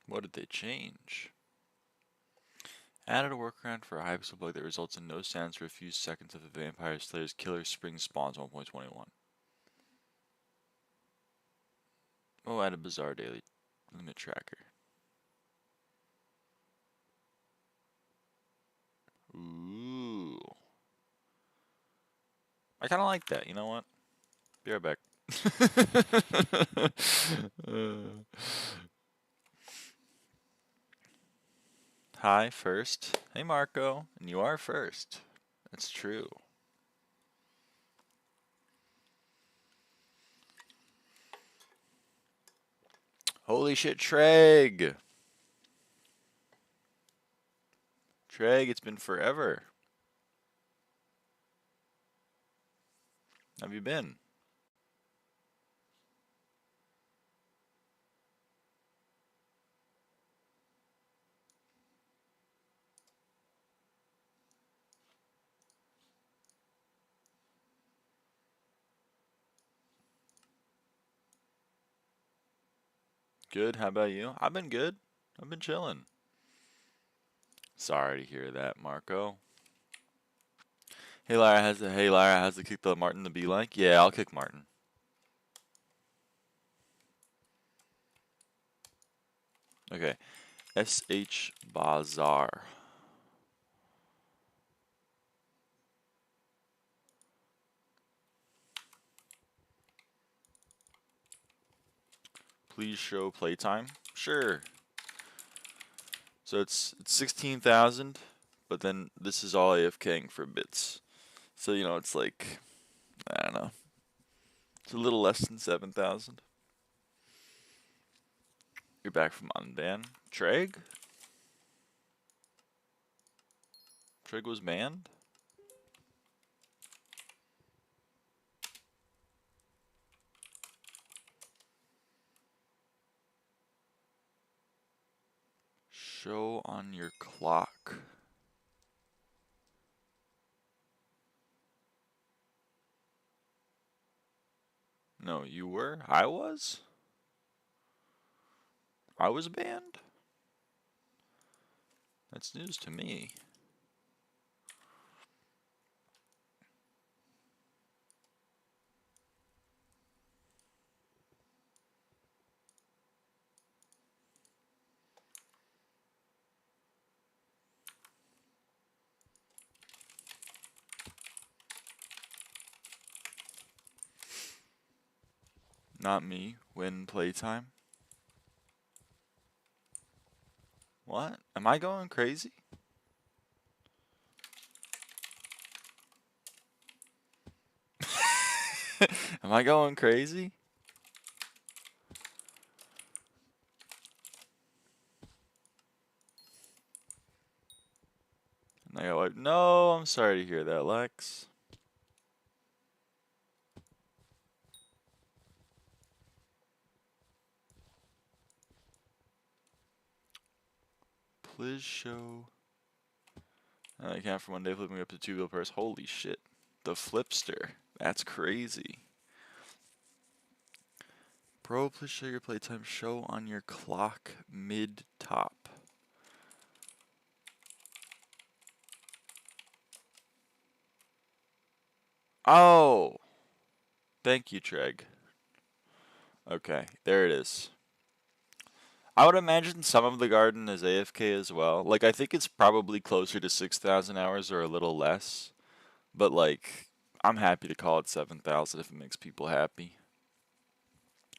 What did they change? Added a workaround for a Hypixel bug that results in no sounds for a few seconds if the Vampire Slayer's killer spring spawns 1.21. Oh, add a bizarre daily limit tracker. Ooh. I kind of like that. You know what? Be right back. Hi, first. Hey, Marco. And you are first. That's true. Holy shit, Treg! Treg, it's been forever. How have you been? Good. How about you? I've been good. I've been chilling. Sorry to hear that, Marco. Hey Lyra has to kick the Martin to be like. Yeah, I'll kick Martin. Okay. SH Bazaar. Please show playtime. Sure. So it's 16,000, but then this is all AFKing for bits. So you know it's like, I don't know. It's a little less than 7,000. You're back from unban. Treg? Treg was banned? Show on your clock. No, you were? I was? I was banned? That's news to me. Not me. Win playtime. What? Am I going crazy? Am I going crazy? And I go like, no, I'm sorry to hear that, Lex. Please show. I can't from one day flipping up to 2 bill purse. Holy shit. The flipster. That's crazy. Bro, please show your playtime. Show on your clock mid top. Oh! Thank you, Treg. Okay, there it is. I would imagine some of the garden is AFK as well. Like, I think it's probably closer to 6,000 hours or a little less. But, like, I'm happy to call it 7,000 if it makes people happy.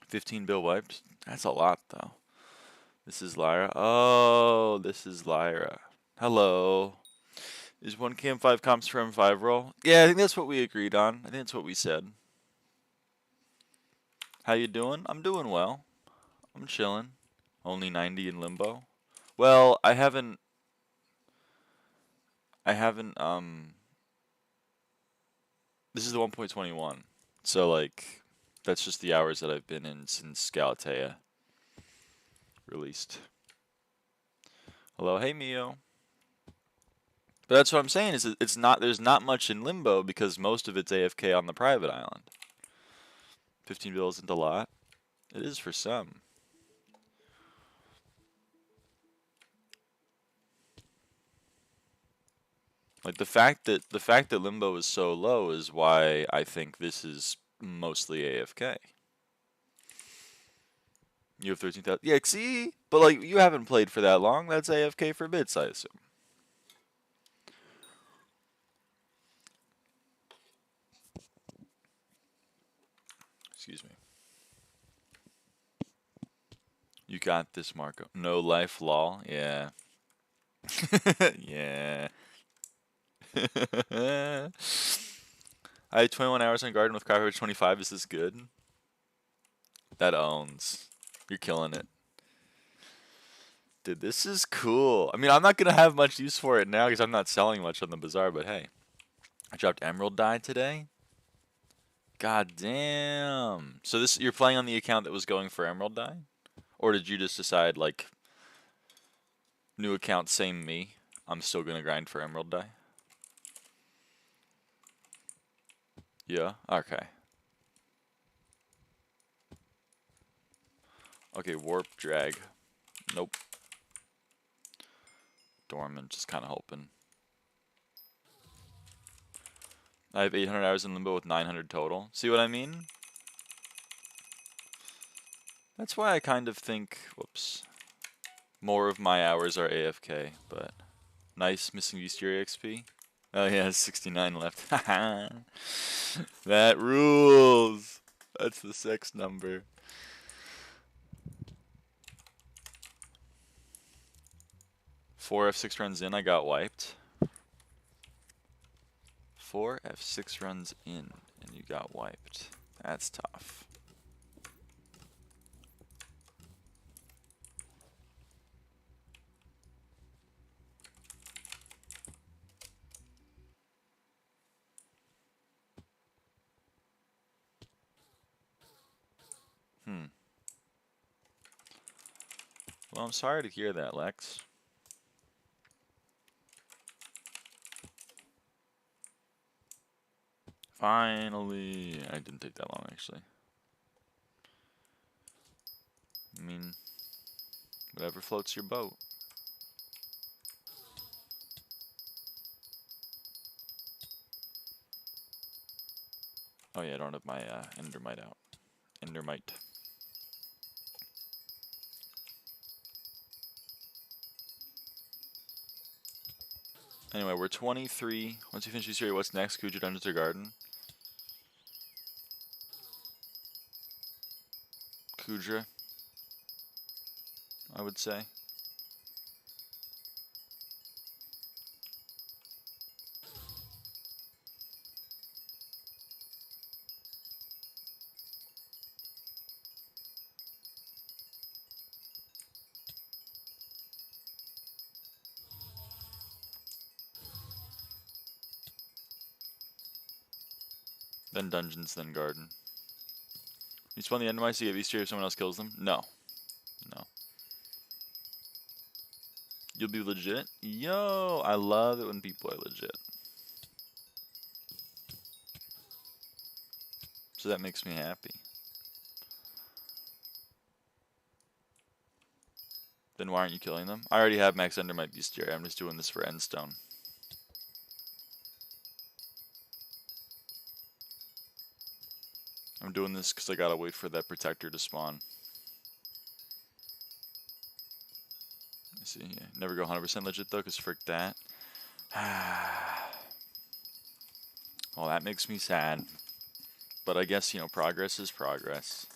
15 bill wiped? That's a lot, though. This is Lyra. Oh, this is Lyra. Hello. Is 1K 5 comps from 5 roll? Yeah, I think that's what we agreed on. I think that's what we said. How you doing? I'm doing well. I'm chilling. Only 90 in limbo. Well, I haven't, this is the 1.21. So, like, that's just the hours that I've been in since Galatea released. Hello, hey Mio. But that's what I'm saying is it's not, there's not much in limbo because most of it's AFK on the private island. 15 bill isn't a lot. It is for some. Like the fact that limbo is so low is why I think this is mostly AFK. You have 13,000. Yeah, see? But like you haven't played for that long. That's AFK for bits, I assume. Excuse me. You got this, Marco. No life, lol. Yeah. Yeah. I had 21 hours on garden with coverage 25. Is this good? That owns. You're killing it. Dude, this is cool. I mean, I'm not going to have much use for it now because I'm not selling much on the bazaar, but hey. I dropped emerald dye today. God damn. So this you're playing on the account that was going for emerald dye? Or did you just decide, like, new account, same me, I'm still going to grind for emerald dye? Yeah? Okay. Okay, warp, drag. Nope. Dormant, just kind of hoping. I have 800 hours in limbo with 900 total. See what I mean? That's why I kind of think, whoops, more of my hours are AFK, but nice missing Vestiary XP. Oh yeah, 69 left. That rules. That's the sex number. Four F6 runs in, I got wiped. 4 F6 runs in, and you got wiped. That's tough. Well, I'm sorry to hear that, Lex. Finally. I didn't take that long, actually. I mean, whatever floats your boat. Oh yeah, I don't have my endermite out. Endermite. Anyway, we're 23. Once you finish this area, what's next? Kuja Dungeons or Garden? Kuja, I would say. Then Dungeons, then Garden. You spawn the endermites to get Easter if someone else kills them? No. No. You'll be legit? Yo, I love it when people are legit. So that makes me happy. Then why aren't you killing them? I already have max endermite bestiary. I'm just doing this for endstone. I'm doing this because I gotta wait for that protector to spawn. I see. Yeah. Never go 100% legit though, because frick that. Well, that makes me sad. But I guess, you know, progress is progress.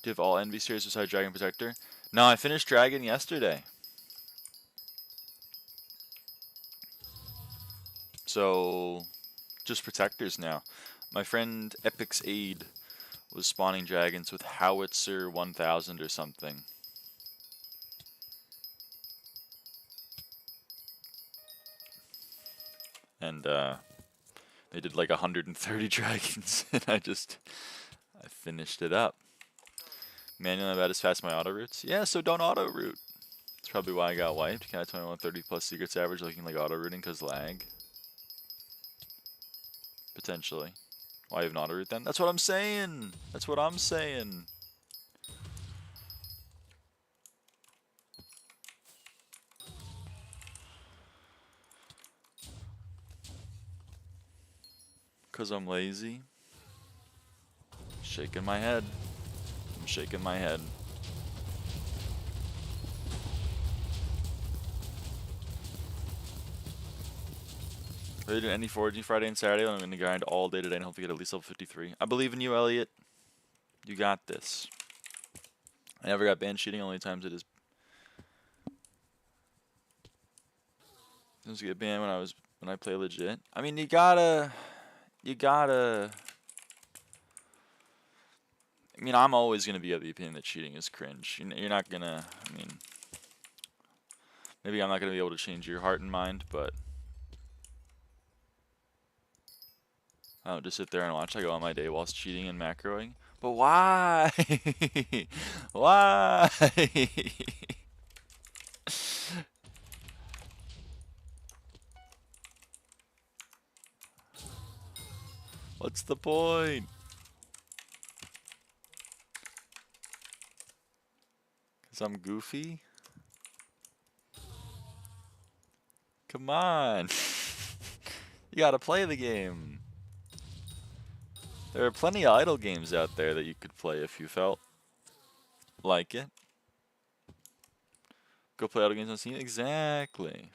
Do you have all envy series besides Dragon Protector? No, I finished Dragon yesterday. So, just protectors now. My friend Epic's Aid was spawning dragons with Howitzer 1000 or something. And they did like 130 dragons, and I finished it up. Manually about as fast as my auto routes? Yeah, so don't auto route. That's probably why I got wiped. Can I 2130 plus secrets average looking like auto rooting because lag? Potentially. Why even auto route then? That's what I'm saying! That's what I'm saying! 'Cause I'm lazy. Shaking my head. I'm shaking my head. Are they doing any foraging Friday and Saturday? I'm gonna grind all day today and hope to get at least level 53. I believe in you, Elliot. You got this. I never got banned cheating. Only times it is. Sometimes get banned when I play legit. I mean, you gotta. I mean, I'm always gonna be of the opinion that cheating is cringe. You're not gonna. I mean, maybe I'm not gonna be able to change your heart and mind, but I don't just sit there and watch. I go on my day whilst cheating and macroing. But why? Why? What's the point? Because I'm goofy? Come on. You gotta play the game. There are plenty of idle games out there that you could play if you felt like it. Go play idle games on Steam? Exactly.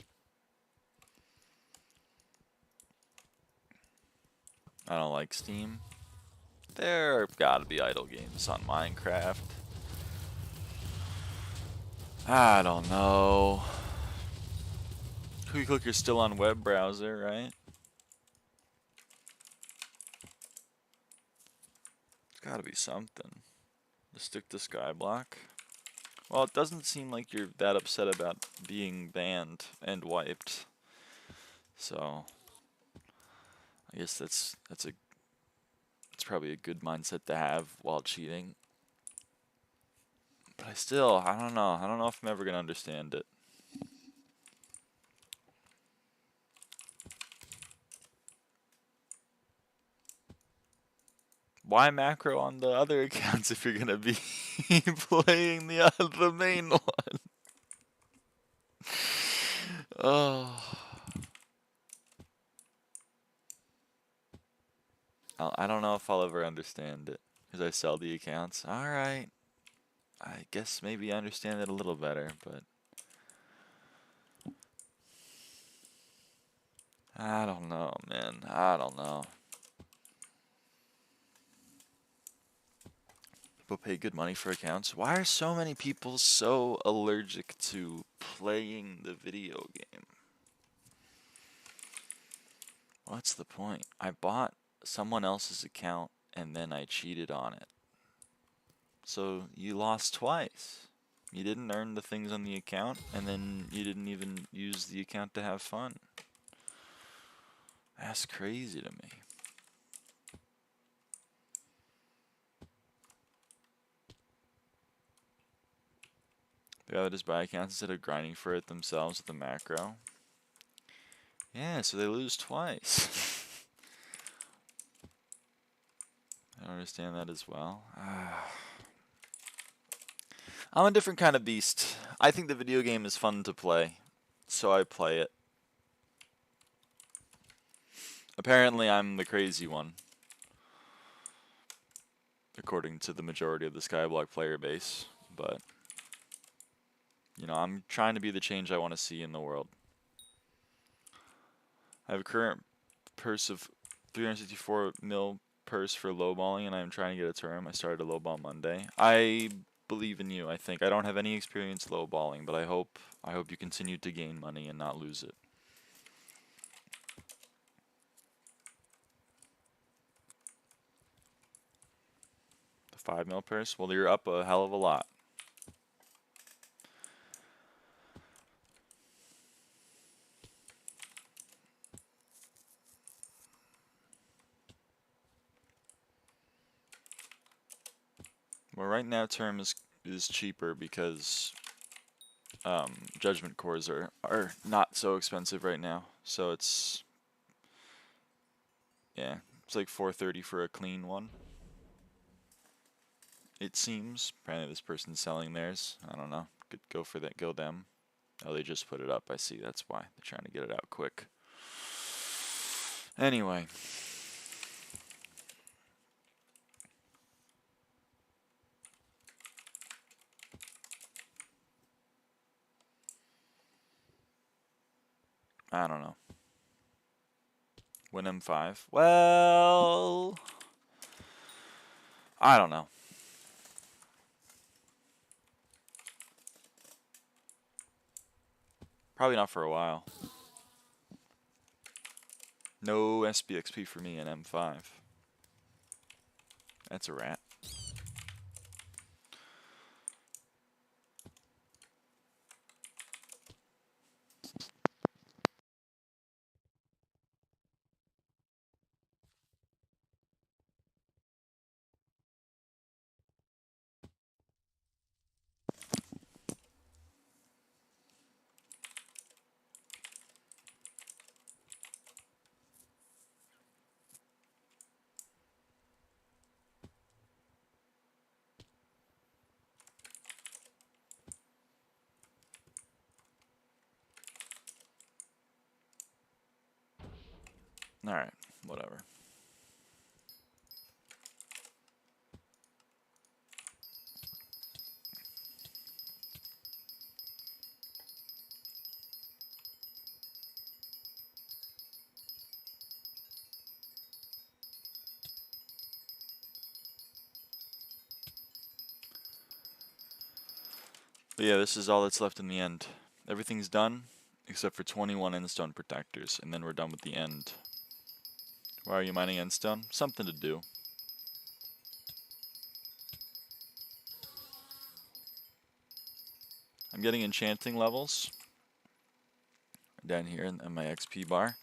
I don't like Steam. There gotta be idle games on Minecraft. I don't know. Quick look, you're still on web browser, right? It's gotta be something. Just stick to SkyBlock. Well, it doesn't seem like you're that upset about being banned and wiped. So I guess that's probably a good mindset to have while cheating. But I don't know. I don't know if I'm ever gonna understand it. Why macro on the other accounts if you're gonna be playing the main one? Oh. I don't know if I'll ever understand it because I sell the accounts. All right. I guess maybe I understand it a little better, but I don't know, man. I don't know. People pay good money for accounts. Why are so many people so allergic to playing the video game? What's the point? I bought someone else's account and then I cheated on it. So you lost twice. You didn't earn the things on the account and then you didn't even use the account to have fun. That's crazy to me. They rather just buy accounts instead of grinding for it themselves with the macro. Yeah, so they lose twice. I don't understand that as well. I'm a different kind of beast. I think the video game is fun to play, so I play it. Apparently, I'm the crazy one, according to the majority of the SkyBlock player base, but you know, I'm trying to be the change I want to see in the world. I have a current purse of 364 mil purse for lowballing, and I'm trying to get a term. I started a lowball Monday. I believe in you. I think I don't have any experience lowballing, but I hope you continue to gain money and not lose it. The 5 mil purse? Well, you're up a hell of a lot. Well, right now term is cheaper because judgment cores are not so expensive right now. So it's like 430 for a clean one. It seems. Apparently this person's selling theirs. I don't know. Could go for that. Go them. Oh, they just put it up. I see. That's why they're trying to get it out quick. Anyway. I don't know. Win M5. Well, I don't know. Probably not for a while. No sbxp for me in M5. That's a rat. Alright, whatever. But yeah, this is all that's left in the end. Everything's done, except for 21 endstone protectors, and then we're done with the end. Why are you mining endstone? Something to do. I'm getting enchanting levels down here in my XP bar,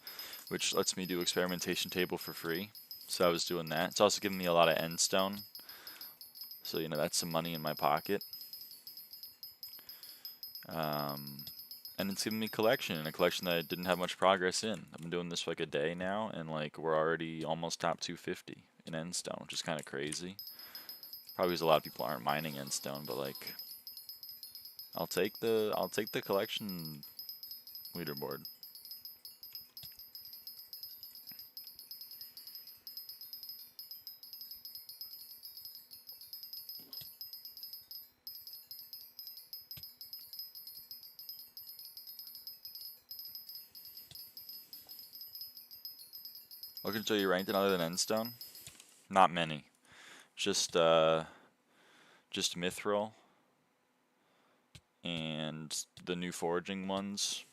which lets me do experimentation table for free. So I was doing that. It's also giving me a lot of endstone. So, you know, that's some money in my pocket. And it's giving me collection, a collection that I didn't have much progress in. I've been doing this for like a day now, and like we're already almost top 250 in endstone, which is kind of crazy. Probably because a lot of people aren't mining endstone, but like I'll take the collection leaderboard. Looking until you ranked in other than endstone? Not many. Just mithril and the new foraging ones.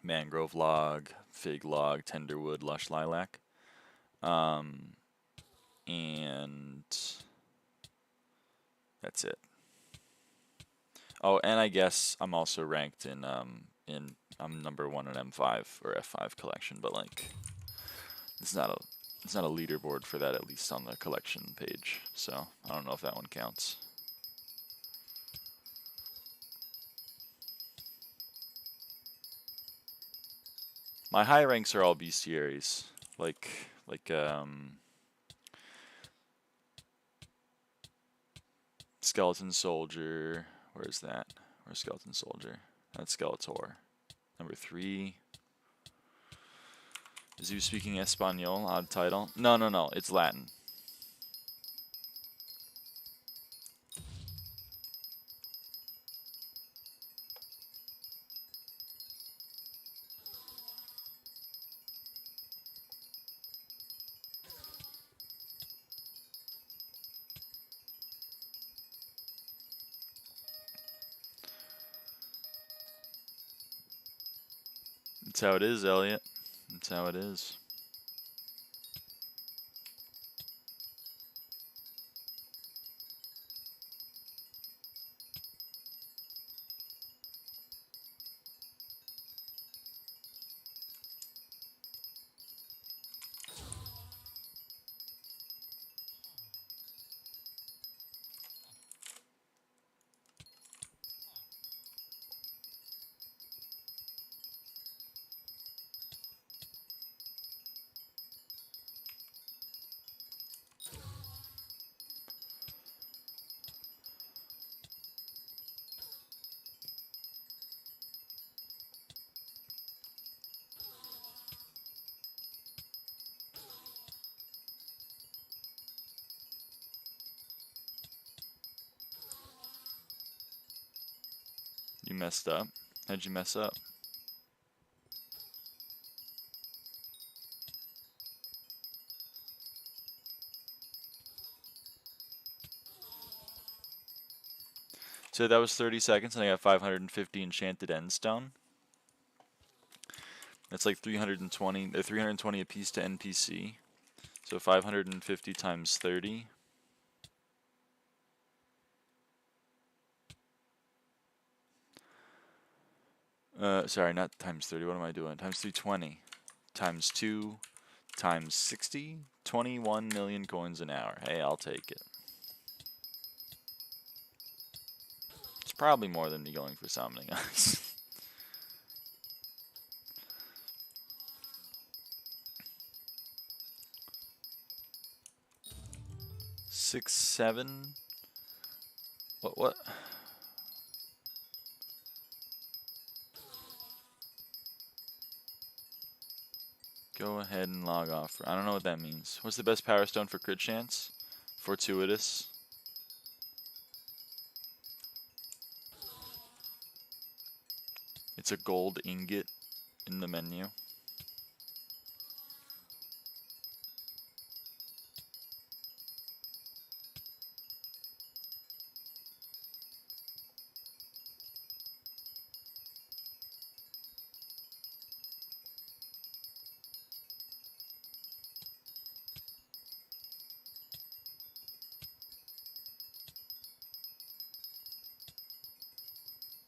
Mangrove log, fig log, tenderwood, lush lilac. And that's it. Oh, and I guess I'm also ranked in I'm number 1 in M5 or F5 collection, but like it's not a leaderboard for that, at least on the collection page. So I don't know if that one counts. My high ranks are all bestiaries, like skeleton soldier. Where's that? Where's skeleton soldier? That's Skeletor. Number 3. Is he speaking Espanol? Odd title. No. It's Latin. That's how it is, Elliot. That's how it is. You messed up. How'd you mess up? So that was 30 seconds, and I got 550 enchanted endstone. That's like 320 apiece to NPC. So 550 times 30. Sorry, not times 30. What am I doing? Times 320. Times 2 times 60. 21 million coins an hour. Hey, I'll take it. It's probably more than me going for summoning us. 6, 7. What? Go ahead and log off. I don't know what that means. What's the best power stone for crit chance? Fortuitous. It's a gold ingot in the menu.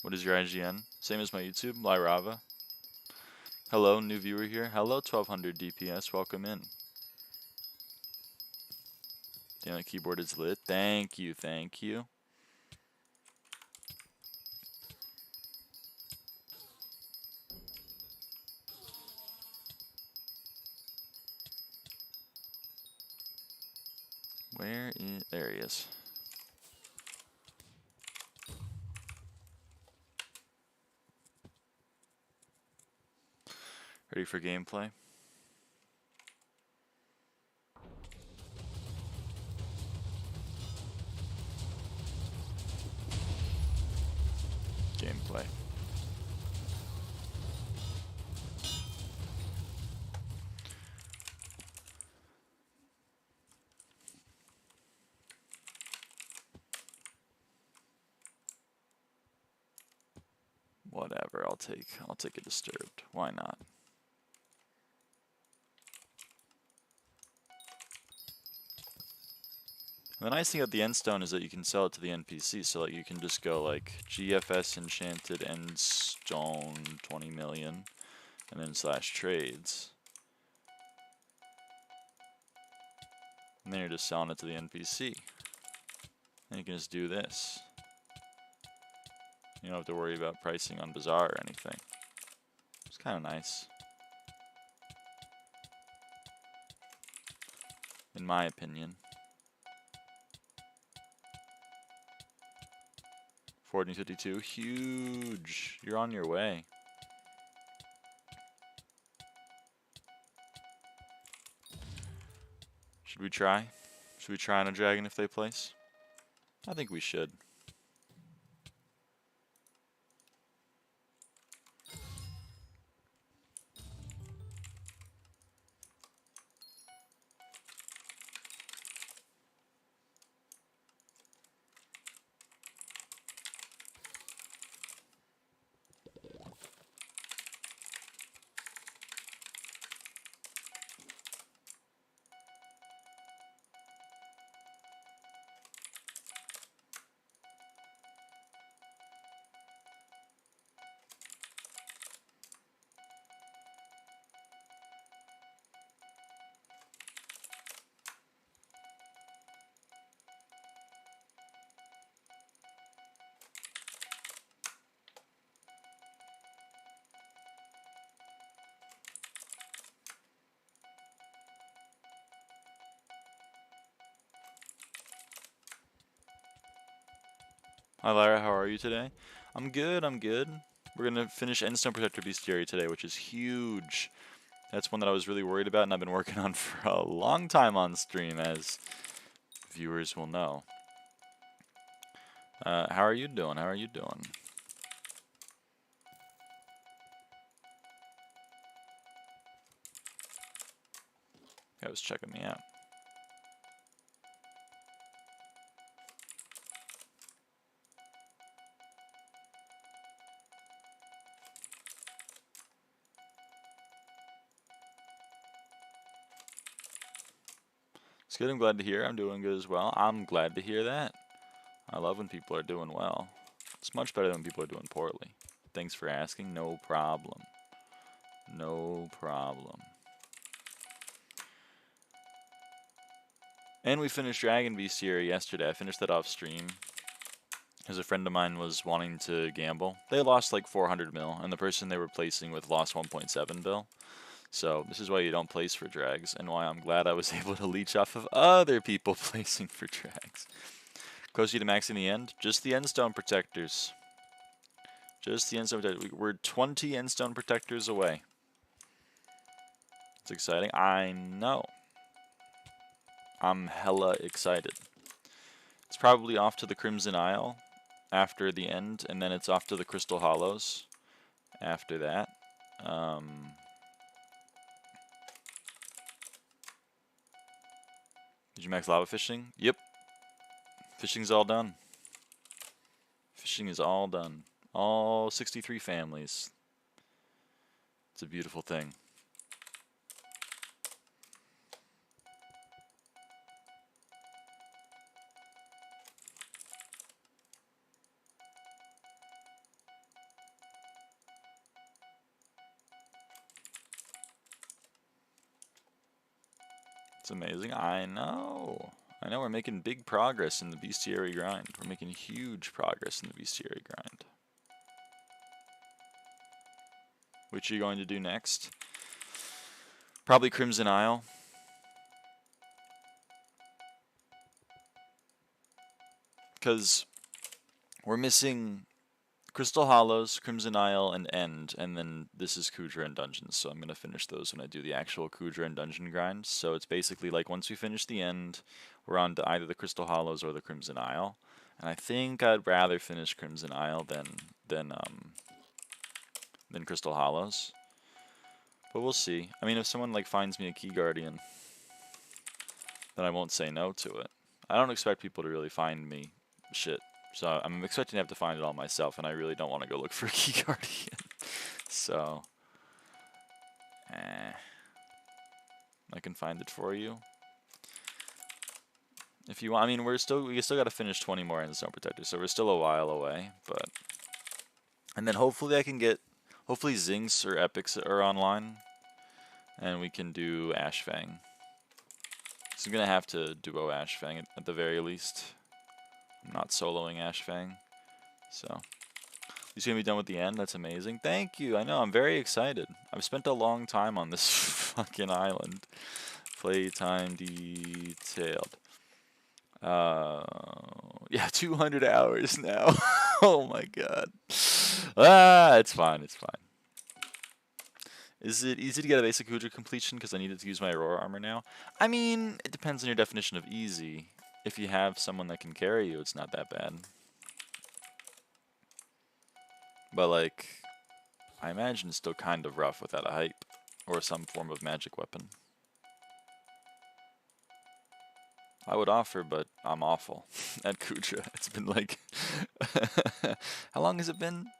What is your IGN? Same as my YouTube, lyraava. Hello, new viewer here. Hello, 1200 DPS. Welcome in. Damn, the keyboard is lit. Thank you, thank you. Where is... There he is. Ready for gameplay? Gameplay. Whatever, I'll take a disturbed. Why not? The nice thing about the endstone is that you can sell it to the NPC, so like you can just go like GFS enchanted endstone 20 million and then slash trades. And then you're just selling it to the NPC. And you can just do this. You don't have to worry about pricing on Bazaar or anything. It's kind of nice. In my opinion. 1452, huge. You're on your way. Should we try? Should we try on a dragon if they place? I think we should. Hi Lyra, how are you today? I'm good, I'm good. We're going to finish Endstone Protector Bestiary today, which is huge. That's one that I was really worried about and I've been working on for a long time on stream, as viewers will know. How are you doing? How are you doing? Guy was checking me out. It's good. I'm glad to hear. I'm doing good as well. I'm glad to hear that. I love when people are doing well. It's much better than when people are doing poorly. Thanks for asking. No problem. No problem. And we finished Dragon Bestiary yesterday. I finished that off stream. Because a friend of mine was wanting to gamble. They lost like 400 mil, and the person they were placing with lost 1.7 bill. So this is why you don't place for drags, and why I'm glad I was able to leech off of other people placing for drags. Close you to max in the end? Just the endstone protectors. Just the endstone protectors. We're 20 endstone protectors away. It's exciting. I know. I'm hella excited. It's probably off to the Crimson Isle after the end, and then it's off to the Crystal Hollows after that. Did you max lava fishing? Yep. Fishing's all done. Fishing is all done. All 63 families. It's a beautiful thing. It's amazing. I know. I know we're making big progress in the bestiary grind. We're making huge progress in the bestiary grind. Which are you going to do next? Probably Crimson Isle. Because we're missing Crystal Hollows, Crimson Isle, and End, and then this is Kudra and Dungeons, so I'm going to finish those when I do the actual Kudra and Dungeon grind. So it's basically like once we finish the End, we're on to either the Crystal Hollows or the Crimson Isle. And I think I'd rather finish Crimson Isle than Crystal Hollows. But we'll see. I mean, if someone like finds me a Key Guardian, then I won't say no to it. I don't expect people to really find me shit. So I'm expecting to have to find it all myself, and I really don't want to go look for a Key Guardian. So, I can find it for you if you want. I mean, we still got to finish 20 more Endstone Protectors, so we're still a while away. But and then hopefully hopefully Zinx or Epics are online, and we can do Ashfang. So I'm gonna have to duo Ashfang at the very least. I'm not soloing Ashfang, so he's gonna be done with the end. That's amazing. Thank you. I know. I'm very excited. I've spent a long time on this fucking island. Playtime detailed. Yeah, 200 hours now. Oh my god. It's fine. It's fine. Is it easy to get a basic Kudra completion because I needed to use my Aurora armor now? I mean, it depends on your definition of easy. If you have someone that can carry you, it's not that bad. But, like, I imagine it's still kind of rough without a hype or some form of magic weapon. I would offer, but I'm awful at Kudra. It's been like... How long has it been?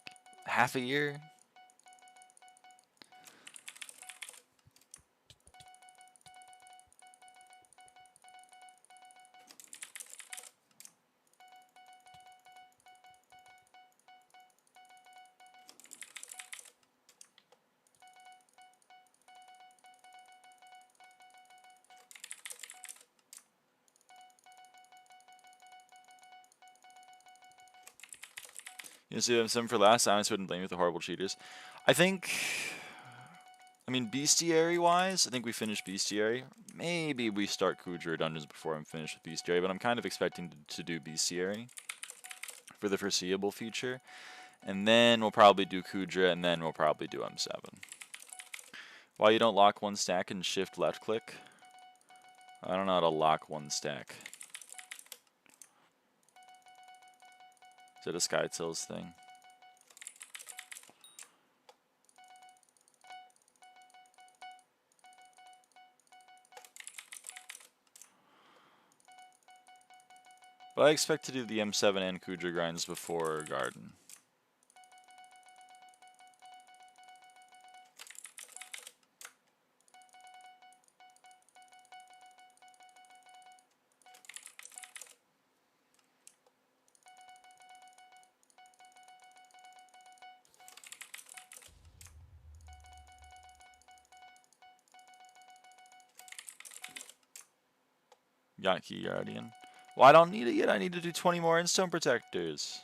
Half a year? You know, see I'm 7 for last. I honestly wouldn't blame you with the horrible cheaters. I mean, bestiary-wise, I think we finished bestiary. Maybe we start Kudra Dungeons before I'm finished with bestiary, but I'm kind of expecting to do bestiary for the foreseeable future. And then we'll probably do Kudra, and then we'll probably do M7. Why you don't lock one stack and shift left click? I don't know how to lock one stack. Is it a SkyTills thing? But I expect to do the M7 and Kudra grinds before Garden. Yankee Guardian. Well, I don't need it yet. I need to do 20 more endstone protectors.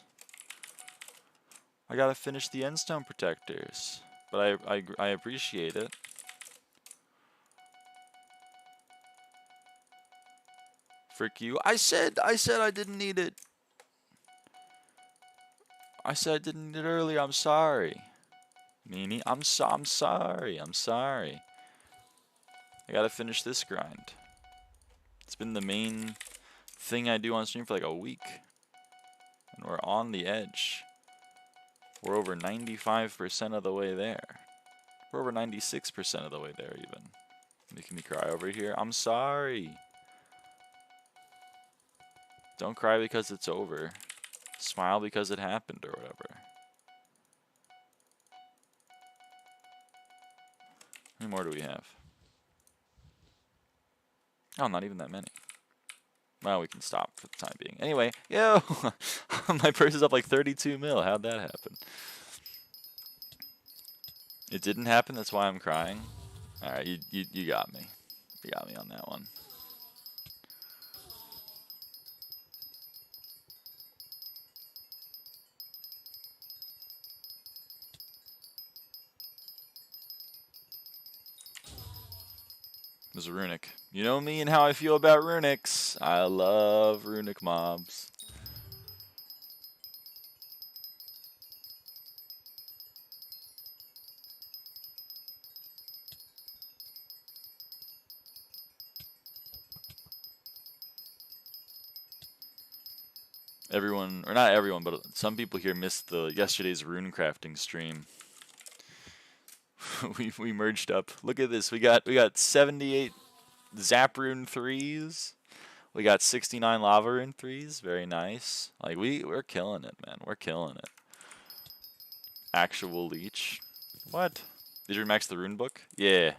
I gotta finish the endstone protectors. But I appreciate it. Frick you. I said I didn't need it. I said I didn't need it earlier. I'm sorry. Meanie, I'm sorry. I'm sorry. I gotta finish this grind. It's been the main thing I do on stream for like a week. And we're on the edge. We're over 95% of the way there. We're over 96% of the way there even. Making me cry over here. I'm sorry. Don't cry because it's over. Smile because it happened or whatever. How many more do we have? Oh, not even that many. Well, we can stop for the time being. Anyway, yo! My purse is up like 32 mil. How'd that happen? It didn't happen, that's why I'm crying. Alright, you got me. You got me on that one. It was a runic. You know me and how I feel about runics. I love runic mobs. Everyone, or not everyone, but some people here missed the yesterday's rune crafting stream. we merged up. Look at this. We got 78 zap rune 3s. We got 69 lava rune 3s. Very nice. Like we're killing it, man. We're killing it. Actual leech. What? Did you max the rune book? Yeah.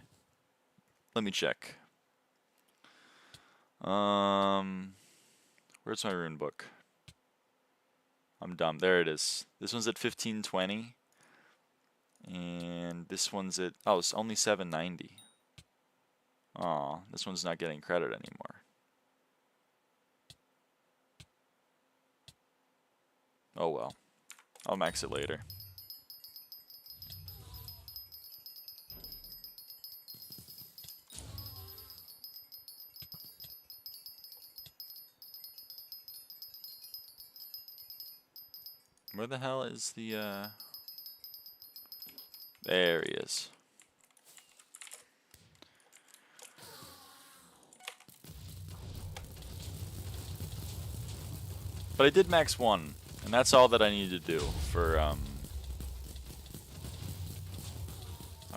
Let me check. Where's my rune book? I'm dumb. There it is. This one's at 1520. And this one's at, oh, it's only 790. Aw, this one's not getting credit anymore. Oh well. I'll max it later. Where the hell is the, there he is. But I did max 1, and that's all that I need to do for, I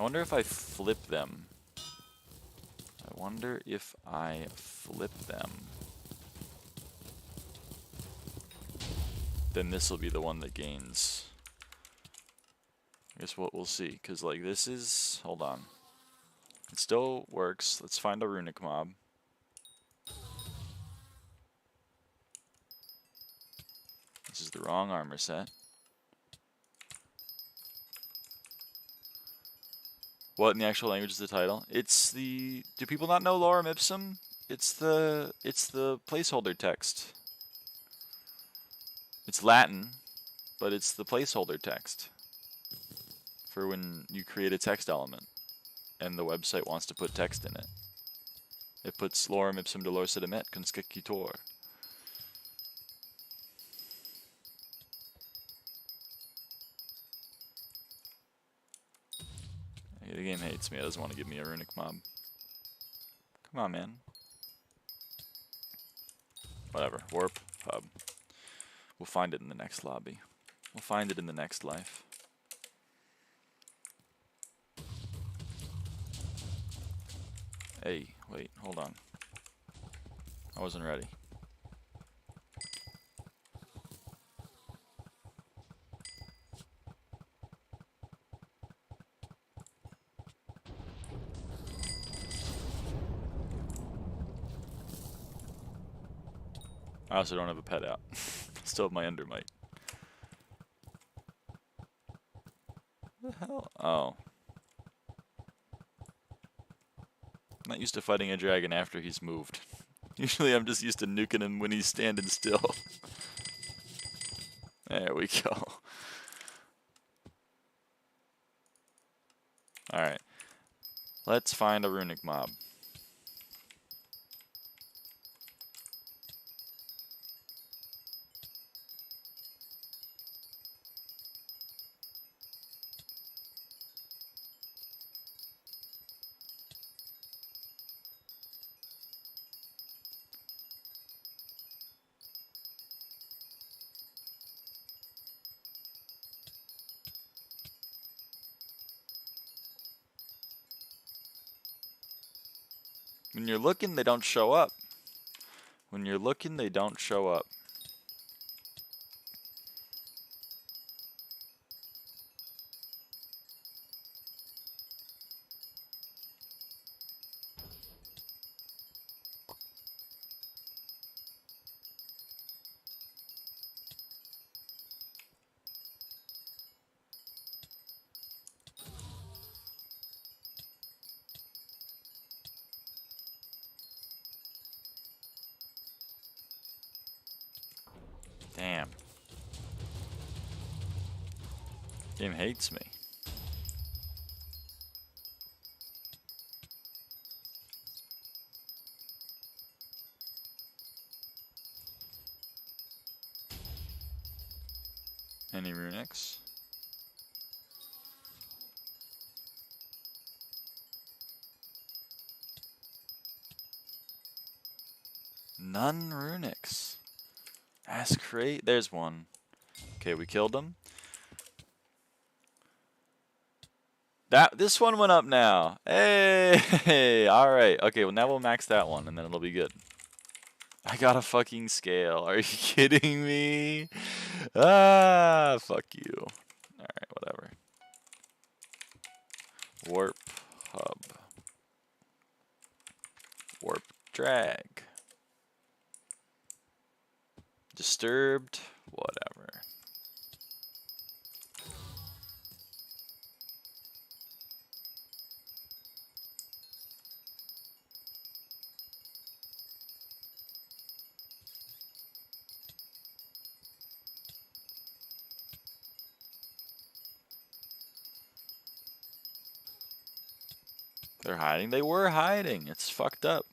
wonder if I flip them. I wonder if I flip them. Then this will be the one that gains. I guess what we'll see, because like this is, hold on. It still works. Let's find a runic mob. This is the wrong armor set. What in the actual language is the title? It's the, do people not know Lorem ipsum? It's the placeholder text. It's Latin, but it's the placeholder text for when you create a text element and the website wants to put text in it. It puts Lorem ipsum dolor amet consectetur. The game hates me. It doesn't want to give me a runic mob. Come on, man. Whatever. Warp. Hub. We'll find it in the next lobby. We'll find it in the next life. Hey, wait, hold on. I wasn't ready. I also don't have a pet out. Still have my undermite. What the hell? Oh. I'm not used to fighting a dragon after he's moved. Usually I'm just used to nuking him when he's standing still. There we go. Alright. Let's find a runic mob. When you're looking, they don't show up. When you're looking, they don't show up. Damn. Game hates me. Any runics? None runics. That's great. There's one. Okay, we killed him. This one went up now. Hey, all right. Okay, well now we'll max that one, and then it'll be good. I got a fucking scale. Are you kidding me? Ah, fuck you. All right, whatever. Warp hub. Warp drag. Disturbed. Whatever. They're hiding. They were hiding. It's fucked up.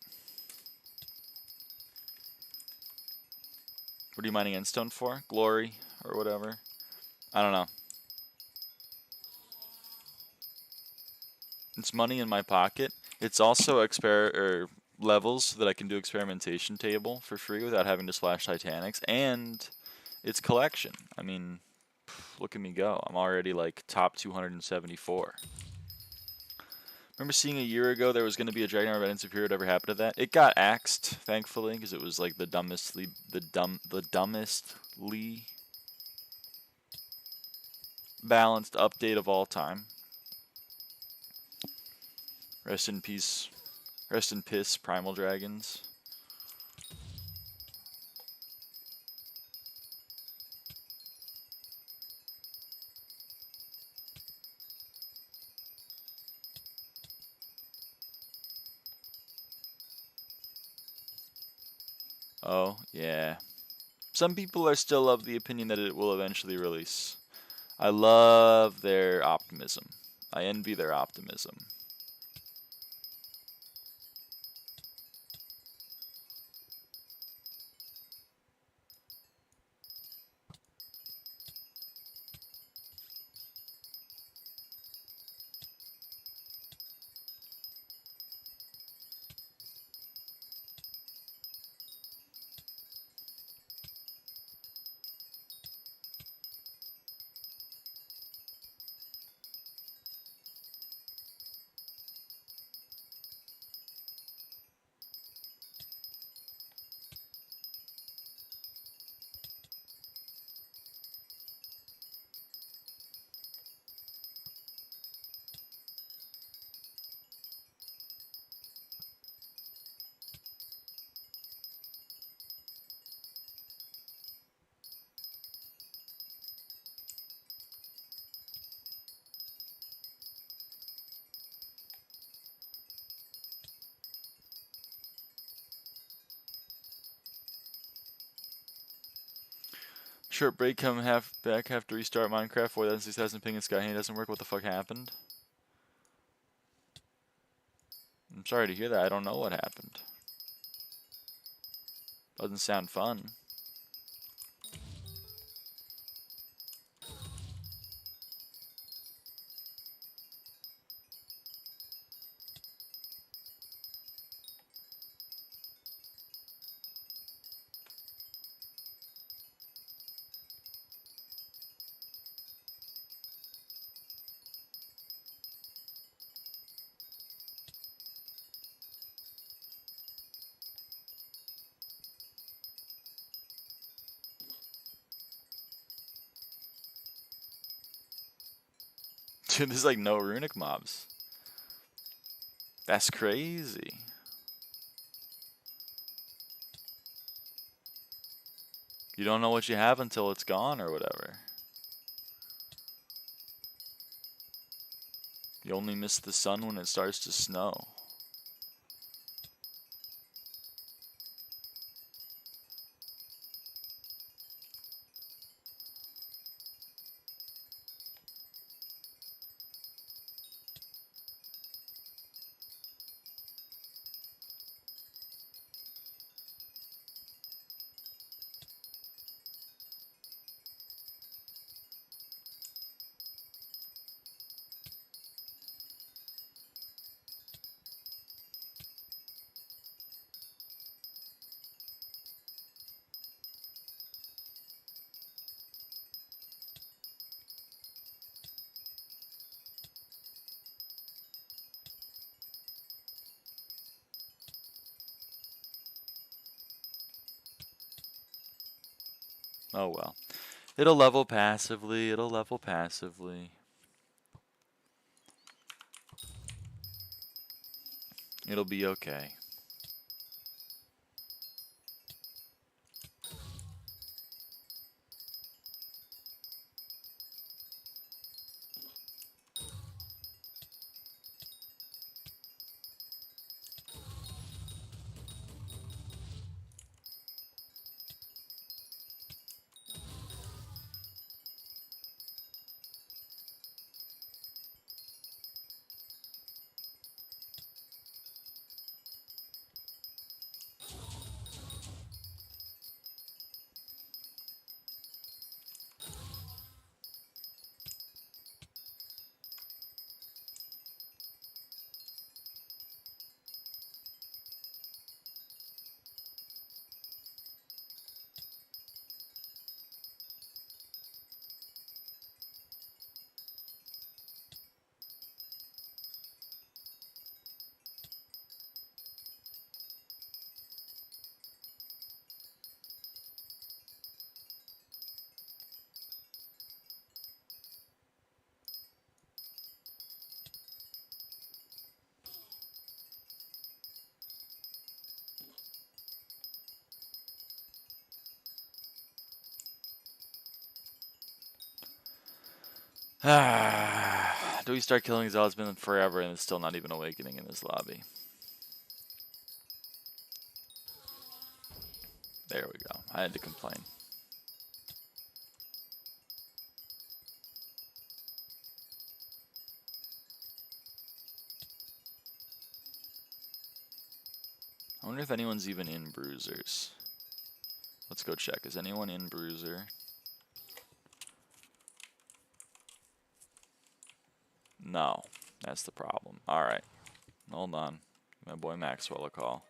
What are you mining endstone for? Glory or whatever? I don't know. It's money in my pocket. It's also levels that I can do experimentation table for free without having to slash Titanics, and it's collection. I mean, look at me go. I'm already like top 274. Remember seeing a year ago there was going to be a Dragon Armor event in Superior. Whatever happened to that? It got axed, thankfully, because it was like the dumbestly balanced update of all time. Rest in peace. Rest in piss, Primal Dragons. Oh, yeah. Some people are still of the opinion that it will eventually release. I love their optimism. I envy their optimism. Short break, come back, have to restart Minecraft. 4000 ping and SkyHanni doesn't work. What the fuck happened? I'm sorry to hear that. I don't know what happened. Doesn't sound fun. Dude, there's like no runic mobs. That's crazy. You don't know what you have until it's gone or whatever. You only miss the sun when it starts to snow. Oh well. It'll level passively, it'll level passively. It'll be okay. Do we start killing Zell? It's been forever and it's still not even awakening in this lobby. There we go. I had to complain. I wonder if anyone's even in Bruisers. Let's go check. Is anyone in Bruiser? No. That's the problem. Alright. Hold on. My boy Maxwell a call.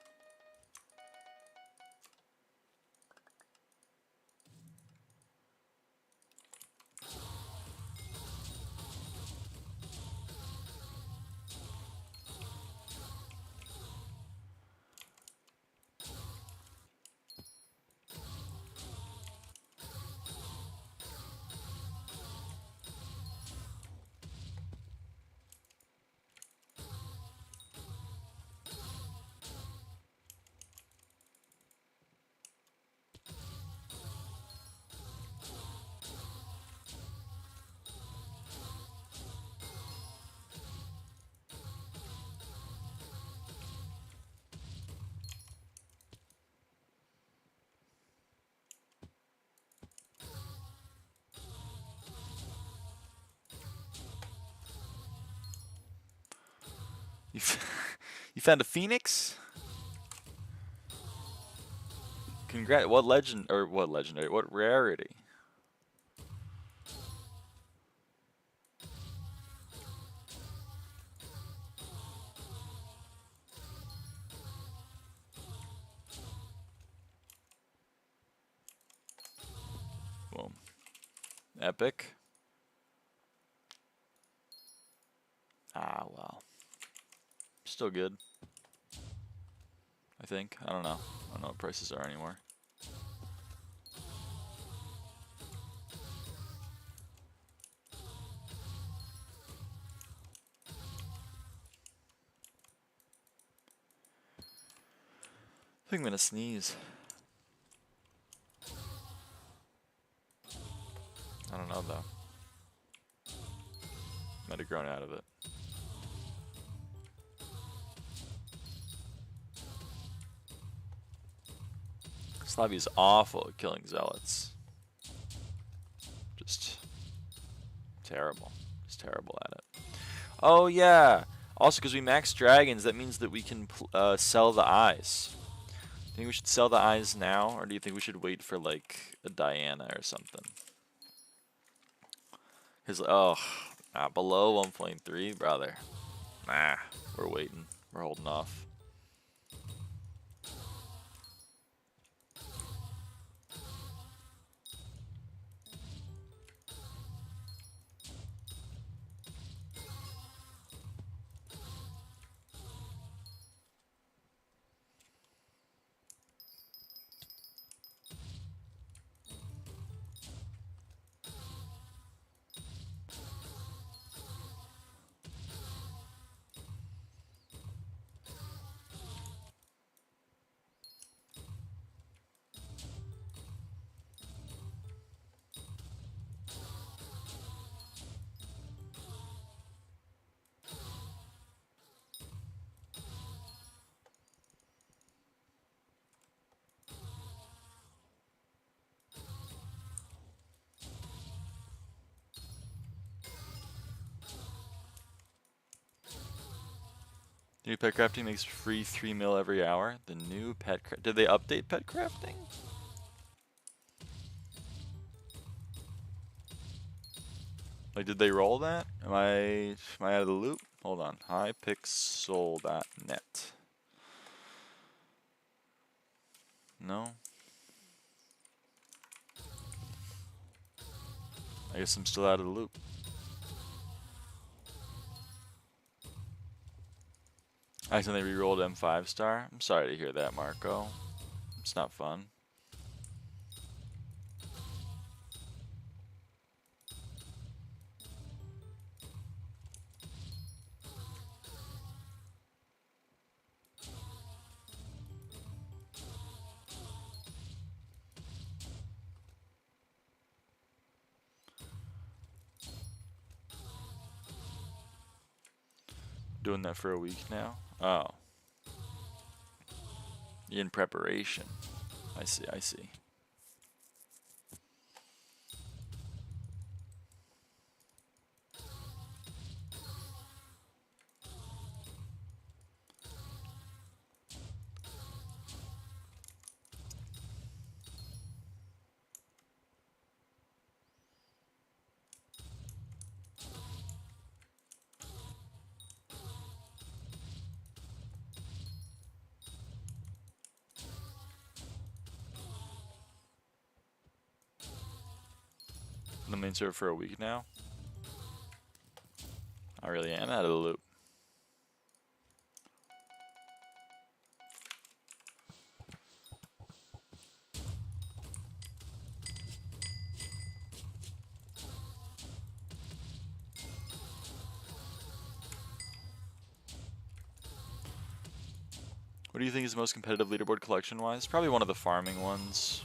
You you found a phoenix? Congrats. What legend or what legendary? What rarity? Boom. Epic. Ah, well. Still good. I think. I don't know. I don't know what prices are anymore. I think I'm gonna sneeze. I don't know though. Might have grown out of it. Slavy's awful at killing zealots. Just terrible. Just terrible at it. Oh yeah. Also, because we max dragons, that means that we can sell the eyes. Do you think we should sell the eyes now, or do you think we should wait for like a Diana or something? Because below 1.3, brother. Nah, we're waiting. We're holding off. New pet crafting makes free 3 mil every hour. The new pet craft. Did they update pet crafting? Like, did they roll that? Am I out of the loop? Hold on. Hypixel.net. No? I guess I'm still out of the loop. I accidentally re-rolled M5 star. I'm sorry to hear that, Marco. It's not fun. Doing that for a week now? Oh. In preparation. I see, I see. The main server for a week now? I really am out of the loop. What do you think is the most competitive leaderboard collection-wise? Probably one of the farming ones.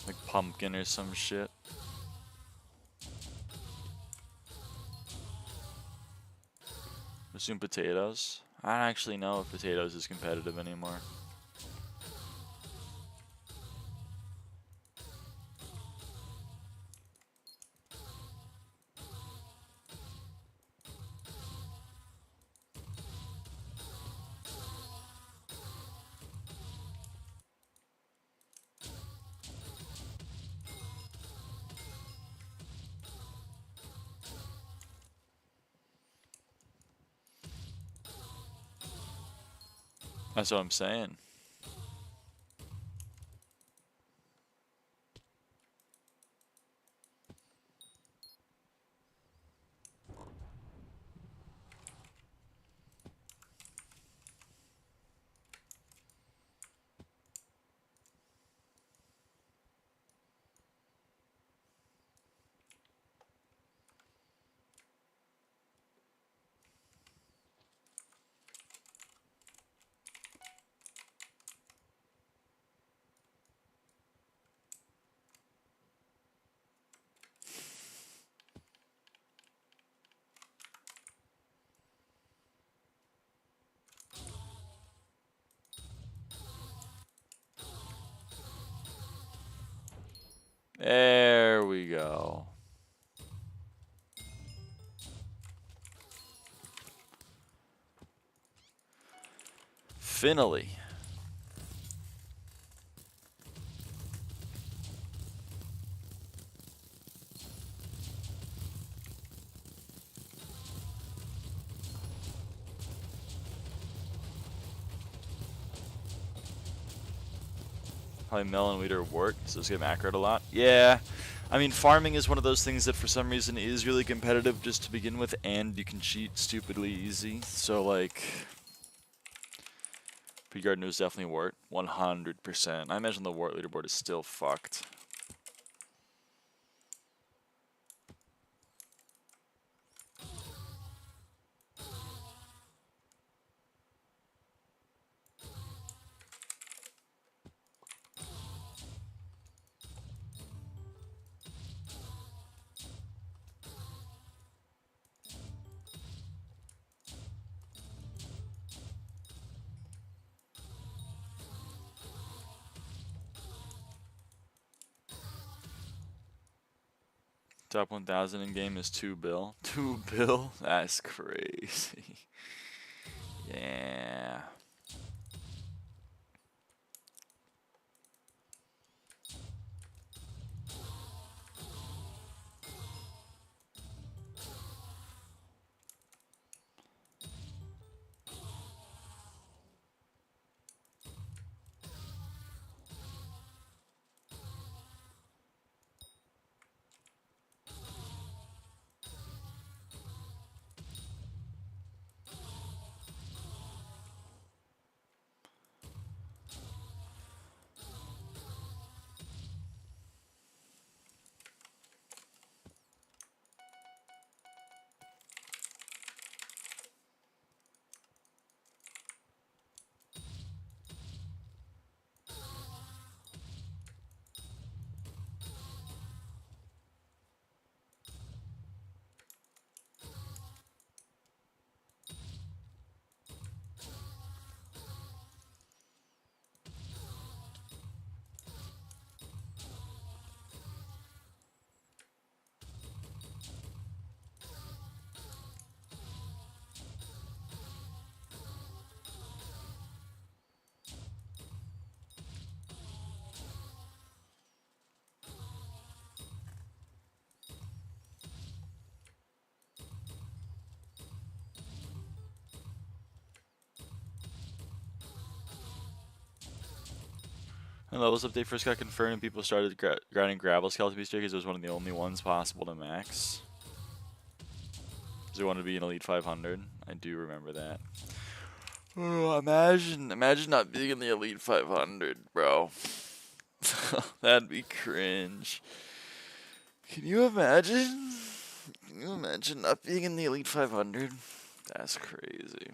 Like pumpkin or some shit. Assume potatoes. I don't actually know if potatoes is competitive anymore. That's what I'm saying. There we go. Finally. Probably melon weeder wort, so it's get macroed a lot. Yeah, I mean farming is one of those things that for some reason is really competitive just to begin with, and you can cheat stupidly easy. So like, pre-garden was definitely wort, 100%. I imagine the wort leaderboard is still fucked. Top 1,000 in game is 2 bill. 2 bill? That's crazy. Yeah. And levels update first got confirmed and people started grinding gravel skeleton beast because it was one of the only ones possible to max. Because they wanted to be an elite 500. I do remember that. Oh, imagine not being in the elite 500, bro. That'd be cringe. Can you imagine? Can you imagine not being in the elite 500? That's crazy.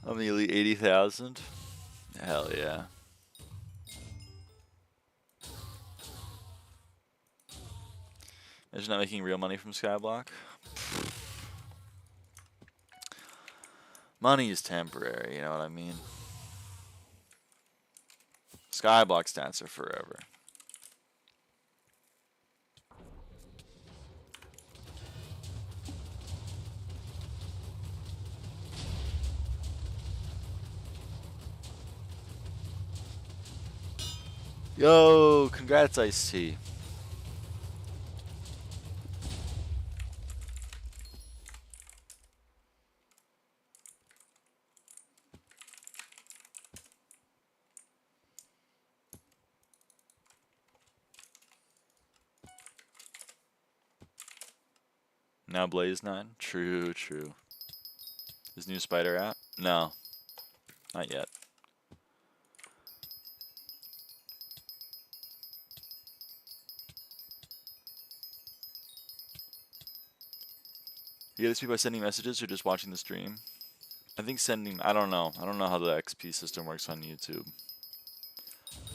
I'm the elite 80,000. Hell yeah. Imagine not making real money from SkyBlock. Money is temporary, you know what I mean? SkyBlock stats are forever. Yo, congrats, Ice-T. Now Blaze 9? True, true. His new spider app? No, not yet. You get XP by sending messages or just watching the stream? I think sending, I don't know. I don't know how the XP system works on YouTube.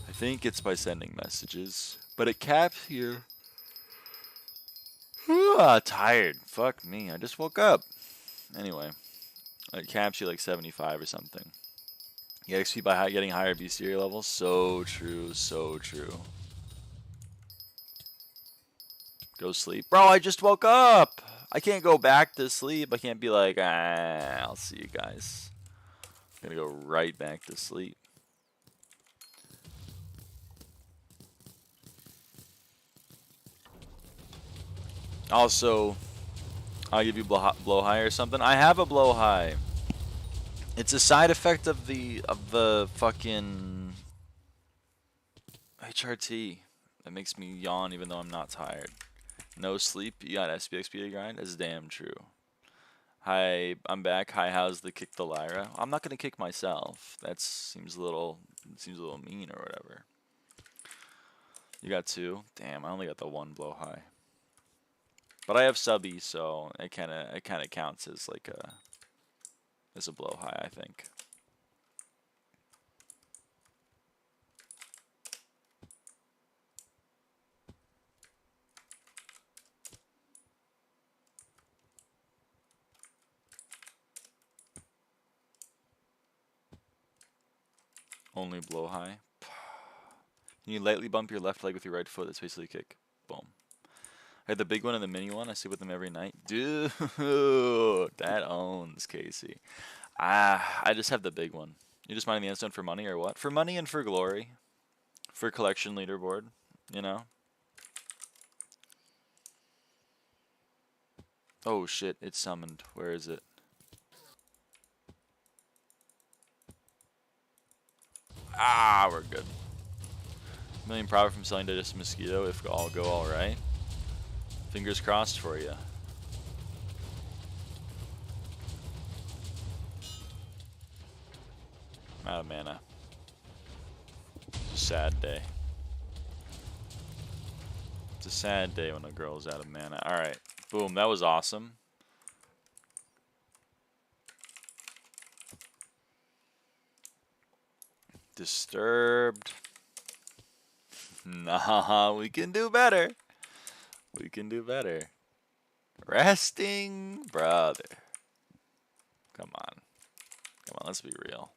I think it's by sending messages. But it caps here. Tired. Fuck me. I just woke up. Anyway, it caps you like 75 or something. You get XP by getting higher bestiary levels. So true. So true. Go sleep. Bro, I just woke up. I can't go back to sleep. I can't be like, I'll see you guys. I'm gonna go right back to sleep. Also, I'll give you blow high or something. I have a blow high. It's a side effect of the fucking HRT that makes me yawn even though I'm not tired. No sleep, you got sbxp to grind? That's damn true. Hi, I'm back. Hi, how's the kick the Lyra? I'm not gonna kick myself. That seems a little mean or whatever. You got 2? Damn, I only got the 1 blow high. But I have subby, so it kinda counts as like a blow high, I think. Only blow high. Can you lightly bump your left leg with your right foot? That's basically a kick. Boom. I had the big one and the mini one. I sleep with them every night. Dude, that owns, Casey. I just have the big one. You just mining the endstone for money or what? For money and for glory. For collection leaderboard, you know? Oh shit, it's summoned. Where is it? Ah, we're good. Million profit from selling digestive mosquito if all go alright. Fingers crossed for you. I'm out of mana. Sad day. It's a sad day when a girl's out of mana. Alright. Boom, that was awesome. Disturbed. Nah, we can do better. We can do better. Resting, brother. Come on. Come on, let's be real.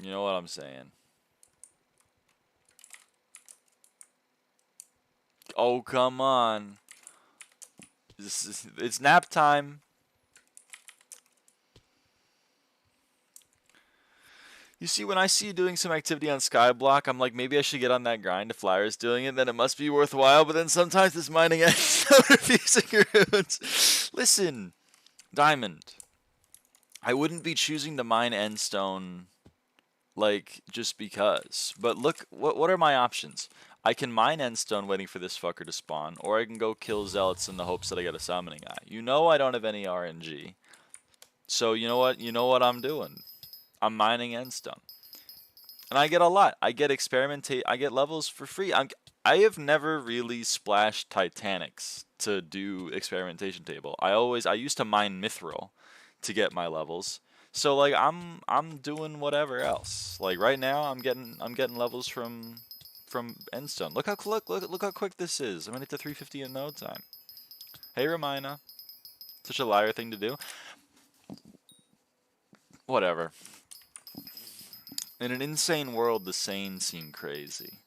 You know what I'm saying? Oh, come on. It's nap time. You see, when I see you doing some activity on SkyBlock, I'm like, maybe I should get on that grind if Lyra's doing it, then it must be worthwhile, but then sometimes this mining ends up refusing runes. Listen, Diamond, I wouldn't be choosing to mine endstone, like, just because. But look, what are my options? I can mine endstone waiting for this fucker to spawn, or I can go kill zealots in the hopes that I get a summoning eye. You know I don't have any RNG. So you know what? You know what I'm doing. I'm mining endstone, and I get a lot. I get I get levels for free. I have never really splashed Titanics to do experimentation table. I used to mine Mithril to get my levels. So like I'm doing whatever else. Like right now I'm getting levels from endstone. Look how quick this is. I'm gonna get to 350 in no time. Hey Ramina, such a liar thing to do. Whatever. In an insane world, the sane seem crazy.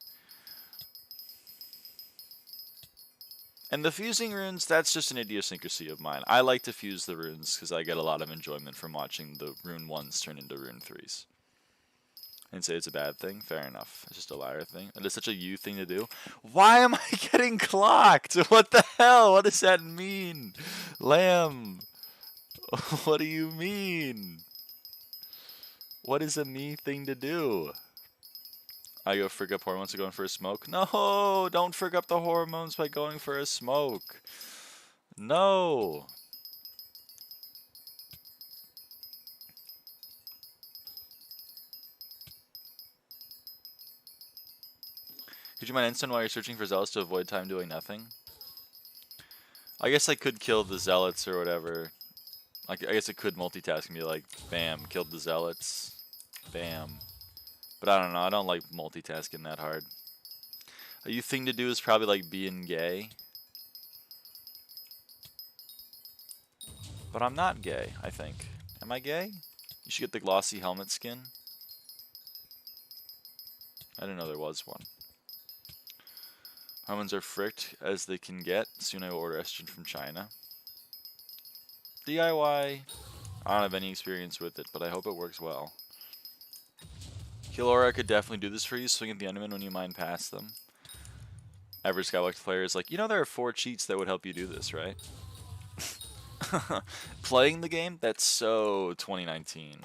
And the fusing runes, that's just an idiosyncrasy of mine. I like to fuse the runes because I get a lot of enjoyment from watching the rune 1s turn into rune 3s. And say it's a bad thing? Fair enough. It's just a Lyra thing. It is such a you thing to do. Why am I getting clocked? What the hell? What does that mean? Lamb. What do you mean? What is a me thing to do? I go frig up hormones by going for a smoke? No! Don't frig up the hormones by going for a smoke. No! Could you mind instant while you're searching for zealots to avoid time doing nothing? I guess I could kill the zealots or whatever. I guess it could multitask and be like, bam, killed the zealots. Bam. But I don't know, I don't like multitasking that hard. A you thing to do is probably like being gay. But I'm not gay, I think. Am I gay? You should get the glossy helmet skin. I didn't know there was one. Hormones are fricked as they can get. Soon I will order estrogen from China. DIY. I don't have any experience with it, but I hope it works well. Kilora could definitely do this for you. Swing at the enderman when you mine past them. Average SkyBlock player is like, you know there are 4 cheats that would help you do this, right? Playing the game? That's so 2019.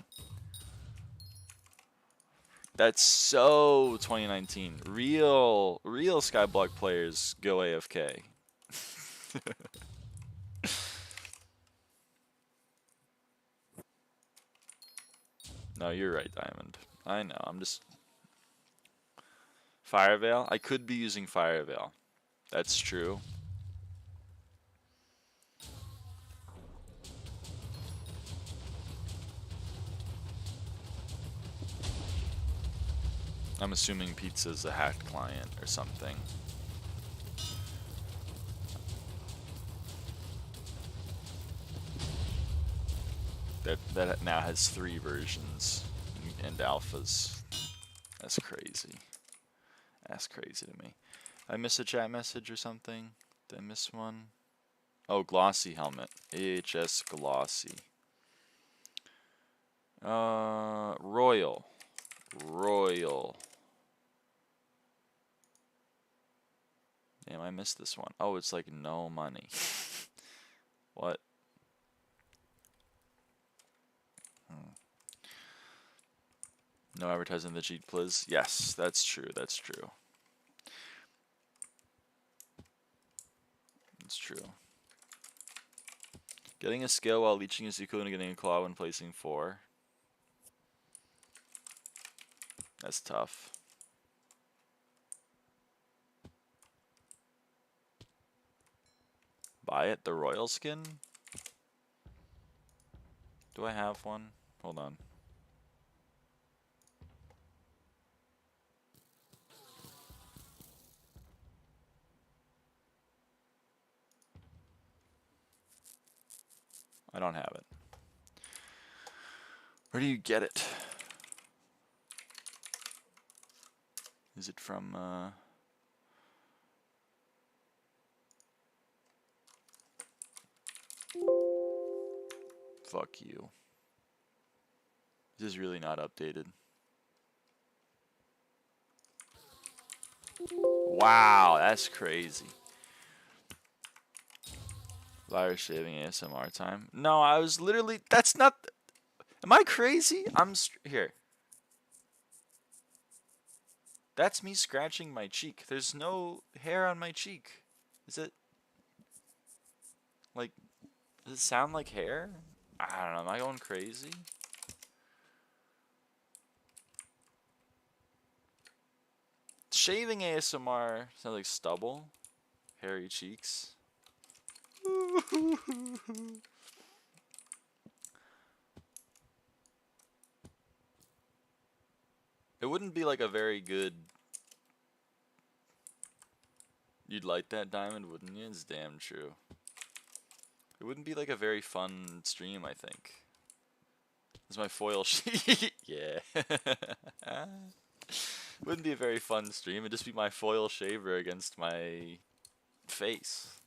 That's so 2019. Real SkyBlock players go AFK. No, you're right, Diamond. I know, I'm just... Fire Veil? I could be using Fire Veil. That's true. I'm assuming Pizza's a hacked client or something. That now has 3 versions and alphas. That's crazy. That's crazy to me. I missed a chat message or something? Did I miss one? Oh, glossy helmet. AHS glossy. Royal. Damn, I missed this one. Oh, it's like no money. What? No advertising the cheat, please. Yes, that's true. That's true. It's true. Getting a scale while leeching is equivalent to getting a claw when placing 4. That's tough. Buy it, the royal skin? Do I have one? Hold on. I don't have it. Where do you get it? Is it from, Fuck you. This is really not updated. Wow, that's crazy. Lyra shaving ASMR time. No, I was literally... That's not... Am I crazy? Here. That's me scratching my cheek. There's no hair on my cheek. Is it... Like... Does it sound like hair? I don't know. Am I going crazy? Shaving ASMR sounds like stubble. Hairy cheeks. It wouldn't be like a very good... You'd like that, Diamond, wouldn't you? It's damn true. It wouldn't be like a very fun stream, I think. This is my foil yeah. Wouldn't be a very fun stream. It'd just be my foil shaver against my face.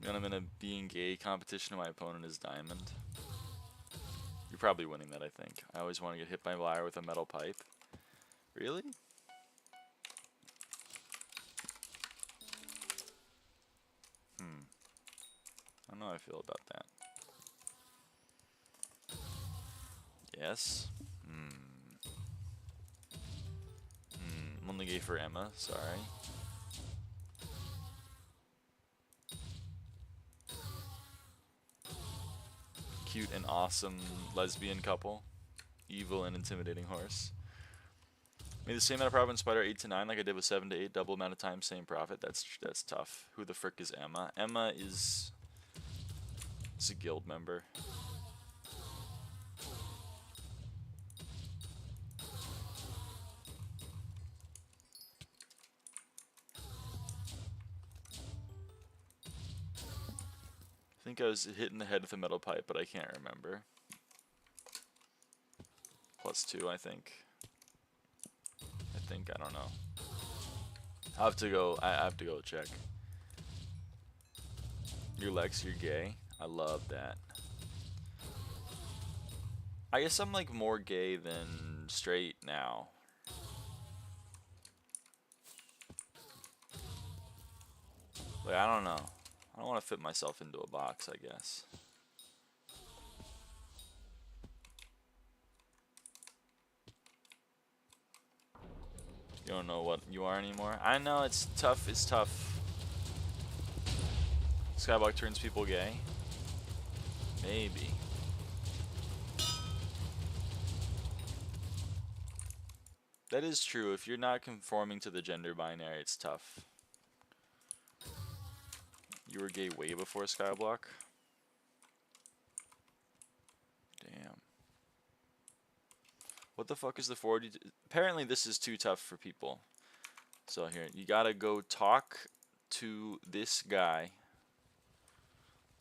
When I'm in a being gay competition and my opponent is diamond. You're probably winning that, I think. I always want to get hit by lyre with a metal pipe. Really? I don't know how I feel about that. Yes. I'm only gay for Emma, sorry. Cute and awesome lesbian couple. Evil and intimidating horse. Made the same amount of profit in Spider 8 to 9 like I did with 7 to 8. Double amount of time, same profit. That's tough. Who the frick is Emma? Emma is a guild member. I think I was hit in the head with a metal pipe, but I can't remember. +2, I think. I don't know. I have to go check. You're Lex, you're gay. I love that. I guess I'm like more gay than straight now. Like, I don't know. I don't want to fit myself into a box, I guess. You don't know what you are anymore? I know, it's tough, it's tough. SkyBlock turns people gay? Maybe. That is true. If you're not conforming to the gender binary, it's tough. You were gay way before SkyBlock? Damn. What the fuck is the forward? Apparently this is too tough for people. So here, you gotta go talk to this guy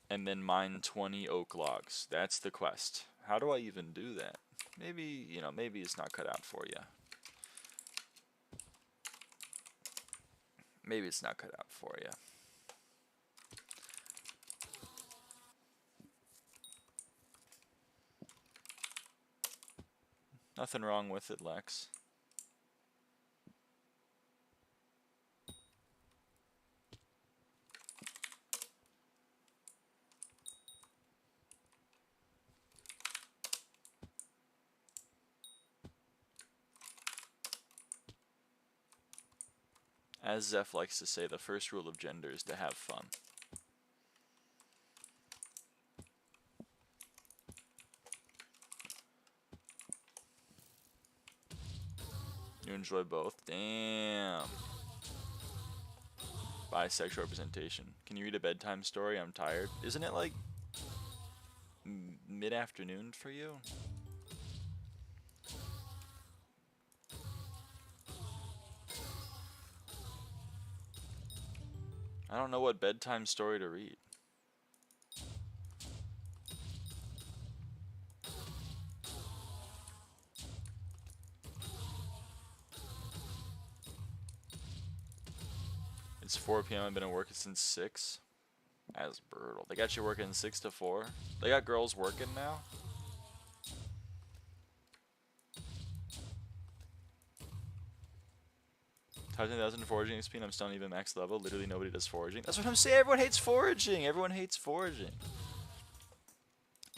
and then mine 20 oak logs. That's the quest. How do I even do that? Maybe, you know, maybe it's not cut out for you. Maybe it's not cut out for you. Nothing wrong with it, Lex. As Zeph likes to say, the first rule of gender is to have fun. You enjoy both? Damn. Bisexual representation. Can you read a bedtime story? I'm tired. Isn't it like mid-afternoon for you? I don't know what bedtime story to read. It's 4 p.m. I've been working since 6. That's brutal. They got you working 6 to 4. They got girls working now. Top 10,000 foraging XP and I'm still not even max level. Literally nobody does foraging. That's what I'm saying. Everyone hates foraging. Everyone hates foraging.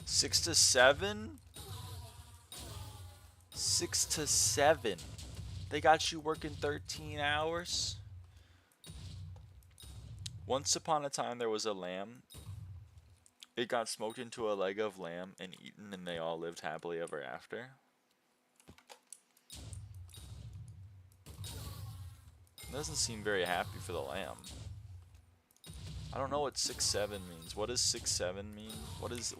6 to 7? 6 to 7. They got you working 13 hours. Once upon a time there was a lamb. It got smoked into a leg of lamb and eaten and they all lived happily ever after. It doesn't seem very happy for the lamb. I don't know what 6-7 means. What does 6-7 mean? What is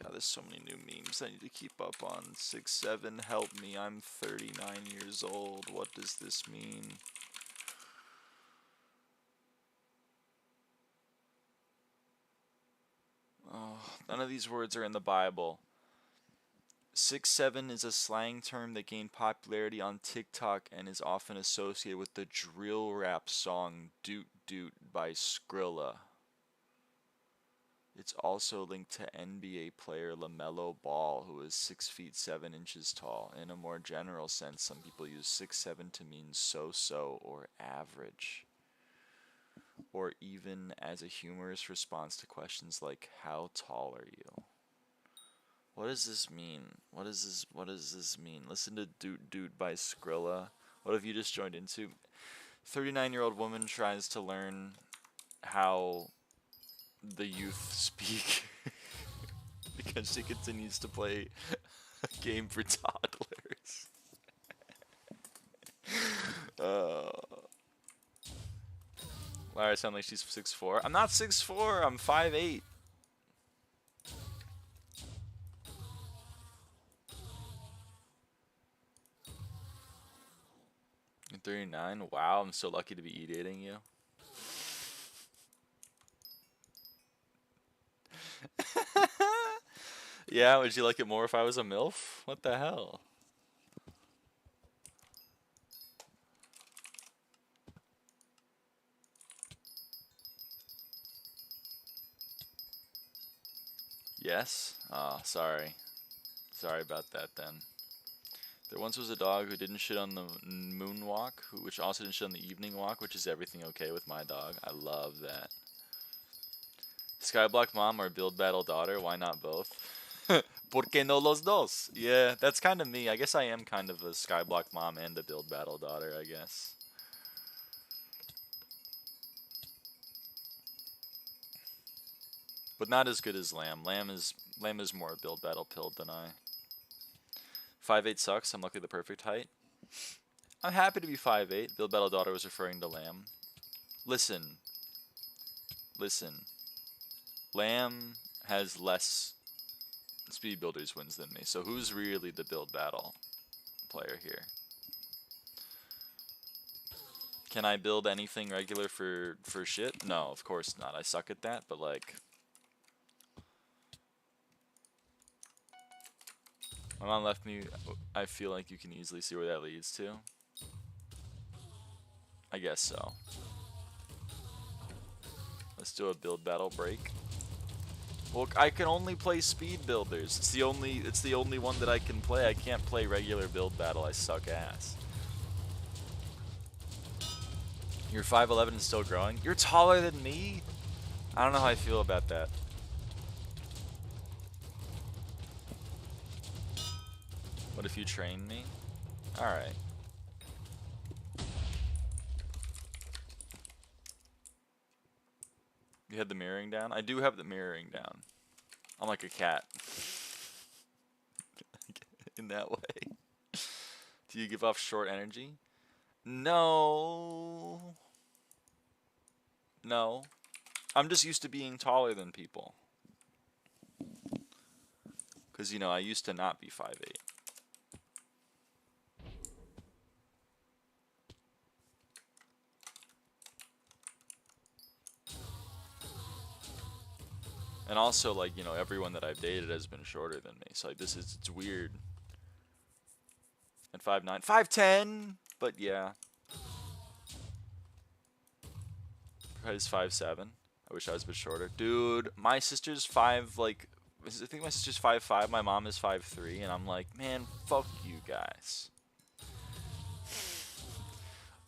God, there's so many new memes I need to keep up on. 6-7, help me, I'm 39 years old. What does this mean? Oh, none of these words are in the Bible. 6-7 is a slang term that gained popularity on TikTok and is often associated with the drill rap song Doot Doot by Skrilla. It's also linked to NBA player LaMelo Ball, who is 6 feet 7 inches tall. In a more general sense, some people use 6'7" to mean so-so or average, or even as a humorous response to questions like, how tall are you? What does this mean? What does this mean? Listen to Doot Doot by Skrilla. What have you just joined into? 39-year-old woman tries to learn how the youth speak because she continues to play a game for toddlers. Lyra sound like she's 6'4". I'm not 6'4", I'm 5'8". You're 39? Wow, I'm so lucky to be e-dating you. Yeah, would you like it more if I was a MILF? What the hell? Yes? Oh, sorry. Sorry about that then. There once was a dog who didn't shit on the moonwalk, which also didn't shit on the evening walk, which is everything okay with my dog. I love that. SkyBlock mom or build battle daughter? Why not both? ¿Por qué no los dos? Yeah, that's kind of me. I guess I am kind of a SkyBlock mom and a build battle daughter, I guess. But not as good as Lamb. Lamb is more build battle pilled than I. 5'8" sucks. I'm luckily the perfect height. I'm happy to be 5'8". Build battle daughter was referring to Lamb. Listen. Lamb has less speed builders wins than me. So who's really the build battle player here? Can I build anything regular for shit? No, of course not. I suck at that, but like my mom left me. I feel like you can easily see where that leads to. I guess so. Let's do a build battle break. Well, I can only play speed builders. It's the only one that I can play. I can't play regular build battle. I suck ass. You're 5'11" and still growing. You're taller than me? I don't know how I feel about that. What if you train me? Alright. You had the mirroring down? I do have the mirroring down. I'm like a cat. In that way. Do you give off short energy? No. No. I'm just used to being taller than people. Because, you know, I used to not be 5'8". And also, like, you know, everyone that I've dated has been shorter than me. So, like, it's weird. And 5'9". 5'10"! But, yeah. Is 5'7". I wish I was a bit shorter. Dude, my sister's I think my sister's 5'5", my mom is 5'3", and I'm like, man, fuck you guys.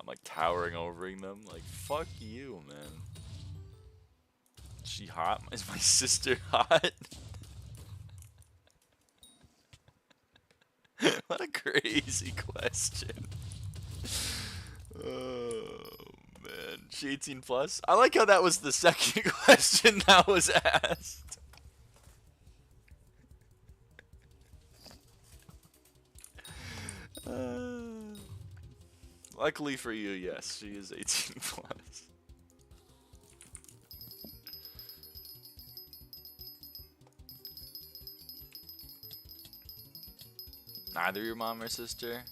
I'm like towering over them, like, fuck you, man. Is she hot? Is my sister hot? What a crazy question. Oh, man. She 18 plus? I like how that was the second question that was asked. Luckily for you, yes, she is 18 plus. Neither your mom or sister?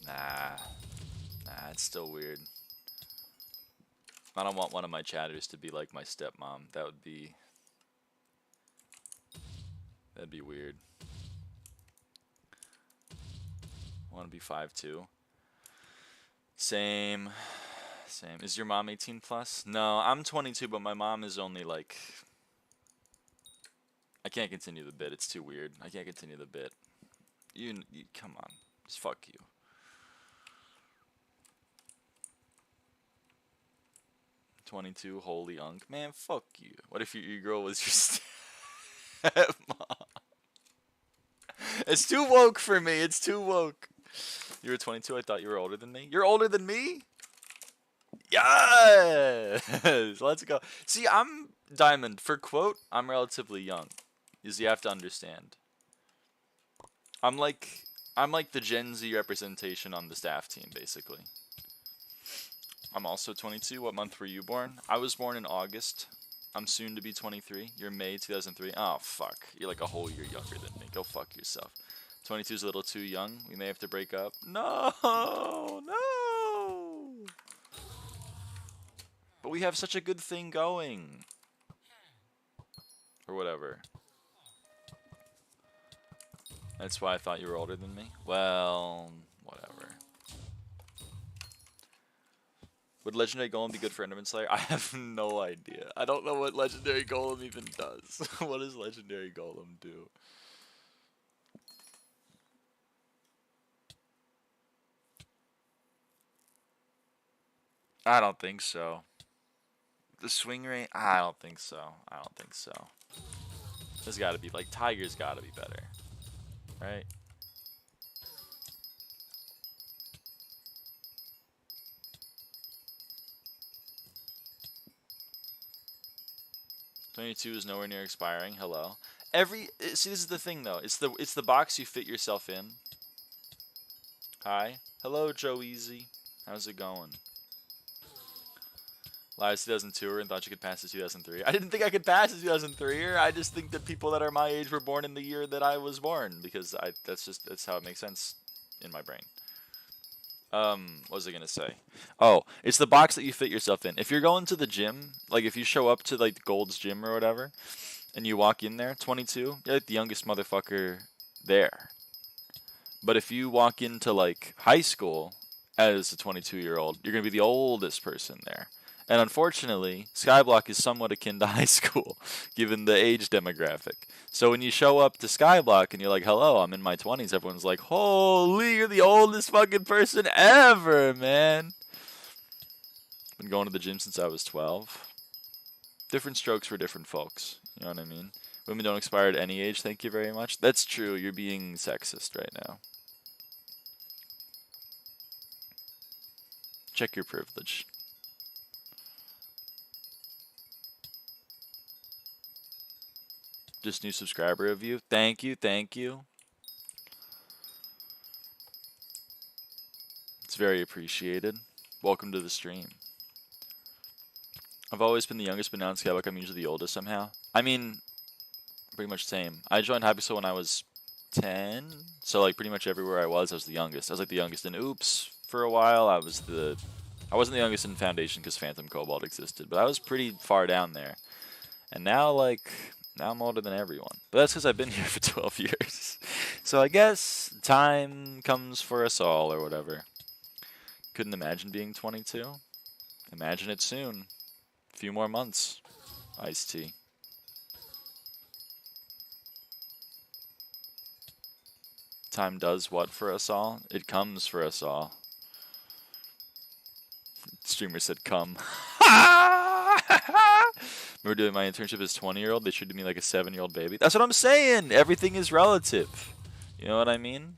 Nah, it's still weird. I don't want one of my chatters to be like my stepmom. That'd be weird. I want to be 5'2". Same. Same. Is your mom 18 plus? No, I'm 22, but my mom is only like... I can't continue the bit. It's too weird. I can't continue the bit. You come on. Just fuck you. "22, holy unk." Man, fuck you. What if your girl was your stepmom? It's too woke for me. It's too woke. You were 22. I thought you were older than me. You're older than me? Yes! Let's go. See, I'm Diamond. For quote, I'm relatively young. Is you have to understand. I'm like the Gen Z representation on the staff team, basically. I'm also 22. What month were you born? I was born in August. I'm soon to be 23. You're May 2003. Oh, fuck. You're like a whole year younger than me. Go fuck yourself. 22 is a little too young. We may have to break up. No! No! But we have such a good thing going. Or whatever. That's why I thought you were older than me? Well, whatever. Would Legendary Golem be good for Enderman Slayer? I have no idea. I don't know what Legendary Golem even does. What does Legendary Golem do? I don't think so. The swing rate? I don't think so. I don't think so. There's gotta be, like, Tiger's gotta be better. Right? "22 is nowhere near expiring." Hello. See, this is the thing though. It's the box you fit yourself in. Hi. Hello, Joe Easy. How's it going? Lies 2002 and thought you could pass the 2003. I didn't think I could pass the 2003. I just think that people that are my age were born in the year that I was born because that's how it makes sense in my brain. What was I gonna say? Oh, it's the box that you fit yourself in. If you're going to the gym, like if you show up to like Gold's Gym or whatever, and you walk in there, 22, you're like the youngest motherfucker there. But if you walk into like high school as a 22-year-old, you're gonna be the oldest person there. And unfortunately, SkyBlock is somewhat akin to high school, given the age demographic. So when you show up to SkyBlock and you're like, "Hello, I'm in my 20s," everyone's like, "Holy, you're the oldest fucking person ever, man." Been going to the gym since I was 12. Different strokes for different folks. You know what I mean? Women don't expire at any age, thank you very much. That's true, you're being sexist right now. Check your privilege. Just new subscriber review. Thank you, thank you. It's very appreciated. Welcome to the stream. I've always been the youngest, but now in SkyBlock I'm usually the oldest somehow. I mean, pretty much same. I joined Hypixel when I was 10, so like pretty much everywhere I was the youngest. I was like the youngest in Oops for a while. I wasn't the youngest in Foundation because Phantom Cobalt existed, but I was pretty far down there. And now now I'm older than everyone. But that's because I've been here for 12 years. So I guess time comes for us all or whatever. Couldn't imagine being 22. Imagine it soon. A few more months. Iced tea. Time does what for us all? It comes for us all. Streamer said come. Remember doing my internship as 20-year-old? They treated me like a 7-year-old baby. That's what I'm saying. Everything is relative. You know what I mean?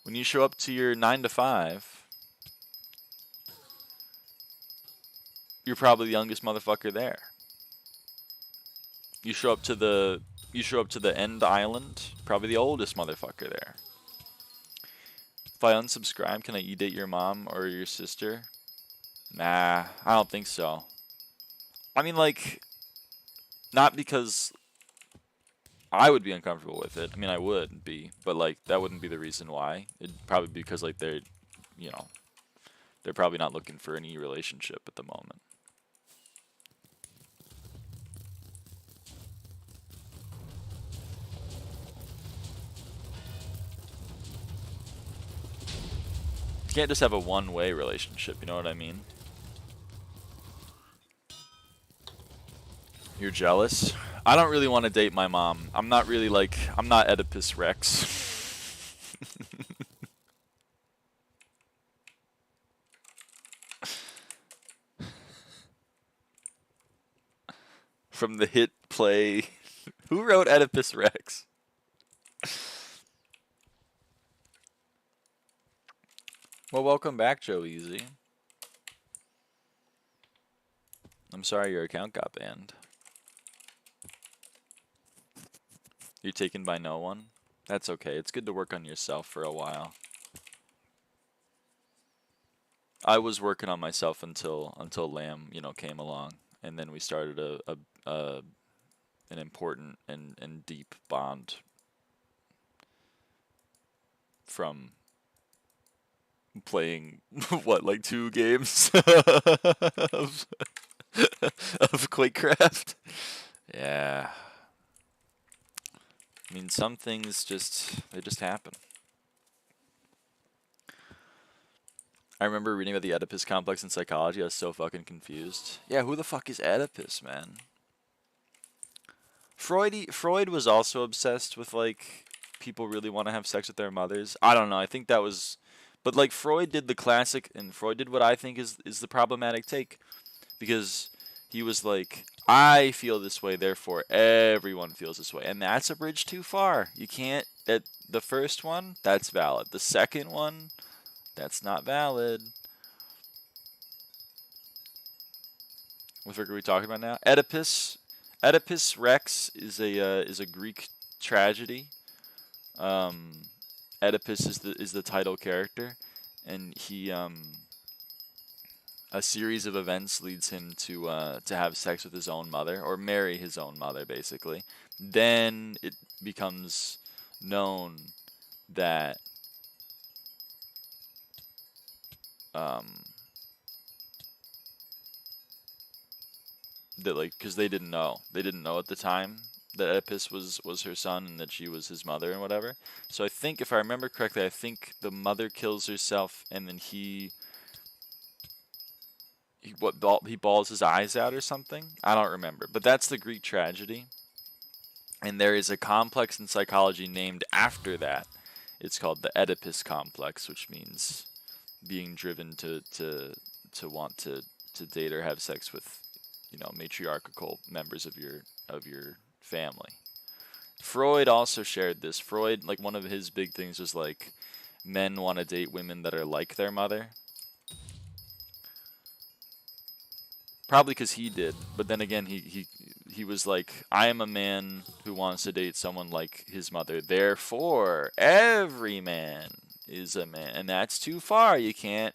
When you show up to your 9 to 5, you're probably the youngest motherfucker there. You show up to the end island, probably the oldest motherfucker there. If I unsubscribe, can I e-date your mom or your sister? Nah, I don't think so. I mean, like, not because I would be uncomfortable with it. I mean, I would be, but like that wouldn't be the reason why. It'd probably be because like they're probably not looking for any relationship at the moment. You can't just have a one-way relationship, you know what I mean? You're jealous? I don't really want to date my mom. I'm not really like, I'm not Oedipus Rex. From the hit play. Who wrote Oedipus Rex? Well, welcome back, Joe Easy. I'm sorry your account got banned. You're taken by no one? That's okay. It's good to work on yourself for a while. I was working on myself until Lamb, you know, came along, and then we started an important and deep bond from playing what, like 2 games of Quakecraft. Yeah. I mean, some things they just happen. I remember reading about the Oedipus complex in psychology. I was so fucking confused. Yeah, who the fuck is Oedipus, man? Freud was also obsessed with, like, people really want to have sex with their mothers. I don't know. I think that was... But, like, Freud did the classic, and Freud did what I think is the problematic take. Because he was like, I feel this way, therefore everyone feels this way. And that's a bridge too far. You can't... The first one, that's valid. The second one, that's not valid. What are we talking about now? Oedipus Rex is a Greek tragedy. Oedipus is the title character, and he a series of events leads him to have sex with his own mother, or marry his own mother, basically. Then it becomes known that that, like, because they didn't know at the time that Oedipus was her son and that she was his mother and whatever. So I think, if I remember correctly, I think the mother kills herself, and then he balls his eyes out or something. I don't remember, but that's the Greek tragedy. And there is a complex in psychology named after that. It's called the Oedipus complex, which means being driven to want to date or have sex with, you know, matriarchal members of your family. Freud also shared this. Freud, like, one of his big things was, like, men want to date women that are like their mother. Probably because he did, but then again, he was like, I am a man who wants to date someone like his mother, therefore every man is a man, and that's too far. You can't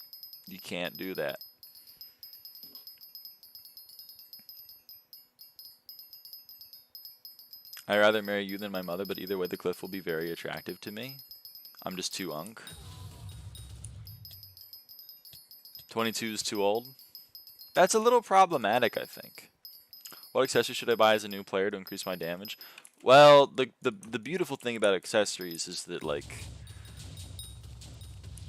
do that. I'd rather marry you than my mother, but either way the cliff will be very attractive to me. I'm just too unk. 22 is too old. That's a little problematic, I think. What accessory should I buy as a new player to increase my damage? Well, the beautiful thing about accessories is that, like,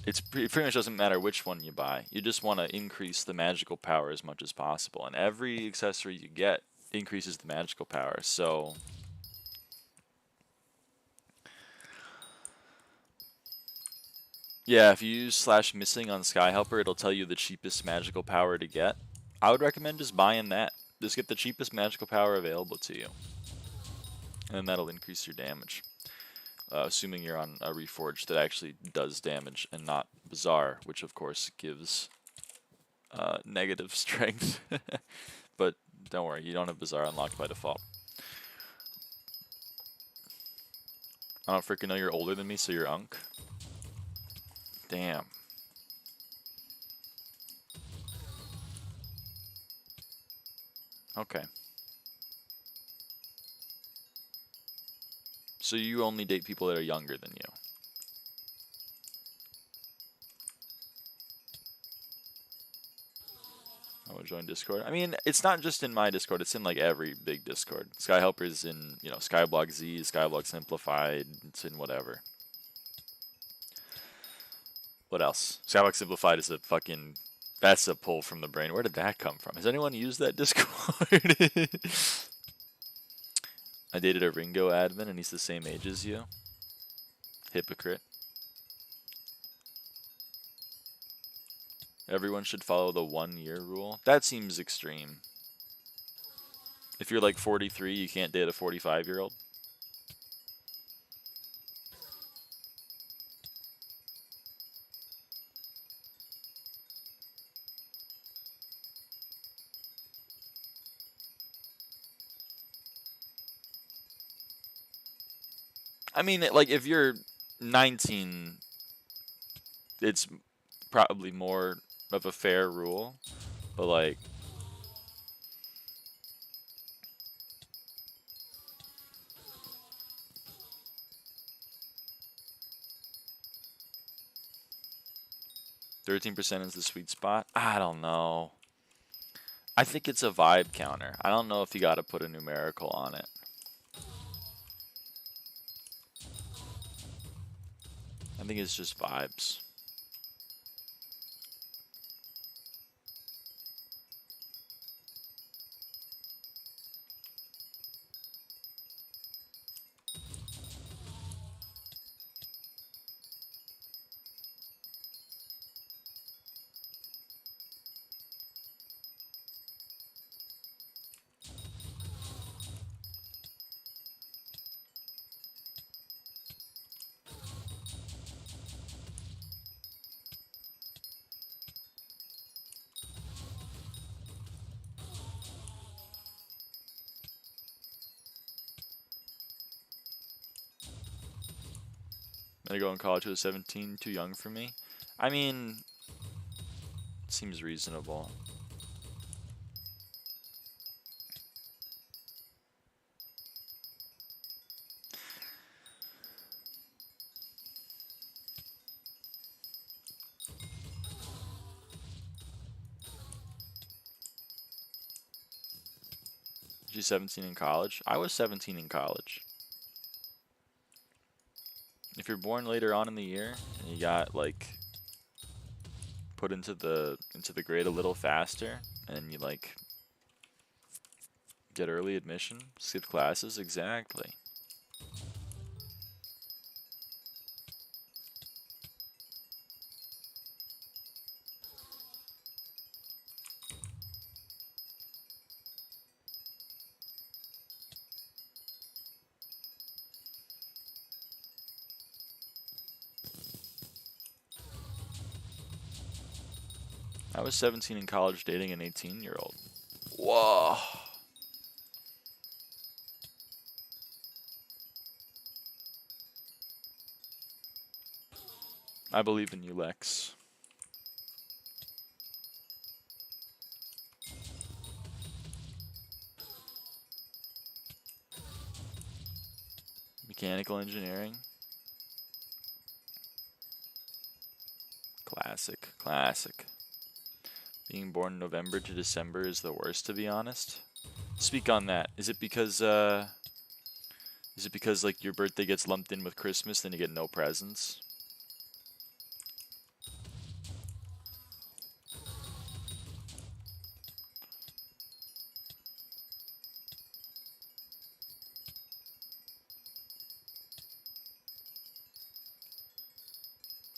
it pretty much doesn't matter which one you buy. You just want to increase the magical power as much as possible, and every accessory you get increases the magical power. So yeah, if you use /missing on Sky Helper, it'll tell you the cheapest magical power to get. I would recommend just buying that. Just get the cheapest magical power available to you, and that'll increase your damage. Assuming you're on a Reforged that actually does damage and not Bizarre, which of course gives negative strength. But don't worry, you don't have Bizarre unlocked by default. I don't freaking know you're older than me, so you're unk. Damn. Okay. So you only date people that are younger than you. I will join Discord. I mean, it's not just in my Discord, it's in, like, every big Discord. Sky Helper's in, you know, SkyBlock Z, SkyBlock Simplified, it's in whatever. What else? SkyBlock Simplified is a fucking... That's a pull from the brain. Where did that come from? Has anyone used that Discord? I dated a Ringo admin and he's the same age as you. Hypocrite. Everyone should follow the 1 year rule. That seems extreme. If you're like 43, you can't date a 45-year-old. I mean, like, if you're 19, it's probably more of a fair rule, but like... "13% is the sweet spot." I don't know. I think it's a vibe counter. I don't know if you gotta put a numerical on it. I think it's just vibes. Gonna go in college with 17, too young for me. I mean, seems reasonable. She's 17 in college. I was 17 in college. If you're born later on in the year and you got like put into the grade a little faster and you like get early admission, skip classes, exactly. I was 17 in college dating an 18-year-old. Whoa. I believe in you, Lex. Mechanical engineering. Classic, classic. Being born November to December is the worst, to be honest. Speak on that. Is it because like your birthday gets lumped in with Christmas, then you get no presents?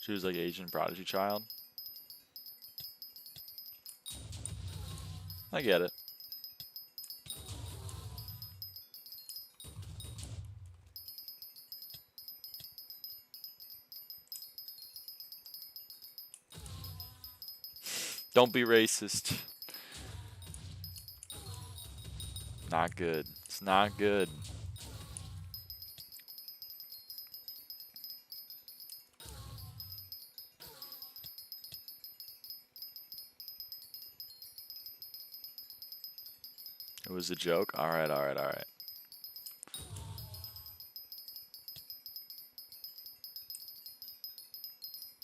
She was like Asian prodigy child. I get it. Don't be racist. Not good. It's not good. It was a joke? Alright, alright, alright.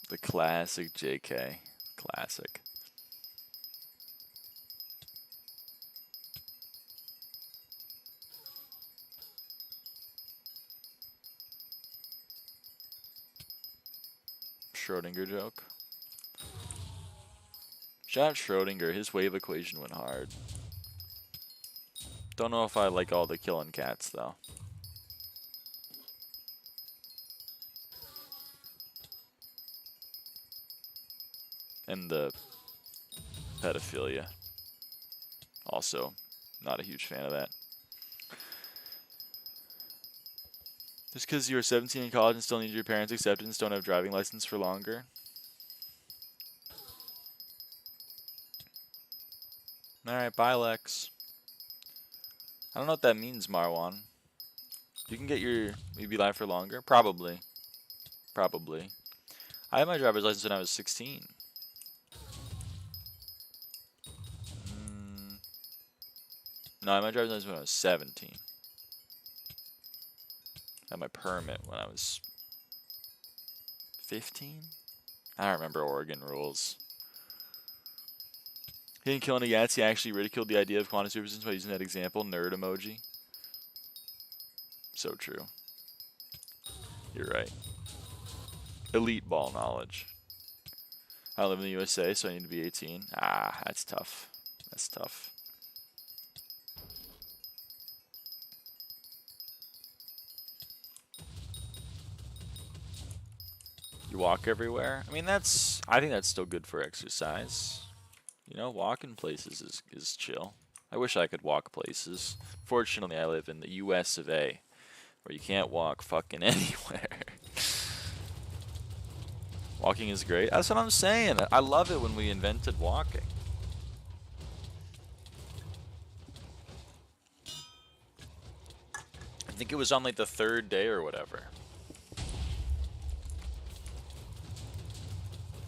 The classic JK. Classic. Schrodinger joke. Shout out Schrodinger, his wave equation went hard. Don't know if I like all the killing cats though. And the pedophilia. Also, not a huge fan of that. Just because you're 17 in college and still need your parents' acceptance, don't have driving license for longer. Alright, bye Lex. I don't know what that means, Marwan. You can get your EB live for longer? Probably. Probably. I had my driver's license when I was 16. No, I had my driver's license when I was 17. I had my permit when I was 15? I don't remember Oregon rules. He didn't kill any Yats, he actually ridiculed the idea of quantum superposition by using that example, nerd emoji. So true. You're right. Elite ball knowledge. I live in the USA, so I need to be 18. Ah, that's tough. That's tough. You walk everywhere? I mean, I think that's still good for exercise. You know, walking places is chill. I wish I could walk places. Fortunately, I live in the US of A, where you can't walk fucking anywhere. Walking is great. That's what I'm saying. I love it when we invented walking. I think it was on like the 3rd day or whatever.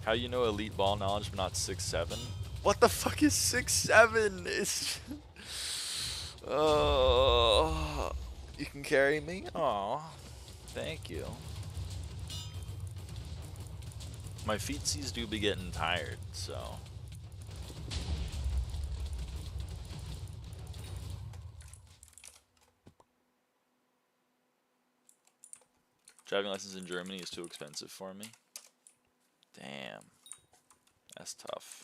How you know elite ball knowledge but not 6'7"? What the fuck is 6'7"? It's oh, you can carry me? Aw, thank you. My feetsies do be getting tired, so. Driving license in Germany is too expensive for me. Damn. That's tough.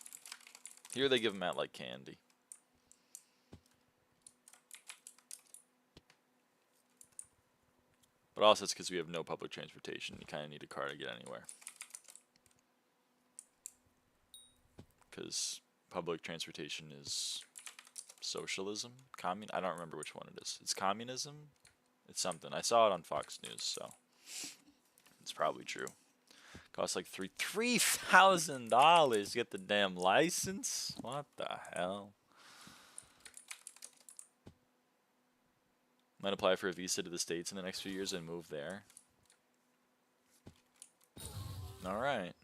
Here they give them out like candy. But also it's because we have no public transportation. You kind of need a car to get anywhere. Because public transportation is socialism? I don't remember which one it is. It's communism? It's something. I saw it on Fox News, so it's probably true. Costs like $3,000 to get the damn license? What the hell? Might apply for a visa to the States in the next few years and move there. Alright.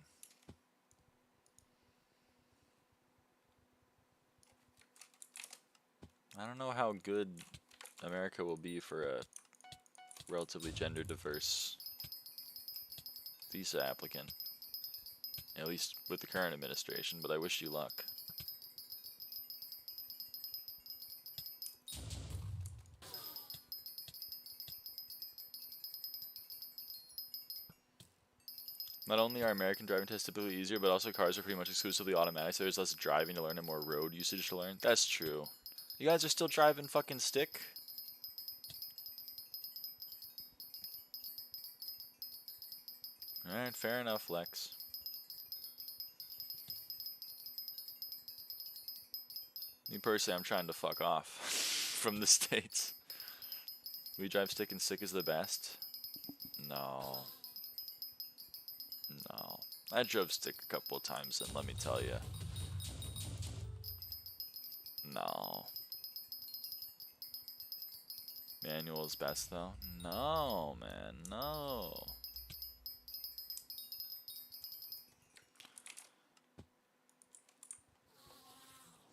I don't know how good America will be for a relatively gender diverse visa applicant. At least with the current administration, but I wish you luck. Not only are American driving tests typically easier, but also cars are pretty much exclusively automatic, so there's less driving to learn and more road usage to learn. That's true. You guys are still driving fucking stick? Alright, fair enough, Lex. Me personally, I'm trying to fuck off from the States. We drive stick and stick is the best? No. No. I drove stick a couple of times and let me tell you. No. Manual is best though? No, man, no.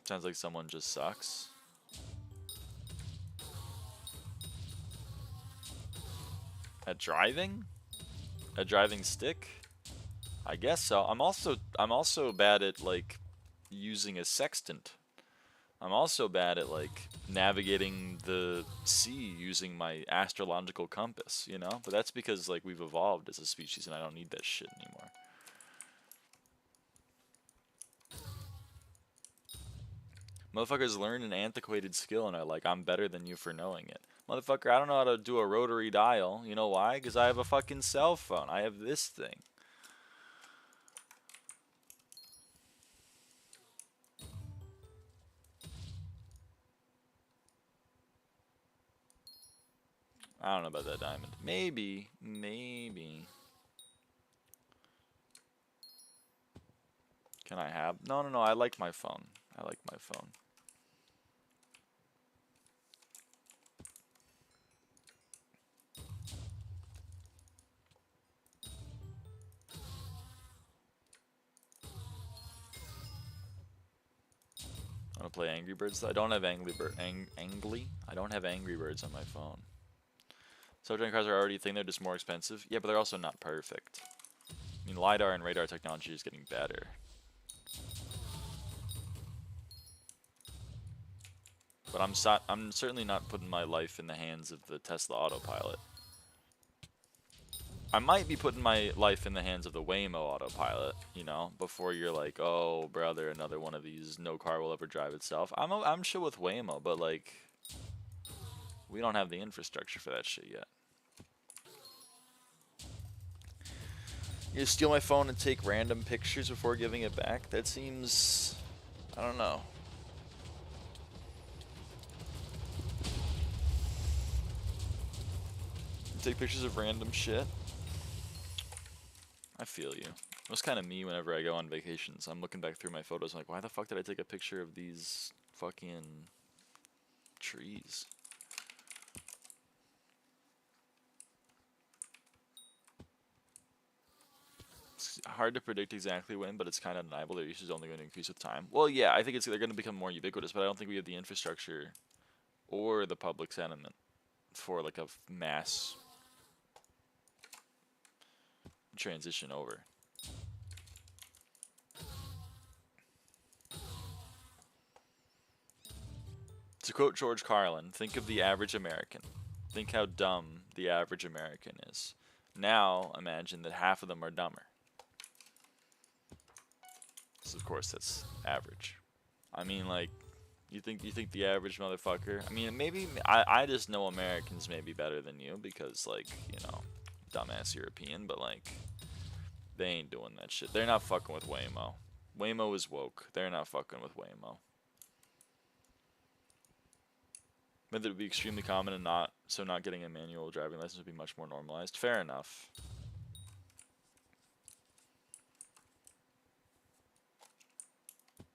Sounds like someone just sucks. At driving? At driving stick? I guess so. I'm also bad at like using a sextant. I'm also bad at like navigating the sea using my astrological compass, you know? But that's because like we've evolved as a species and I don't need that shit anymore. Motherfuckers learn an antiquated skill and are like, I'm better than you for knowing it. Motherfucker, I don't know how to do a rotary dial. You know why? Because I have a fucking cell phone. I have this thing. I don't know about that diamond. Maybe. Can I have? No. I like my phone. I like my phone. I want to play Angry Birds. I don't have Angry Birds on my phone. Self-driving cars are already a thing. They're just more expensive. Yeah, but they're also not perfect. I mean, LiDAR and radar technology is getting better. But I'm certainly not putting my life in the hands of the Tesla autopilot. I might be putting my life in the hands of the Waymo autopilot, you know, before you're like, oh, brother, another one of these, no car will ever drive itself. I'm chill with Waymo, but, like, we don't have the infrastructure for that shit yet. You steal my phone and take random pictures before giving it back? That seems... I don't know. Take pictures of random shit? I feel you. It was kind of me whenever I go on vacations. I'm looking back through my photos, I'm like, why the fuck did I take a picture of these fucking trees? It's hard to predict exactly when, but it's kind of undeniable their use is only going to increase with time. Well, yeah, I think they're going to become more ubiquitous, but I don't think we have the infrastructure or the public sentiment for like a mass transition over. To quote George Carlin, think of the average American. Think how dumb the average American is. Now imagine that half of them are dumber. So of course that's average. I mean, like, you think the average motherfucker? I mean, maybe I just know Americans may be better than you because, like, you know, dumbass European, but like, they ain't doing that shit. They're not fucking with Waymo. Waymo is woke. They're not fucking with Waymo. But it would be extremely common and not getting a manual driving license would be much more normalized. Fair enough.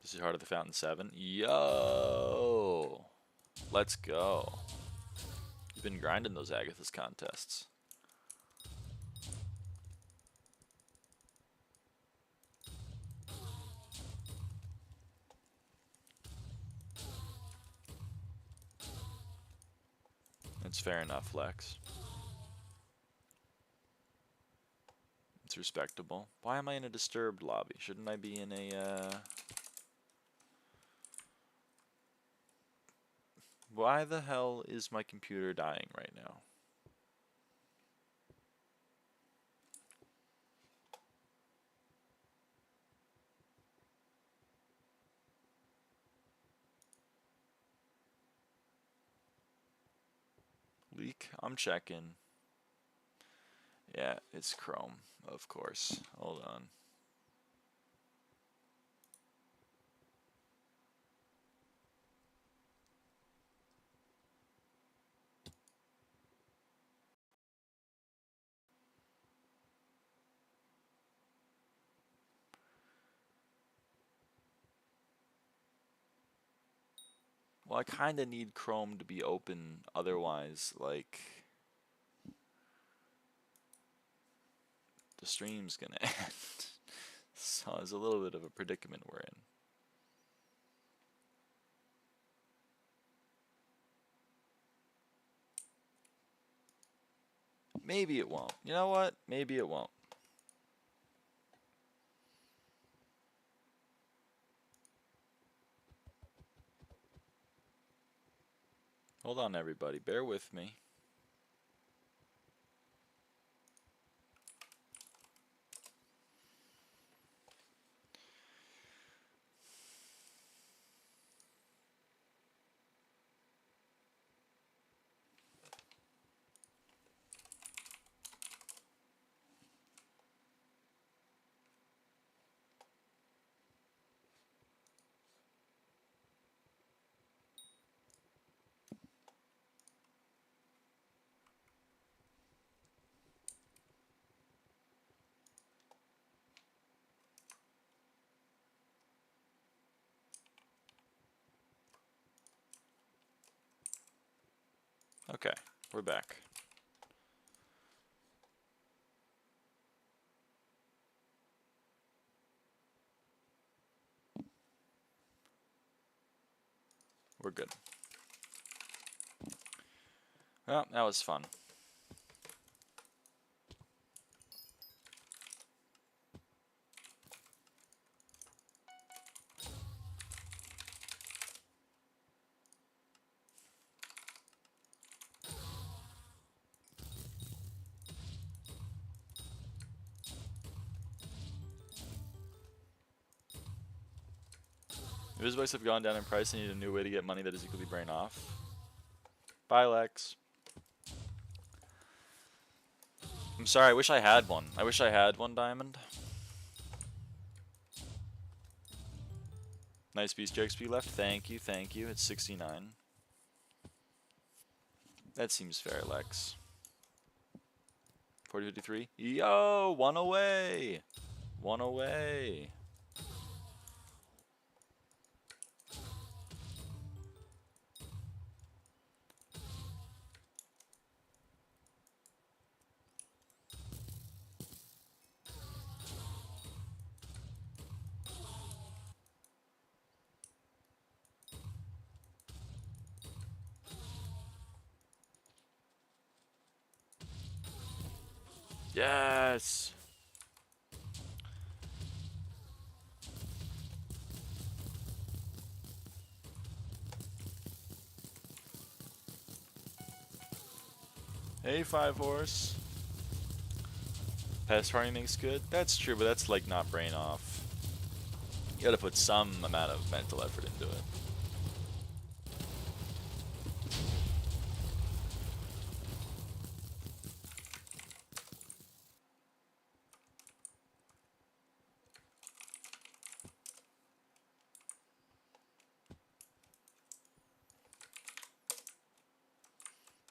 This is Heart of the Fountain 7. Yo! Let's go. You've been grinding those Agatha's contests. It's fair enough, Lex. It's respectable. Why am I in a disturbed lobby? Shouldn't I be in a, Why the hell is my computer dying right now? Leak? I'm checking. Yeah, it's Chrome, of course. Hold on. Well, I kind of need Chrome to be open, otherwise, like, the stream's gonna end. So it's a little bit of a predicament we're in. Maybe it won't. You know what? Maybe it won't. Hold on, everybody. Bear with me. Okay, we're back. We're good. Well, that was fun. If his bikes have gone down in price, I need a new way to get money that is equally brain off. Bye, Lex. I'm sorry, I wish I had one. I wish I had one diamond. Nice piece, JXP left. Thank you, thank you. It's 69. That seems fair, Lex. 40-53. Yo, one away. One away. Yes. Hey, 5-horse. Pest farming makes good. That's true, but that's like not brain off. You gotta put some amount of mental effort into it.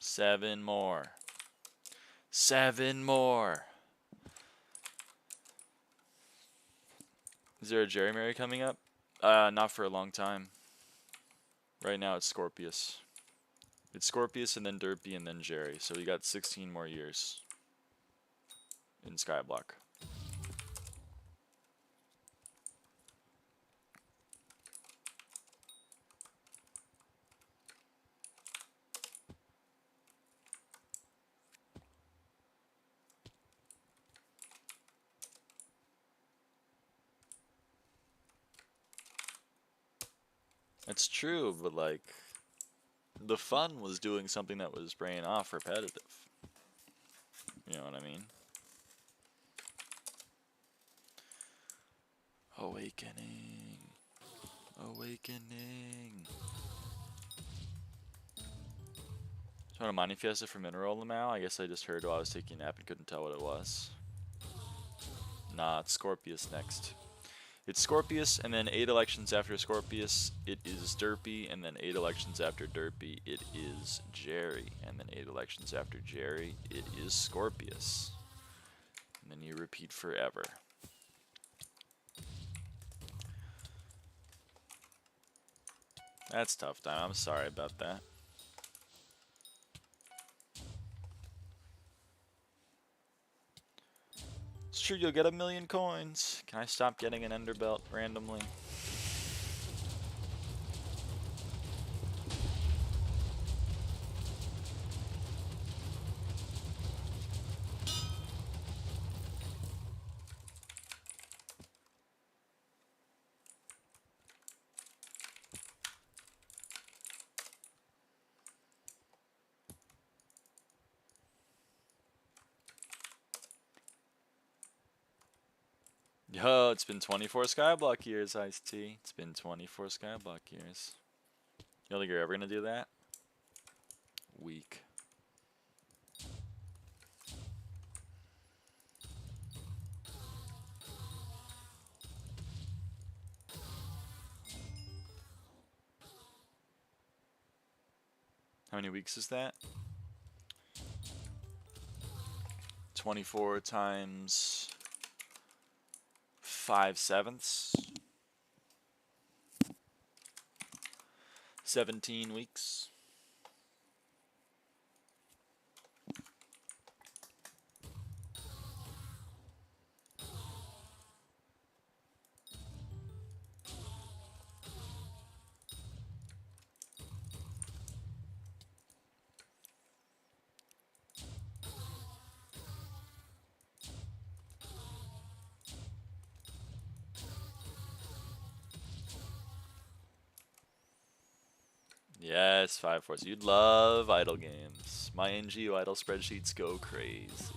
Seven more. 7 more. Is there a Jerry Mary coming up? Not for a long time. Right now it's Scorpius. It's Scorpius and then Derpy and then Jerry. So we got 16 more years in SkyBlock. It's true, but like the fun was doing something that was brain off repetitive. You know what I mean? Awakening. Awakening. So want a mining fiesta for mineral Lamau? I guess I just heard while I was taking a nap and couldn't tell what it was. Nah, it's Scorpius next. It's Scorpius, and then 8 elections after Scorpius, it is Derpy, and then 8 elections after Derpy, it is Jerry, and then 8 elections after Jerry, it is Scorpius. And then you repeat forever. That's tough, time. I'm sorry about that. It's true, you'll get 1,000,000 coins. Can I stop getting an ender belt randomly? Yo, it's been 24 SkyBlock years, Ice-T. It's been 24 SkyBlock years. You don't think you're ever gonna do that? Weak. How many weeks is that? 24 times 5/7. 17 weeks. Yes, 5-4. You'd love idle games. My NGU idle spreadsheets go crazy.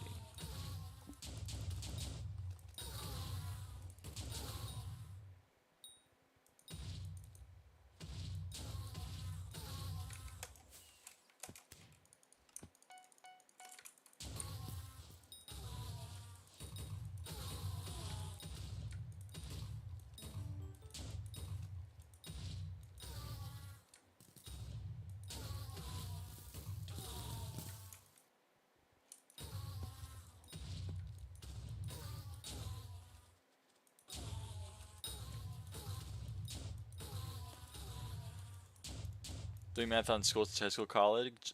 Doing math on school, high school, college,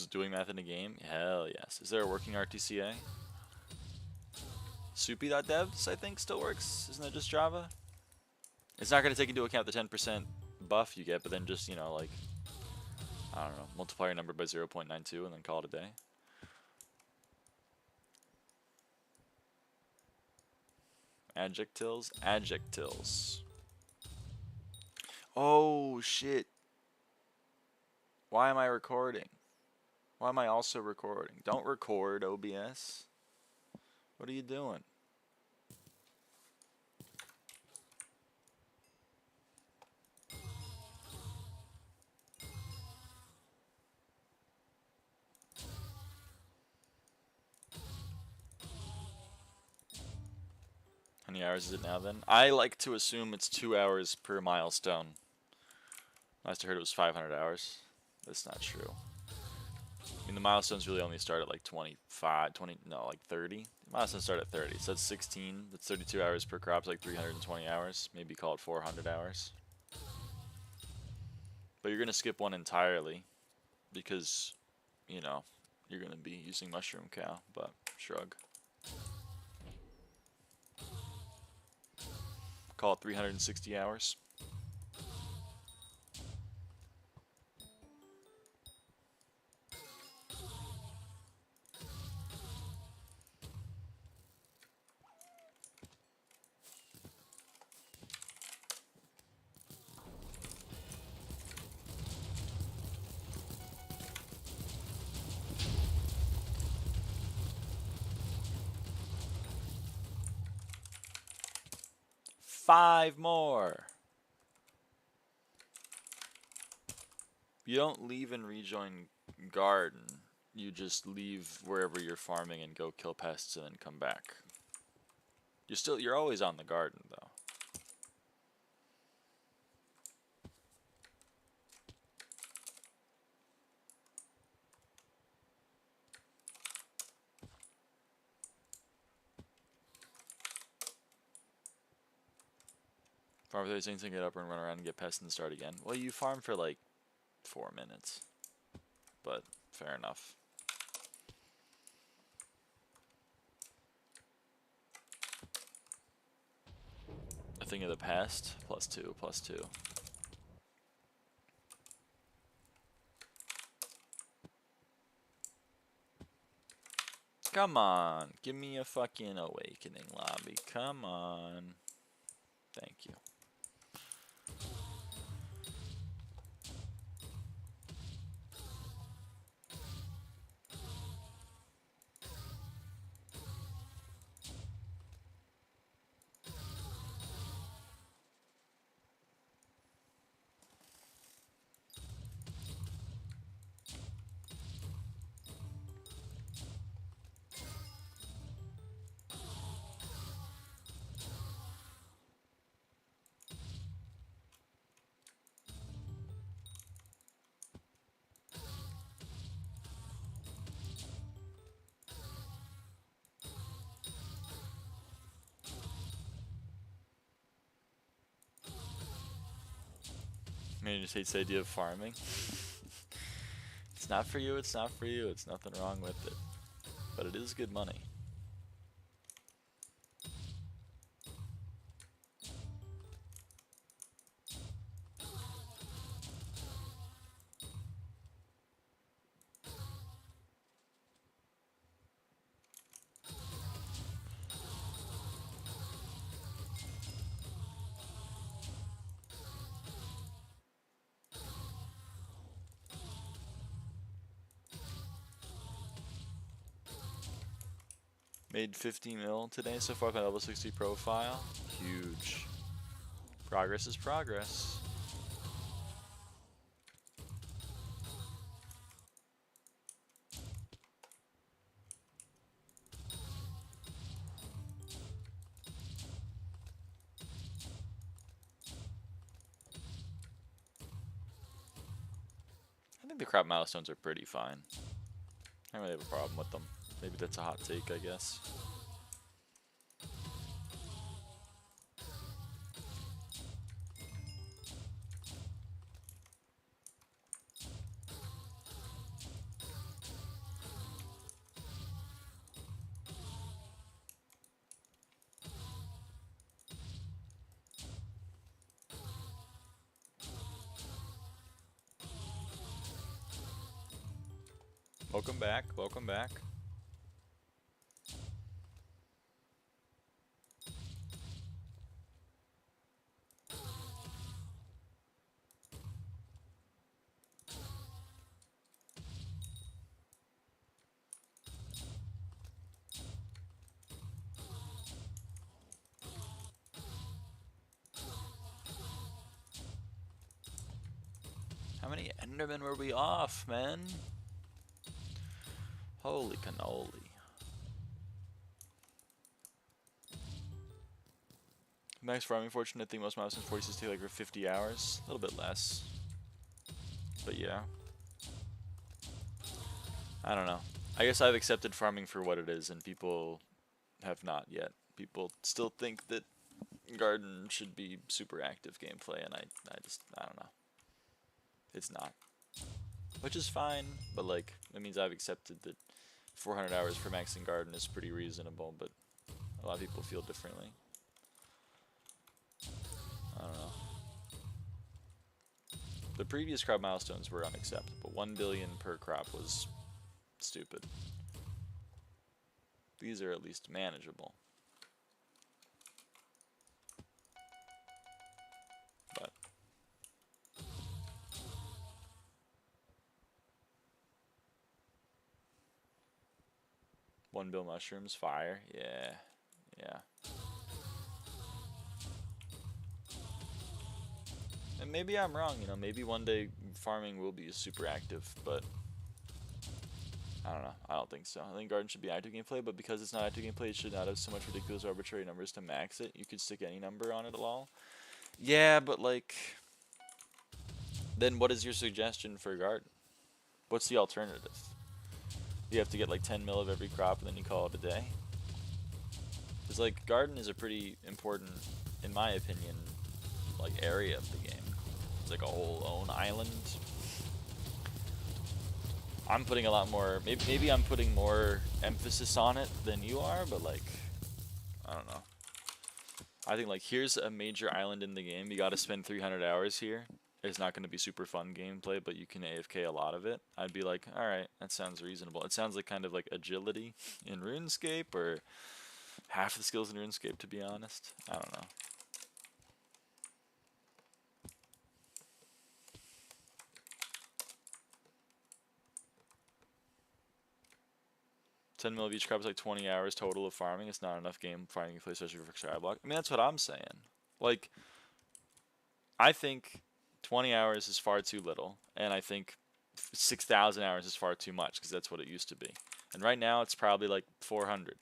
doing math in a game? Hell yes. Is there a working RTCA? Soupy.devs, I think, still works. Isn't that just Java? It's not going to take into account the 10% buff you get, but then just, you know, like, I don't know, multiply your number by 0.92 and then call it a day. Adjectives? Adjectives. Oh, shit. Why am I recording? Why am I also recording? Don't record, OBS. What are you doing? How many hours is it now then? I like to assume it's 2 hours per milestone. Last I heard it was 500 hours. That's not true. I mean, the milestones really only start at like 25, 20, no, like 30. The milestones start at 30, so that's 16. That's 32 hours per crop, so like 320 hours. Maybe call it 400 hours. But you're going to skip one entirely because, you know, you're going to be using Mushroom Cow, but shrug. Call it 360 hours. Five more. You don't leave and rejoin garden. You just leave wherever you're farming and go kill pests and then come back. You're always on the garden though. Farm for 30 seconds and get up and run around and get pests and start again. Well, you farm for like 4 minutes. But fair enough. A thing of the past, +2, +2. Come on, give me a fucking awakening lobby. Come on. Thank you. Maybe just hates the idea of farming. It's not for you, it's not for you, it's nothing wrong with it. But it is good money. Made 50 mil today so far with my level 60 profile. Huge. Progress is progress. I think the crop milestones are pretty fine. I don't really have a problem with them. Maybe that's a hot take, I guess. Welcome back, welcome back. How many Endermen were we off, man? Holy cannoli. Max farming fortune, I think most milestones 46 take like for 50 hours. A little bit less. But yeah. I don't know. I guess I've accepted farming for what it is and people have not yet. People still think that Garden should be super active gameplay and I don't know. It's not. Which is fine, but like, it means I've accepted that 400 hours for maxing Garden is pretty reasonable, but a lot of people feel differently. I don't know. The previous crop milestones were unacceptable. 1 billion per crop was stupid. These are at least manageable. But 1 bill mushrooms, fire, yeah. And maybe I'm wrong, you know, maybe one day farming will be super active, but I don't know, I don't think so. I think Garden should be active gameplay, but because it's not active gameplay, it should not have so much ridiculous arbitrary numbers to max it. You could stick any number on it at all. Yeah, but like, then what is your suggestion for Garden? What's the alternative? You have to get like 10 mil of every crop and then you call it a day? Because like, Garden is a pretty important, in my opinion, like area of the game. It's like a whole own island. I'm putting a lot more, maybe I'm putting more emphasis on it than you are, but like, I don't know. I think like, here's a major island in the game, you gotta spend 300 hours here. It's not gonna be super fun gameplay, but you can AFK a lot of it. I'd be like, alright, that sounds reasonable. It sounds like kind of like agility in RuneScape, or half the skills in RuneScape, to be honest. I don't know. 10 mil of each crop is like 20 hours total of farming. It's not enough game farming to play, especially for SkyBlock. I mean, that's what I'm saying. Like, I think 20 hours is far too little, and I think 6,000 hours is far too much, because that's what it used to be. And right now, it's probably like 400.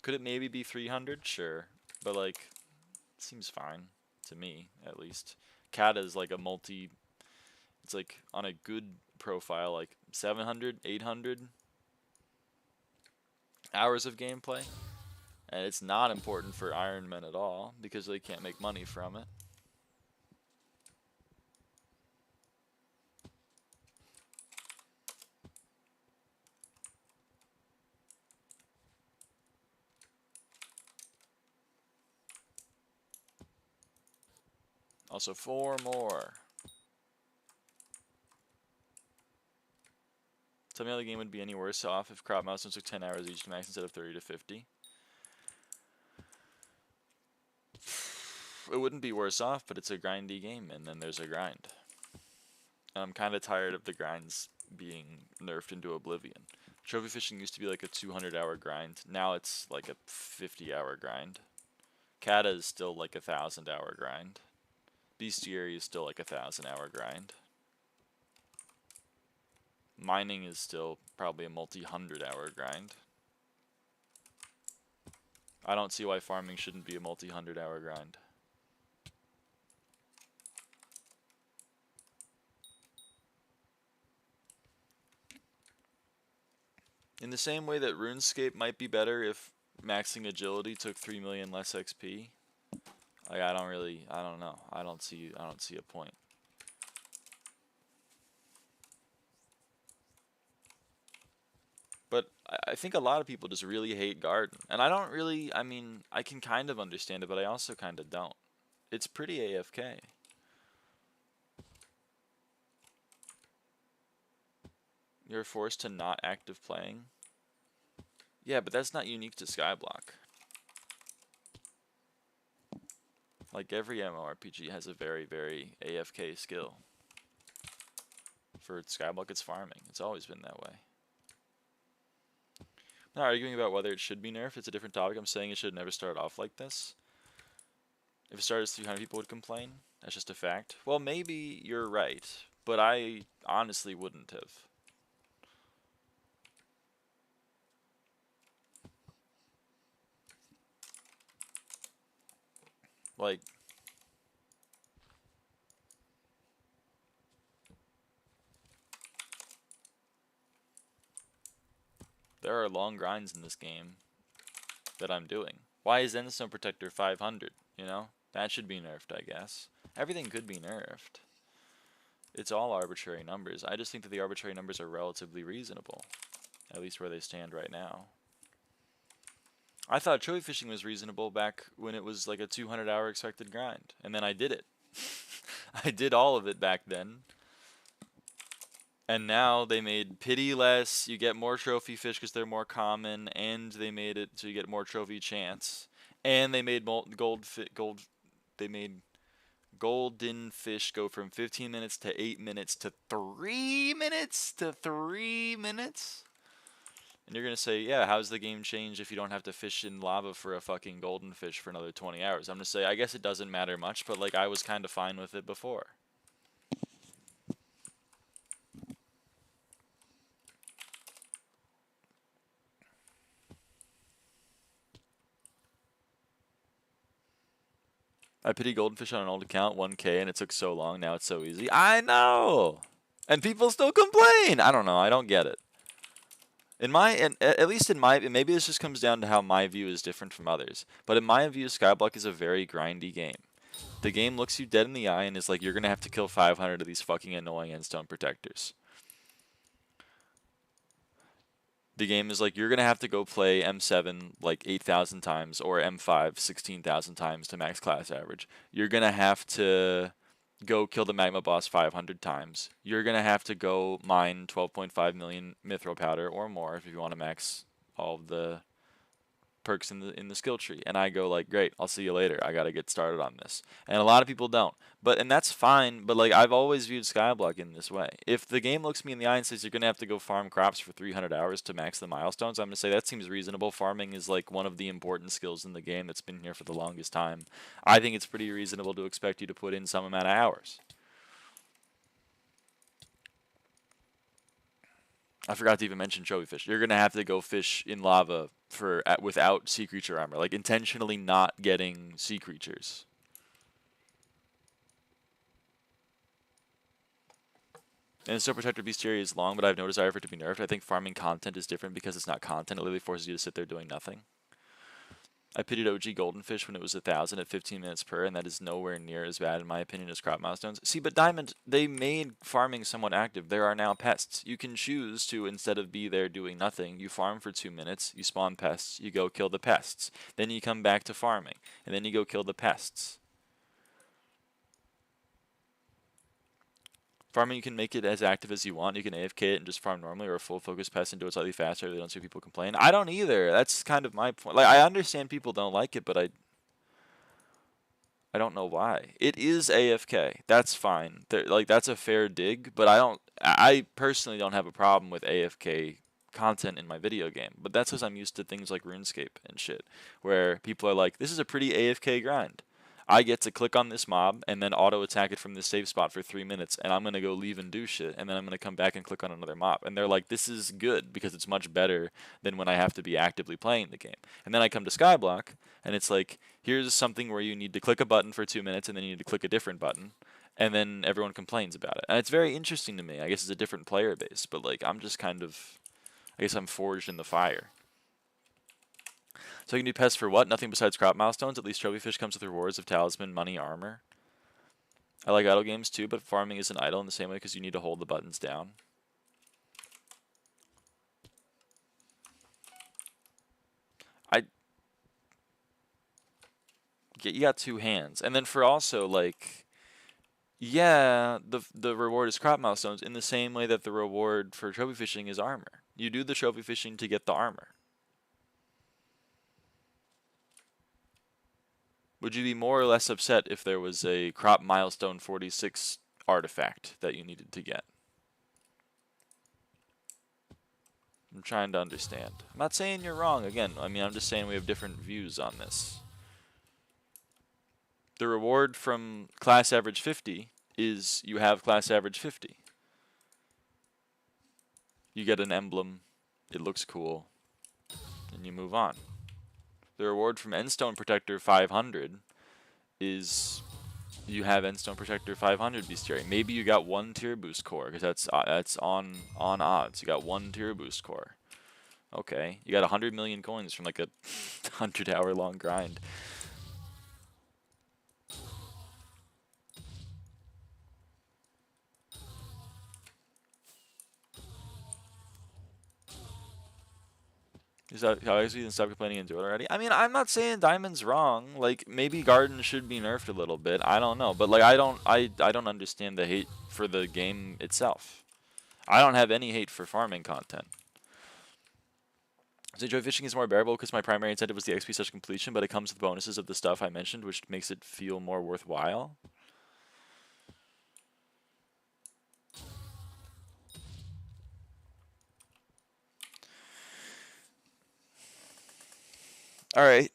Could it maybe be 300? Sure. But like, it seems fine, to me, at least. Kata is like a multi... It's like, on a good profile, like 700, 800... hours of gameplay, and it's not important for Iron Men at all because they can't make money from it. Also 4 more. Tell me how the game would be any worse off if crop milestones took 10 hours each to max instead of 30 to 50. It wouldn't be worse off, but it's a grindy game, and then there's a grind. And I'm kind of tired of the grinds being nerfed into oblivion. Trophy fishing used to be like a 200-hour grind. Now it's like a 50-hour grind. Kata is still like a 1,000-hour grind. Bestiary is still like a 1,000-hour grind. Mining is still probably a multi-100-hour grind. I don't see why farming shouldn't be a multi-100-hour grind. In the same way that RuneScape might be better if maxing agility took 3 million less XP. Like I don't know. I don't see a point. But I think a lot of people just really hate Garden. And I don't really, I mean, I can kind of understand it, but I also kind of don't. It's pretty AFK. You're forced to not active playing. Yeah, but that's not unique to SkyBlock. Like every MMORPG has a very, very AFK skill. For SkyBlock, it's farming. It's always been that way. I'm not arguing about whether it should be nerfed. It's a different topic. I'm saying it should never start off like this. If it started as 300, people would complain. That's just a fact. Well, maybe you're right, but I honestly wouldn't have. Like, there are long grinds in this game that I'm doing. Why is Endstone Protector 500? You know? That should be nerfed, I guess. Everything could be nerfed. It's all arbitrary numbers. I just think that the arbitrary numbers are relatively reasonable. At least where they stand right now. I thought trophy fishing was reasonable back when it was like a 200-hour expected grind. And then I did it. I did all of it back then. And now they made pity less. You get more trophy fish because they're more common. And they made it so you get more trophy chance. And they made golden fish go from 15 minutes to 8 minutes to 3 minutes to 3 minutes. And you're going to say, yeah, how's the game change if you don't have to fish in lava for a fucking golden fish for another 20 hours? I'm going to say, I guess it doesn't matter much, but like I was kind of fine with it before. I pity golden fish on an old account, 1K, and it took so long, now it's so easy. I know! And people still complain! I don't know, I don't get it. At least in my, maybe this just comes down to how my view is different from others, but in my view, SkyBlock is a very grindy game. The game looks you dead in the eye and is like, you're going to have to kill 500 of these fucking annoying endstone protectors. The game is like, you're going to have to go play M7 like 8,000 times or M5 16,000 times to max class average. You're going to have to go kill the magma boss 500 times. You're going to have to go mine 12.5 million mithril powder or more if you want to max all of the perks in the skill tree. And I go like, great, I'll see you later. I got to get started on this. And a lot of people don't. And that's fine, but like I've always viewed SkyBlock in this way. If the game looks me in the eye and says you're going to have to go farm crops for 300 hours to max the milestones, I'm going to say that seems reasonable. Farming is like one of the important skills in the game that's been here for the longest time. I think it's pretty reasonable to expect you to put in some amount of hours. I forgot to even mention trophy fish. You're going to have to go fish in lava without sea creature armor, like intentionally not getting sea creatures. And so Protector Bestiary is long, but I have no desire for it to be nerfed. I think farming content is different because it's not content. It literally forces you to sit there doing nothing. I pitied OG Goldenfish when it was 1,000 at 15 minutes per, and that is nowhere near as bad in my opinion as crop milestones. See, but Diamond, they made farming somewhat active. There are now pests. You can choose to, instead of be there doing nothing, you farm for 2 minutes, you spawn pests, you go kill the pests. Then you come back to farming, and then you go kill the pests. Farming, you can make it as active as you want. You can AFK it and just farm normally, or a full focus pest and do it slightly faster. They don't see people complain. I don't either. That's kind of my point. Like, I understand people don't like it, but I don't know why. It is AFK. That's fine. Like, that's a fair dig, but I personally don't have a problem with AFK content in my video game. But that's because I'm used to things like RuneScape and shit, where people are like, this is a pretty AFK grind. I get to click on this mob and then auto attack it from this safe spot for 3 minutes, and I'm gonna go leave and do shit, and then I'm gonna come back and click on another mob. And they're like, this is good because it's much better than when I have to be actively playing the game. And then I come to SkyBlock, and it's like, here's something where you need to click a button for 2 minutes, and then you need to click a different button, and then everyone complains about it. And it's very interesting to me. I guess it's a different player base, but like, I'm just kind of, I guess I'm forged in the fire. So you can do pests for what? Nothing besides crop milestones. At least trophy fish comes with rewards of talisman, money, armor. I like idle games too, but farming isn't idle in the same way because you need to hold the buttons down. You got 2 hands. And then for also, like, yeah, the reward is crop milestones in the same way that the reward for trophy fishing is armor. You do the trophy fishing to get the armor. Would you be more or less upset if there was a crop milestone 46 artifact that you needed to get? I'm trying to understand. I'm not saying you're wrong, again. I mean, I'm just saying we have different views on this. The reward from class average 50 is you have class average 50. You get an emblem, it looks cool, and you move on. The reward from Endstone Protector 500 is you have Endstone Protector 500 Bestiary. Maybe you got 1 tier boost core because that's on odds. You got 1 tier boost core. Okay, you got 100 million coins from like a 100-hour long grind. Is that how you stop complaining and do it already? I mean, I'm not saying Diamond's wrong. Like, maybe Garden should be nerfed a little bit. I don't know, but like, I don't understand the hate for the game itself. I don't have any hate for farming content. So joy fishing is more bearable because my primary incentive was the XP such completion, but it comes with bonuses of the stuff I mentioned, which makes it feel more worthwhile. All right.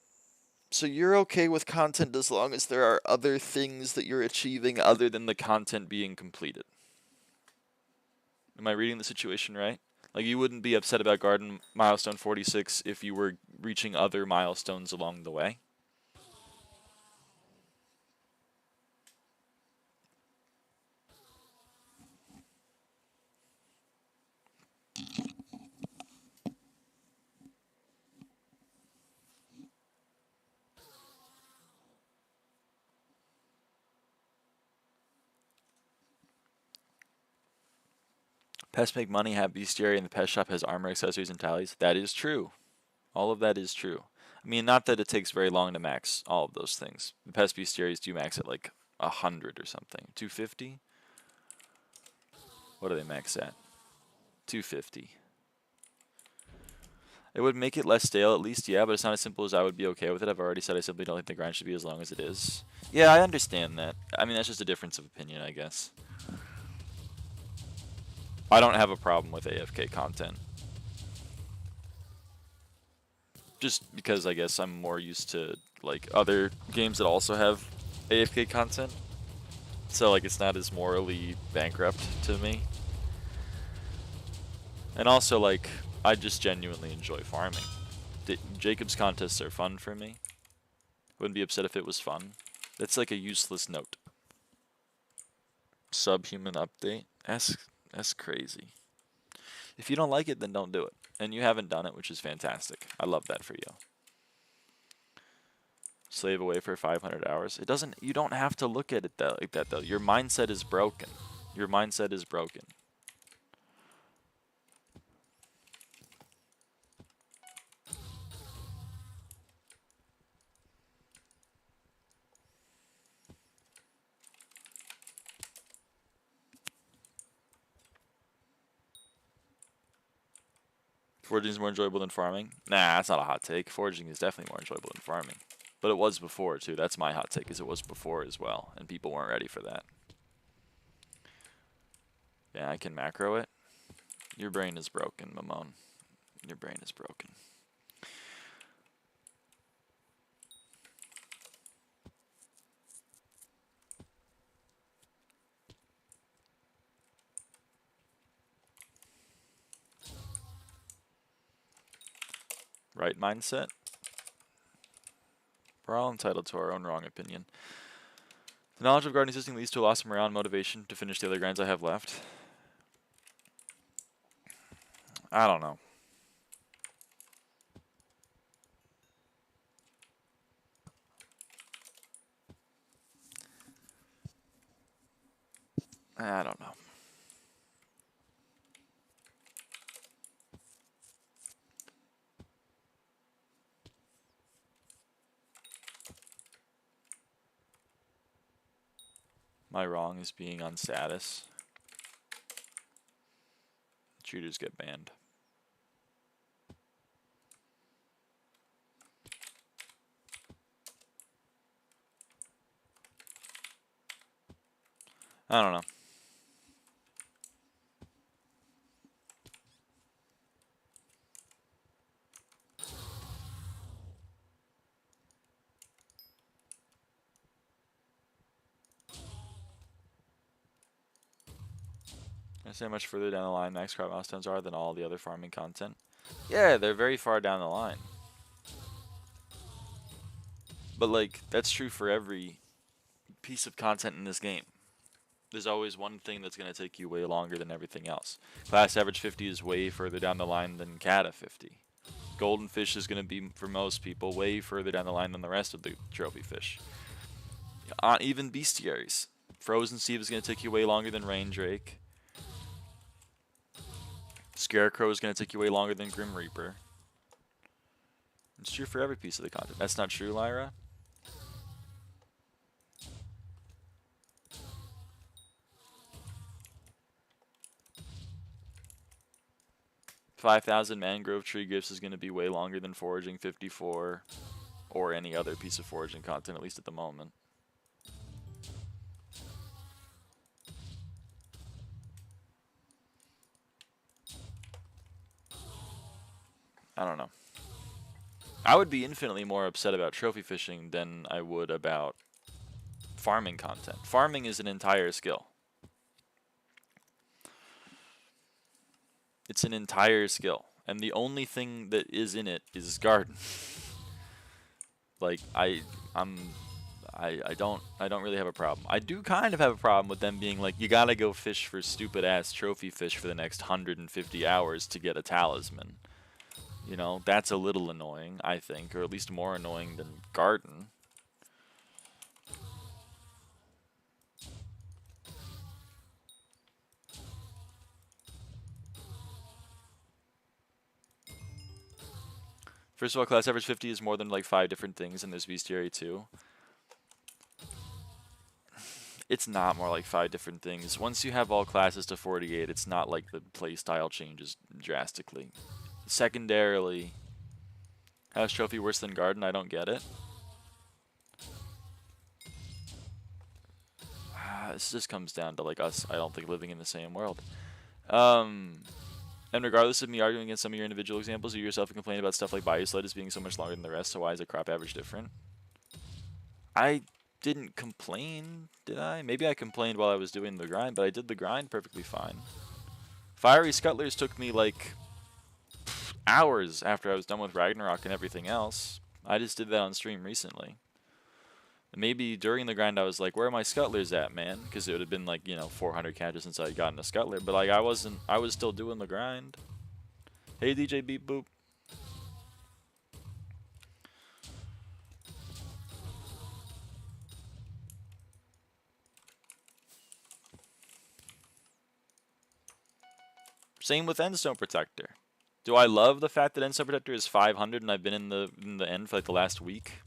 So you're okay with content as long as there are other things that you're achieving other than the content being completed. Am I reading the situation right? Like, you wouldn't be upset about Garden Milestone 46 if you were reaching other milestones along the way? Pests make money, have bestiary, and the pest shop has armor, accessories, and tallies. That is true. All of that is true. I mean, not that it takes very long to max all of those things. The pest bestiaries do max at like 100 or something. 250? What do they max at? 250. It would make it less stale at least, yeah, but it's not as simple as I would be okay with it. I've already said I simply don't think the grind should be as long as it is. Yeah, I understand that. I mean, that's just a difference of opinion, I guess. I don't have a problem with AFK content. Just because I guess I'm more used to like other games that also have AFK content. So like it's not as morally bankrupt to me. And also like I just genuinely enjoy farming. Jacob's contests are fun for me. Wouldn't be upset if it was fun. That's like a useless note. Subhuman update? That's crazy. If you don't like it, then don't do it. And you haven't done it, which is fantastic. I love that for you. Slave away for 500 hours. It doesn't. You don't have to look at it like that though. Your mindset is broken. Your mindset is broken. Foraging is more enjoyable than farming? Nah, that's not a hot take. Foraging is definitely more enjoyable than farming. But it was before, too. That's my hot take, is it was before as well. And people weren't ready for that. Yeah, I can macro it. Your brain is broken, Mamone. Your brain is broken. Right mindset. We're all entitled to our own wrong opinion. The knowledge of gardening system leads to a loss of morale and motivation to finish the other grinds I have left. I don't know. I don't know. My wrong is being on status. Shooters get banned. I don't know. I say how much further down the line max crop milestones are than all the other farming content. Yeah, they're very far down the line. But like, that's true for every piece of content in this game. There's always one thing that's going to take you way longer than everything else. Class average 50 is way further down the line than Kata 50. Golden fish is going to be, for most people, way further down the line than the rest of the trophy fish. Even bestiaries. Frozen Sieve is going to take you way longer than Rain Drake. Scarecrow is going to take you way longer than Grim Reaper. It's true for every piece of the content. That's not true, Lyra? $5,000 mangrove tree gifts is going to be way longer than foraging 54 or any other piece of foraging content, at least at the moment. I don't know. I would be infinitely more upset about trophy fishing than I would about farming content. Farming is an entire skill. It's an entire skill, and the only thing that is in it is garden. Like I don't really have a problem. I do kind of have a problem with them being like, you gotta go fish for stupid ass trophy fish for the next 150 hours to get a talisman. You know, that's a little annoying, I think, or at least more annoying than garden. First of all, class average 50 is more than like 5 different things, and there's bestiary too. It's not more like 5 different things. Once you have all classes to 48, it's not like the playstyle changes drastically. Secondarily, house trophy worse than garden? I don't get it. This just comes down to like us, I don't think, living in the same world. And regardless of me arguing against some of your individual examples, you yourself complain about stuff like Biosled as being so much longer than the rest, so why is the crop average different? I didn't complain, did I? Maybe I complained while I was doing the grind, but I did the grind perfectly fine. Fiery Scuttlers took me like hours after I was done with Ragnarok and everything else. I just did that on stream recently. And maybe during the grind I was like, where are my Scuttlers at, man? Because it would have been like, you know, 400 catches since I had gotten a Scuttler. But like I was still doing the grind. Hey DJ Beep Boop. Same with Endstone Protector. Do I love the fact that Endstone Protector is 500 and I've been in the end for like the last week?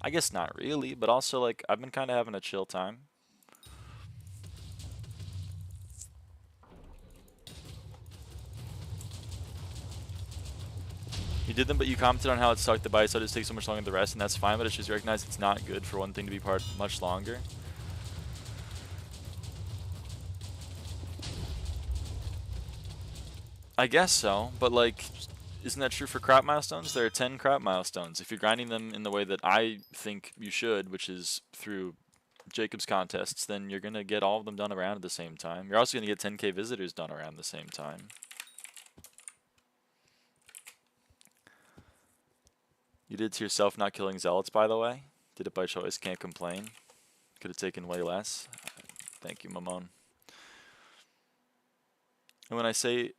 I guess not really, but also like I've been kind of having a chill time. You did them, but you commented on how it sucked that Biosled just takes so much longer than the rest, and that's fine, but it's just recognized it's not good for one thing to be part much longer. I guess so, but like, isn't that true for crop milestones? There are 10 crop milestones. If you're grinding them in the way that I think you should, which is through Jacob's contests, then you're going to get all of them done around at the same time. You're also going to get 10k visitors done around the same time. You did to yourself not killing zealots, by the way. Did it by choice, can't complain. Could have taken way less. Thank you, Mamon. And when I say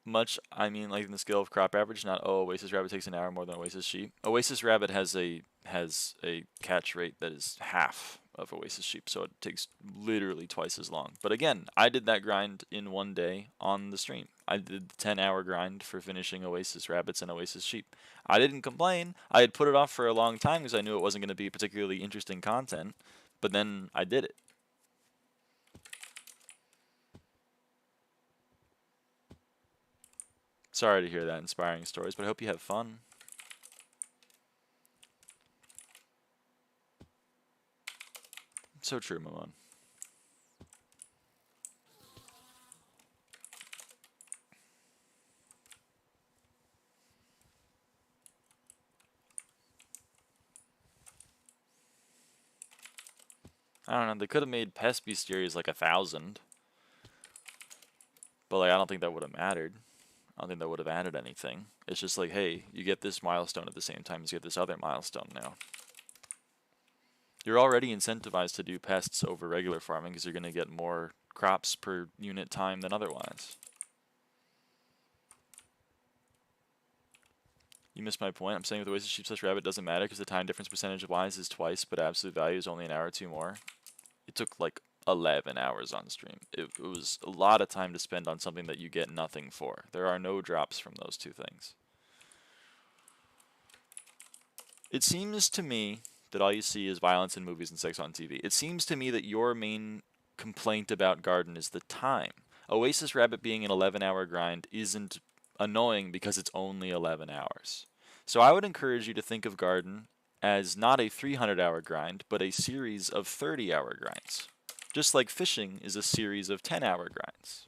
much, I mean like in the scale of crop average, not Oasis Rabbit takes an hour more than Oasis Sheep. Oasis Rabbit has a catch rate that is half of Oasis Sheep, so it takes literally twice as long. But again, I did that grind in one day on the stream. I did the 10-hour grind for finishing Oasis Rabbits and Oasis Sheep. I didn't complain. I had put it off for a long time because I knew it wasn't going to be particularly interesting content, but then I did it. Sorry to hear that inspiring stories, but I hope you have fun. So true, Mamon. I don't know, they could have made pest bestiaries like 1,000. But like, I don't think that would have mattered. I don't think that would have added anything. It's just like, hey, you get this milestone at the same time as you get this other milestone now. You're already incentivized to do pests over regular farming because you're going to get more crops per unit time than otherwise. You missed my point. I'm saying with Oasis Sheep / Rabbit doesn't matter because the time difference percentage-wise is twice, but absolute value is only an hour or two more. It took like 11 hours on stream. It was a lot of time to spend on something that you get nothing for. There are no drops from those two things. It seems to me that all you see is violence in movies and sex on TV. It seems to me that your main complaint about Garden is the time. Oasis Rabbit being an 11-hour grind isn't annoying because it's only 11 hours. So I would encourage you to think of Garden as not a 300-hour grind, but a series of 30-hour grinds. Just like fishing is a series of 10-hour grinds.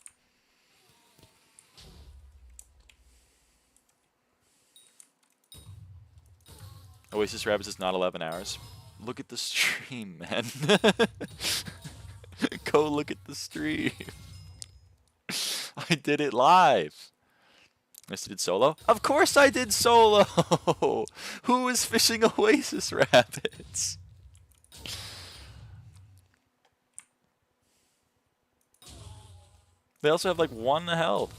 Oasis Rabbits is not 11 hours. Look at the stream, man. Go look at the stream. I did it live. I did solo? Of course I did solo! Who is fishing Oasis Rabbits? They also have like 1 health.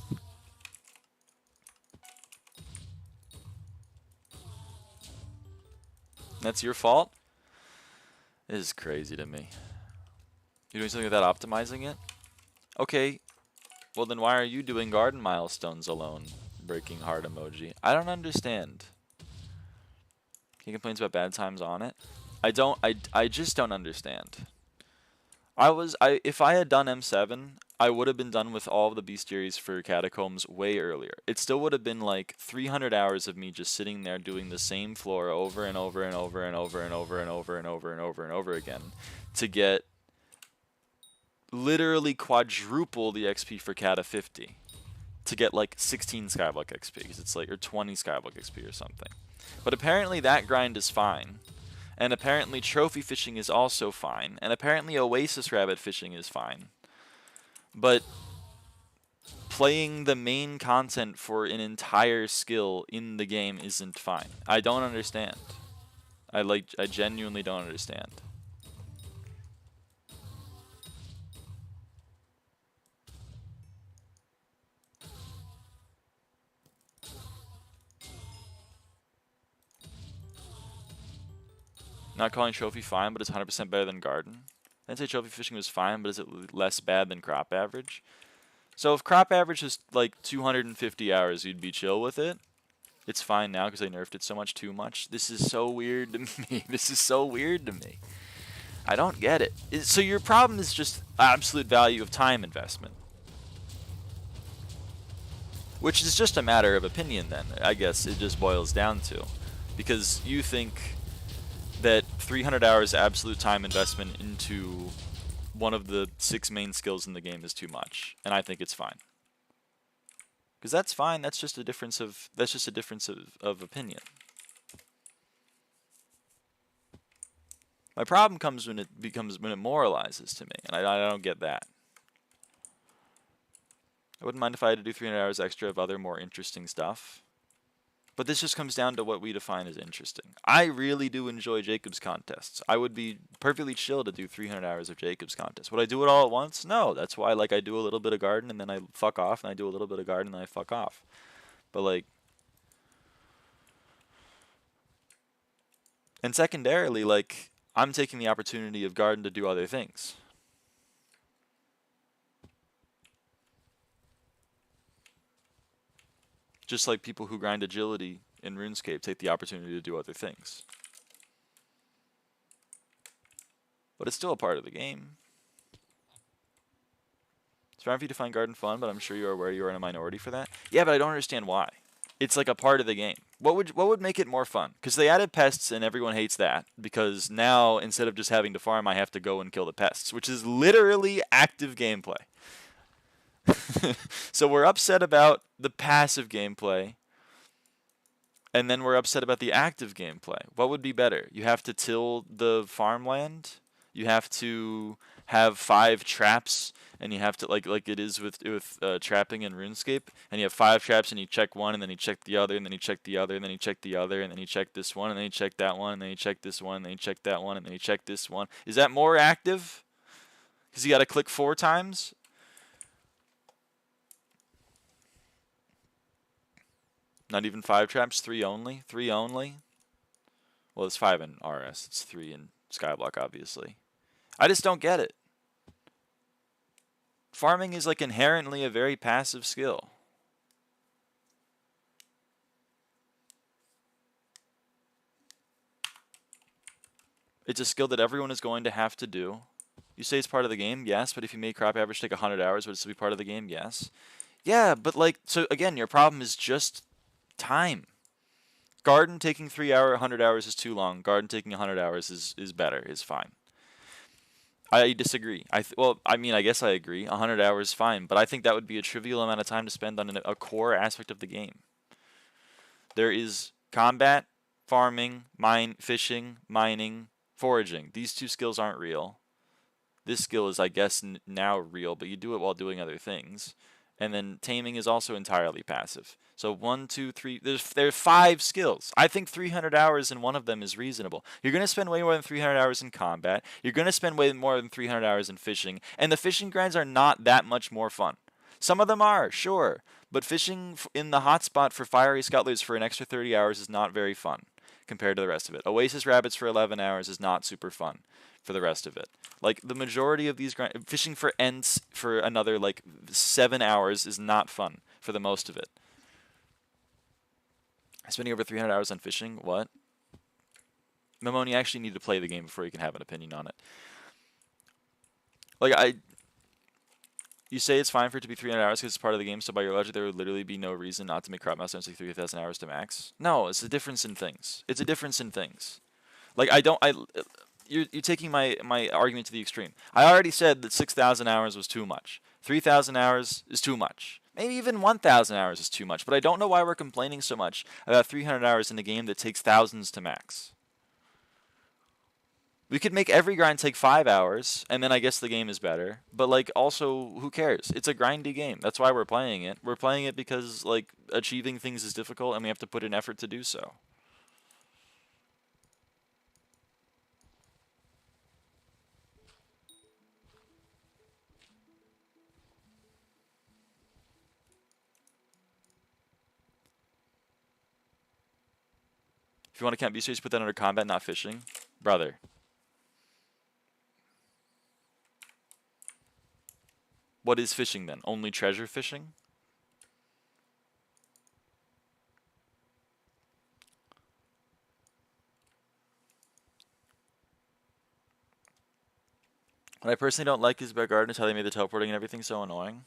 That's your fault? This is crazy to me. You're doing something without optimizing it? Okay. Well then why are you doing garden milestones alone? Breaking heart emoji. I don't understand. He complains about bad times on it. I just don't understand. If I had done M7, I would have been done with all of the bestiaries for Catacombs way earlier. It still would have been like 300 hours of me just sitting there doing the same floor over and over and over and over and over and over and over and over and over again to get literally quadruple the XP for Cata 50. To get like 16 SkyBlock XP, because it's like, or 20 SkyBlock XP or something. But apparently that grind is fine. And apparently trophy fishing is also fine. And apparently Oasis Rabbit fishing is fine. But playing the main content for an entire skill in the game isn't fine. I don't understand. I genuinely don't understand. Not calling trophy fine, but it's 100% better than garden. I didn't say trophy fishing was fine, but is it less bad than crop average? So if crop average is like 250 hours, you'd be chill with it. It's fine now because they nerfed it so much too much. This is so weird to me. This is so weird to me. I don't get it. So your problem is just absolute value of time investment. Which is just a matter of opinion then, I guess it just boils down to. Because you think that 300 hours absolute time investment into one of the 6 main skills in the game is too much, and I think it's fine. Because that's fine. That's just a difference of opinion. My problem comes when it moralizes to me, and I don't get that. I wouldn't mind if I had to do 300 hours extra of other more interesting stuff. But this just comes down to what we define as interesting. I really do enjoy Jacob's contests. I would be perfectly chill to do 300 hours of Jacob's contests. Would I do it all at once? No. That's why I do a little bit of garden and then I fuck off, and I do a little bit of garden and then I fuck off. But like, and secondarily, like, I'm taking the opportunity of garden to do other things. Just like people who grind agility in RuneScape take the opportunity to do other things. But it's still a part of the game. It's fine for you to find garden fun, but I'm sure you are aware you are in a minority for that. Yeah, but I don't understand why. It's like a part of the game. What would make it more fun? Because they added pests and everyone hates that. Because now, instead of just having to farm, I have to go and kill the pests, which is literally active gameplay. So we're upset about the passive gameplay, and then we're upset about the active gameplay. What would be better? You have to till the farmland, you have to have 5 traps, and you have to like it is with trapping in RuneScape, and you have 5 traps and you check one and then you check the other and then you check the other and then you check the other and then you check this one and then you check that one and then you check this one and then you check that one and then you check this one. Is that more active? Because you got to click 4 times? Not even 5 traps, 3 only? 3 only? Well, it's 5 in RS. It's 3 in SkyBlock, obviously. I just don't get it. Farming is like inherently a very passive skill. It's a skill that everyone is going to have to do. You say it's part of the game? Yes. But if you made crop average take 100 hours, would it still be part of the game? Yes. Yeah, but like, so again, your problem is just time. Garden taking 100 hours is too long. Garden taking 100 hours is better, is fine. I disagree. Well, I mean, I guess I agree. 100 hours is fine, but I think that would be a trivial amount of time to spend on a core aspect of the game. There is combat, farming, fishing, mining, foraging. These 2 skills aren't real. This skill is, I guess, now real, but you do it while doing other things. And then taming is also entirely passive. So 1, 2, 3, there's 5 skills. I think 300 hours in one of them is reasonable. You're going to spend way more than 300 hours in combat. You're going to spend way more than 300 hours in fishing. And the fishing grinds are not that much more fun. Some of them are, sure. But fishing in the hotspot for fiery scuttlers for an extra 30 hours is not very fun compared to the rest of it. Oasis rabbits for 11 hours is not super fun for the rest of it. Like, the majority of these fishing for ents for another, like, 7 hours is not fun for the most of it. Spending over 300 hours on fishing? What? Mamone, you actually need to play the game before you can have an opinion on it. Like, you say it's fine for it to be 300 hours because it's part of the game, so by your logic, there would literally be no reason not to make crop master like 3,000 hours to max. No, it's a difference in things. It's a difference in things. Like, you're taking my argument to the extreme. I already said that 6,000 hours was too much. 3,000 hours is too much. Maybe even 1,000 hours is too much, but I don't know why we're complaining so much about 300 hours in a game that takes thousands to max. We could make every grind take 5 hours, and then I guess the game is better. But, like, also, who cares? It's a grindy game. That's why we're playing it. We're playing it because, like, achieving things is difficult, and we have to put in effort to do so. If you want to count B-Series, put that under combat, not fishing. Brother. What is fishing then? Only treasure fishing? What I personally don't like is about Garden is how they made the teleporting and everything so annoying.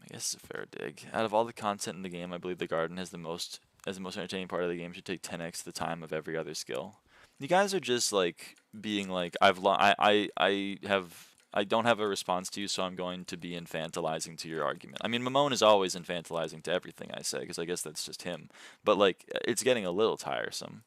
I guess it's a fair dig. Out of all the content in the game, I believe the Garden has the most entertaining part of the game should take 10x the time of every other skill. You guys are just like being like, I I don't have a response to you, so I'm going to be infantilizing to your argument. I mean, Mamone is always infantilizing to everything I say, because I guess that's just him. But, like, it's getting a little tiresome.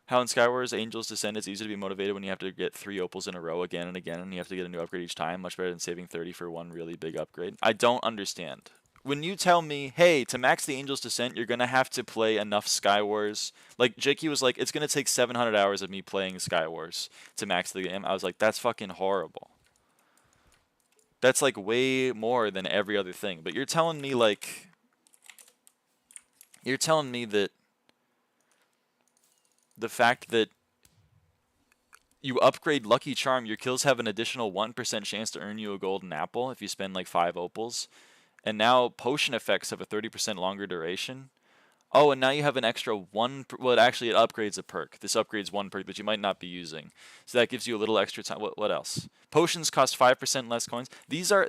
How in Skywars Angel's Descent, it's easy to be motivated when you have to get 3 opals in a row again and again, and you have to get a new upgrade each time. Much better than saving 30 for one really big upgrade. I don't understand. When you tell me, hey, to max the Angel's Descent, you're going to have to play enough Skywars. Like, Jakey was like, it's going to take 700 hours of me playing Skywars to max the game. I was like, that's fucking horrible. That's, like, way more than every other thing. But you're telling me, like... You're telling me that... The fact that you upgrade Lucky Charm, your kills have an additional 1% chance to earn you a golden apple if you spend like 5 opals. And now potion effects have a 30% longer duration. Oh, and now you have an extra 1... Well, actually, it upgrades a perk. This upgrades 1 perk that you might not be using. So that gives you a little extra time. What else? Potions cost 5% less coins. These are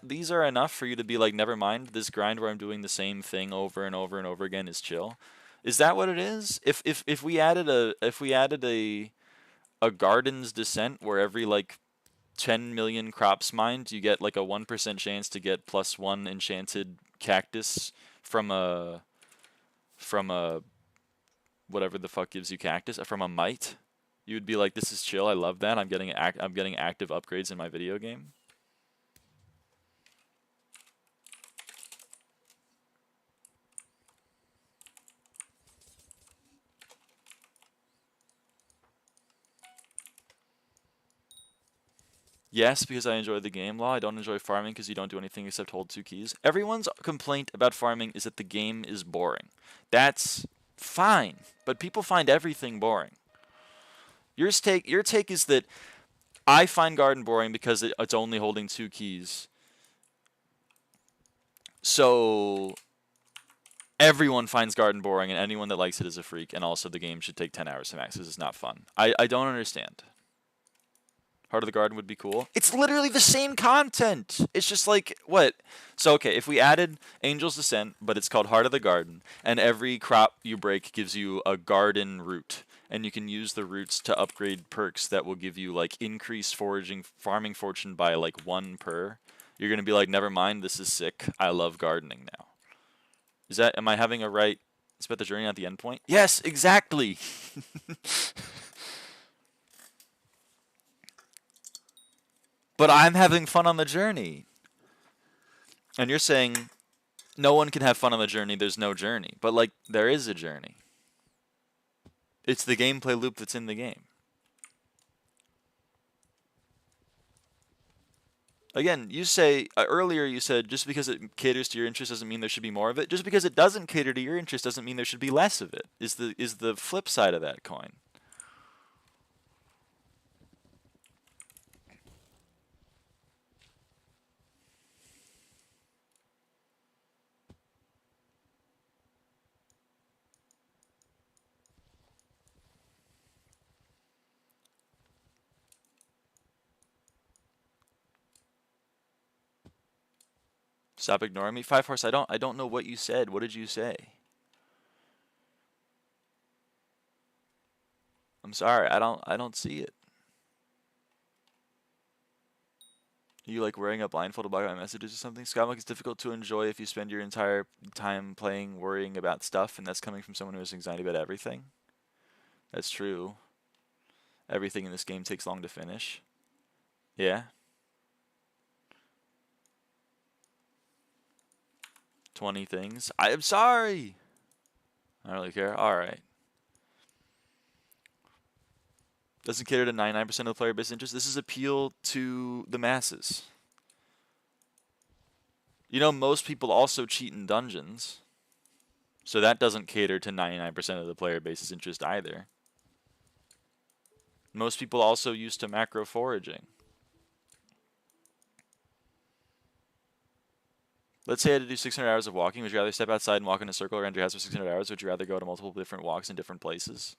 these are enough for you to be like, never mind, this grind where I'm doing the same thing over and over and over again is chill. Is that what it is? If we added a Garden's Descent where every like 10 million crops mined, you get like a 1% chance to get +1 enchanted cactus from a whatever the fuck gives you cactus, from a mite, you would be like, this is chill. I love that. I'm getting active upgrades in my video game. Yes, because I enjoy the game law. I don't enjoy farming because you don't do anything except hold 2 keys. Everyone's complaint about farming is that the game is boring. That's fine, but people find everything boring. Your take is that I find Garden boring because it's only holding 2 keys. So everyone finds Garden boring, and anyone that likes it is a freak, and also the game should take 10 hours to max. This is not fun. I don't understand. Heart of the Garden would be cool. It's literally the same content. It's just like, what? So, okay, if we added Angel's Descent, but it's called Heart of the Garden, and every crop you break gives you a garden root, and you can use the roots to upgrade perks that will give you, like, increased farming fortune by, like, 1 per, you're going to be like, never mind, this is sick. I love gardening now. Am I having a right, it's about the journey, not the end point? Yes, exactly. But I'm having fun on the journey. And you're saying no one can have fun on the journey, there's no journey. But, like, there is a journey. It's the gameplay loop that's in the game. Again, you say, earlier you said just because it caters to your interest doesn't mean there should be more of it. Just because it doesn't cater to your interest doesn't mean there should be less of it, is the flip side of that coin. Stop ignoring me. 5 Horse, I don't know what you said. What did you say? I'm sorry, I don't see it. You like wearing a blindfold to block out messages or something? SkyBlock is difficult to enjoy if you spend your entire time playing worrying about stuff, and that's coming from someone who has anxiety about everything. That's true. Everything in this game takes long to finish. Yeah. 20 things. I am sorry. I don't really care. Alright. Doesn't cater to 99% of the player base interest. This is appeal to the masses. You know, most people also cheat in dungeons. So that doesn't cater to 99% of the player base's interest either. Most people also used to macro foraging. Let's say I had to do 600 hours of walking. Would you rather step outside and walk in a circle around your house for 600 hours? Would you rather go to multiple different walks in different places?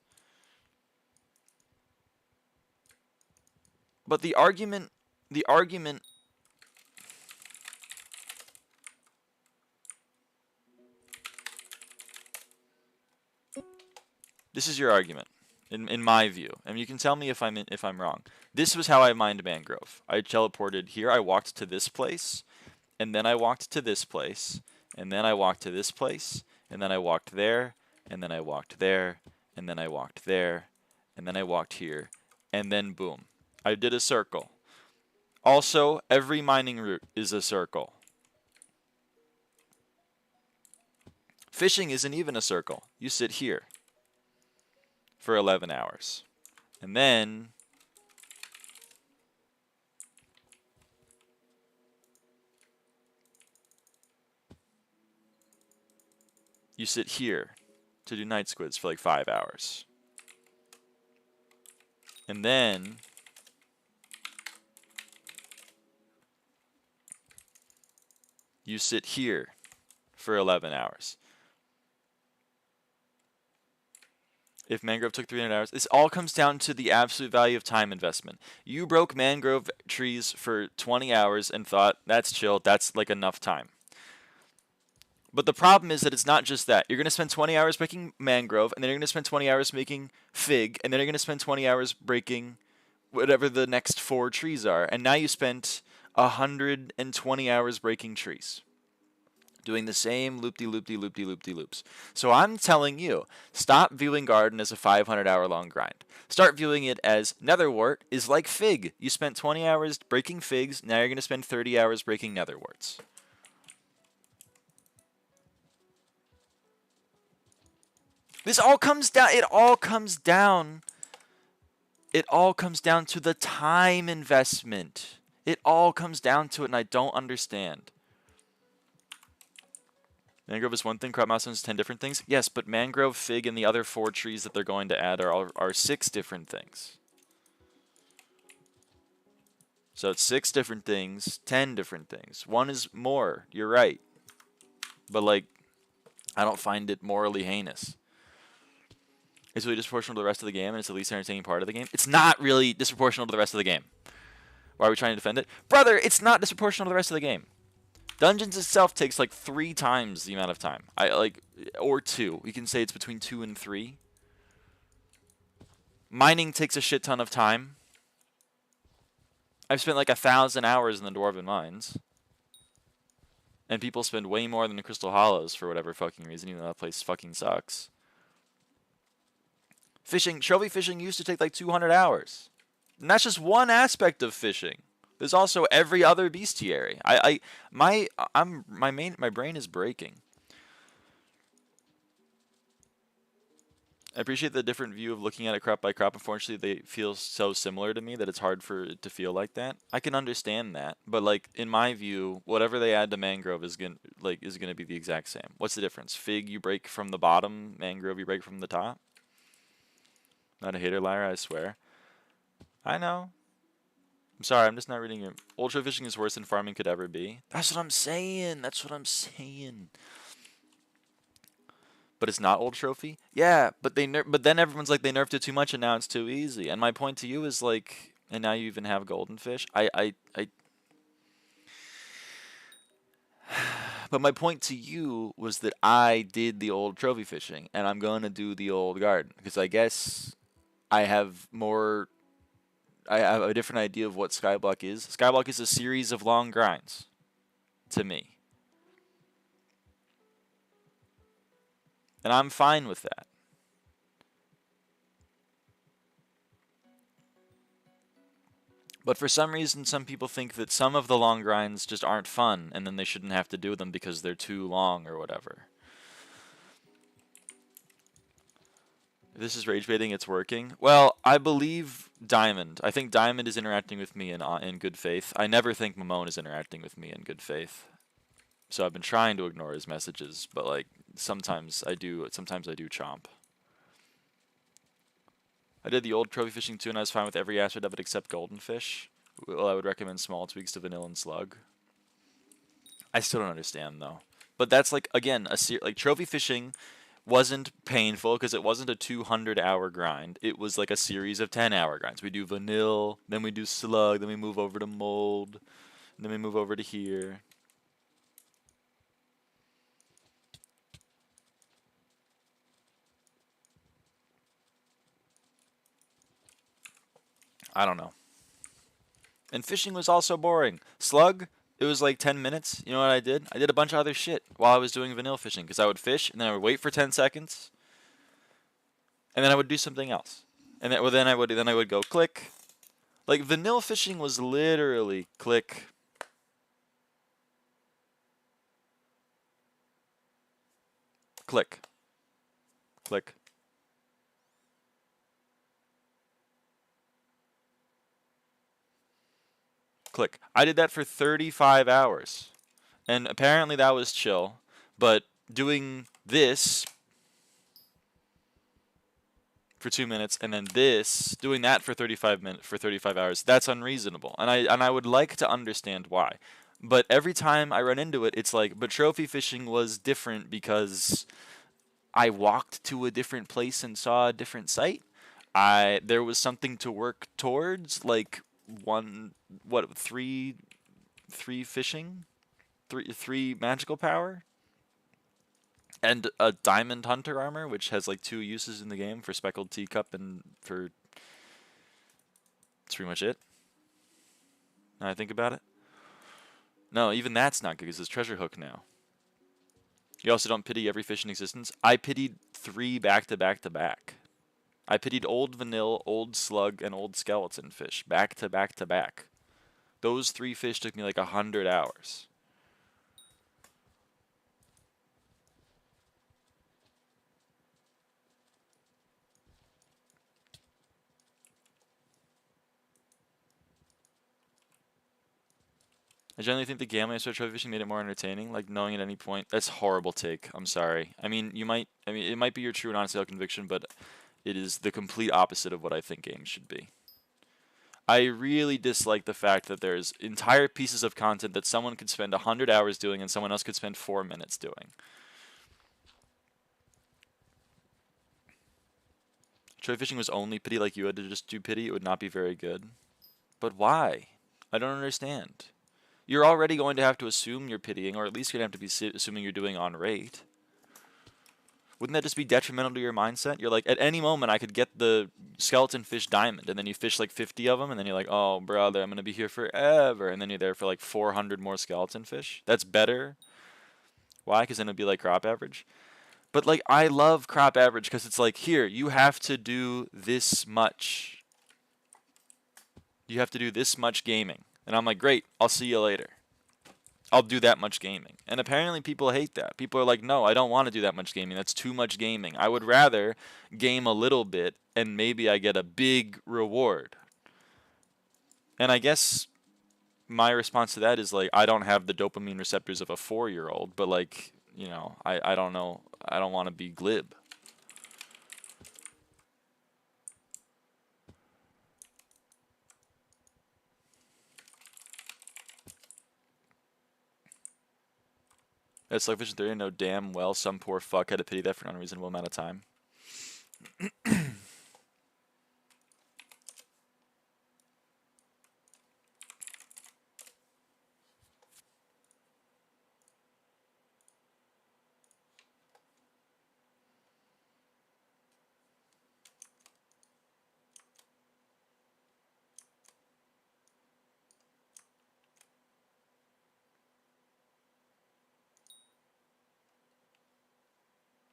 But the argument... This is your argument. in my view. And you can tell me if I'm wrong. This was how I mined mangrove. I teleported here. I walked to this place, and then I walked to this place, and then I walked to this place, and then I walked there, and then I walked there, and then I walked there, and then I walked here, and then boom. I did a circle. Also, every mining route is a circle. Fishing isn't even a circle. You sit here for 11 hours. And then you sit here to do night squids for like 5 hours. And then you sit here for 11 hours. If mangrove took 300 hours, this all comes down to the absolute value of time investment. You broke mangrove trees for 20 hours and thought, that's chill, that's like enough time. But the problem is that it's not just that. You're going to spend 20 hours making mangrove, and then you're going to spend 20 hours making fig, and then you're going to spend 20 hours breaking whatever the next 4 trees are. And now you spent 120 hours breaking trees, doing the same loop-de-loop-de-loop-de-loop-de-loops. So I'm telling you, stop viewing garden as a 500-hour-long grind. Start viewing it as netherwort is like fig. You spent 20 hours breaking figs, now you're going to spend 30 hours breaking netherworts. This all comes down, it all comes down to the time investment. It all comes down to it, and I don't understand. Mangrove is one thing, crop milestone is 10 different things. Yes, but mangrove, fig, and the other 4 trees that they're going to add are 6 different things. So it's 6 different things, 10 different things. One is more, you're right. But like, I don't find it morally heinous. It's really disproportional to the rest of the game, and it's the least entertaining part of the game. It's not really disproportional to the rest of the game. Why are we trying to defend it? Brother, it's not disproportional to the rest of the game. Dungeons itself takes like 3 times the amount of time. Or 2. We can say it's between 2 and 3. Mining takes a shit ton of time. I've spent like 1,000 hours in the Dwarven Mines. And people spend way more than the Crystal Hollows for whatever fucking reason, even though that place fucking sucks. Fishing, trophy fishing used to take like 200 hours. And that's just one aspect of fishing. There's also every other bestiary. My brain is breaking. I appreciate the different view of looking at it crop by crop. Unfortunately, they feel so similar to me that it's hard for it to feel like that. I can understand that, but like in my view, whatever they add to mangrove is gonna be the exact same. What's the difference? Fig you break from the bottom, mangrove you break from the top. Not a hater, liar, I swear. I know. I'm sorry, I'm just not reading it. Ultra fishing is worse than farming could ever be. That's what I'm saying. That's what I'm saying. But it's not old trophy? Yeah, but then everyone's like they nerfed it too much and now it's too easy. And my point to you is like, and now you even have golden fish. But my point to you was that I did the old trophy fishing and I'm going to do the old garden because I guess I have a different idea of what SkyBlock is. SkyBlock is a series of long grinds to me. And I'm fine with that. But for some reason, some people think that some of the long grinds just aren't fun, and then they shouldn't have to do them because they're too long or whatever. If this is rage baiting, it's working. Well, I believe Diamond. I think Diamond is interacting with me in good faith. I never think Mamone is interacting with me in good faith. So I've been trying to ignore his messages, but like sometimes I do chomp. I did the old trophy fishing too, and I was fine with every aspect of it except golden fish. Well, I would recommend small tweaks to vanilla and slug. I still don't understand though. But that's like again like trophy fishing wasn't painful because it wasn't a 200-hour grind. It was like a series of 10-hour grinds. We do vanilla, then we do slug, then we move over to mold, and then we move over to here. I don't know. And fishing was also boring. Slug, it was like 10 minutes. You know what I did? I did a bunch of other shit while I was doing vanilla fishing because I would fish and then I would wait for 10 seconds and then I would do something else. And then, well, then I would go click. Like vanilla fishing was literally click, click, click. Click. I did that for 35 hours. And apparently that was chill. But doing this for 2 minutes and then doing that for 35 hours, that's unreasonable. And I would like to understand why. But every time I run into it, it's like, but trophy fishing was different because I walked to a different place and saw a different site. There was something to work towards, like three fishing, three magical power, and a diamond hunter armor, which has like 2 uses in the game for speckled teacup and for. That's pretty much it. Now I think about it. No, even that's not good because it's treasure hook now. You also don't pity every fish in existence. I pitied 3 back to back to back. I pitied old vanilla, old slug, and old skeleton fish back to back to back. Those 3 fish took me like 100 hours. I generally think the gambling aspect of trophy fishing made it more entertaining, like knowing at any point. That's a horrible take. I'm sorry. I mean, it might be your true and honest conviction, but it is the complete opposite of what I think games should be. I really dislike the fact that there's entire pieces of content that someone could spend 100 hours doing and someone else could spend 4 minutes doing. Trophy fishing was only pity, like you had to just do pity, it would not be very good. But why? I don't understand. You're already going to have to assume you're pitying, or at least you're going to have to be assuming you're doing on rate. Wouldn't that just be detrimental to your mindset? You're like, at any moment I could get the skeleton fish diamond, and then you fish like 50 of them, and then you're like, oh, brother, I'm going to be here forever. And then you're there for like 400 more skeleton fish. That's better. Why? Because then it'd be like crop average. But like, I love crop average because it's like, here, you have to do this much. You have to do this much gaming. And I'm like, great, I'll see you later. I'll do that much gaming. And apparently people hate that. People are like, no, I don't want to do that much gaming. That's too much gaming. I would rather game a little bit and maybe I get a big reward. And I guess my response to that is like, I don't have the dopamine receptors of a 4-year-old, but like, you know, I don't know. I don't want to be glib. It's like Vision 30, no damn well some poor fuck had to pity that for an unreasonable amount of time.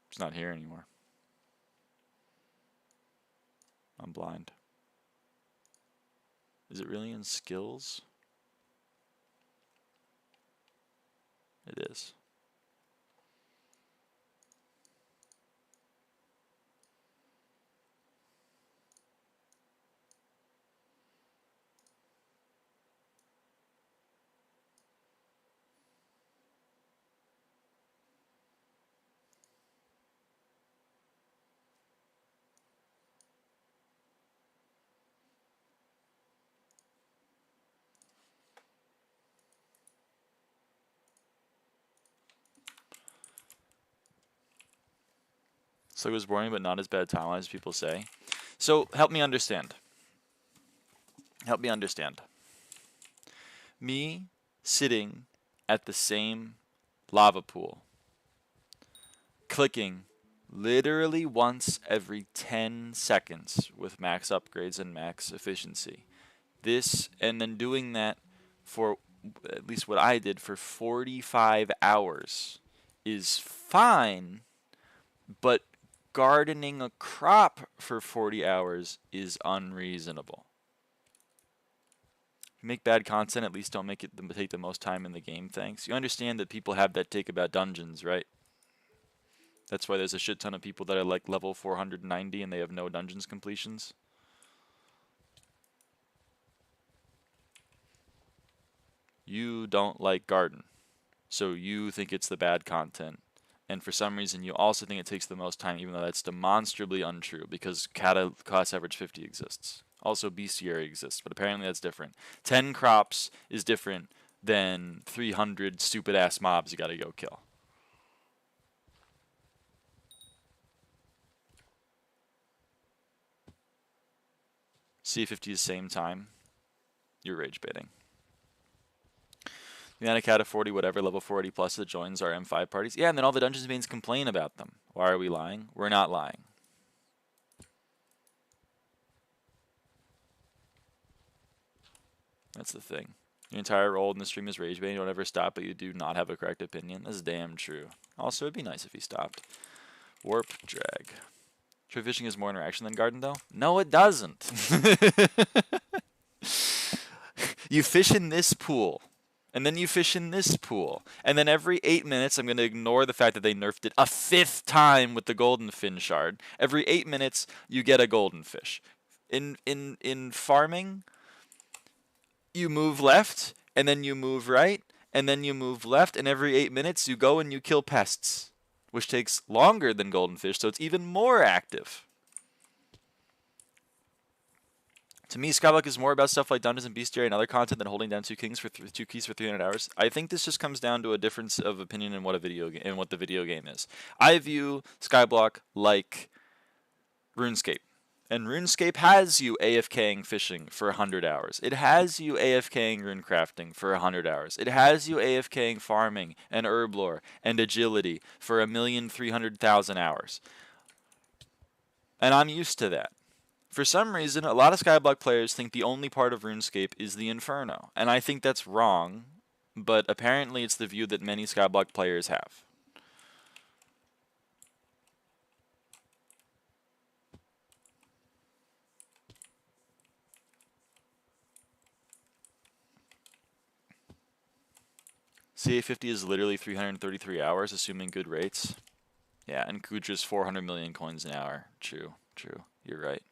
It's not here anymore. I'm blind. Is it really in skills? It is. So it was boring, but not as bad timeline as people say. So help me understand. Help me understand. Me sitting at the same lava pool, clicking literally once every 10 seconds with max upgrades and max efficiency, this and then doing that for, at least what I did, for 45 hours is fine, but gardening a crop for 40 hours is unreasonable. If you make bad content, at least don't make it take the most time in the game, thanks. You understand that people have that take about dungeons, right? That's why there's a shit ton of people that are like level 490 and they have no dungeons completions. You don't like garden, so you think it's the bad content. And for some reason, you also think it takes the most time, even though that's demonstrably untrue, because class average 50 exists. Also, bestiary exists, but apparently that's different. 10 crops is different than 300 stupid-ass mobs you gotta go kill. C50 is same time. You're rage baiting. The Anacat of 40 whatever, level 40 plus that joins our M5 parties. Yeah, and then all the dungeons mains complain about them. Why are we lying? We're not lying. That's the thing. Your entire role in the stream is rage baiting. You don't ever stop, but you do not have a correct opinion. That's damn true. Also, it'd be nice if he stopped. Warp drag. True fishing has more interaction than garden, though? No, it doesn't. You fish in this pool. And then you fish in this pool. And then every 8 minutes, I'm going to ignore the fact that they nerfed it a 5th time with the golden fin shard. Every 8 minutes, you get a golden fish. In farming, you move left, and then you move right, and then you move left, and every 8 minutes, you go and you kill pests, which takes longer than golden fish, so it's even more active. To me, SkyBlock is more about stuff like dungeons and bestiary and other content than holding down two keys for 300 hours. I think this just comes down to a difference of opinion in what the video game is. I view SkyBlock like RuneScape, and RuneScape has you AFKing fishing for 100 hours. It has you AFKing rune crafting for 100 hours. It has you AFKing farming and herb lore and agility for 1,300,000 hours. And I'm used to that. For some reason, a lot of SkyBlock players think the only part of RuneScape is the Inferno, and I think that's wrong, but apparently it's the view that many SkyBlock players have. CA50 is literally 333 hours, assuming good rates. Yeah, and Kudra's 400 million coins an hour. True, true. You're right.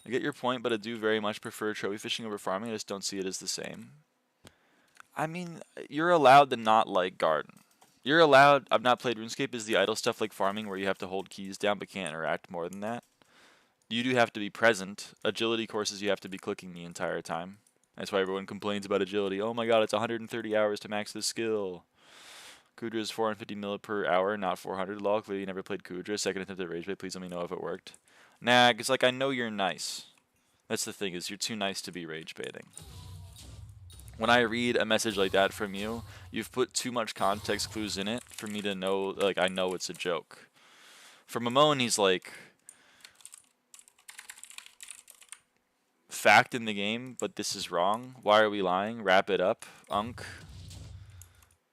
I get your point, but I do very much prefer trophy fishing over farming. I just don't see it as the same. I mean, you're allowed to not like garden. You're allowed, I've not played RuneScape, is the idle stuff like farming where you have to hold keys down but can't interact more than that. You do have to be present. Agility courses, you have to be clicking the entire time. That's why everyone complains about agility. Oh my god, it's 130 hours to max this skill. Kudra is 450 mil per hour, not 400. Lol, clearly you never played Kudra. Second attempt at rage bait. Please let me know if it worked. Nah, because like I know you're nice. That's the thing, is you're too nice to be rage baiting. When I read a message like that from you, you've put too much context clues in it for me to know, like, I know it's a joke. For Mamone, he's like, fact in the game, but this is wrong. Why are we lying? Wrap it up, Unk.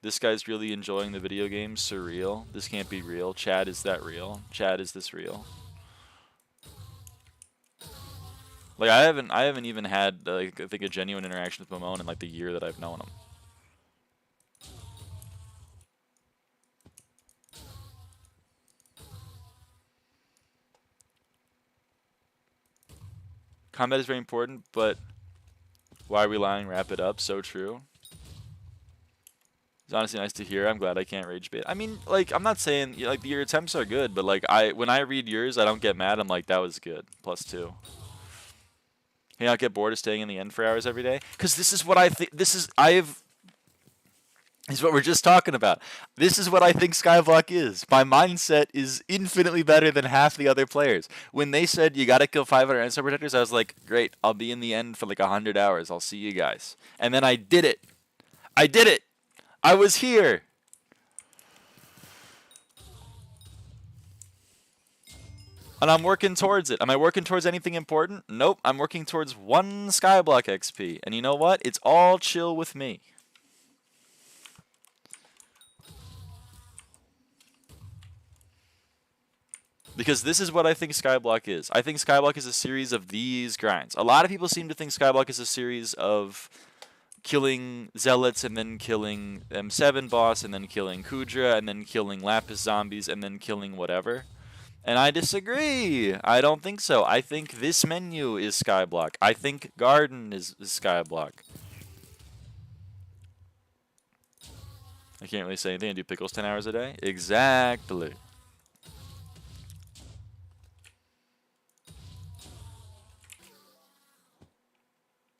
This guy's really enjoying the video game. Surreal. This can't be real. Chad, is that real? Chad, is this real? Like I haven't even had like I think a genuine interaction with Mamone in like the year that I've known him. Combat is very important, but why are we lying? Wrap it up. So true. It's honestly nice to hear. I'm glad I can't rage bait. I mean, like, I'm not saying like your attempts are good, but like when I read yours, I don't get mad. I'm like, that was good. +2. You not get bored of staying in the end for hours every day? Because this is what I think. This is what we're just talking about. This is what I think SkyBlock is. My mindset is infinitely better than half the other players. When they said you gotta kill 500 Ensign Protectors, I was like, great, I'll be in the end for like 100 hours. I'll see you guys. And then I did it. I did it. I was here. And I'm working towards it. Am I working towards anything important? Nope. I'm working towards 1 SkyBlock XP. And you know what? It's all chill with me. Because this is what I think SkyBlock is. I think SkyBlock is a series of these grinds. A lot of people seem to think SkyBlock is a series of killing Zealots and then killing M7 boss and then killing Kudra and then killing Lapis zombies and then killing whatever. And I disagree. I don't think so. I think this menu is SkyBlock. I think Garden is SkyBlock. I can't really say anything. I do pickles 10 hours a day. Exactly.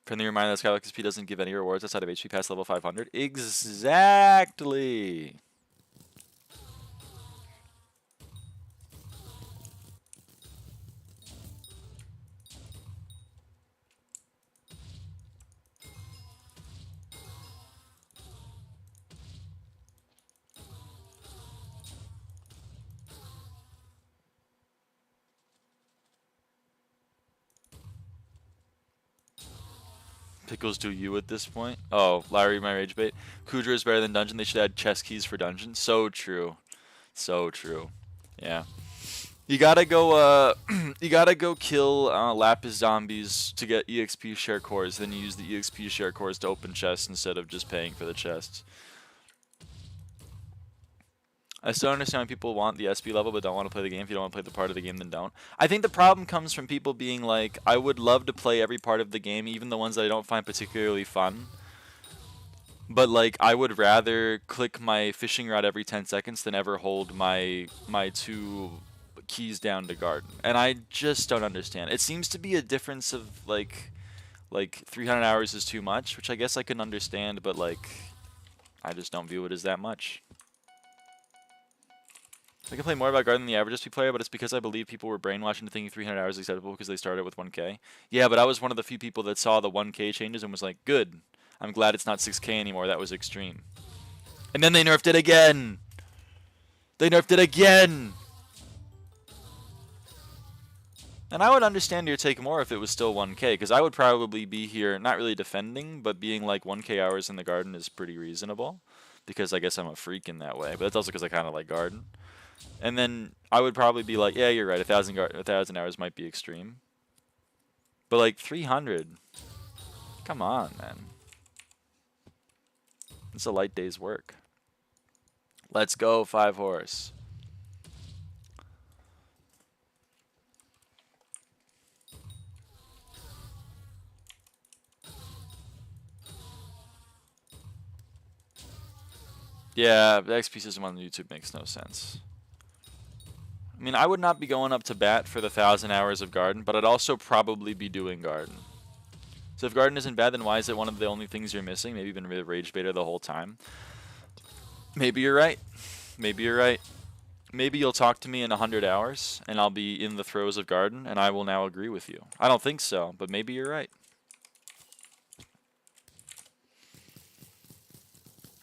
Friendly reminder that SkyBlock XP doesn't give any rewards outside of HP past level 500. Exactly. Pickles do you at this point? Oh, Larry, my rage bait. Kudra is better than dungeon. They should add chest keys for dungeon. So true. So true. Yeah. You gotta go you gotta go kill Lapis zombies to get EXP share cores, then you use the EXP share cores to open chests instead of just paying for the chests. I still understand why people want the SP level but don't want to play the game. If you don't want to play the part of the game, then don't. I think the problem comes from people being like, I would love to play every part of the game, even the ones that I don't find particularly fun. But like, I would rather click my fishing rod every 10 seconds than ever hold my 2 keys down to garden. And I just don't understand. It seems to be a difference of like 300 hours is too much, which I guess I can understand, but like, I just don't view it as that much. I can play more about Garden than the average SP player, but it's because I believe people were brainwashed into thinking 300 hours is acceptable because they started with 1K. Yeah, but I was one of the few people that saw the 1K changes and was like, good. I'm glad it's not 6K anymore. That was extreme. And then they nerfed it again. They nerfed it again. And I would understand your take more if it was still 1K, because I would probably be here, not really defending, but being like 1K hours in the Garden is pretty reasonable. Because I guess I'm a freak in that way. But that's also because I kind of like Garden. And then I would probably be like, yeah, you're right. 1,000 hours might be extreme. But like 300, come on, man. It's a light day's work. Let's go, 5 horse. Yeah, the XP system on YouTube makes no sense. I mean, I would not be going up to bat for the 1,000 hours of Garden, but I'd also probably be doing Garden. So if Garden isn't bad, then why is it one of the only things you're missing? Maybe you've been a rage baiter the whole time. Maybe you're right. Maybe you're right. Maybe you'll talk to me in 100 hours, and I'll be in the throes of Garden, and I will now agree with you. I don't think so, but maybe you're right.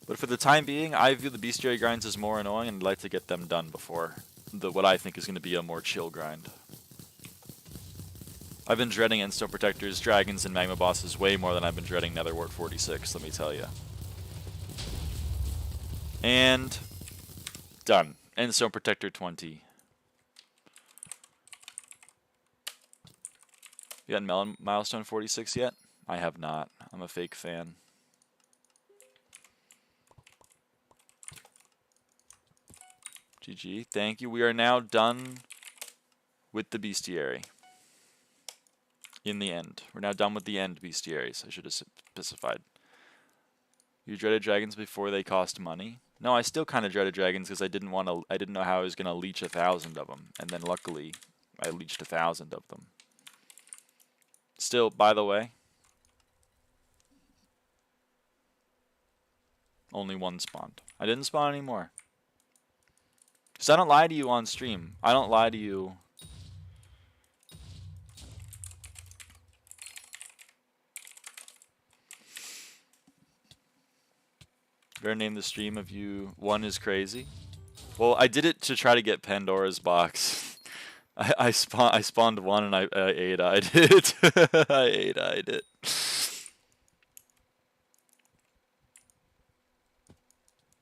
But for the time being, I view the bestiary grinds as more annoying, and I'd like to get them done before what I think is going to be a more chill grind. I've been dreading Endstone Protectors, Dragons, and Magma Bosses way more than I've been dreading Netherwart 46, let me tell you. And done. Endstone Protector 20. You got Milestone 46 yet? I have not. I'm a fake fan. GG. Thank you. We are now done with the bestiary. In the end. We're now done with the end bestiaries. I should have specified. You dreaded dragons before they cost money? No, I still kind of dreaded dragons because I didn't know how I was going to leech 1,000 of them. And then luckily, I leeched 1,000 of them. Still, by the way, only one spawned. I didn't spawn anymore. Because I don't lie to you on stream. I don't lie to you. Better name the stream of you. One is crazy. Well, I did it to try to get Pandora's box. I spawned one and I AI'd it. I AI'd it.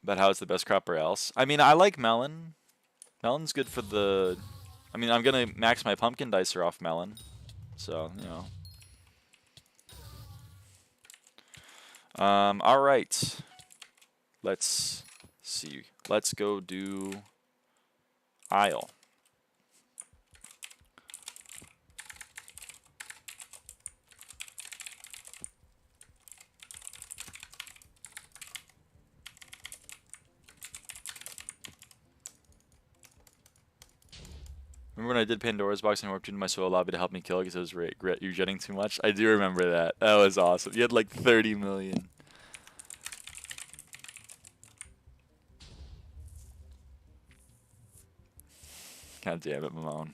But how it's the best crop or else? I mean, I like melon. Melon's good for the... I mean, I'm going to max my pumpkin dicer off melon. So, you know. Alright. Let's see. Let's go do Isle. Remember when I did Pandora's box and warped into my soil lobby to help me kill it because it was regret you jetting too much? I do remember that. That was awesome. You had like 30 million. God damn it, Mamone.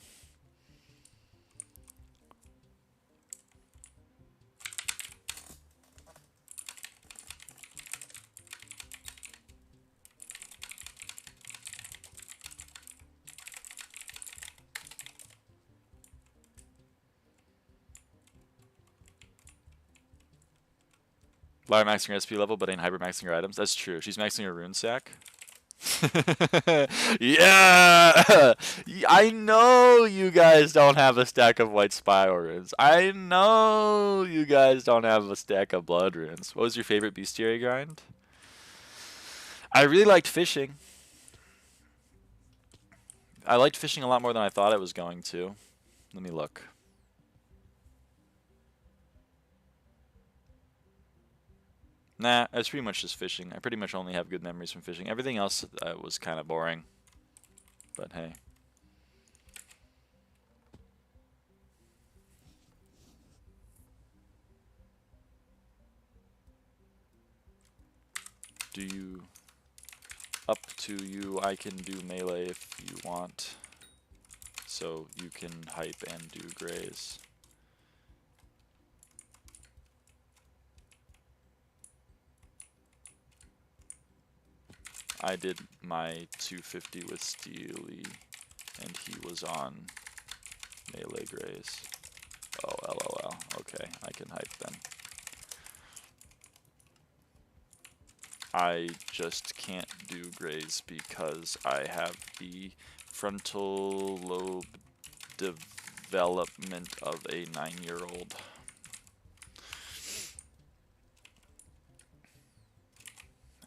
Lyra maxing her SP level, but ain't hyper maxing her items. That's true. She's maxing her rune sack. Yeah! I know you guys don't have a stack of white spiral runes. I know you guys don't have a stack of blood runes. What was your favorite bestiary grind? I really liked fishing. I liked fishing a lot more than I thought I was going to. Let me look. Nah, it's pretty much just fishing. I pretty much only have good memories from fishing. Everything else was kind of boring. But hey. Do you... Up to you, I can do melee if you want. So you can hype and do graze. I did my 250 with Steely, and he was on melee graze. Oh, LOL. Okay, I can hype then. I just can't do graze because I have the frontal lobe development of a 9-year-old.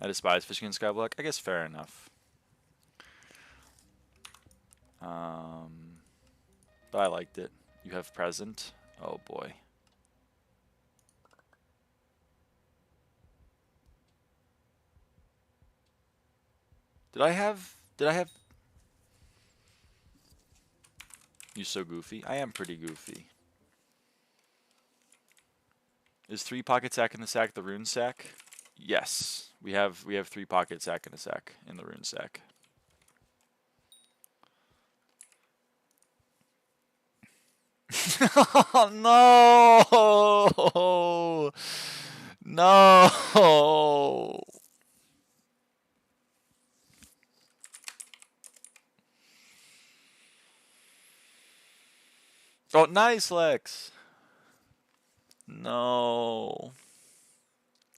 I despise fishing in SkyBlock. I guess fair enough. But I liked it. You have present. Oh boy. Did I have... You're so goofy. I am pretty goofy. Is 3 pocket sack in the sack the rune sack? Yes. We have 3 pocket sack in a sack in the rune sack. No! No! Oh, nice, Lex. No.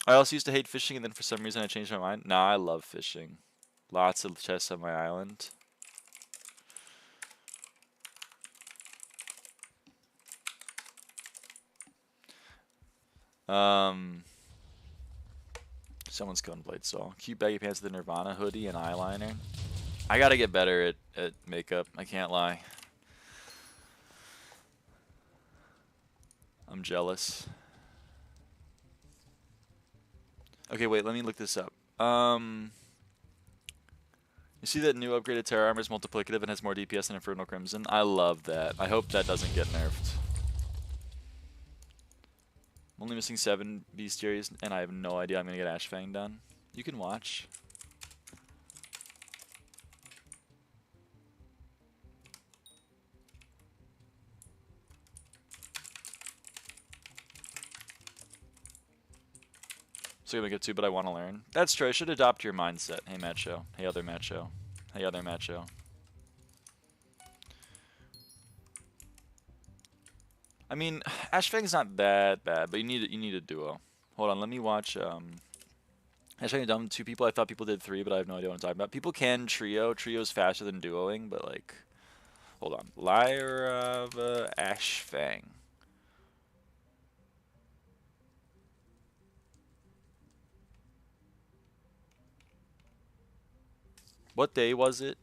I also used to hate fishing, and then for some reason I changed my mind. Nah, I love fishing. Lots of chests on my island. Someone's going Blade Soul. Cute baggy pants with a Nirvana hoodie and eyeliner. I gotta get better at makeup. I can't lie. I'm jealous. Okay, wait, let me look this up. You see that new upgraded Terra Armor is multiplicative and has more DPS than Infernal Crimson? I love that. I hope that doesn't get nerfed. I'm only missing 7 bestiaries, and I have no idea I'm going to get Ashfang done. You can watch. So I'm gonna get to, but I want to learn. That's true. I should adopt your mindset. Hey, Macho. Hey, other Macho. Hey, other Macho. I mean, Ashfang's not that bad, but you need a duo. Hold on, let me watch. Ashfang done 2 people. I thought people did 3, but I have no idea what I'm talking about. People can trio. Trio's faster than duoing, but like, hold on. Lyraava Ashfang. What day was it?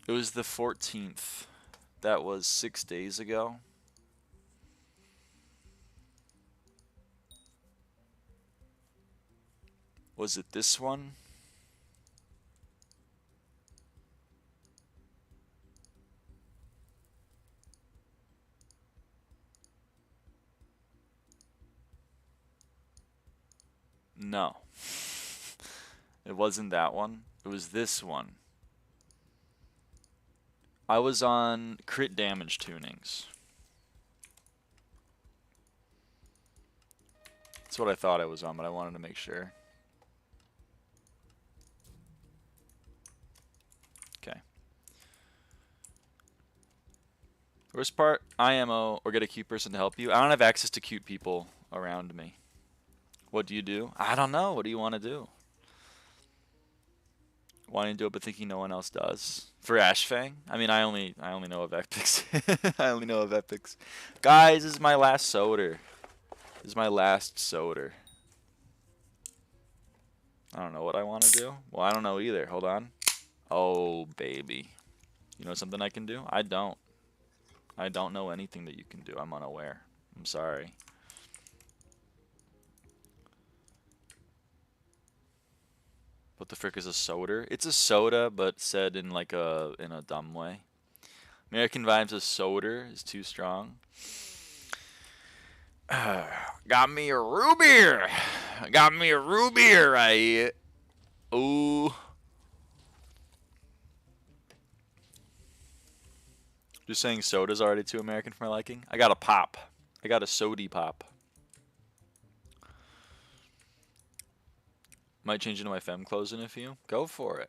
It was the 14th. That was 6 days ago. Was it this one? No. It wasn't that one. It was this one. I was on crit damage tunings. That's what I thought I was on, but I wanted to make sure. Okay. Worst part, IMO or get a cute person to help you. I don't have access to cute people around me. What do you do? I don't know. What do you want to do? Wanting to do it, but thinking no one else does. For Ashfang? I mean, I only know of epics. I only know of epics. Guys, this is my last soder. This is my last soder. I don't know what I want to do. Well, I don't know either. Hold on. Oh, baby. You know something I can do? I don't. I don't know anything that you can do. I'm unaware. I'm sorry. What the frick is a soda? It's a soda, but said in like in a dumb way. American vibes of soda is too strong. Got me a root beer. Got me a root beer, right? Ooh. Just saying soda's already too American for my liking. I got a pop. I got a sody pop. Might change into my femme clothes in a few. Go for it.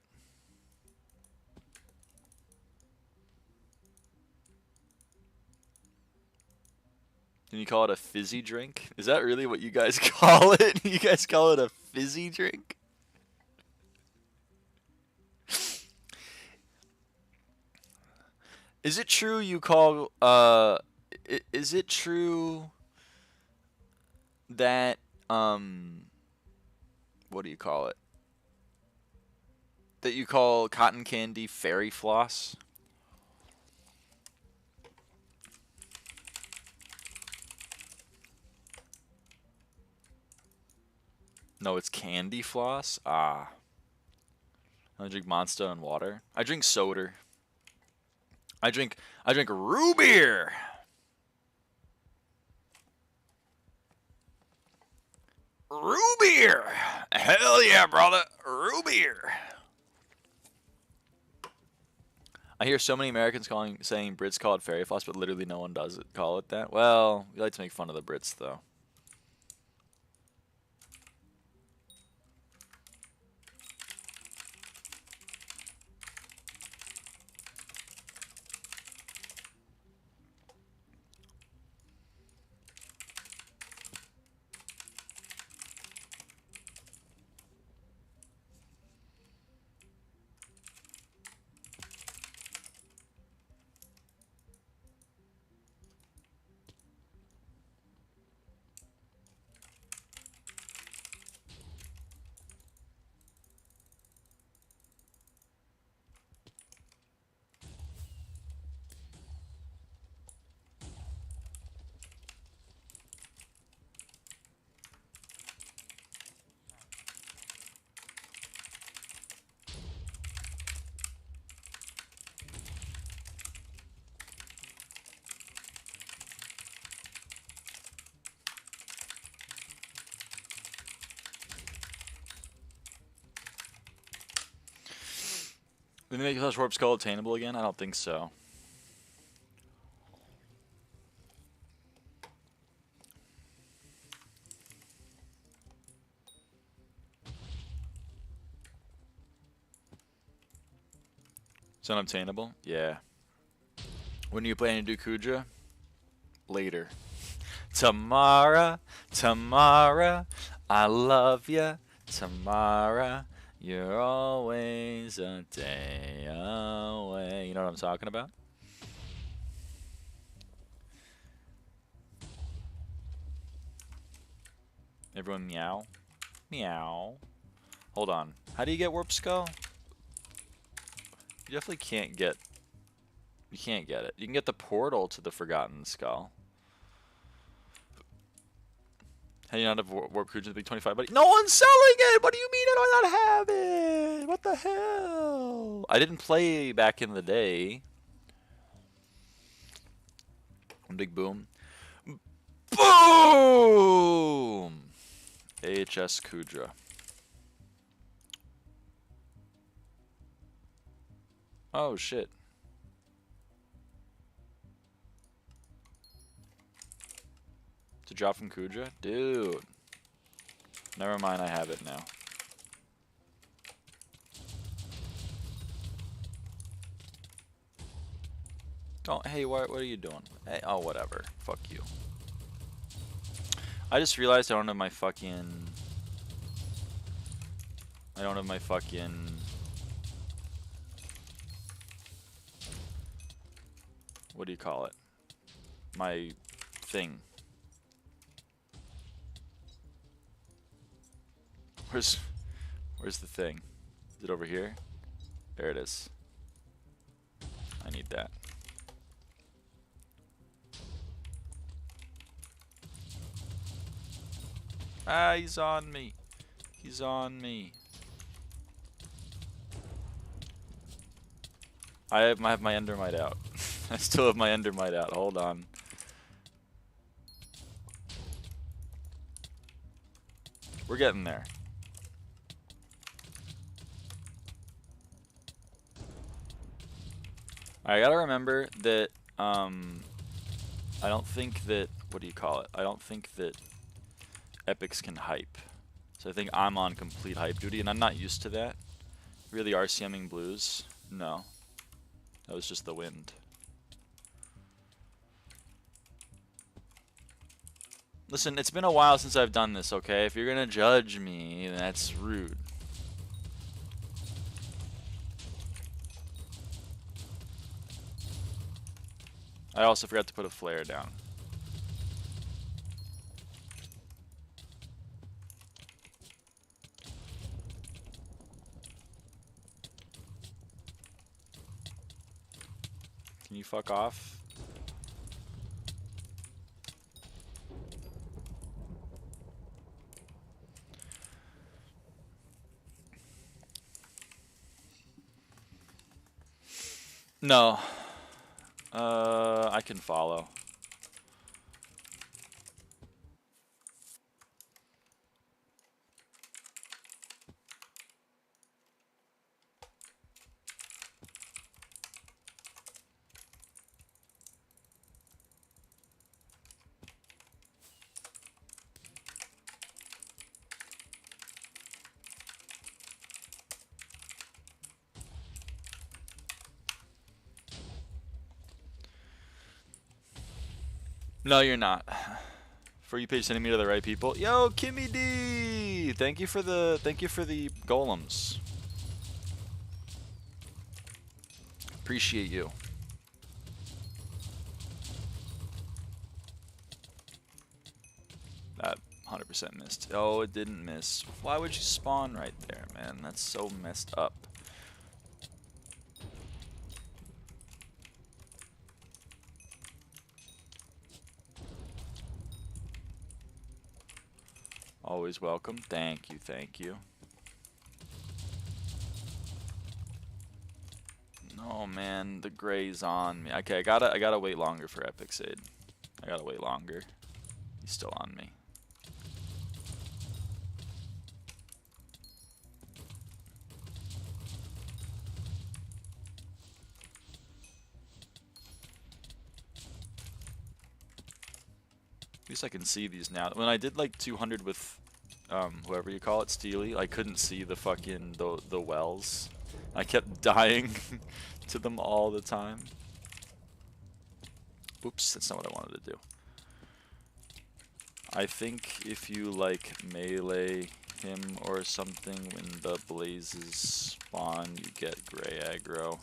Can you call it a fizzy drink? Is that really what you guys call it? You guys call it a fizzy drink? Is it true you call is it true that what do you call it? That you call cotton candy fairy floss? No, it's candy floss? Ah. I drink Monster and water. I drink soda. I drink root beer. Root beer. Hell yeah, brother. Root beer. I hear so many Americans saying Brits call it fairy floss, but literally no one does call it that. Well, we like to make fun of the Brits, though. Did they make Flash Warp Skull attainable again? I don't think so. It's unobtainable? Yeah. When are you planning to do Kudra? Later. Tamara, Tamara, I love ya. Tamara, you're always a day away. You know what I'm talking about? Everyone meow. Meow. Hold on. How do you get Warp Skull? You definitely can't get... You can't get it. You can get the portal to the Forgotten Skull. How do you not have Warp Crew to the big 25, buddy? No one's selling it! What do you mean I do not have it? What the hell? I didn't play back in the day. Big boom. Boom! AHS Kudra. Oh, shit. To drop from Kudra? Dude. Never mind, I have it now. Don't, hey, what are you doing? Hey, oh, whatever. Fuck you. I just realized I don't have my fucking... I don't have my fucking... What do you call it? My thing. Where's the thing? Is it over here? There it is. I need that. Ah, he's on me. He's on me. I have my Endermite out. I still have my Endermite out. Hold on. We're getting there. I gotta remember that I don't think that, what do you call it? I don't think that epics can hype. So I think I'm on complete hype duty, and I'm not used to that. Really RCMing blues? No. That was just the wind. Listen, it's been a while since I've done this, okay? If you're gonna judge me, that's rude. I also forgot to put a flare down. Can you fuck off? No. I can follow. No, you're not. For you page sending me to the right people. Yo, Kimmy D! Thank you for the golems. Appreciate you. That 100% missed. Oh, it didn't miss. Why would you spawn right there, man? That's so messed up. Always welcome. Thank you, thank you. Oh man, the gray's on me. Okay, I gotta wait longer for Epixade. I gotta wait longer. He's still on me. least I can see these now. When I did like 200 with whoever you call it, Steely, I couldn't see the fucking the wells. I kept dying to them all the time. Oops, that's not what I wanted to do. I think if you like melee him or something when the blazes spawn, you get gray aggro.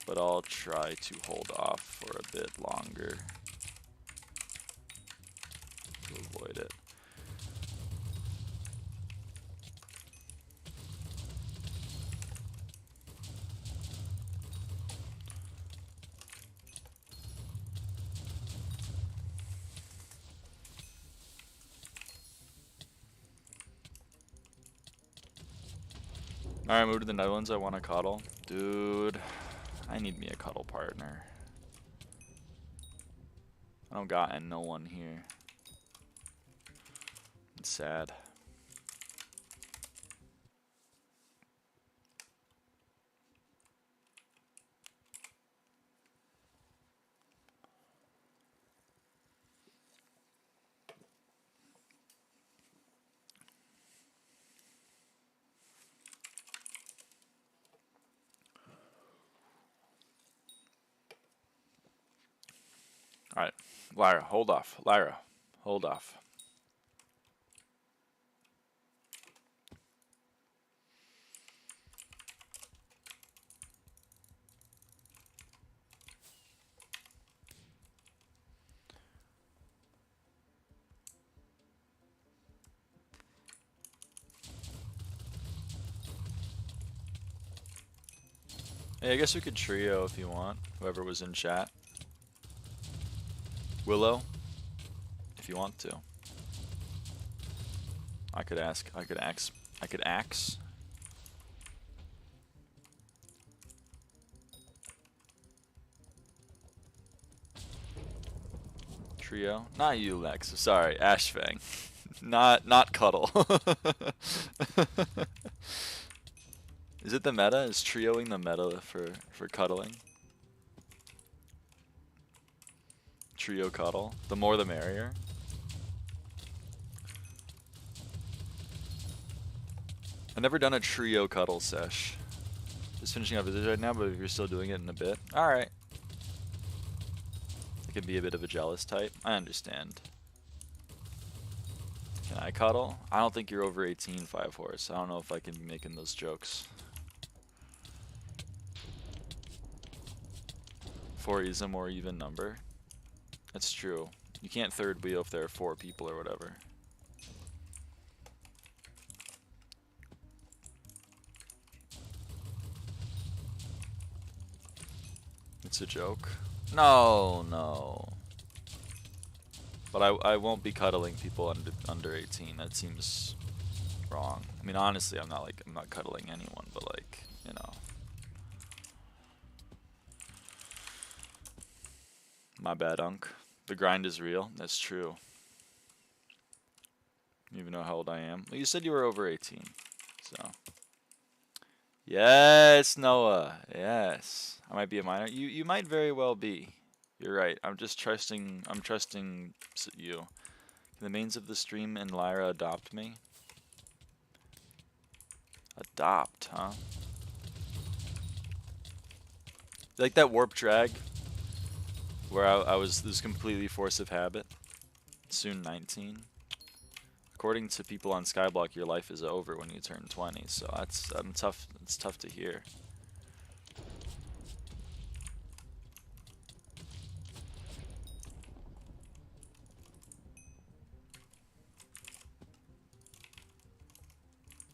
But I'll try to hold off for a bit longer to avoid it. Alright, move to the Netherlands. I want to cuddle. Dude, I need me a cuddle partner. I don't got no one here. It's sad. Alright, Lyra, hold off. Lyra, hold off. Hey, I guess we could trio if you want, whoever was in chat. Willow, if you want to. I could ask, I could axe. Trio? Not you, Lex. Sorry, Ashfang. not cuddle. Is it the meta? Is trioing the meta for cuddling? Trio cuddle. The more the merrier. I've never done a trio cuddle sesh. Just finishing up this right now, but if you're still doing it in a bit. Alright. I can be a bit of a jealous type. I understand. Can I cuddle? I don't think you're over 18, 5 horse. I don't know if I can be making those jokes. 4 is a more even number. That's true. You can't third wheel if there are 4 people or whatever. It's a joke. No. But I won't be cuddling people under 18. That seems wrong. I mean, honestly, I'm not cuddling anyone, but like, you know. My bad, Unk. The grind is real. That's true. You even know how old I am. Well, you said you were over 18, so. Yes, Noah. Yes, I might be a minor. You might very well be. You're right. I'm trusting you. Can the mains of the stream and Lyra adopt me? Adopt, huh? Like that warp drag where I was this completely force of habit. Soon 19. According to people on SkyBlock, your life is over when you turn 20. So that's tough. It's tough to hear.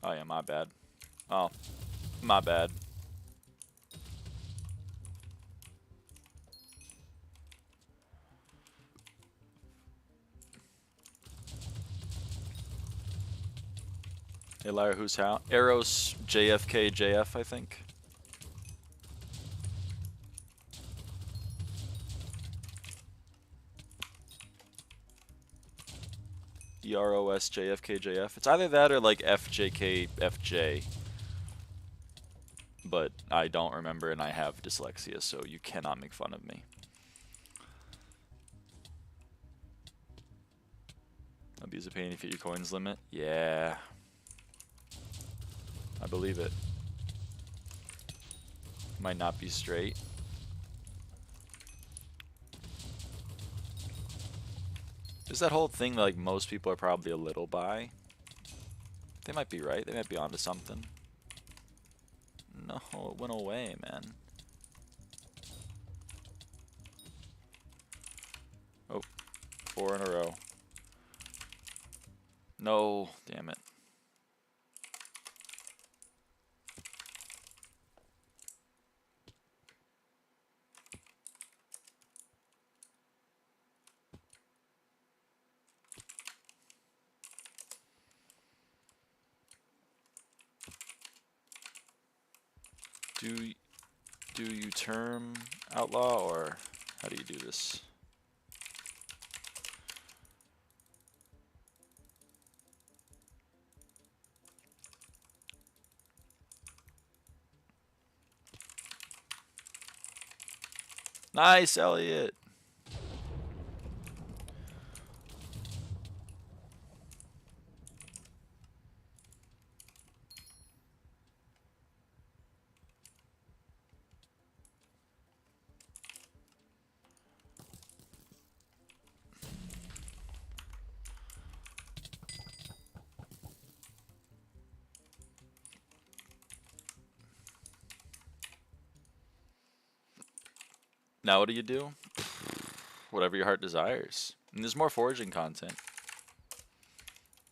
Oh yeah, my bad. Oh, my bad. Hey Lyra, who's how? Eros JFK JF, I think. EROS JFK JF. It's either that or like FJK FJ. But I don't remember and I have dyslexia, so you cannot make fun of me. Abuse a pain if you hit your coins limit. Yeah. I believe it. Might not be straight. There's that whole thing that, like, most people are probably a little by. They might be right. They might be onto something. No, it went away, man. Oh, 4 in a row. No, damn it. Do you term outlaw, or how do you do this? Nice, Elliot. Now what do you do? Whatever your heart desires. And there's more foraging content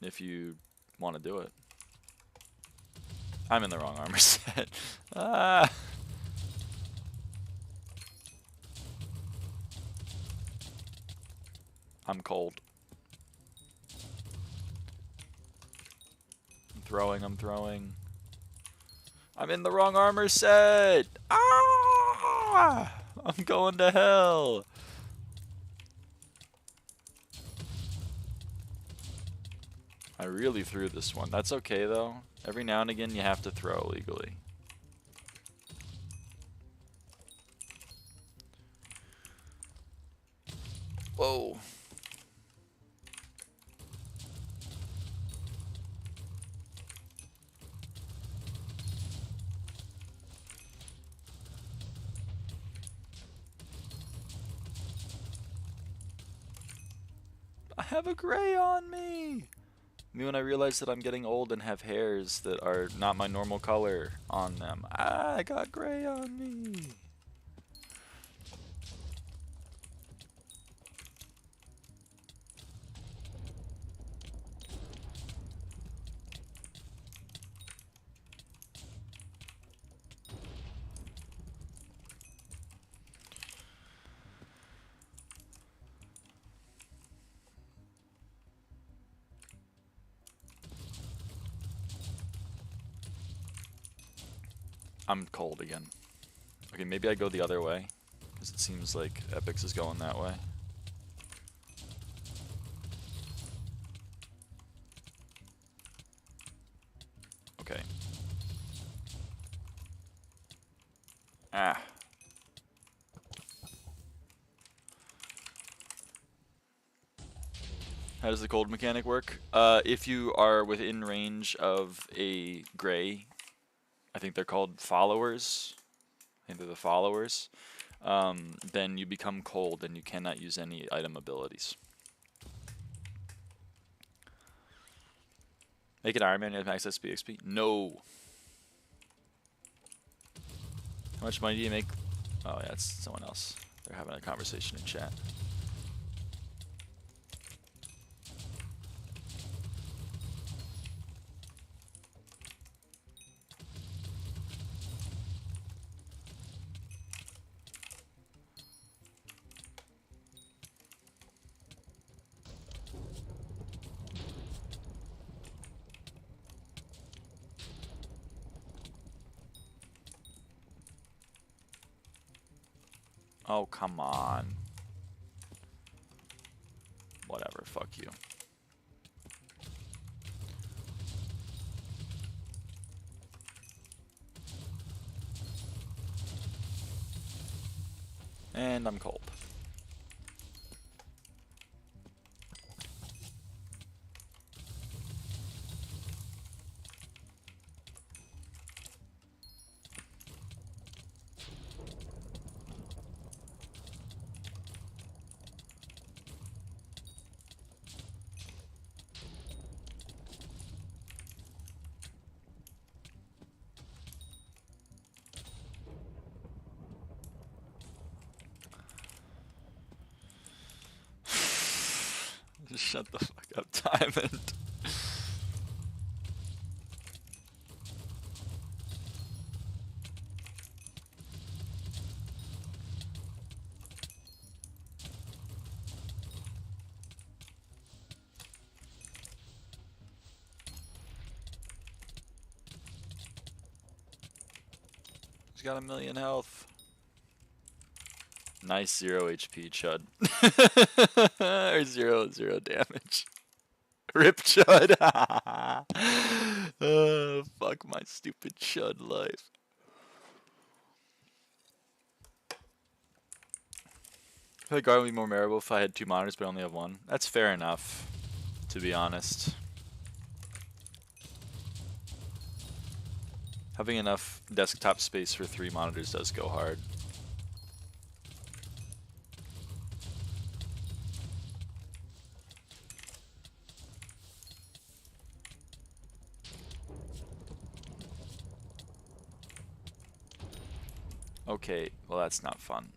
if you want to do it. I'm in the wrong armor set. Ah. I'm cold. I'm throwing. I'm in the wrong armor set! Ah! I'm going to hell! I really threw this one. That's okay though. Every now and again you have to throw legally. Whoa. I have a gray on me! Me when I realize that I'm getting old and have hairs that are not my normal color on them. Ah, I got gray on me! I'm cold again. Okay, maybe I go the other way, because it seems like Epix is going that way. Okay. Ah. How does the cold mechanic work? If you are within range of a gray, I think they're called followers. I think they're the followers. Then you become cold and you cannot use any item abilities. Make an Iron Man and max sbxp? No. How much money do you make? Oh yeah, it's someone else. They're having a conversation in chat. Oh, come on. Whatever, fuck you. And I'm cold. Shut the fuck up, Diamond. He's got 1,000,000 health. Nice 0 HP, Chud. Or 0 damage. Rip Chud. Oh, fuck my stupid Chud life. I feel like Guard would be more memorable if I had 2 monitors but only have 1. That's fair enough, to be honest. Having enough desktop space for 3 monitors does go hard. Okay, well that's not fun.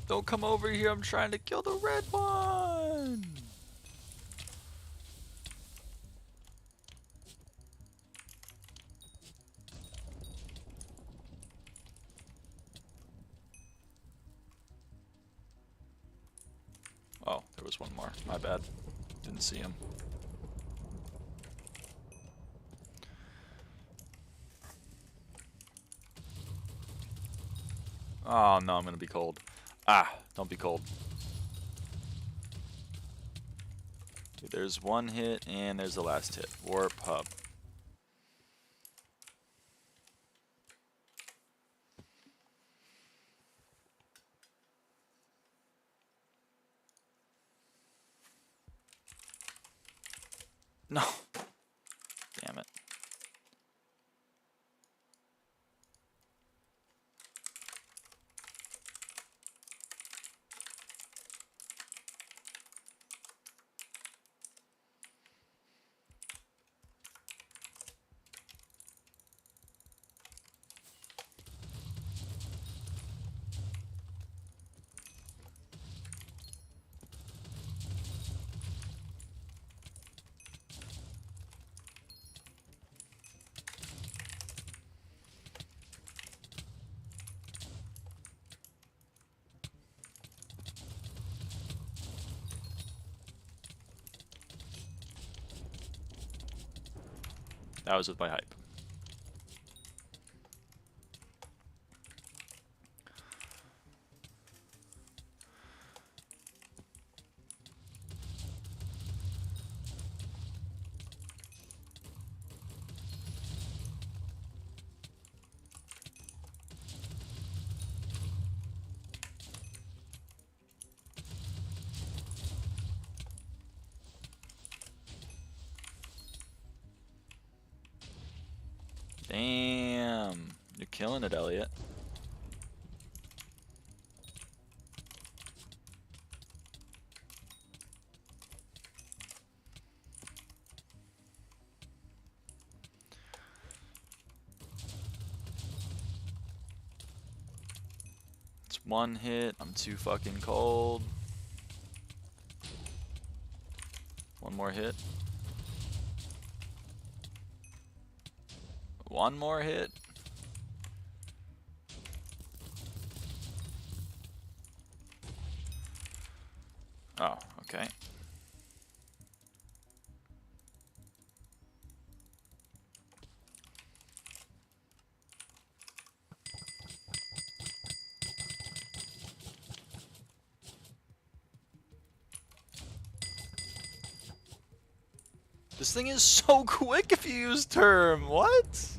Don't come over here, I'm trying to kill the red one! Oh, there was one more. My bad. Didn't see him. Oh no, I'm gonna be cold. Ah, don't be cold. Okay, there's one hit, and there's the last hit. Warp hub. No. Damn it. That was with my hype. Damn. You're killing it, Elliot. It's one hit. I'm too fucking cold. One more hit. One more hit. Oh, okay. This thing is so quick if you use term. What?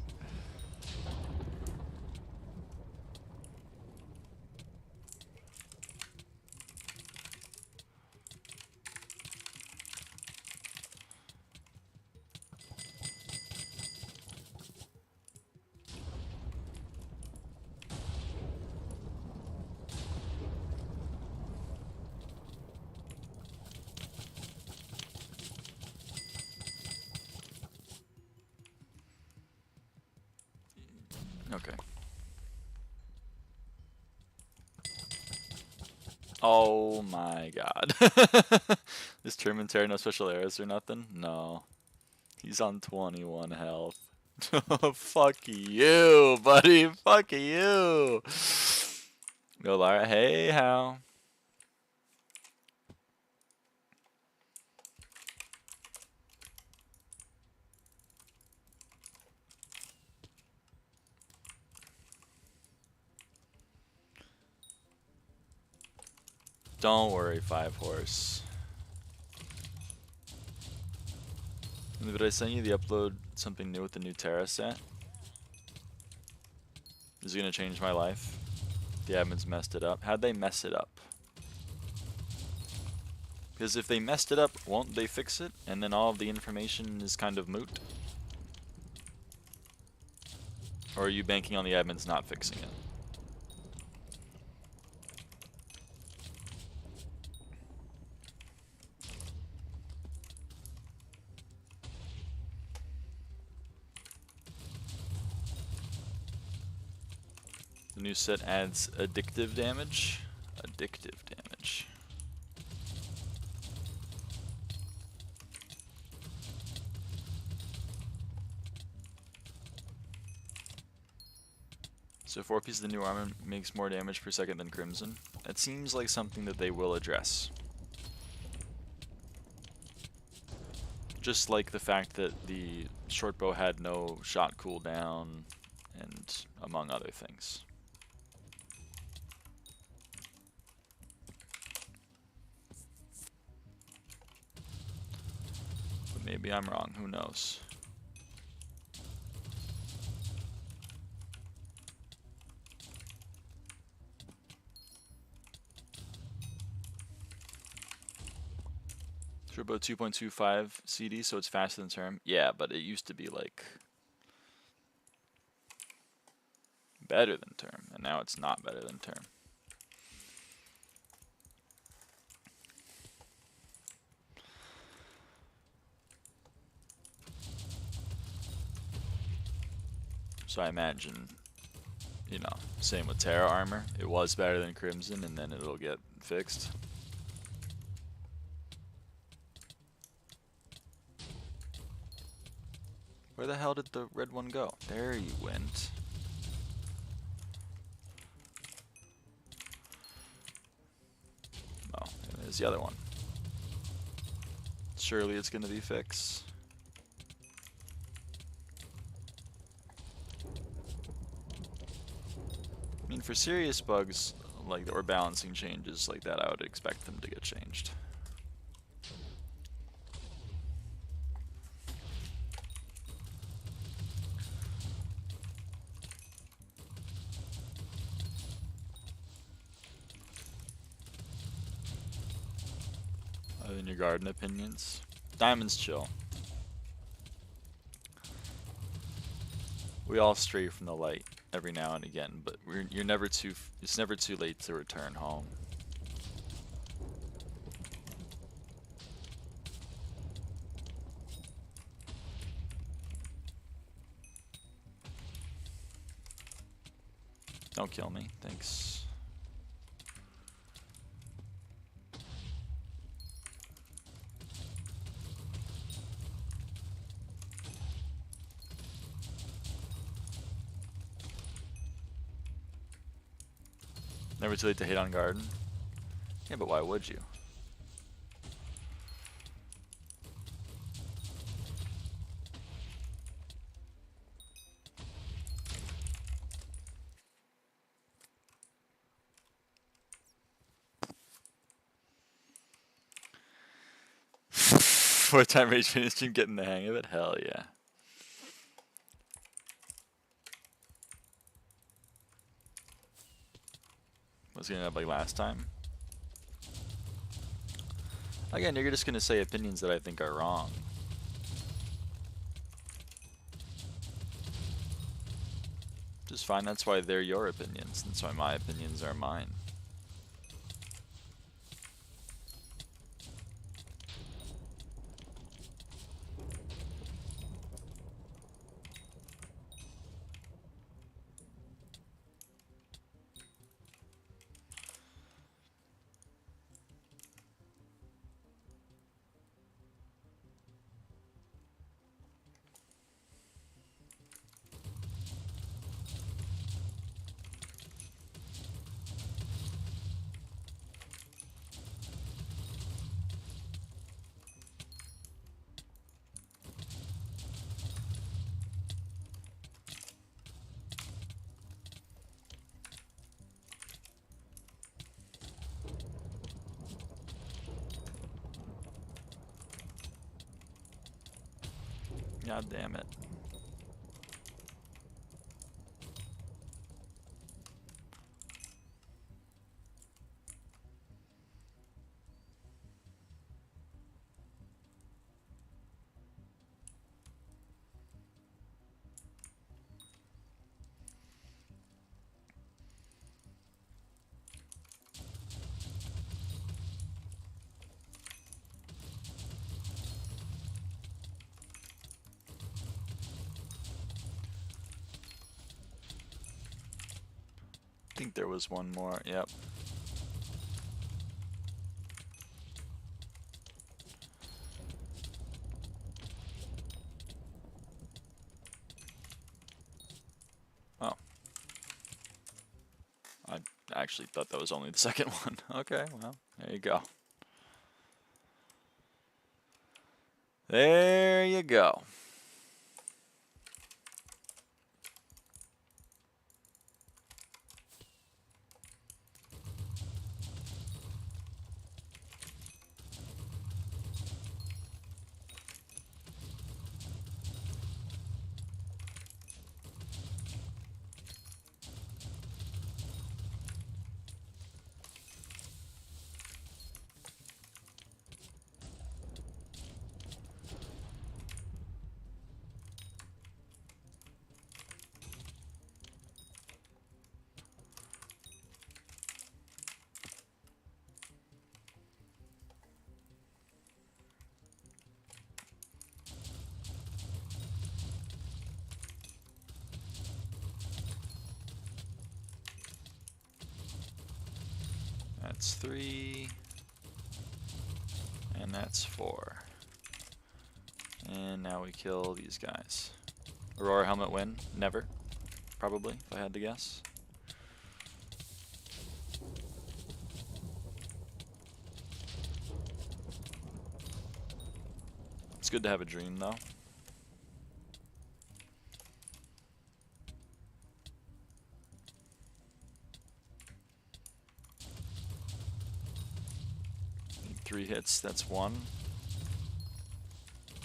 Okay. Oh my god. This Terminator, no special arrows or nothing? No. He's on 21 health. Fuck you, buddy. Fuck you. Go, Lyra. Hey, how? Don't worry, 5-horse. Did I send you the upload something new with the new Terra set? Is it gonna change my life? The admins messed it up. How'd they mess it up? Because if they messed it up, won't they fix it? And then all of the information is kind of moot? Or are you banking on the admins not fixing it? The new set adds addictive damage. Addictive damage. So 4 pieces of the new armor makes more damage per second than Crimson. That seems like something that they will address. Just like the fact that the short bow had no shot cooldown, and among other things. But maybe I'm wrong, who knows? Turbo 2.25 CD, so it's faster than Term. Yeah, but it used to be like better than Term, and now it's not better than Term. So I imagine, you know, same with Terra armor. It was better than Crimson, and then it'll get fixed. Where the hell did the red one go? There you went. Oh, and there's the other one. Surely it's gonna be fixed. I mean, for serious bugs, like, or balancing changes like that, I would expect them to get changed. Other than your garden opinions? Diamond's chill. We all stray from the light every now and again, but you're never too. It's never too late to return home. Don't kill me, thanks. Never too late to hate on garden. Yeah, but why would you? Fourth time rage finish stream, getting the hang of it? Hell yeah. Was it gonna end up like last time? Again, you're just gonna say opinions that I think are wrong. Just fine, that's why they're your opinions. That's why my opinions are mine. God damn it. I think there was one more. Yep. Oh. I actually thought that was only the second one. Okay, well, there you go. There you go. That's 3. And that's 4. And now we kill these guys. Aurora helmet win? Never. Probably, if I had to guess. It's good to have a dream, though. Need 3 hits, that's 1.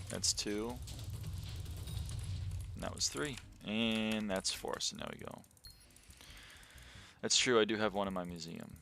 That's 2. And that was 3. And that's 4, so now we go. That's true, I do have one in my museum.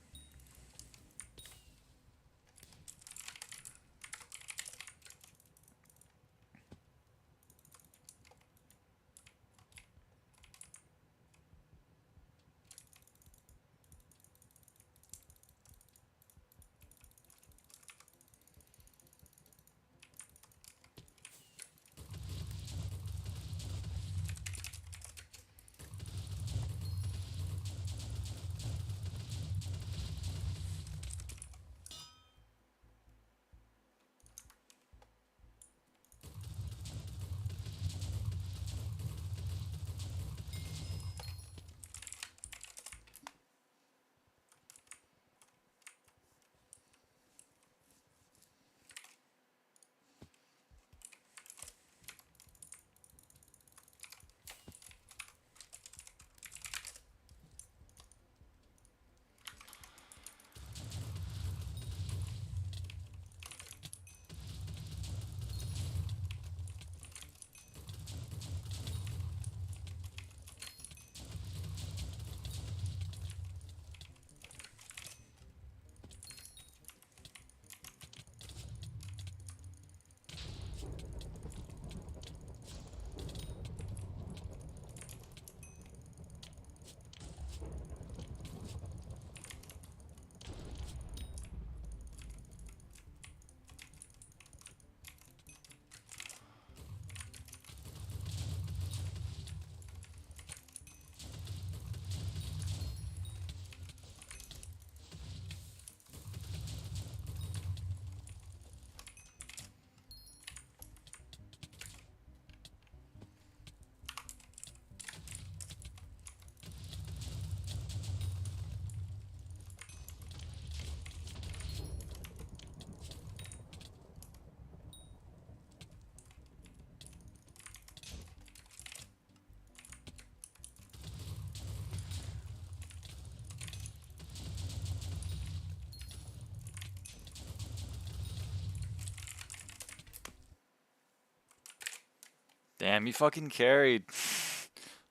Damn, he fucking carried.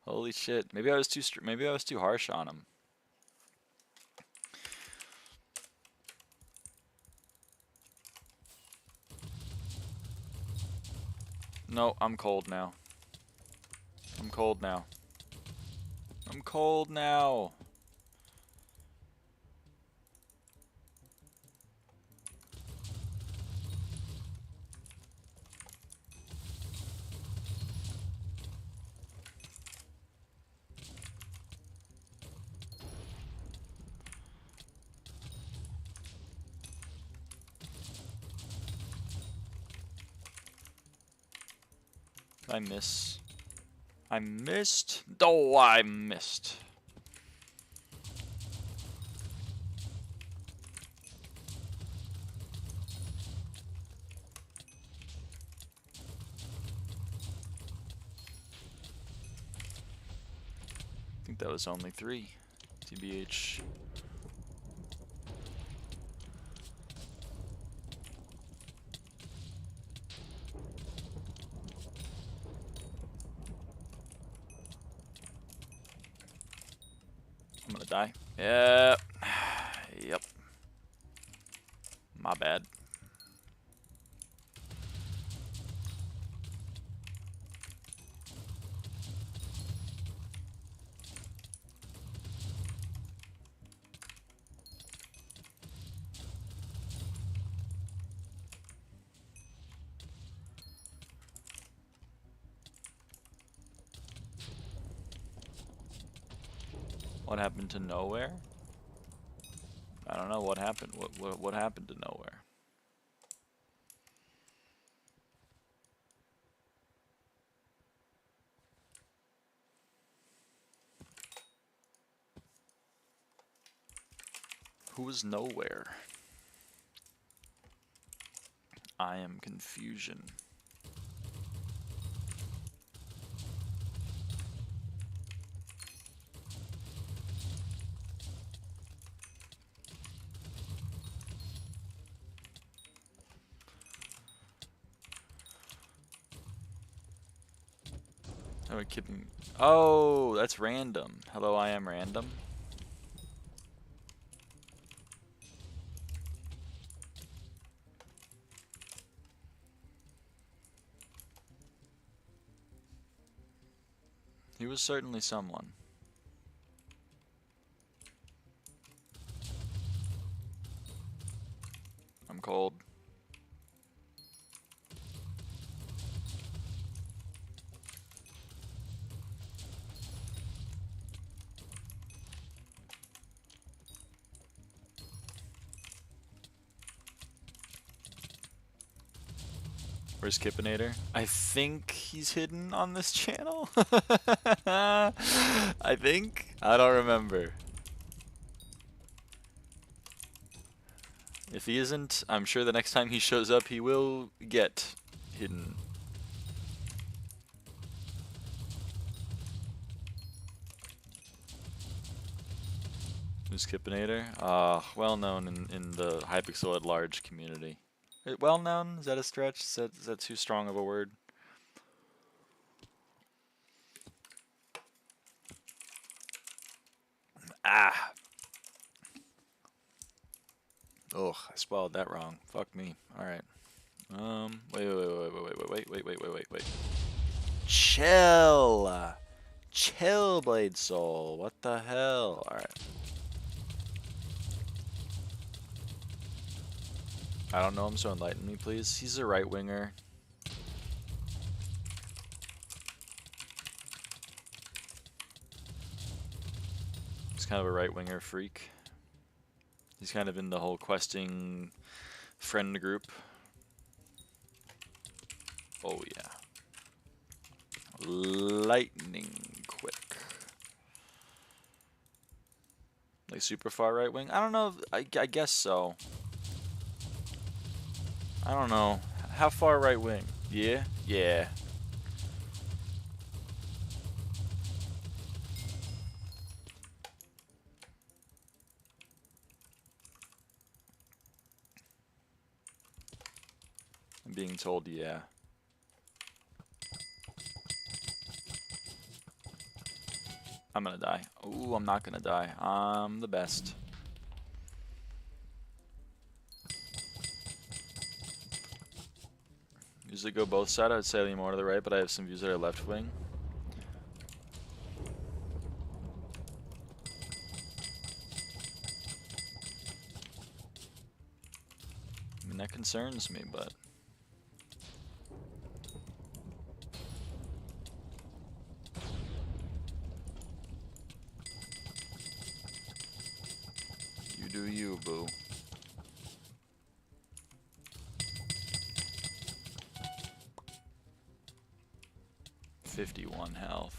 Holy shit. Maybe I was too harsh on him. No, I'm cold now. I'm cold now. I'm cold now. I miss. I missed. Oh, I missed. I think that was only 3. TBH. I'm gonna die. Yep. Yep. My bad. What happened to nowhere? I don't know what happened. What happened to nowhere? Who is nowhere? I am confusion. Are we keeping? Oh, that's random. Hello, I am random. He was certainly someone. I'm cold. Where's Kippinator? I think he's hidden on this channel. I think? I don't remember. If he isn't, I'm sure the next time he shows up, he will get hidden. Who's Kippinator? Well known in the Hypixel at large community. Well known? Is that a stretch? Is that too strong of a word? Ah. Ugh, I spelled that wrong. Fuck me. Alright. Wait. Chill! Chill, Blade Soul. What the hell? Alright. I don't know him, so enlighten me, please. He's a right winger. He's kind of a right winger freak. He's kind of in the whole questing friend group. Oh yeah. Lightning quick. Like super far right wing? I don't know. I guess so. I don't know. How far right wing? Yeah? Yeah. I'm being told yeah. I'm gonna die. Ooh, I'm not gonna die. I'm the best. Usually go both sides. I'd say lean more to the right, but I have some views that are left wing. I mean, that concerns me, but... You do you, boo. $51 health.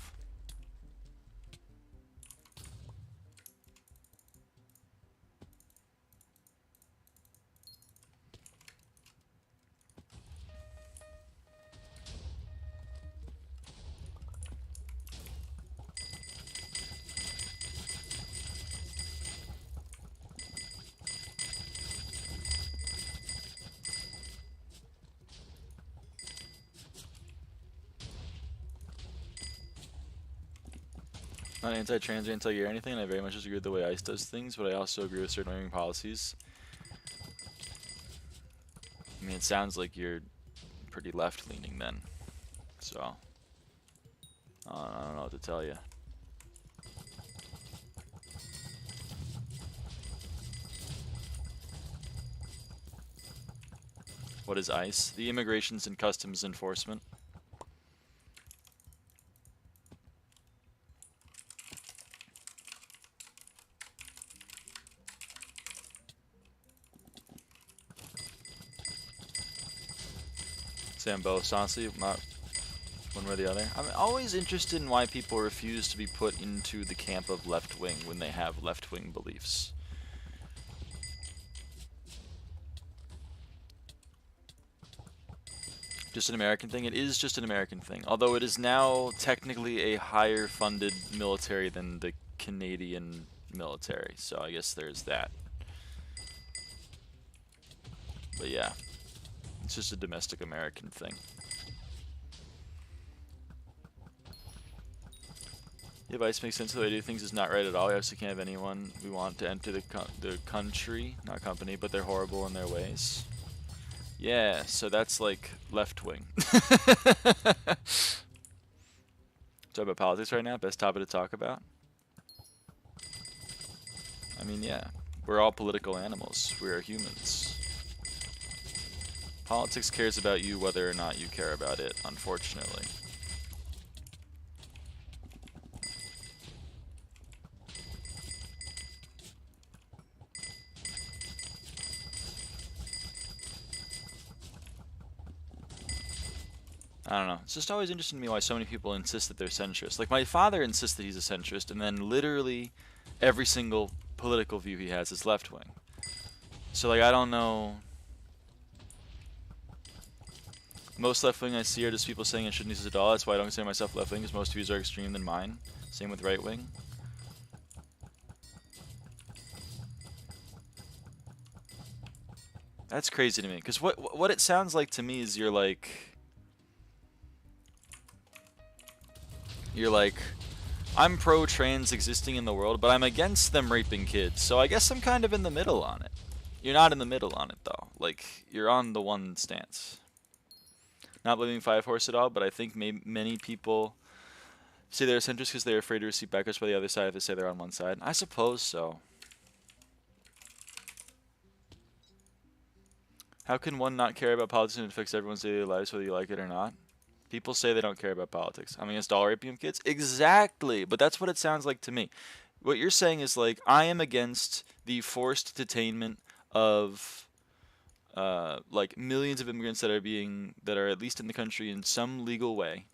Not anti-trans or anti-gay or anything, and I very much disagree with the way ICE does things, but I also agree with certain naming policies. I mean, it sounds like you're pretty left-leaning then, so I don't know what to tell you. What is ICE? The Immigrations and Customs Enforcement. Say them both, honestly, not one way or the other. I'm always interested in why people refuse to be put into the camp of left wing when they have left wing beliefs. Just an American thing? It is just an American thing. Although it is now technically a higher funded military than the Canadian military. So I guess there's that. But yeah. It's just a domestic American thing. Yeah, Vice makes sense. The way I do things is not right at all. We obviously can't have anyone we want to enter the country, not company, but they're horrible in their ways. Yeah, so that's like left wing. Talk about politics right now. Best topic to talk about. I mean, yeah, we're all political animals. We are humans. Politics cares about you whether or not you care about it, unfortunately. I don't know. It's just always interesting to me why so many people insist that they're centrist. Like, my father insists that he's a centrist, and then literally every single political view he has is left-wing. So, like, I don't know... Most left-wing I see are just people saying I shouldn't use it at all. That's why I don't consider myself left-wing, because most views are extreme than mine. Same with right-wing. That's crazy to me, because what it sounds like to me is you're like, I'm pro-trans existing in the world, but I'm against them raping kids. So I guess I'm kind of in the middle on it. You're not in the middle on it though. Like, you're on the one stance. Not blaming Five Horse at all, but I think many people say they're centrist because they're afraid to receive backlash by the other side if they say they're on one side. I suppose so. How can one not care about politics and it affects everyone's daily lives, whether you like it or not? People say they don't care about politics. I'm against dollar raping of kids? Exactly! But that's what it sounds like to me. What you're saying is, like, I am against the forced detainment of... like millions of immigrants that are at least in the country in some legal way,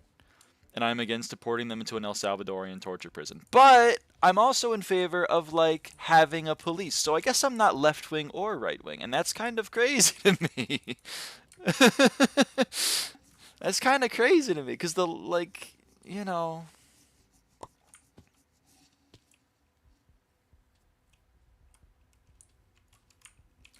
and I'm against deporting them into an El Salvadorian torture prison. But I'm also in favor of like having a police. So I guess I'm not left wing or right wing, and that's kind of crazy to me. That's kind of crazy to me because the like, you know.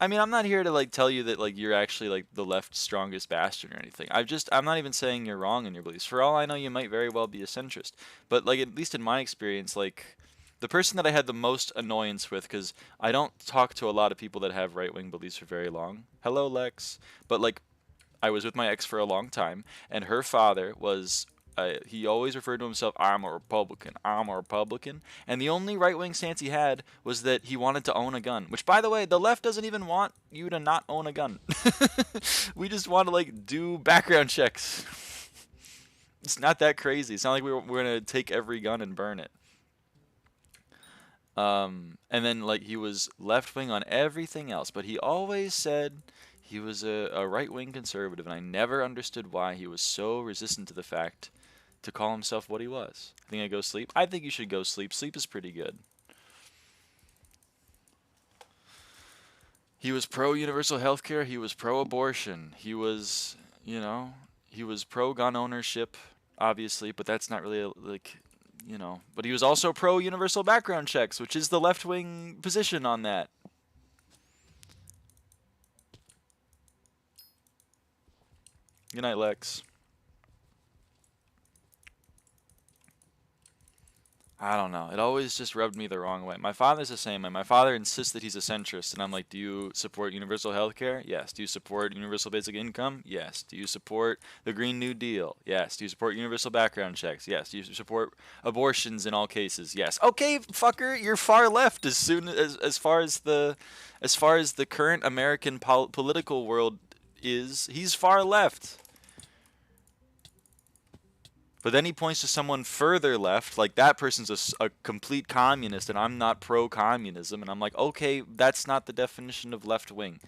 I mean, I'm not here to like tell you that like you're actually like the left's strongest bastion or anything. I'm not even saying you're wrong in your beliefs. For all I know, you might very well be a centrist. But like at least in my experience, like the person that I had the most annoyance with, because I don't talk to a lot of people that have right-wing beliefs for very long. Hello, Lex. But like I was with my ex for a long time, and her father was. He always referred to himself, I'm a Republican, I'm a Republican. And the only right wing stance he had was that he wanted to own a gun. Which, by the way, the left doesn't even want you to not own a gun. We just want to, like, do background checks. It's not that crazy. It's not like we're going to take every gun and burn it. And then, like, he was left wing on everything else. But he always said he was a right wing conservative. And I never understood why he was so resistant to the fact to call himself what he was. I think I go sleep. I think you should go sleep. Sleep is pretty good. He was pro universal health care. He was pro abortion. He was, you know, he was pro gun ownership, obviously, but that's not really like, you know. But he was also pro universal background checks, which is the left wing position on that. Good night, Lex. I don't know. It always just rubbed me the wrong way. My father's the same way. My father insists that he's a centrist, and I'm like, do you support universal health care? Yes. Do you support universal basic income? Yes. Do you support the Green New Deal? Yes. Do you support universal background checks? Yes. Do you support abortions in all cases? Yes. Okay, fucker, you're far left as far as the current American political world is. He's far left. But then he points to someone further left, like that person's a complete communist, and I'm not pro-communism. And I'm like, okay, that's not the definition of left wing.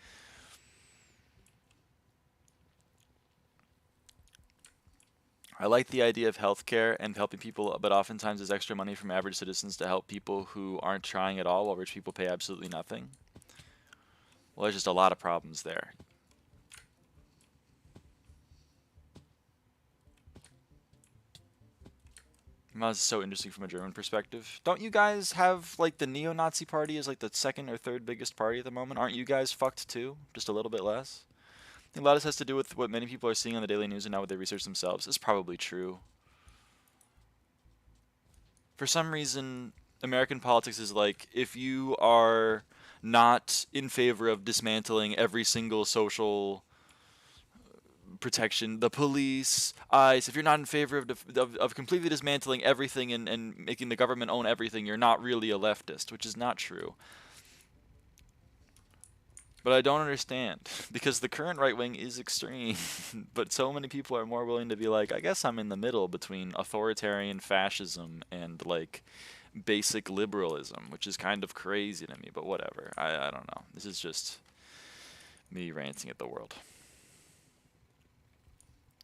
I like the idea of healthcare and helping people, but oftentimes there's extra money from average citizens to help people who aren't trying at all, while rich people pay absolutely nothing. Well, there's just a lot of problems there. That's so interesting from a German perspective. Don't you guys have, like, the neo-Nazi party is, like, the second or third biggest party at the moment? Aren't you guys fucked, too? Just a little bit less? I think a lot of this has to do with what many people are seeing on the daily news and not what they research themselves. It's probably true. For some reason, American politics is like, if you are not in favor of dismantling every single social protection, the police, ICE, if you're not in favor of completely dismantling everything and making the government own everything, you're not really a leftist, which is not true. But I don't understand, because the current right wing is extreme, but so many people are more willing to be like, I guess I'm in the middle between authoritarian fascism and, like, basic liberalism, which is kind of crazy to me, but whatever. I don't know. This is just me ranting at the world.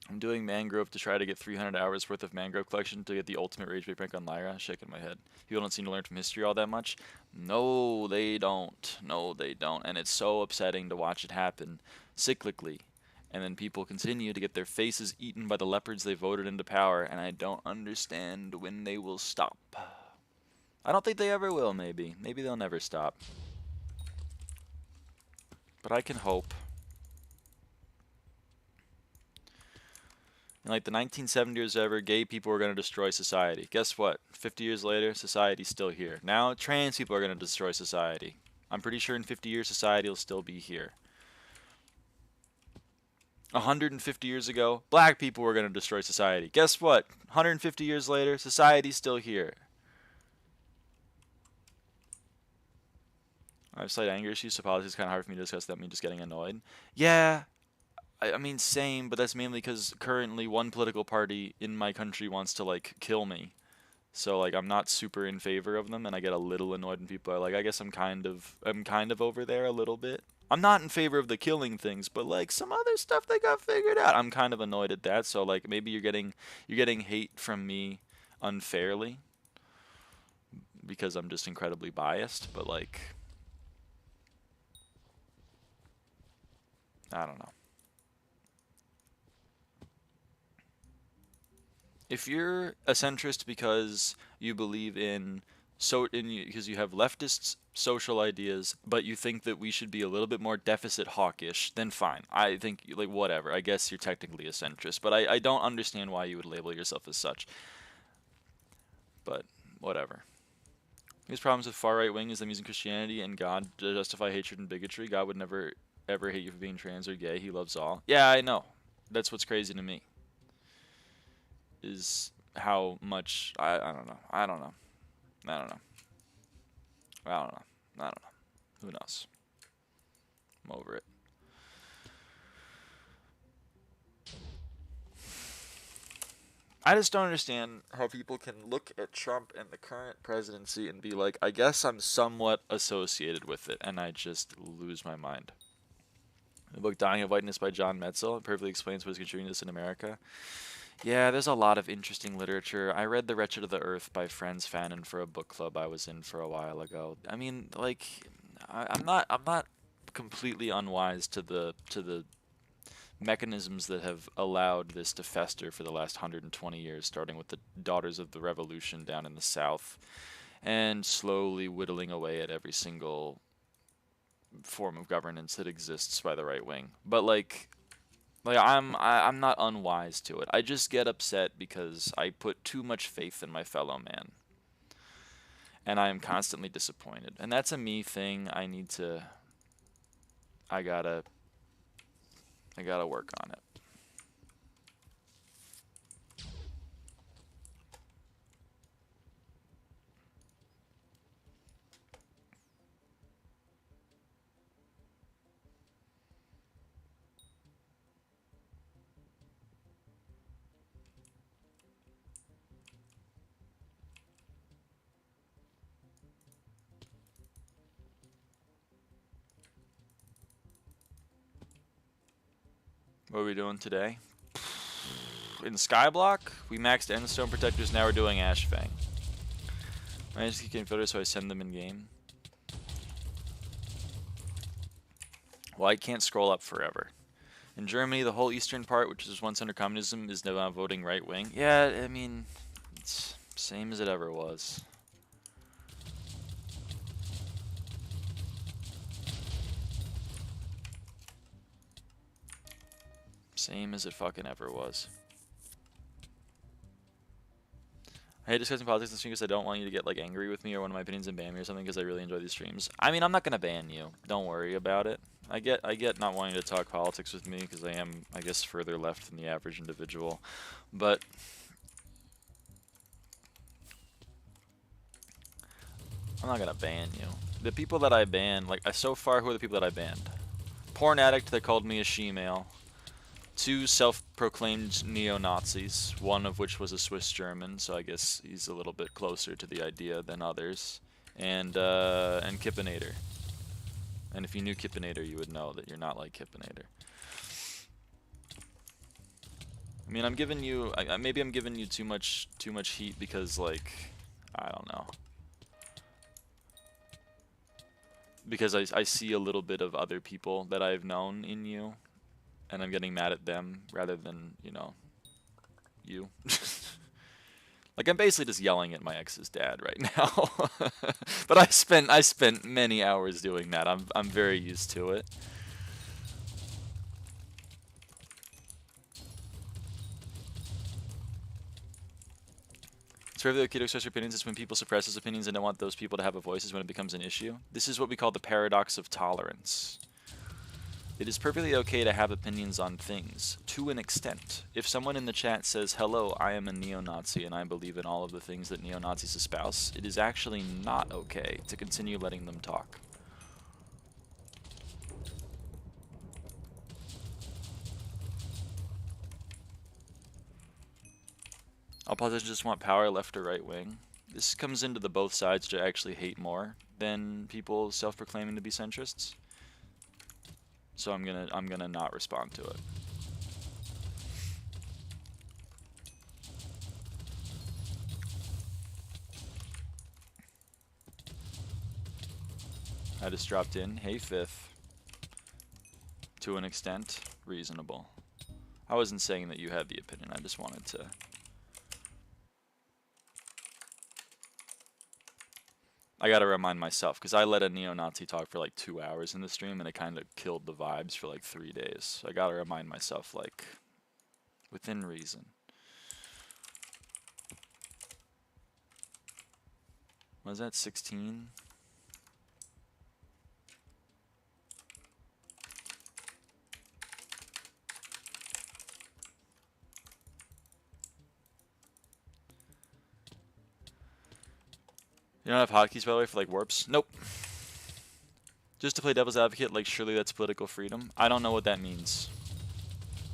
I'm doing mangrove to try to get 300 hours worth of mangrove collection to get the ultimate rage bait prank on Lyra. Shaking my head. People don't seem to learn from history all that much. No, they don't. No, they don't. And it's so upsetting to watch it happen cyclically. And then people continue to get their faces eaten by the leopards they voted into power, and I don't understand when they will stop. I don't think they ever will, maybe. Maybe they'll never stop. But I can hope. In like the 1970s ever, gay people were going to destroy society. Guess what? 50 years later, society's still here. Now, trans people are going to destroy society. I'm pretty sure in 50 years, society will still be here. 150 years ago, black people were going to destroy society. Guess what? 150 years later, society's still here. I have slight anger issues, so politics is kind of hard for me to discuss without me just getting annoyed. Yeah. I mean, same, but that's mainly because currently one political party in my country wants to, like, kill me. So, like, I'm not super in favor of them, and I get a little annoyed when people are like, I guess I'm kind of over there a little bit. I'm not in favor of the killing things, but, like, some other stuff they got figured out. I'm kind of annoyed at that, so, like, maybe you're getting hate from me unfairly because I'm just incredibly biased, but, like, I don't know. If you're a centrist because you believe in so because you have leftist social ideas, but you think that we should be a little bit more deficit hawkish, then fine. I think, like, whatever. I guess you're technically a centrist, but I don't understand why you would label yourself as such. But whatever. His problems with far right wing is them using Christianity and God to justify hatred and bigotry. God would never ever hate you for being trans or gay. He loves all. Yeah, I know. That's what's crazy to me. Is how much I don't know. I don't know. I don't know. I don't know. I don't know. Who knows? I'm over it. I just don't understand how people can look at Trump and the current presidency and be like, I guess I'm somewhat associated with it, and I just lose my mind. The book Dying of Whiteness by John Metzel perfectly explains what is contributing to this in America. Yeah, there's a lot of interesting literature. I read The Wretched of the Earth by Franz Fanon for a book club I was in for a while ago. I mean, like, I'm not completely unwise to the mechanisms that have allowed this to fester for the last 120 years, starting with the Daughters of the Revolution down in the South, and slowly whittling away at every single form of governance that exists by the right wing. But like I'm not unwise to it. I just get upset because I put too much faith in my fellow man, and I am constantly disappointed. And that's a me thing. I gotta work on it. What are we doing today? In SkyBlock, we maxed Endstone Protectors, now we're doing Ashfang. I just keep getting filters, so I send them in game. Well, I can't scroll up forever. In Germany, the whole eastern part, which was once under communism, is now voting right wing. Yeah, I mean, it's same as it ever was. Same as it fucking ever was. I hate discussing politics on stream because I don't want you to get like angry with me or one of my opinions and ban me or something, because I really enjoy these streams. I mean, I'm not gonna ban you. Don't worry about it. I get not wanting to talk politics with me because I am, I guess, further left than the average individual. But I'm not gonna ban you. The people that I ban, like so far, who are the people that I banned? Porn addict that called me a she-male. 2 self-proclaimed neo-Nazis, one of which was a Swiss German, so I guess he's a little bit closer to the idea than others. And Kippinator. And if you knew Kippinator, you would know that you're not like Kippinator. I mean, I'm giving you, maybe I'm giving you too much heat because, like, I don't know. Because I see a little bit of other people that I've known in you, and I'm getting mad at them rather than, you know, you. Like, I'm basically just yelling at my ex's dad right now. But I spent many hours doing that. I'm very used to it. It's perfectly okay to express your opinions. It's when people suppress those opinions and don't want those people to have a voice is when it becomes an issue. This is what we call the paradox of tolerance. It is perfectly okay to have opinions on things, to an extent. If someone in the chat says, hello, I am a neo-Nazi and I believe in all of the things that neo-Nazis espouse, it is actually not okay to continue letting them talk. All politicians just want power, left or right wing. This comes into the both sides, which I actually hate more than people self-proclaiming to be centrists. So I'm gonna not respond to it. I just dropped in. Hey, Fifth. To an extent, reasonable. I wasn't saying that you had the opinion. I just wanted to I gotta remind myself, because I let a neo-Nazi talk for like 2 hours in the stream, and it kind of killed the vibes for like 3 days. So I gotta remind myself, like, within reason. Was that 16? You don't have hotkeys, by the way, for like warps? Nope. Just to play devil's advocate, like, surely that's political freedom? I don't know what that means.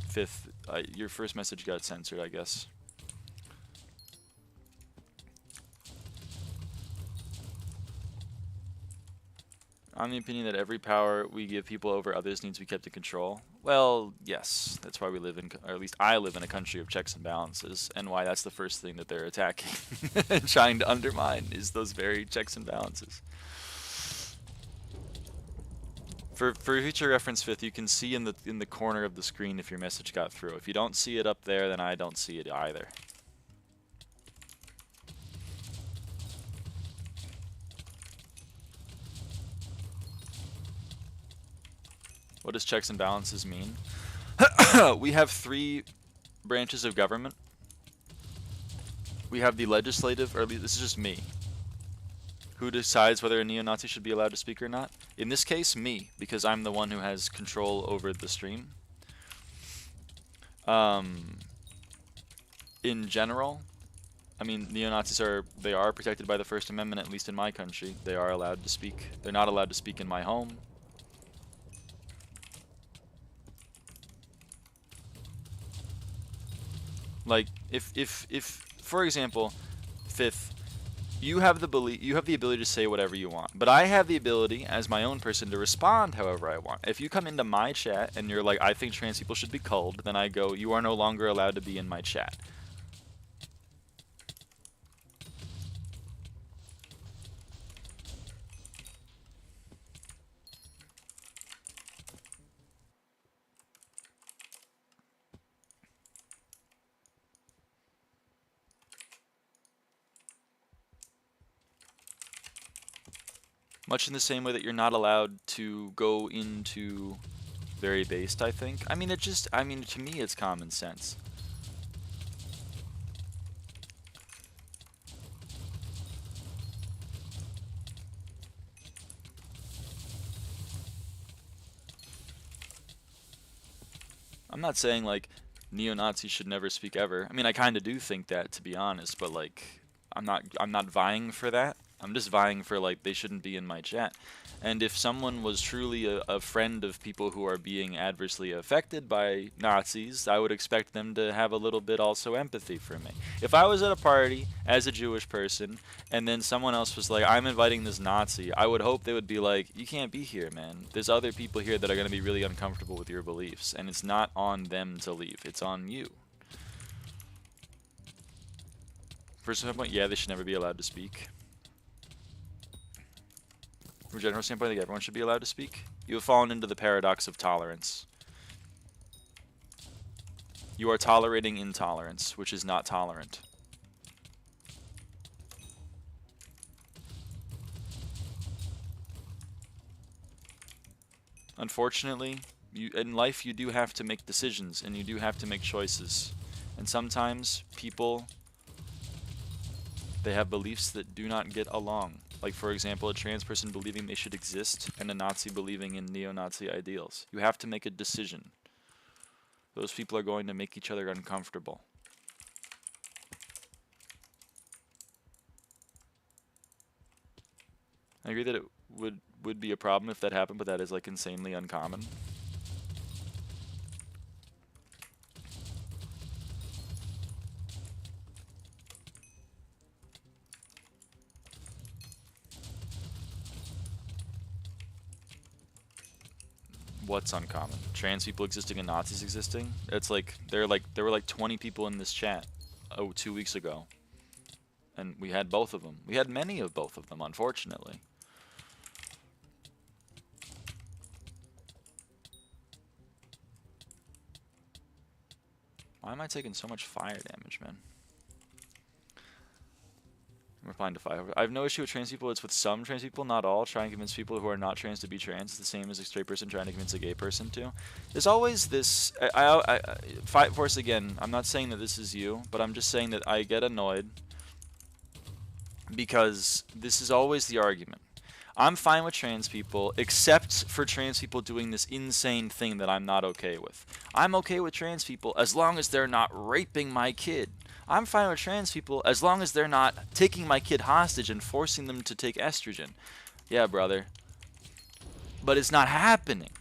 Fifth, your first message got censored, I guess. I'm the opinion that every power we give people over others needs to be kept in control. Well, yes, that's why we live in, or at least I live in a country of checks and balances, and why that's the first thing that they're attacking and trying to undermine is those very checks and balances. For future reference, Fifth, you can see in the corner of the screen if your message got through. If you don't see it up there, then I don't see it either. What does checks and balances mean? We have 3 branches of government. We have the legislative, or at least this is just me, who decides whether a neo-Nazi should be allowed to speak or not. In this case, me, because I'm the one who has control over the stream. In general, I mean, neo-Nazis are protected by the First Amendment, at least in my country. They are allowed to speak. They're not allowed to speak in my home. Like, if for example, Fifth, you have the ability to say whatever you want, but I have the ability as my own person to respond however I want. If you come into my chat and you're like, I think trans people should be culled, then I go, you are no longer allowed to be in my chat. Much in the same way that you're not allowed to go into very based, I think. I mean, to me, it's common sense. I'm not saying, like, neo-Nazis should never speak ever. I mean, I kind of do think that, to be honest, but, like, I'm not vying for that. I'm just vying for, like, they shouldn't be in my chat. And if someone was truly a friend of people who are being adversely affected by Nazis, I would expect them to have a little bit also empathy for me. If I was at a party as a Jewish person, and then someone else was like, I'm inviting this Nazi, I would hope they would be like, you can't be here, man. There's other people here that are going to be really uncomfortable with your beliefs, and it's not on them to leave. It's on you. First point, yeah, they should never be allowed to speak. From a general standpoint, I think everyone should be allowed to speak. You have fallen into the paradox of tolerance. You are tolerating intolerance, which is not tolerant. Unfortunately, in life you do have to make decisions, and you do have to make choices. And sometimes people, they have beliefs that do not get along. Like, for example, a trans person believing they should exist and a Nazi believing in neo-Nazi ideals. You have to make a decision. Those people are going to make each other uncomfortable. I agree that it would be a problem if that happened, but that is, like, insanely uncommon. What's uncommon? Trans people existing and Nazis existing? It's like there were like 20 people in this chat 2 weeks ago. And we had both of them. We had many of both of them, unfortunately. Why am I taking so much fire damage, man? replying to 5. I have no issue with trans people. It's with some trans people, not all. Trying to convince people who are not trans to be trans is the same as a straight person trying to convince a gay person to. There's always this. Fight Force again. I'm not saying that this is you, but I'm just saying that I get annoyed because this is always the argument. I'm fine with trans people, except for trans people doing this insane thing that I'm not okay with. I'm okay with trans people as long as they're not raping my kid. I'm fine with trans people as long as they're not taking my kid hostage and forcing them to take estrogen. Yeah, brother. But it's not happening.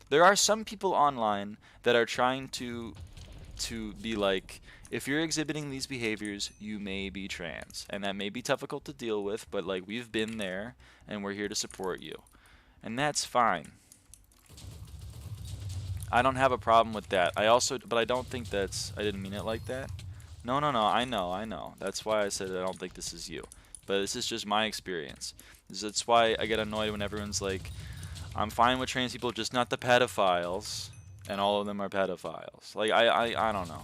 There are some people online that are trying to be like, if you're exhibiting these behaviors, you may be trans. And that may be difficult to deal with, but like we've been there and we're here to support you. And that's fine. I don't have a problem with that. But I don't think I didn't mean it like that. No, I know. That's why I said I don't think this is you. But this is just my experience. That's why I get annoyed when everyone's like, I'm fine with trans people, just not the pedophiles. And all of them are pedophiles. Like, I don't know.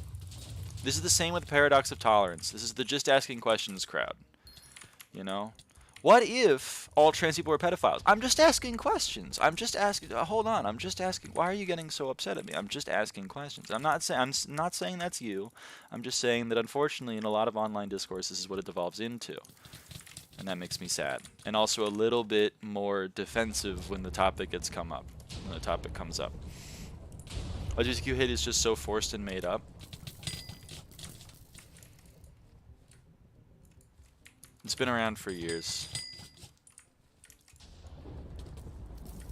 This is the same with paradox of tolerance. This is the just asking questions crowd. You know? What if all trans people were pedophiles? I'm just asking questions. I'm just asking. Hold on. I'm just asking. Why are you getting so upset at me? I'm just asking questions. I'm not saying that's you. I'm just saying that unfortunately in a lot of online discourse this is what it devolves into. And that makes me sad. And also a little bit more defensive when the topic comes up. LGBTQ hate is just so forced and made up. It's been around for years.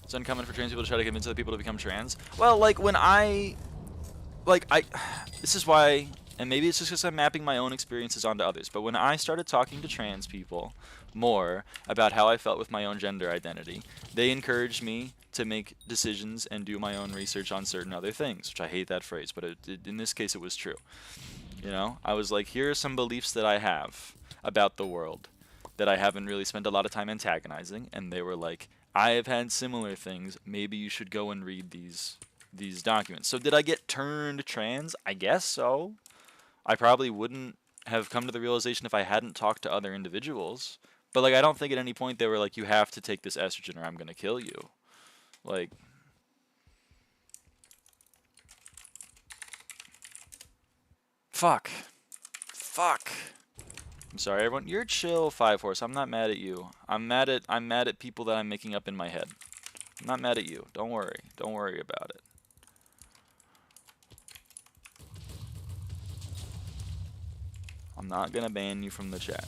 It's uncommon for trans people to try to convince other people to become trans. Well, like when this is why, and maybe it's just because I'm mapping my own experiences onto others, but when I started talking to trans people more about how I felt with my own gender identity, they encouraged me to make decisions and do my own research on certain other things, which I hate that phrase, but in this case it was true. You know, I was like, here are some beliefs that I have about the world that I haven't really spent a lot of time antagonizing, and they were like, I have had similar things, maybe you should go and read these documents. So did I get turned trans? I guess so. I probably wouldn't have come to the realization if I hadn't talked to other individuals, but like I don't think at any point they were like, you have to take this estrogen or I'm gonna kill you. Like, fuck. I'm sorry, everyone. You're chill, 5 Horse. I'm not mad at you. I'm mad at people that I'm making up in my head. I'm not mad at you. Don't worry. Don't worry about it. I'm not gonna ban you from the chat.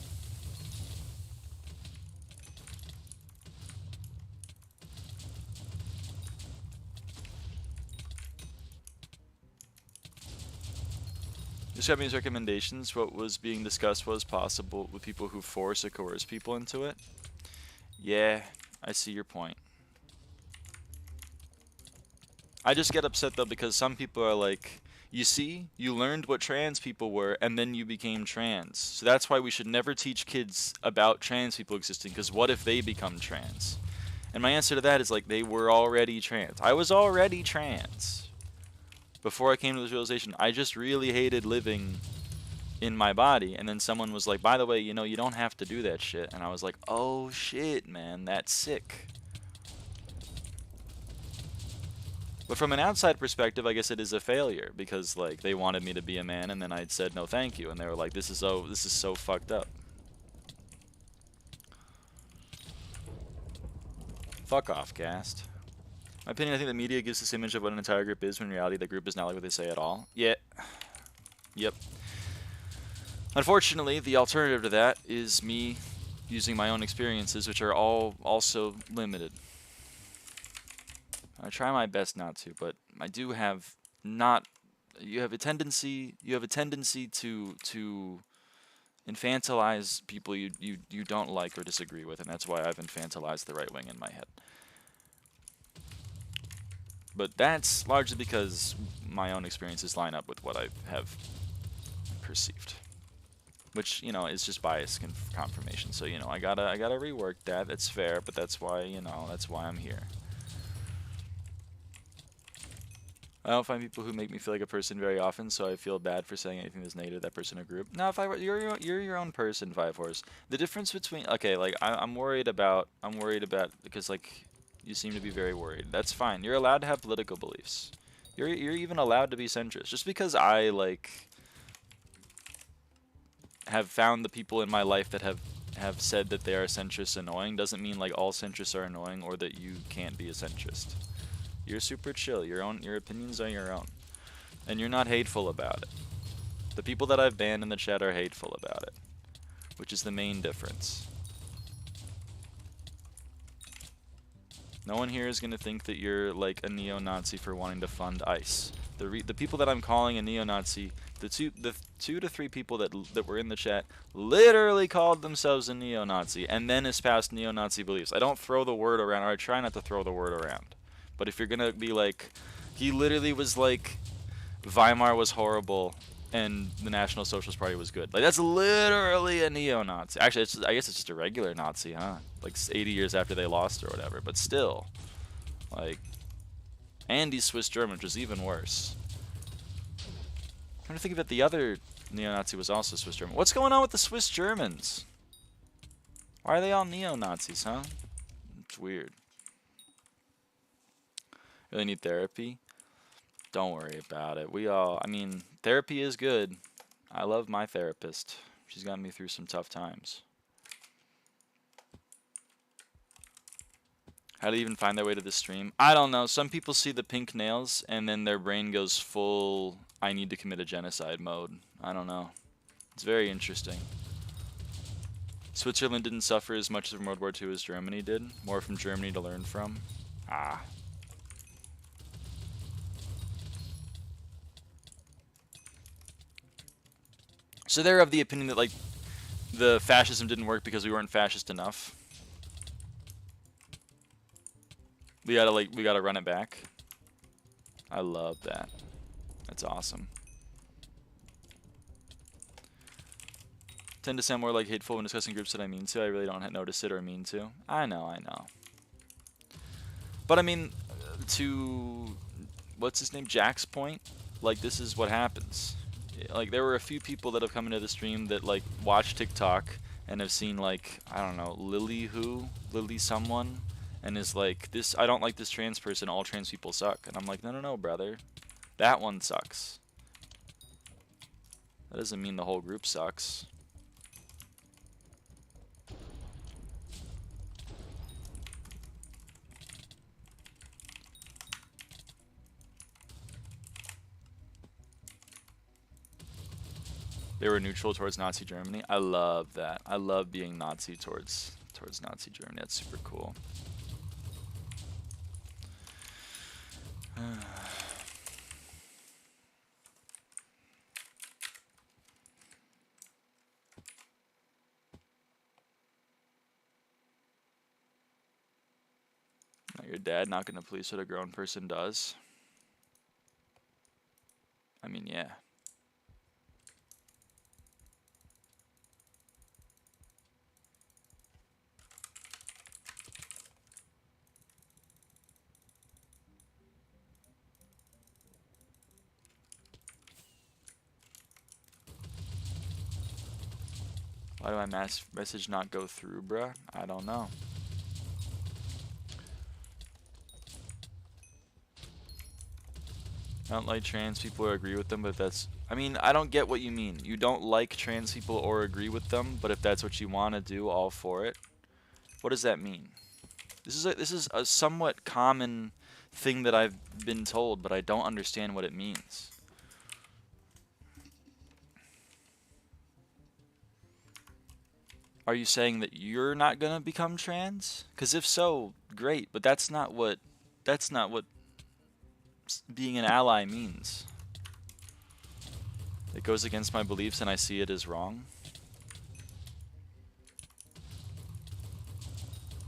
Describing his recommendations, what was being discussed was possible with people who force or coerce people into it. Yeah, I see your point. I just get upset though because some people are like, you see, you learned what trans people were and then you became trans. So that's why we should never teach kids about trans people existing, because what if they become trans? And my answer to that is like, they were already trans. I was already trans before I came to this realization. I just really hated living in my body, and then someone was like, by the way, you know, you don't have to do that shit. And I was like, oh shit, man, that's sick. But from an outside perspective, I guess it is a failure, because like they wanted me to be a man and then I said no thank you, and they were like, this is so fucked up. Fuck off, Cast. My opinion, I think the media gives this image of what an entire group is, when in reality the group is not like what they say at all. Yeah. Yep. Unfortunately, the alternative to that is me using my own experiences, which are all also limited. I try my best not to, but I do have you have a tendency to infantilize people you don't like or disagree with, and that's why I've infantilized the right wing in my head. But that's largely because my own experiences line up with what I have perceived, which, you know, is just bias confirmation. So, you know, I gotta rework that. That's fair, but that's why, you know, that's why I'm here. I don't find people who make me feel like a person very often, so I feel bad for saying anything that's negative to that person or group. No, if I were, you're your own person, 5-horse. The difference between, okay, like I'm worried about because like you seem to be very worried. That's fine. You're allowed to have political beliefs. You're even allowed to be centrist. Just because I like have found the people in my life that have said that they are centrists annoying doesn't mean like all centrists are annoying or that you can't be a centrist. You're super chill. Your opinions are your own. And you're not hateful about it. The people that I've banned in the chat are hateful about it, which is the main difference. No one here is going to think that you're like a neo-Nazi for wanting to fund ICE. The people that I'm calling a neo-Nazi, the two to three people that were in the chat literally called themselves a neo-Nazi and then espoused neo-Nazi beliefs. I don't throw the word around, or I try not to throw the word around. But if you're gonna be like, he literally was like, Weimar was horrible and the National Socialist Party was good. Like, that's literally a neo-Nazi. Actually, I guess it's just a regular Nazi, huh? Like 80 years after they lost or whatever. But still, like, and he's Swiss German, which is even worse. I'm trying to think that the other neo-Nazi was also Swiss German. What's going on with the Swiss Germans? Why are they all neo-Nazis, huh? It's weird. Really need therapy? Don't worry about it. I mean, therapy is good. I love my therapist. She's gotten me through some tough times. How do you even find their way to the stream? I don't know. Some people see the pink nails and then their brain goes full, I need to commit a genocide mode. I don't know. It's very interesting. Switzerland didn't suffer as much from World War II as Germany did. More from Germany to learn from. Ah. So they're of the opinion that like the fascism didn't work because we weren't fascist enough. We gotta run it back. I love that. That's awesome. Tend to sound more like hateful when discussing groups that I mean to. I really don't notice it or mean to. I know. But I mean, to what's his name, Jack's point, like this is what happens. Like there were a few people that have come into the stream that like watch TikTok and have seen like, I don't know, Lily someone, and is like, this, I don't like this trans person, all trans people suck. And I'm like, no, brother. That one sucks. That doesn't mean the whole group sucks. They were neutral towards Nazi Germany. I love that. I love being Nazi towards Nazi Germany. That's super cool. Your dad not gonna police what a grown person does? I mean, yeah. Why do my message not go through, bruh? I don't know. I don't like trans people or agree with them, but that's... I mean, I don't get what you mean. You don't like trans people or agree with them, but if that's what you want to do, all for it. What does that mean? This is a somewhat common thing that I've been told, but I don't understand what it means. Are you saying that you're not gonna become trans? Because if so, great, but that's not what being an ally means. It goes against my beliefs and I see it as wrong.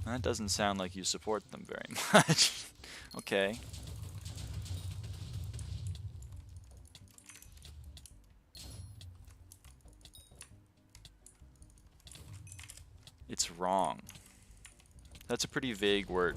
That doesn't sound like you support them very much. Okay. It's wrong. That's a pretty vague word.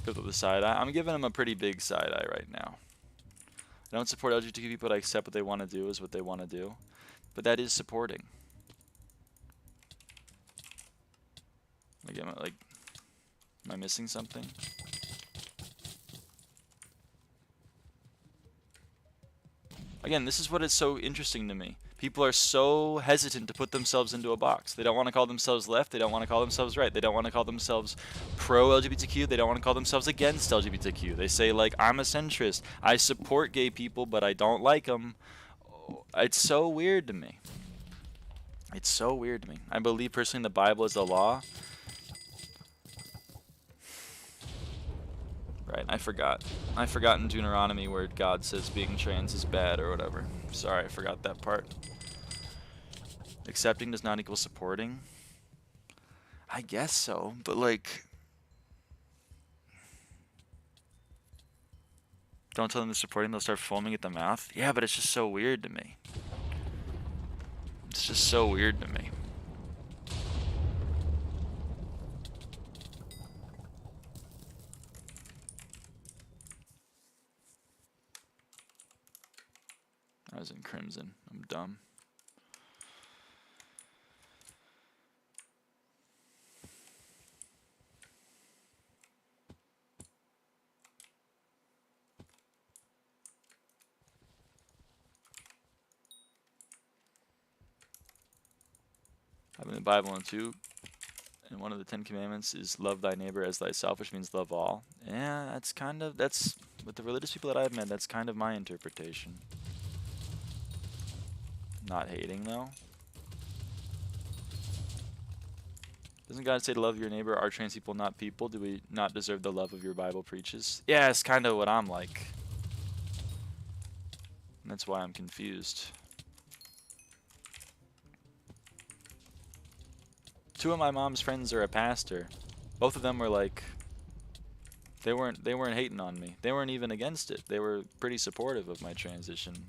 Goes with the side eye. I'm giving him a pretty big side eye right now. I don't support LGBTQ people, but I accept what they want to do is what they want to do. But that is supporting. Like, am I missing something? Again, this is what is so interesting to me. People are so hesitant to put themselves into a box. They don't want to call themselves left. They don't want to call themselves right. They don't want to call themselves pro-LGBTQ. They don't want to call themselves against LGBTQ. They say, like, I'm a centrist. I support gay people, but I don't like them. It's so weird to me. It's so weird to me. I believe personally the Bible is the law. Right, I forgot. I forgot in Deuteronomy where God says being trans is bad or whatever. Sorry, I forgot that part. Accepting does not equal supporting? I guess so, but like... Don't tell them they're supporting, they'll start foaming at the mouth? Yeah, but it's just so weird to me. It's just so weird to me. I was in crimson. I'm dumb. Having the Bible in 2, and one of the 10 Commandments is love thy neighbor as thyself, which means love all. Yeah, that's with the religious people that I've met, that's kind of my interpretation. Not hating though. Doesn't God say to love your neighbor? Are trans people not people? Do we not deserve the love of your Bible preaches? Yeah, it's kind of what I'm like. And that's why I'm confused. 2 of my mom's friends are a pastor. Both of them were like, they weren't hating on me. They weren't even against it. They were pretty supportive of my transition.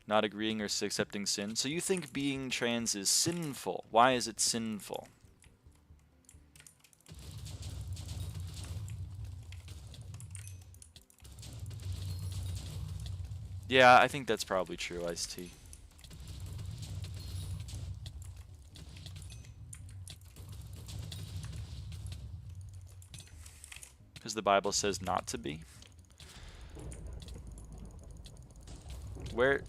Not agreeing or accepting sin. So you think being trans is sinful. Why is it sinful? Yeah, I think that's probably true, Ice-T. Because the Bible says not to be. Where...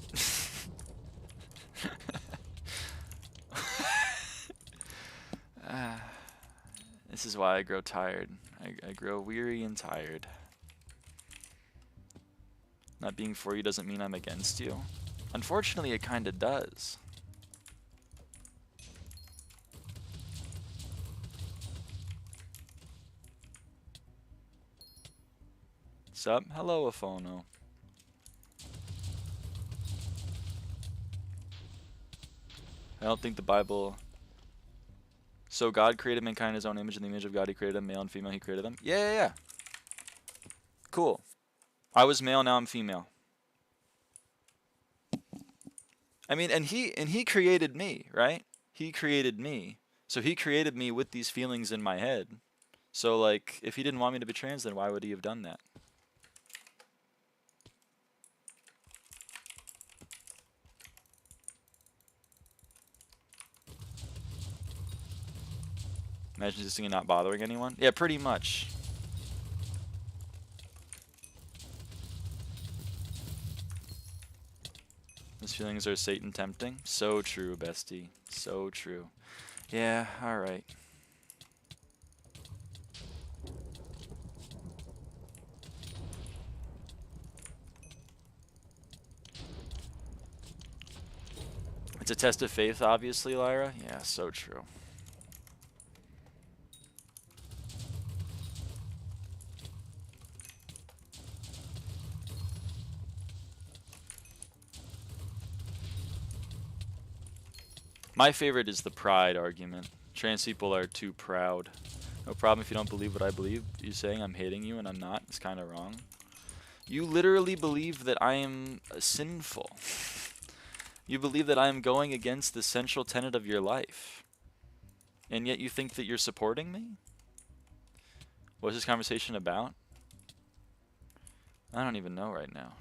This is why I grow tired. I grow weary and tired. Not being for you doesn't mean I'm against you. Unfortunately, it kinda does. Sup? Hello, Aphono. I don't think the Bible... So God created mankind in his own image. In the image of God he created them. Male and female he created them. Yeah. Cool. I was male, now I'm female. I mean, and he created me, right? He created me. So he created me with these feelings in my head. So like, if he didn't want me to be trans, then why would he have done that? Imagine existing and not bothering anyone? Yeah, pretty much. His feelings are Satan tempting. So true, bestie. So true. Yeah, alright. It's a test of faith, obviously, Lyra. Yeah, so true. My favorite is the pride argument. Trans people are too proud. No problem if you don't believe what I believe. You saying I'm hating you and I'm not. It's kind of wrong. You literally believe that I am sinful. You believe that I am going against the central tenet of your life. And yet you think that you're supporting me? What's this conversation about? I don't even know right now.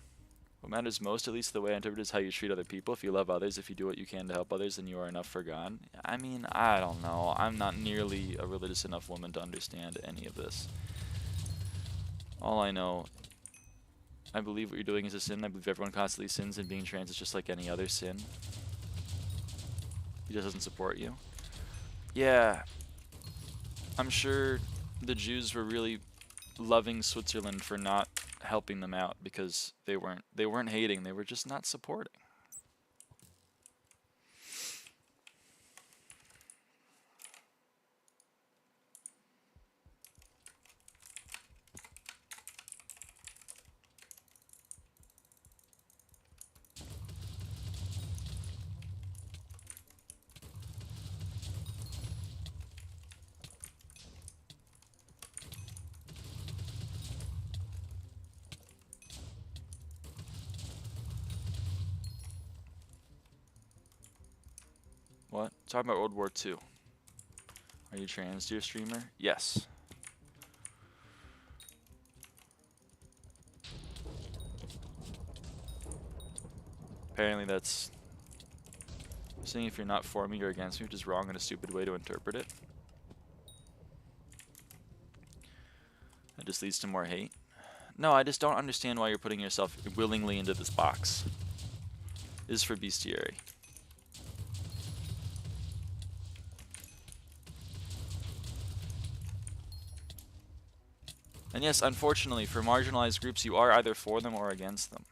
What matters most, at least the way I interpret it, is how you treat other people. If you love others, if you do what you can to help others, then you are enough for God. I mean, I don't know. I'm not nearly a religious enough woman to understand any of this. All I know, I believe what you're doing is a sin. I believe everyone constantly sins, and being trans is just like any other sin. He just doesn't support you. Yeah, I'm sure the Jews were really loving Switzerland for not helping them out because they weren't hating, they were just not supporting. What? Talking about World War II. Are you trans, dear streamer? Yes. Apparently that's saying if you're not for me, you're against me, which is wrong and a stupid way to interpret it. That just leads to more hate. No, I just don't understand why you're putting yourself willingly into this box. This is for bestiary. And yes, unfortunately, for marginalized groups, you are either for them or against them.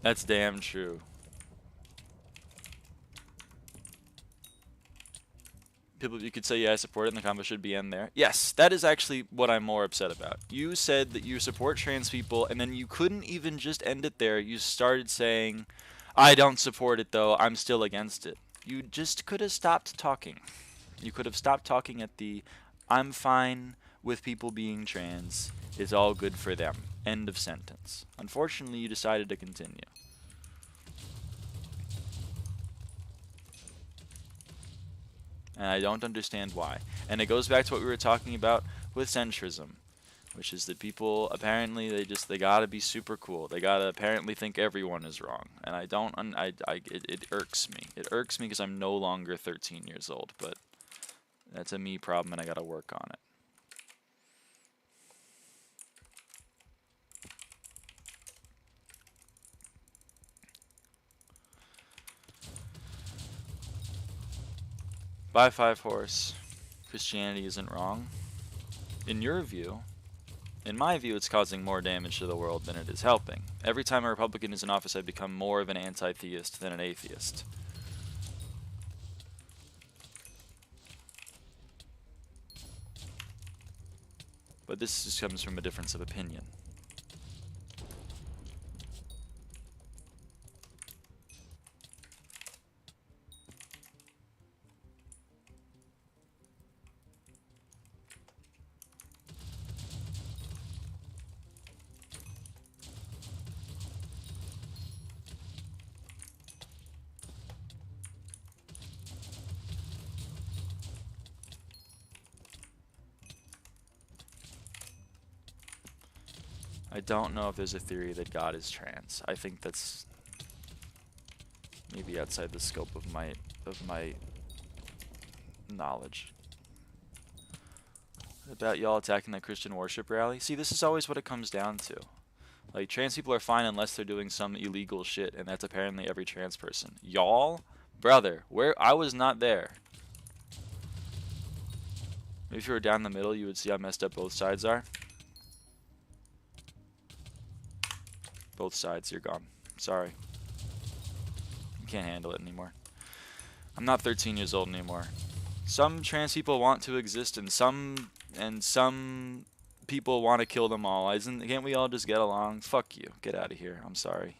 That's damn true. People, you could say, yeah, I support it, and the combo should be in there. Yes, that is actually what I'm more upset about. You said that you support trans people, and then you couldn't even just end it there. You started saying, I don't support it, though. I'm still against it. You just could have stopped talking. You could have stopped talking at the, I'm fine with people being trans. It's all good for them. End of sentence. Unfortunately, you decided to continue. And I don't understand why. And it goes back to what we were talking about with centrism, which is that people apparently they gotta be super cool. They gotta apparently think everyone is wrong. And I don't, it irks me. It irks me because I'm no longer 13 years old, but that's a me problem and I gotta work on it. Bye, Five Horse. Christianity isn't wrong. In your view, in my view, it's causing more damage to the world than it is helping. Every time a Republican is in office, I become more of an anti-theist than an atheist. But this just comes from a difference of opinion. I don't know if there's a theory that God is trans. I think that's maybe outside the scope of my knowledge. About y'all attacking that Christian worship rally? See, this is always what it comes down to. Like, trans people are fine unless they're doing some illegal shit, and that's apparently every trans person. Y'all? Brother, I was not there. Maybe if you were down the middle, you would see how messed up both sides are. Both sides, you're gone. Sorry. You can't handle it anymore. I'm not 13 years old anymore. Some trans people want to exist, and some people want to kill them all. Can't we all just get along? Fuck you. Get out of here. I'm sorry.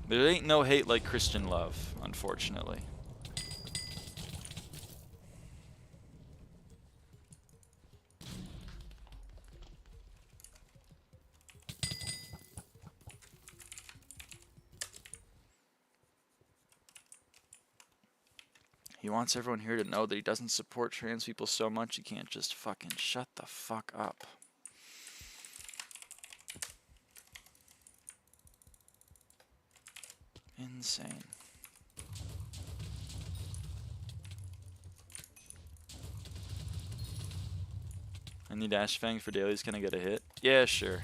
There ain't no hate like Christian love, unfortunately. He wants everyone here to know that he doesn't support trans people so much he can't just fucking shut the fuck up. Insane. I need Ashfang for dailies. Can I get a hit? Yeah, sure.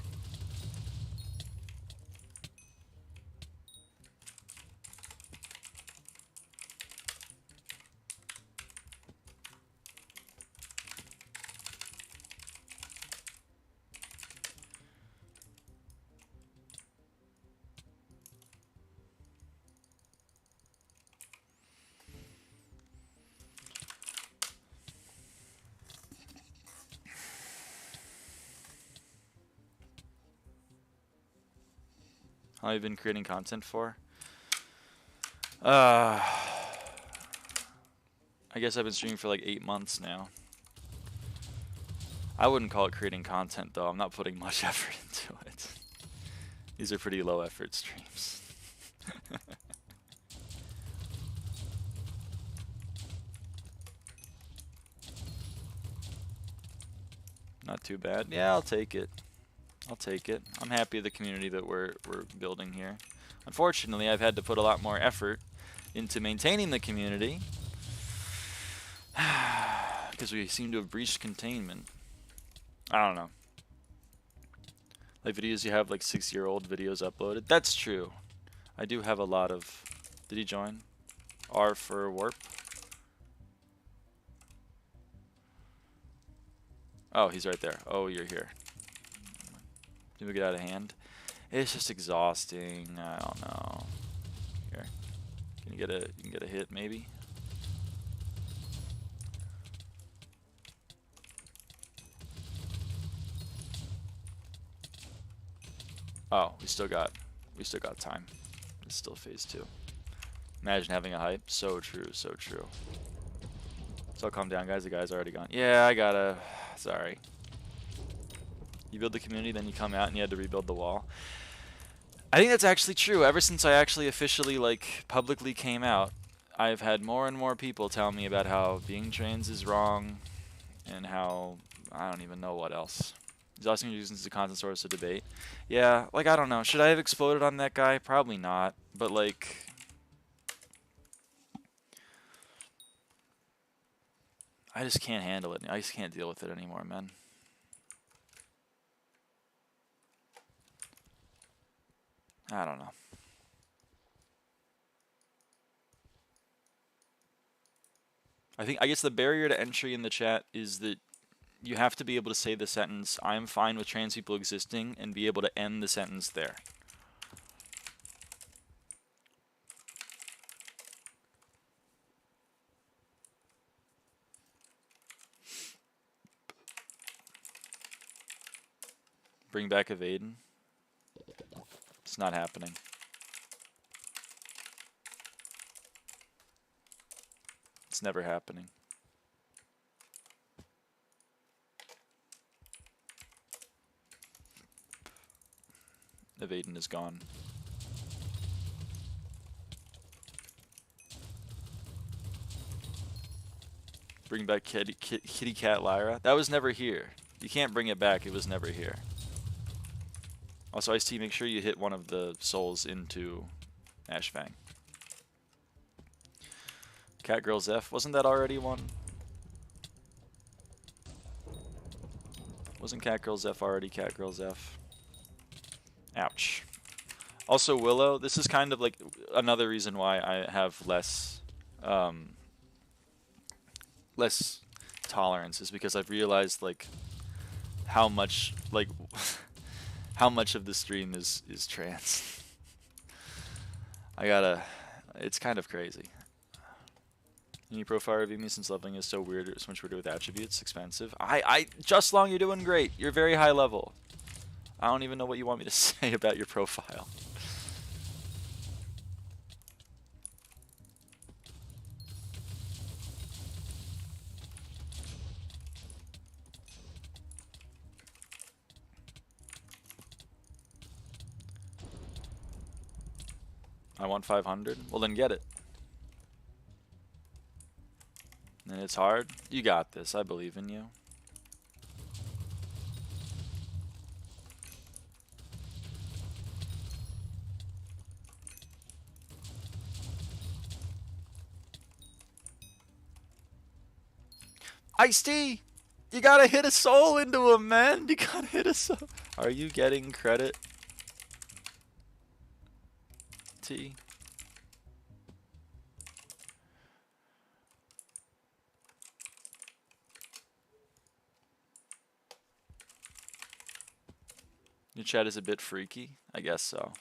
How have you been creating content for? I guess I've been streaming for like 8 months now. I wouldn't call it creating content though. I'm not putting much effort into it. These are pretty low effort streams. Not too bad. Yeah, I'll take it. I'll take it. I'm happy with the community that we're building here. Unfortunately, I've had to put a lot more effort into maintaining the community because we seem to have breached containment. I don't know. Like videos you have like 6-year-old videos uploaded. That's true. I do have a lot of. Did he join? R for warp. Oh, he's right there. Oh, you're here. Did we get out of hand? It's just exhausting. I don't know. Here, can you get a hit maybe? Oh, we still got time. It's still phase 2. Imagine having a hype. So true, so true. So calm down, guys. The guy's already gone. Yeah, I gotta. Sorry. You build the community, then you come out and you had to rebuild the wall. I think that's actually true. Ever since I actually officially, like, publicly came out, I've had more and more people tell me about how being trans is wrong and how I don't even know what else. Exhausting reasons as a content source of debate. Yeah, like, I don't know. Should I have exploded on that guy? Probably not. But, like, I just can't handle it. I just can't deal with it anymore, man. I don't know. I guess the barrier to entry in the chat is that you have to be able to say the sentence, "I'm fine with trans people existing," and be able to end the sentence there. Bring back Evaden. It's not happening. It's never happening. Evaden is gone. Bring back kitty cat Lyra. That was never here. You can't bring it back. It was never here. Also, Ice-T, make sure you hit one of the souls into Ashfang. Catgirl Zeph. Wasn't that already one? Wasn't Catgirl Zeph already Catgirl Zeph? Ouch. Also, Willow. This is kind of like another reason why I have less tolerance, is because I've realized like how much how much of the stream is trans. It's kind of crazy. Any profile review me, since leveling is so weird, so much weirder with attributes, expensive. Just Long, you're doing great. You're very high level. I don't even know what you want me to say about your profile. I want 500. Well, then get it. And it's hard. You got this. I believe in you. Ice-T! You gotta hit a soul into him, man! You gotta hit a soul. Are you getting credit? T. Your chat is a bit freaky? I guess so.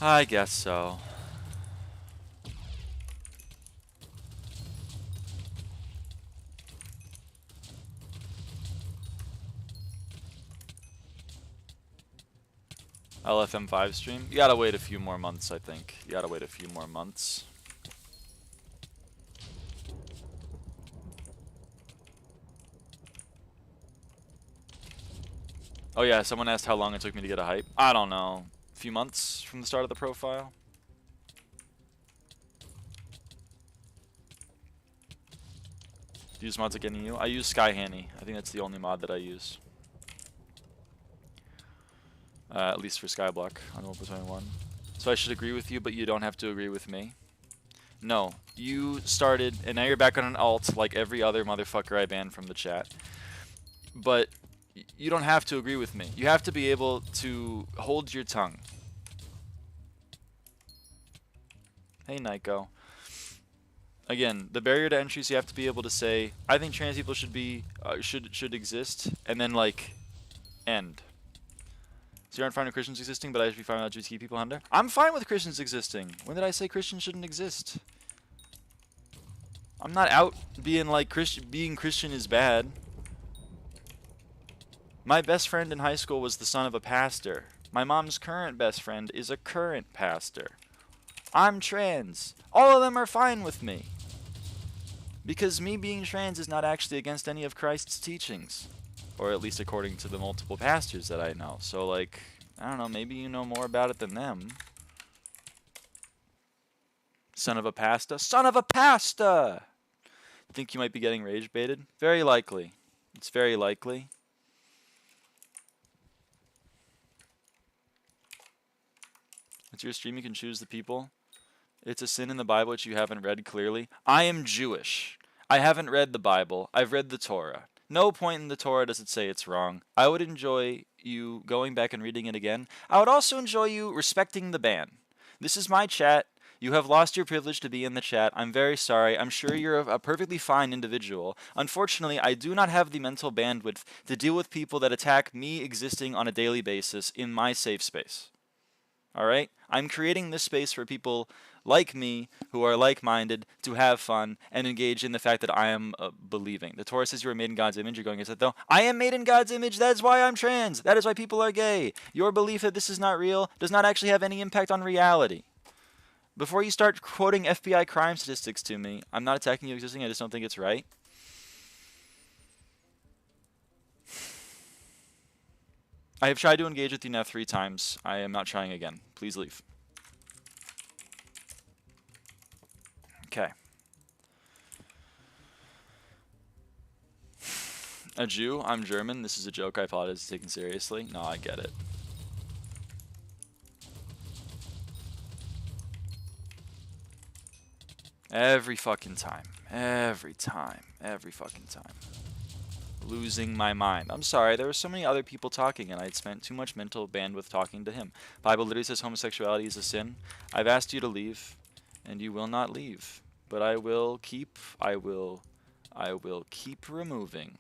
I guess so. LFM5 stream? You gotta wait a few more months, I think. You gotta wait a few more months. Oh yeah, someone asked how long it took me to get a hype. I don't know. A few months from the start of the profile. Do you use mods like NaikoPlays? I use SkyHanni. I think that's the only mod that I use. At least for SkyBlock on 1.21. So I should agree with you, but you don't have to agree with me. No, you started, and now you're back on an alt like every other motherfucker I banned from the chat. But you don't have to agree with me. You have to be able to hold your tongue. Hey, Naiko. Again, the barrier to entry is you have to be able to say, I think trans people should be, should exist, and then, like, end. So you aren't fine with Christians existing, but I should be fine with LGBT people under? I'm fine with Christians existing. When did I say Christians shouldn't exist? I'm not out being like being Christian is bad. My best friend in high school was the son of a pastor. My mom's current best friend is a current pastor. I'm trans. All of them are fine with me. Because me being trans is not actually against any of Christ's teachings. Or at least according to the multiple pastors that I know. So, like, I don't know, maybe you know more about it than them. Son of a pasta? Son of a pasta! Think you might be getting rage baited? Very likely. It's very likely. It's your stream, you can choose the people. It's a sin in the Bible which you haven't read clearly. I am Jewish. I haven't read the Bible. I've read the Torah. No point in the Torah does it say it's wrong. I would enjoy you going back and reading it again. I would also enjoy you respecting the ban. This is my chat. You have lost your privilege to be in the chat. I'm very sorry. I'm sure you're a perfectly fine individual. Unfortunately, I do not have the mental bandwidth to deal with people that attack me existing on a daily basis in my safe space. Alright? I'm creating this space for people like me, who are like-minded, to have fun and engage in the fact that I am believing. The Torah says you are made in God's image. You're going against that, though. I am made in God's image. That is why I'm trans. That is why people are gay. Your belief that this is not real does not actually have any impact on reality. Before you start quoting FBI crime statistics to me, I'm not attacking you existing. I just don't think it's right. I have tried to engage with you now 3 times. I am not trying again. Please leave. Okay. A Jew? I'm German. This is a joke. I apologize. It's taken seriously. No, I get it. Every fucking time. Every time. Every fucking time. Losing my mind. I'm sorry, there were so many other people talking and I'd spent too much mental bandwidth talking to him. Bible literally says homosexuality is a sin. I've asked you to leave, and you will not leave. But I will keep removing.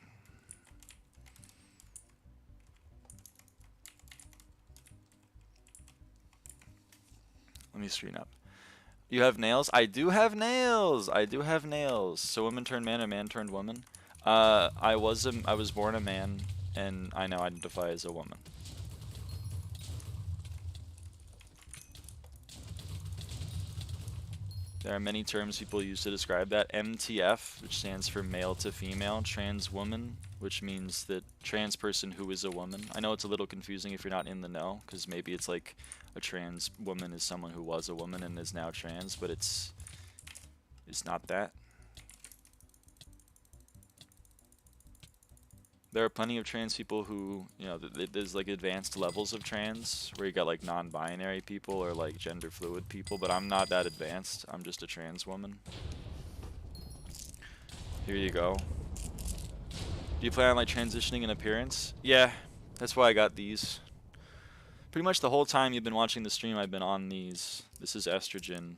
Let me screen up. You have nails? I do have nails! I do have nails. So woman turned man or man turned woman? I was born a man, and I now identify as a woman. There are many terms people use to describe that. MTF, which stands for male to female. Trans woman, which means that trans person who is a woman. I know it's a little confusing if you're not in the know, because maybe it's like a trans woman is someone who was a woman and is now trans, but it's not that. There are plenty of trans people who, you know, there's like advanced levels of trans where you got like non-binary people or like gender fluid people, but I'm not that advanced. I'm just a trans woman. Here you go. Do you plan on like transitioning in appearance? Yeah, that's why I got these. Pretty much the whole time you've been watching the stream, I've been on these. This is estrogen.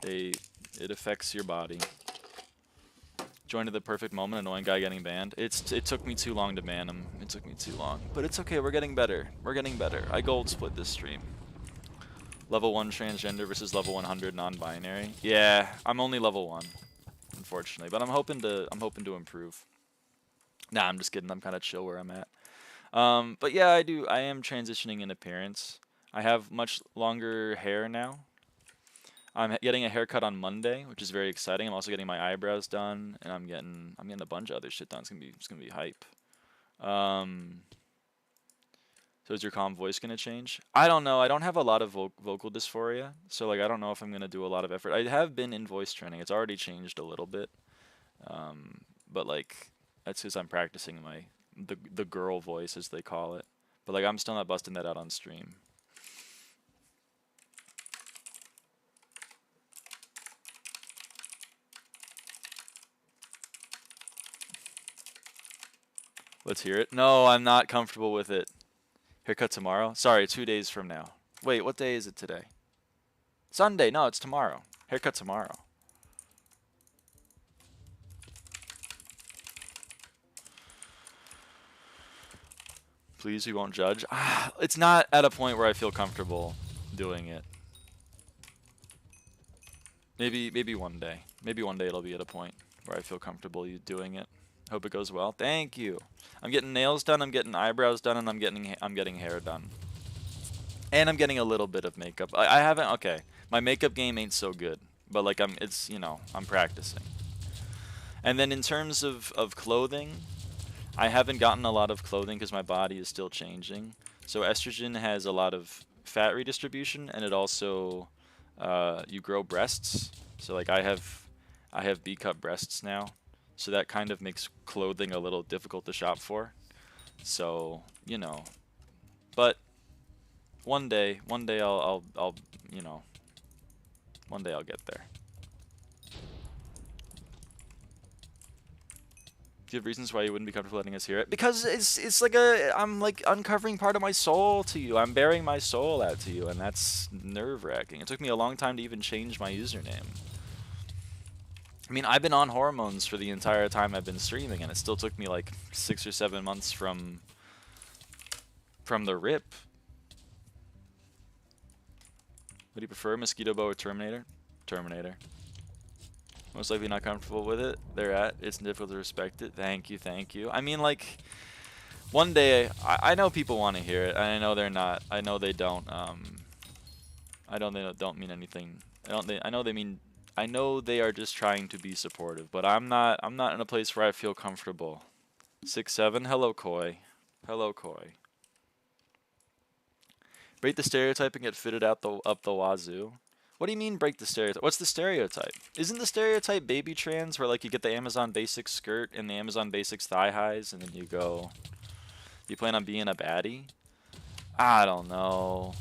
It affects your body. Joined at the perfect moment, annoying guy getting banned. It took me too long to ban him. It took me too long. But it's okay, we're getting better. We're getting better. I gold split this stream. Level 1 transgender versus level 100 non-binary. Yeah, I'm only level 1, unfortunately. But I'm hoping to improve. Nah, I'm just kidding. I'm kind of chill where I'm at. But yeah, I am transitioning in appearance. I have much longer hair now. I'm getting a haircut on Monday, which is very exciting. I'm also getting my eyebrows done, and I'm getting a bunch of other shit done. It's gonna be hype. So is your calm voice gonna change? I don't know. I don't have a lot of vocal dysphoria, so like I don't know if I'm gonna do a lot of effort. I have been in voice training. It's already changed a little bit, but like that's because I'm practicing the girl voice as they call it. But like I'm still not busting that out on stream. Let's hear it. No, I'm not comfortable with it. Haircut tomorrow? Sorry, 2 days from now. Wait, what day is it today? Sunday. No, it's tomorrow. Haircut tomorrow. Please, we won't judge. It's not at a point where I feel comfortable doing it. Maybe one day. Maybe one day it'll be at a point where I feel comfortable doing it. Hope it goes well. Thank you. I'm getting nails done, I'm getting eyebrows done, and I'm getting hair done. And I'm getting a little bit of makeup. I haven't, okay. My makeup game ain't so good, but like I'm practicing. And then in terms of clothing, I haven't gotten a lot of clothing because my body is still changing. So estrogen has a lot of fat redistribution, and it also you grow breasts. So like I have B-cup breasts now. So that kind of makes clothing a little difficult to shop for. So, you know, but one day I'll you know, one day I'll get there. Do you have reasons why you wouldn't be comfortable letting us hear it? Because it's like I'm like uncovering part of my soul to you. I'm bearing my soul out to you, and that's nerve-wracking. It took me a long time to even change my username. I mean, I've been on hormones for the entire time I've been streaming, and it still took me like 6 or 7 months from the rip. What do you prefer, Mosquito Bow or Terminator? Terminator. Most likely not comfortable with it. It's difficult to respect it. Thank you, thank you. I mean, like, one day, I know people want to hear it, and I know they're not. I know they don't. I know they don't mean anything. I know they are just trying to be supportive, but I'm not in a place where I feel comfortable. 6'7", hello Koi. Hello Koi. Break the stereotype and get fitted out up the wazoo. What do you mean break the stereotype? What's the stereotype? Isn't the stereotype baby trans where like you get the Amazon Basics skirt and the Amazon Basics thigh highs and then you plan on being a baddie? I don't know.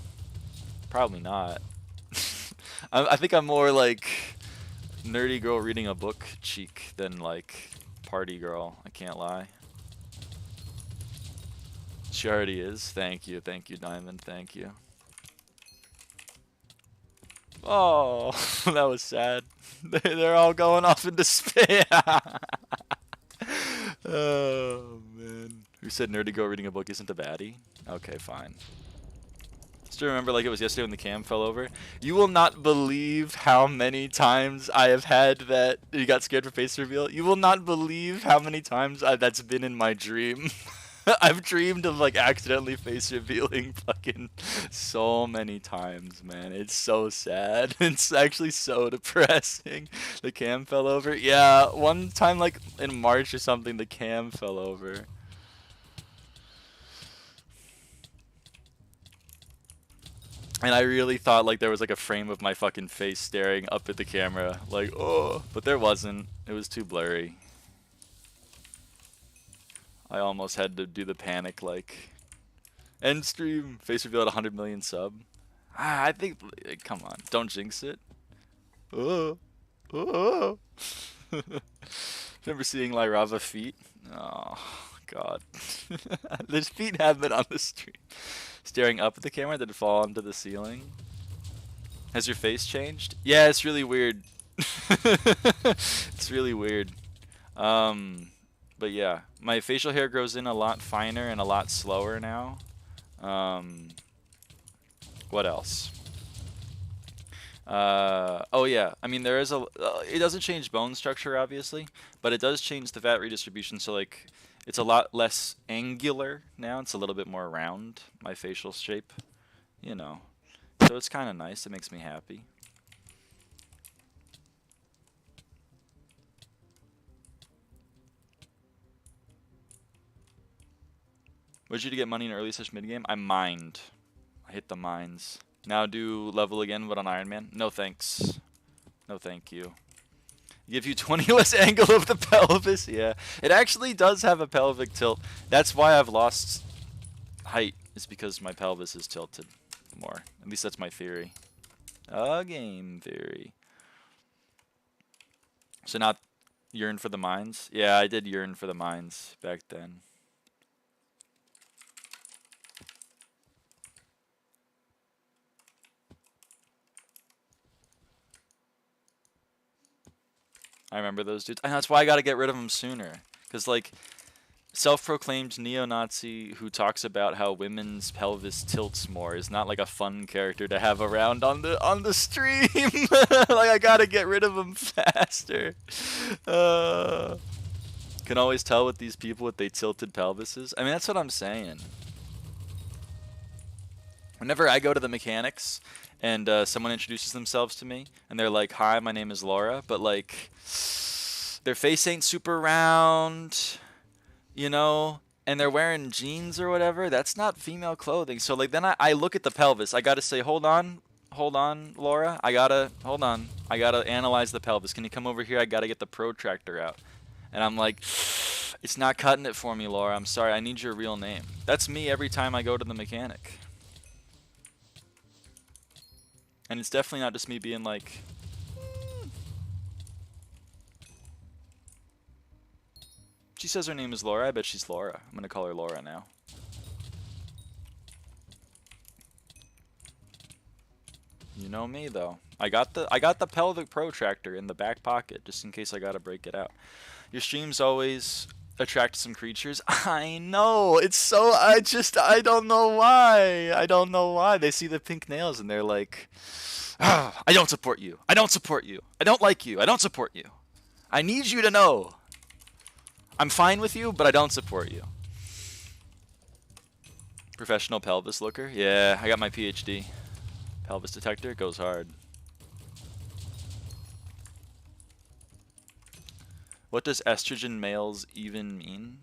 Probably not. I think I'm more like nerdy girl reading a book cheek than like party girl. I can't lie. She already is. Thank you, Diamond. Thank you. Oh, that was sad. They're all going off into space. Oh man. Who said nerdy girl reading a book isn't a baddie? Okay, fine. Still remember like it was yesterday when the cam fell over. You will not believe how many times I have had that you got scared for face reveal. You will not believe how many times that's been in my dream. I've dreamed of like accidentally face revealing fucking so many times, man. It's so sad. It's actually so depressing. The cam fell over. Yeah, one time like in March or something, the cam fell over. And I really thought like there was like a frame of my fucking face staring up at the camera, like, oh, but there wasn't. It was too blurry. I almost had to do the panic like, end stream, face reveal at 100 million sub. Ah, I think, come on, don't jinx it. Oh, oh. Remember seeing lyraava feet? Oh, God. There's feet have been on the stream. Staring up at the camera, did it fall onto the ceiling? Has your face changed? Yeah, it's really weird. It's really weird. But yeah, my facial hair grows in a lot finer and a lot slower now. What else? Oh yeah, I mean there is a, it doesn't change bone structure obviously, but it does change the fat redistribution, so like it's a lot less angular now, it's a little bit more round, my facial shape, you know. So it's kind of nice, it makes me happy. What did you do to get money in early slash mid game? I mined. I hit the mines. Now do level again, but on Iron Man? No thanks. No thank you. Give you 20 less angle of the pelvis. Yeah, it actually does have a pelvic tilt. That's why I've lost height, is because my pelvis is tilted more. At least that's my theory. A game theory. So not yearn for the mines? Yeah, I did yearn for the mines back then. I remember those dudes. And that's why I gotta get rid of them sooner. Because, like, self-proclaimed neo-Nazi who talks about how women's pelvis tilts more is not, like, a fun character to have around on the stream. Like, I gotta get rid of them faster. Can always tell with these people with they tilted pelvises. I mean, that's what I'm saying. Whenever I go to the mechanics and someone introduces themselves to me and they're like, hi, my name is Laura, but like their face ain't super round, you know, and they're wearing jeans or whatever, that's not female clothing. So like then I look at the pelvis. I gotta say, hold on, Laura. Hold on. I gotta analyze the pelvis. Can you come over here? I gotta get the protractor out. And I'm like, it's not cutting it for me, Laura. I'm sorry. I need your real name. That's me every time I go to the mechanic. And it's definitely not just me being like, she says her name is Laura. I bet she's Laura. I'm gonna call her Laura now. You know me though. I got the pelvic protractor in the back pocket just in case I gotta break it out. Your streams always attract some creatures. I know. It's so I don't know why. I don't know why. They see the pink nails and they're like, I don't support you. I don't support you. I don't like you. I don't support you. I need you to know. I'm fine with you, but I don't support you. Professional pelvis looker? Yeah, I got my PhD. Pelvis detector goes hard. What does estrogen males even mean?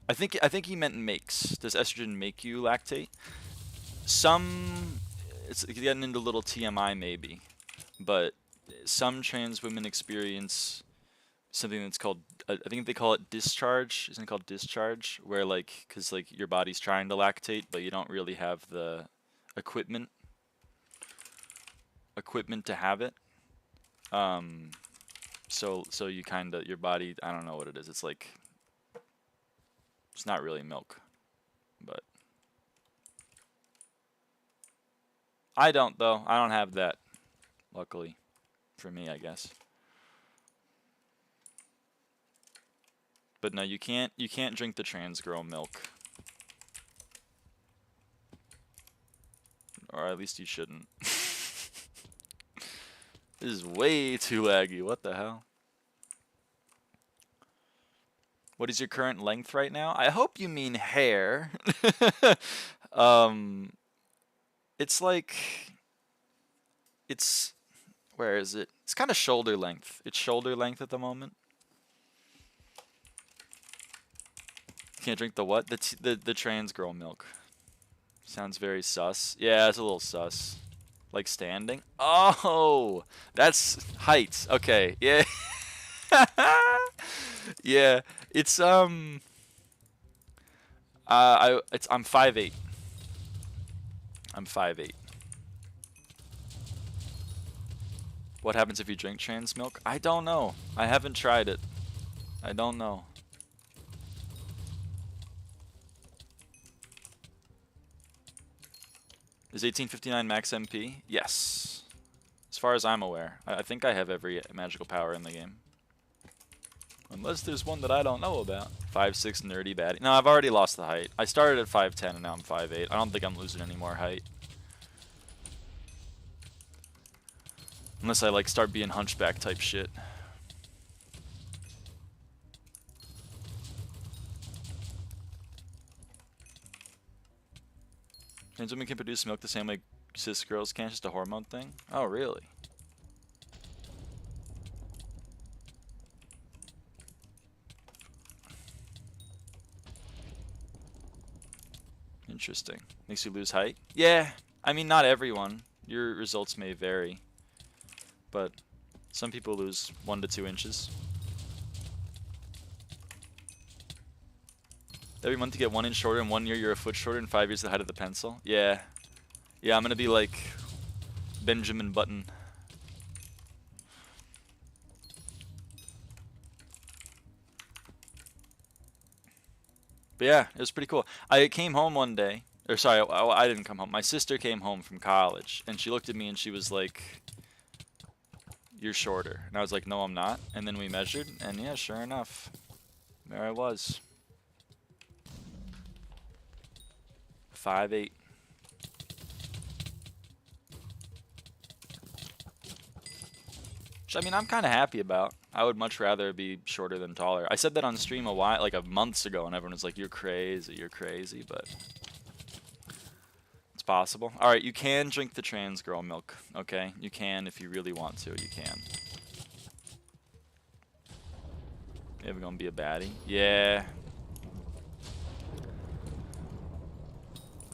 I think he meant makes. Does estrogen make you lactate? It's getting into a little TMI maybe, but some trans women experience something that's called, I think they call it discharge. Isn't it called discharge? Where like, cause like your body's trying to lactate, but you don't really have the equipment to have it. So you kinda, your body, I don't know what it is. It's like, it's not really milk, but I don't though. I don't have that, luckily, for me, I guess. But no, you can't drink the trans girl milk. Or at least you shouldn't. This is way too laggy. What the hell? What is your current length right now? I hope you mean hair. It's like, it's, where is it? It's kind of shoulder length. It's shoulder length at the moment. Can't drink the what? The trans girl milk. Sounds very sus. Yeah, it's a little sus. Like standing. Oh, that's height. Okay, yeah. Yeah, it's I'm 5'8". I'm 5'8". What happens if you drink trans milk? I don't know. I haven't tried it. I don't know. Is 1859 max MP? Yes. As far as I'm aware. I think I have every magical power in the game. Unless there's one that I don't know about. 5'6" nerdy baddie. No, I've already lost the height. I started at 5'10" and now I'm 5'8". I don't think I'm losing any more height. Unless I like start being hunchback type shit. Trans women can produce milk the same way cis girls can, just a hormone thing? Oh, really? Interesting. Makes you lose height? Yeah. I mean, not everyone. Your results may vary. But some people lose 1 to 2 inches. Every month you get 1 inch shorter, in 1 year you're a foot shorter, and 5 years the height of the pencil. Yeah. Yeah, I'm gonna be like Benjamin Button. But yeah, it was pretty cool. I came home one day, or sorry, I didn't come home. My sister came home from college, and she looked at me and she was like, "You're shorter." And I was like, "No, I'm not." And then we measured, and yeah, sure enough, there I was. 5'8". Which, I mean, I'm kind of happy about. I would much rather be shorter than taller. I said that on stream like a months ago, and everyone was like, you're crazy, but it's possible. Alright, you can drink the trans girl milk, okay? You can if you really want to, you can. You ever gonna be a baddie? Yeah.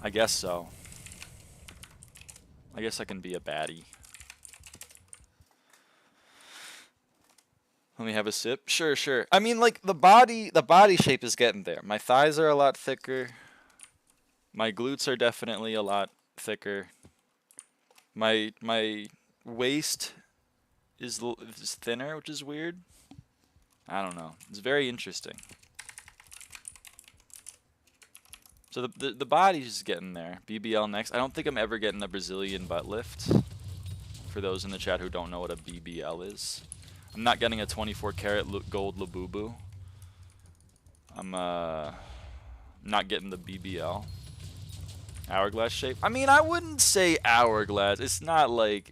I guess so. I guess I can be a baddie. Let me have a sip. Sure, sure. I mean, like, the body shape is getting there. My thighs are a lot thicker. My glutes are definitely a lot thicker. My waist is thinner, which is weird. I don't know. It's very interesting. So the body's just getting there. BBL next. I don't think I'm ever getting a Brazilian butt lift. For those in the chat who don't know what a BBL is. I'm not getting a 24 karat gold Labubu. I'm not getting the BBL. Hourglass shape. I mean, I wouldn't say hourglass. It's not like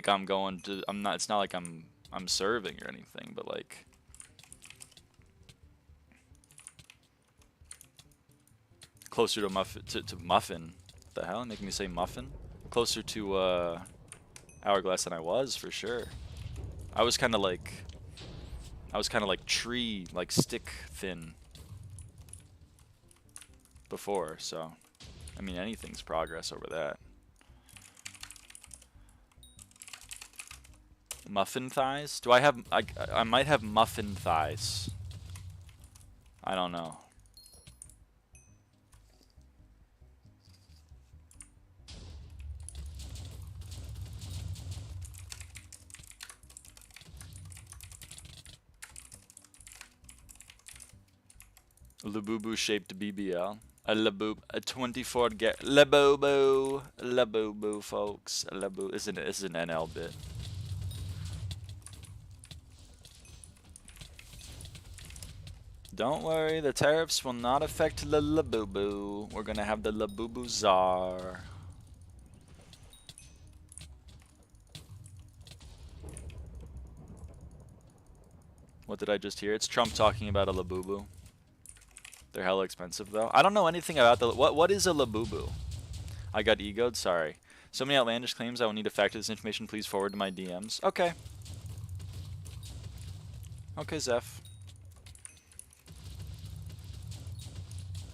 I'm going to. It's not like I'm serving or anything. But like, closer to muffin. To muffin. What the hell? Making me say muffin. Closer to hourglass than I was for sure. I was kind of like tree, like stick thin before, so I mean anything's progress over that. Muffin thighs? Do I have, I might have muffin thighs. I don't know. Labubu shaped BBL. A Labubu, a 24 Labubu, folks. Labubu. This is an NL bit. Don't worry, the tariffs will not affect the Labubu. We're gonna have the Labubu czar. What did I just hear? It's Trump talking about a Labubu. They're hella expensive though. I don't know anything about the what is a labubu? I got egoed, sorry. So many outlandish claims, I will need to factor this information. Please forward to my DMs. Okay. Okay, Zeph.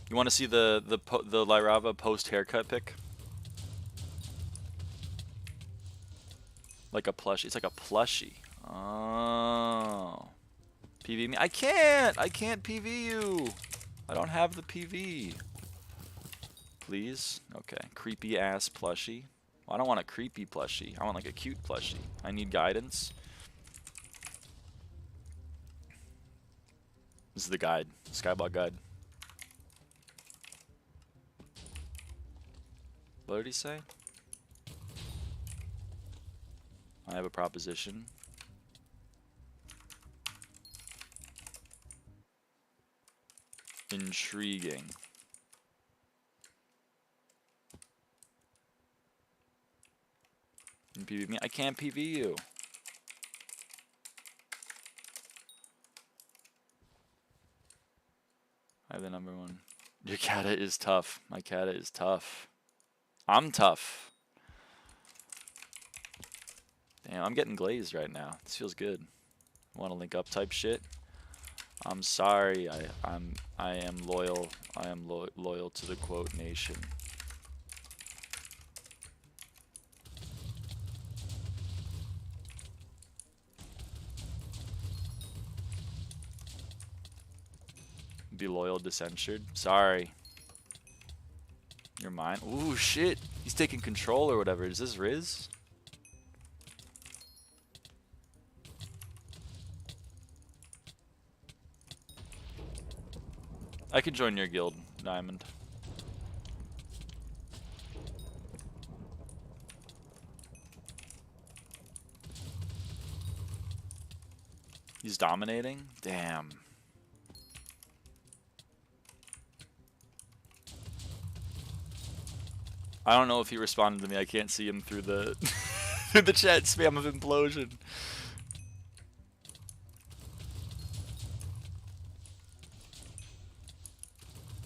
You want to see the lyraava post haircut pic? Like a plushie. It's like a plushie. Oh. PV me? I can't PV you. I don't have the PV. Please? Okay. Creepy ass plushie. Well, I don't want a creepy plushie. I want like a cute plushie. I need guidance. This is the guide. SkyBlock guide. What did he say? I have a proposition. Intriguing. You PV me? I can't PV you. I have the number one. Your kata is tough. My kata is tough. I'm tough. Damn, I'm getting glazed right now. This feels good. Want to link up type shit? I'm sorry. I am loyal. I am loyal to the quote nation. Be loyal to censured. Sorry. You're mine. Ooh, shit. He's taking control or whatever. Is this Riz? I can join your guild, Diamond. He's dominating? Damn. I don't know if he responded to me. I can't see him through the through the chat spam of implosion.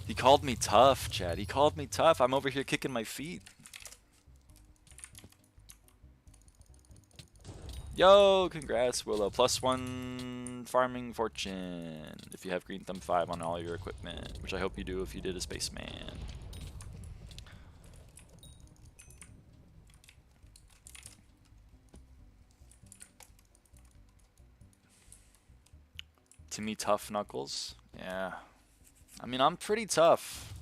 He called me tough, Chad. He called me tough. I'm over here kicking my feet. Yo, congrats, Willow. +1 farming fortune if you have Green Thumb 5 on all your equipment, which I hope you do if you did a spaceman. To me, tough Knuckles. Yeah. I mean, I'm pretty tough.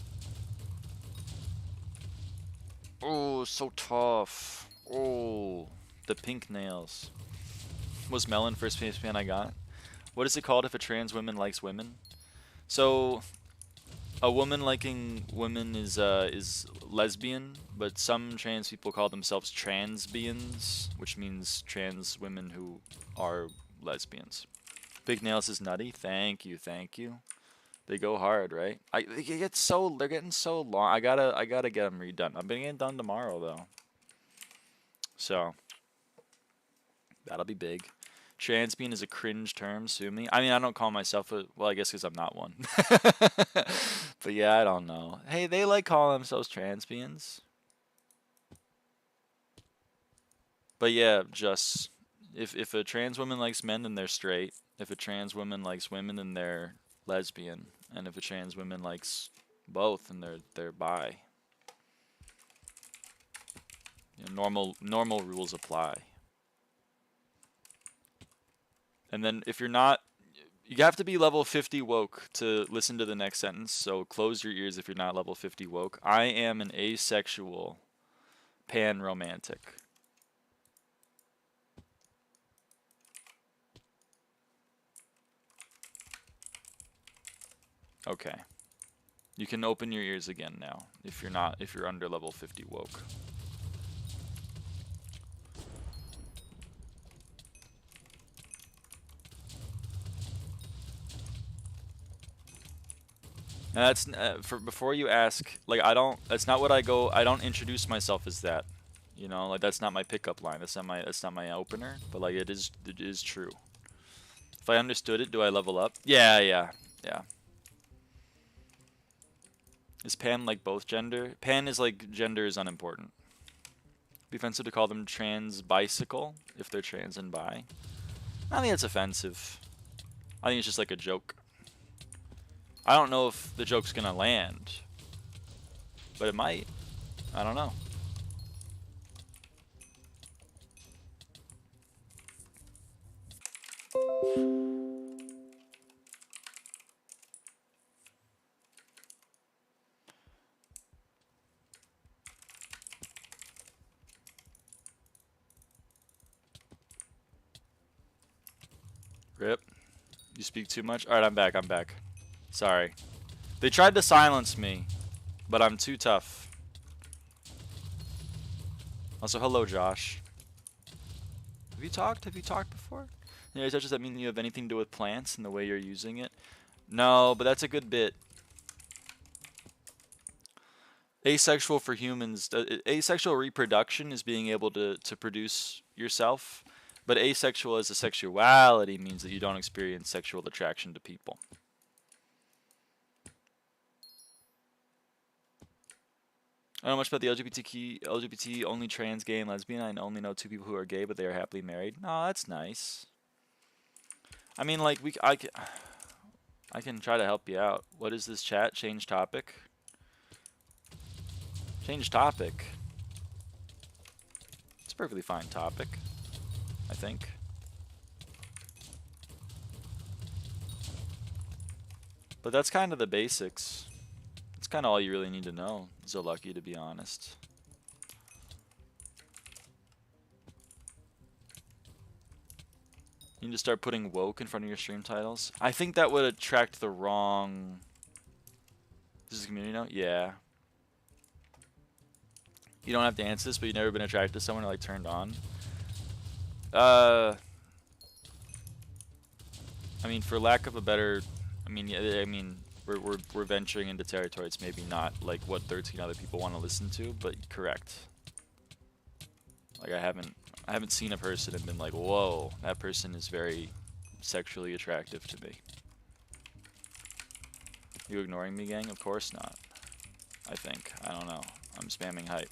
Oh, so tough. Oh, the pink nails. Was Melon first PSPN I got? What is it called if a trans woman likes women? So, a woman liking women is lesbian, but some trans people call themselves transbians, which means trans women who are lesbians. Big nails is nutty. Thank you, thank you. They go hard, right? They're getting so long. I gotta get them redone. I'm gonna get done tomorrow though. So that'll be big. Transbean is a cringe term. Sue me. I mean, I don't call myself a. Well, I guess because I'm not one. But yeah, I don't know. Hey, they like calling themselves transbeans. But yeah, just if a trans woman likes men, then they're straight. If a trans woman likes women, then they're lesbian. And if a trans woman likes both, then they're bi. You know, normal rules apply. And then if you're not, you have to be level 50 woke to listen to the next sentence. So close your ears if you're not level 50 woke. I am an asexual pan-romantic. Okay. You can open your ears again now if you're under level 50 woke. And that's before you ask, like that's not what I don't introduce myself as that. You know, like that's not my pickup line. That's not my opener, but like it is true. If I understood it, do I level up? Yeah. Is pan like both gender? Pan is like gender is unimportant. Be offensive to call them trans bicycle if they're trans and bi. I think it's offensive. I think it's just like a joke. I don't know if the joke's gonna land, but it might. I don't know. Rip. You speak too much? Alright, I'm back, I'm back. Sorry. They tried to silence me, but I'm too tough. Also, hello, Josh. Have you talked? Have you talked before? Yeah, does that mean you have anything to do with plants and the way you're using it? No, but that's a good bit. Asexual for humans, asexual reproduction is being able to produce yourself, but asexual as a sexuality means that you don't experience sexual attraction to people. I don't know much about the LGBT only trans, gay, and lesbian. I only know 2 people who are gay, but they are happily married. Oh, that's nice. I mean, like, I can try to help you out. What is this chat? Change topic. Change topic. It's a perfectly fine topic, I think. But that's kind of the basics. It's kind of all you really need to know, Zolucky, to be honest. You need to start putting woke in front of your stream titles. I think that would attract the wrong... This is a community note? Yeah. You don't have to answer this, but you've never been attracted to someone or like turned on. I mean, for lack of a better... we're venturing into territory. It's maybe not like what 13 other people want to listen to, but correct. Like I haven't seen a person and been like, whoa, that person is very sexually attractive to me. You ignoring me, gang? Of course not. I think. I don't know. I'm spamming hype.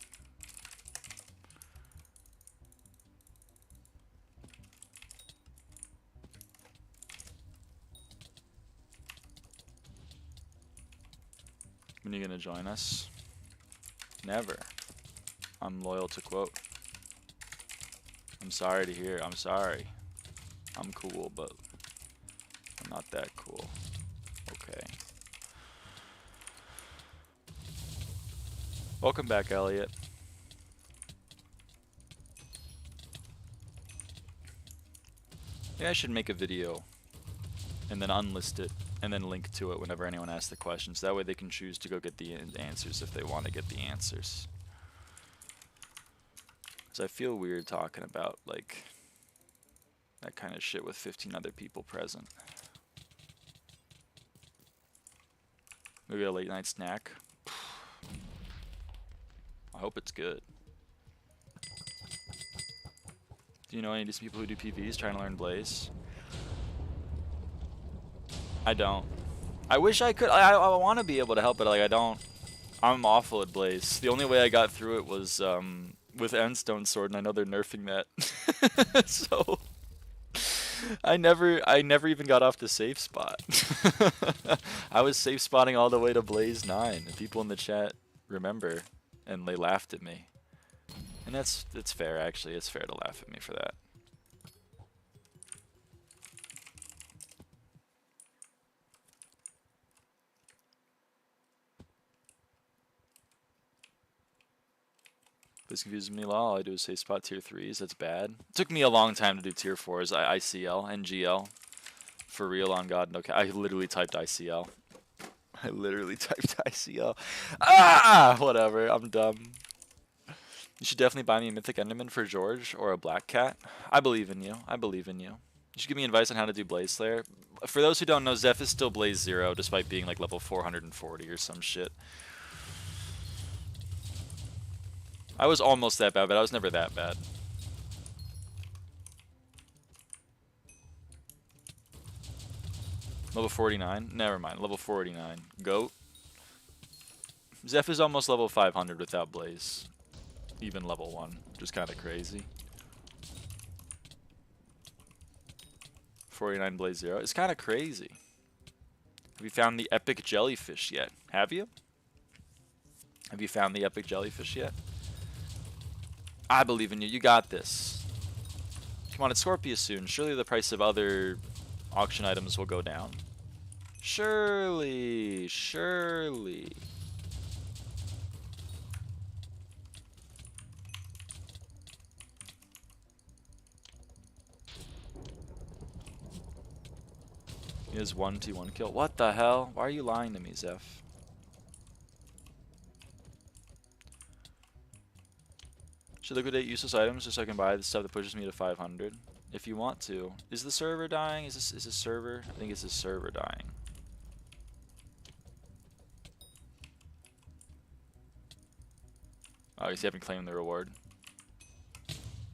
When are you gonna join us? Never. I'm loyal to quote. I'm sorry to hear. I'm sorry. I'm cool, but I'm not that cool. Okay. Welcome back, Elliot. Yeah, I should make a video and then unlist it and then link to it whenever anyone asks the questions. That way they can choose to go get the answers if they want to get the answers. Because I feel weird talking about, like, that kind of shit with 15 other people present. Maybe a late night snack. I hope it's good. Do you know any decent people who do PVs trying to learn Blaze? I don't. I wish I could. I want to be able to help, but like I don't. I'm awful at Blaze. The only way I got through it was with Endstone Sword, and I know they're nerfing that. So I never even got off the safe spot. I was safe spotting all the way to Blaze 9. And people in the chat remember, and they laughed at me. And it's fair, actually. It's fair to laugh at me for that. This confuses me a lot. All I do is say spot tier 3s. That's bad. It took me a long time to do tier 4s. ICL and GL. For real, on God. No, I literally typed ICL. I literally typed ICL. Ah! Whatever. I'm dumb. You should definitely buy me a Mythic Enderman for George or a Black Cat. I believe in you. I believe in you. You should give me advice on how to do Blaze Slayer. For those who don't know, Zeph is still Blaze 0 despite being like level 440 or some shit. I was almost that bad, but I was never that bad. Level 49? Never mind. Level 49. Goat. Zeph is almost level 500 without Blaze. Even level 1, which is kind of crazy. 49 Blaze 0. It's kind of crazy. Have you found the epic jellyfish yet? Have you? Have you found the epic jellyfish yet? I believe in you. You got this. Come on, it's Scorpius soon. Surely the price of other auction items will go down. Surely. Surely. He has 1T1 kill. What the hell? Why are you lying to me, Zeph? Should liquidate useless items just so I can buy the stuff that pushes me to 500. If you want to. Is the server dying? Is this server? I think it's the server dying. Oh, you haven't claimed the reward.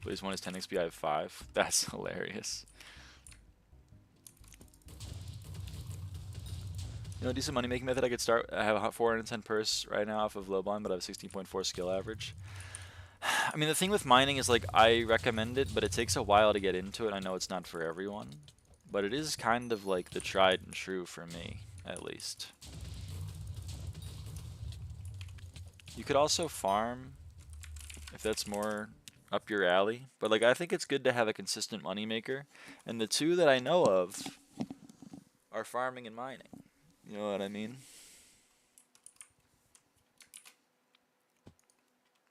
Please 1 is 10 XP, I have 5. That's hilarious. You know, a decent money making method I could start. I have a 410 purse right now off of low blind, but I have 16.4 skill average. I mean, the thing with mining is, like, I recommend it, but it takes a while to get into it. I know it's not for everyone, but it is kind of like the tried and true for me, at least. You could also farm if that's more up your alley, but like I think it's good to have a consistent money maker, and the two that I know of are farming and mining. You know what I mean?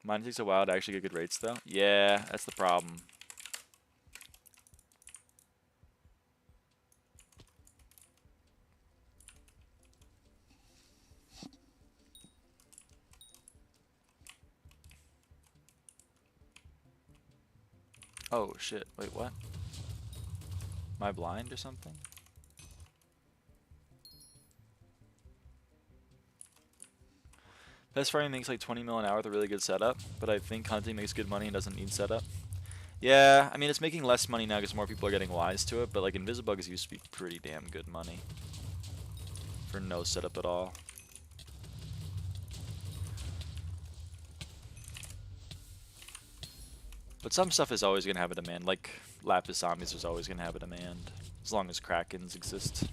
Mine takes a while to actually get good rates, though. Yeah, that's the problem. Oh, shit. Wait, what? Am I blind or something? Pest farming makes like 20 mil an hour with a really good setup, but I think hunting makes good money and doesn't need setup. Yeah, I mean, it's making less money now because more people are getting wise to it, but like Invisibugs used to be pretty damn good money for no setup at all. But some stuff is always going to have a demand, like Lapis Zombies is always going to have a demand, as long as Krakens exist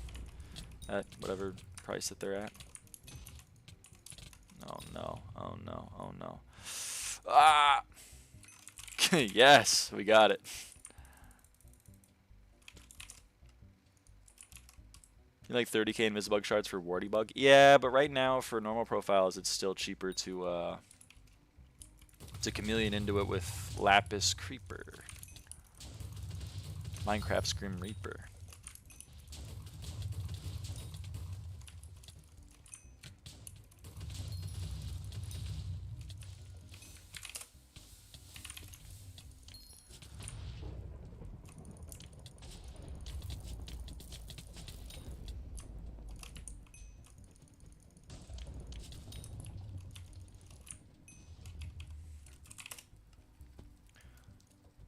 at whatever price that they're at. Oh no, oh no, oh no. Ah! Yes, we got it. You like 30k Invisibug shards for Wardybug? Yeah, but right now for normal profiles it's still cheaper to chameleon into it with Lapis Creeper. Minecraft Scream Reaper.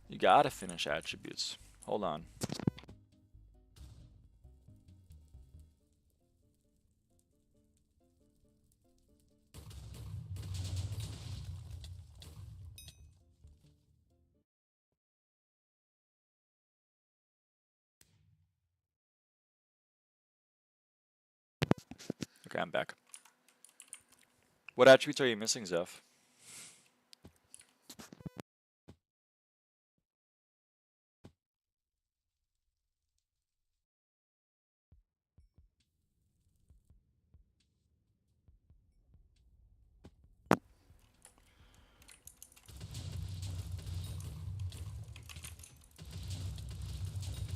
You gotta finish attributes. Hold on. Okay, I'm back. What attributes are you missing, Zeph?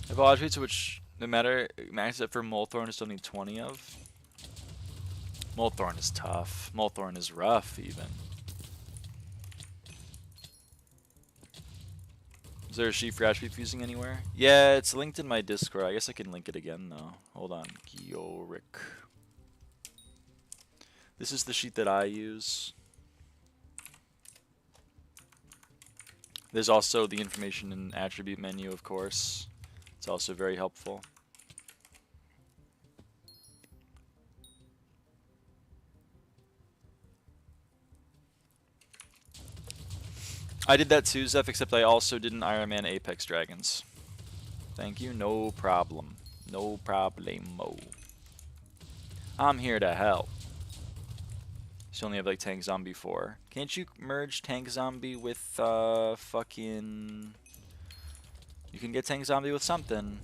I have all attributes which, no matter, max it for Molethorn, I still need 20 of. Molethorn is tough. Molethorn is rough, even. Is there a sheet for attribute fusing anywhere? Yeah, it's linked in my Discord. I guess I can link it again, though. Hold on. Gioric. This is the sheet that I use. There's also the information in attribute menu, of course. It's also very helpful. I did that too, Zeph, except I also didn't Iron Man Apex Dragons. Thank you, no problem. No problemo. I'm here to help. You only have like Tank Zombie 4. Can't you merge Tank Zombie with fucking... You can get Tank Zombie with something.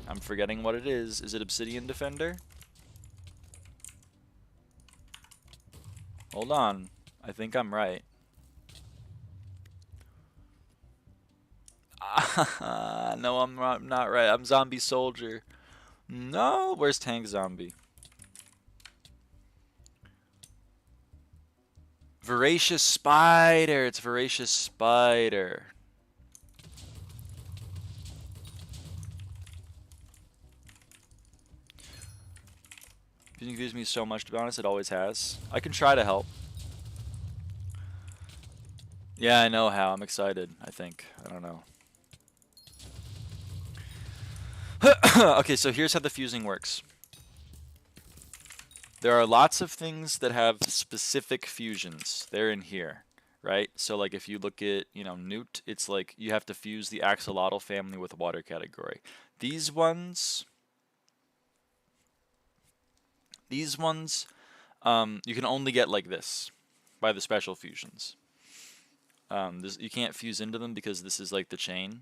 I'm forgetting what it is. Is it Obsidian Defender? Hold on. I think I'm right. No, I'm not right. I'm Zombie Soldier. No, where's Tank Zombie? Voracious Spider. It's Voracious Spider. It confused me so much, to be honest. It always has. I can try to help. Yeah, I know how. I'm excited, I think. I don't know. Okay, so here's how the fusing works. There are lots of things that have specific fusions. They're in here, right? So like if you look at, you know, newt, it's like you have to fuse the axolotl family with water category. These ones, you can only get like this by the special fusions. You can't fuse into them because this is like the chain.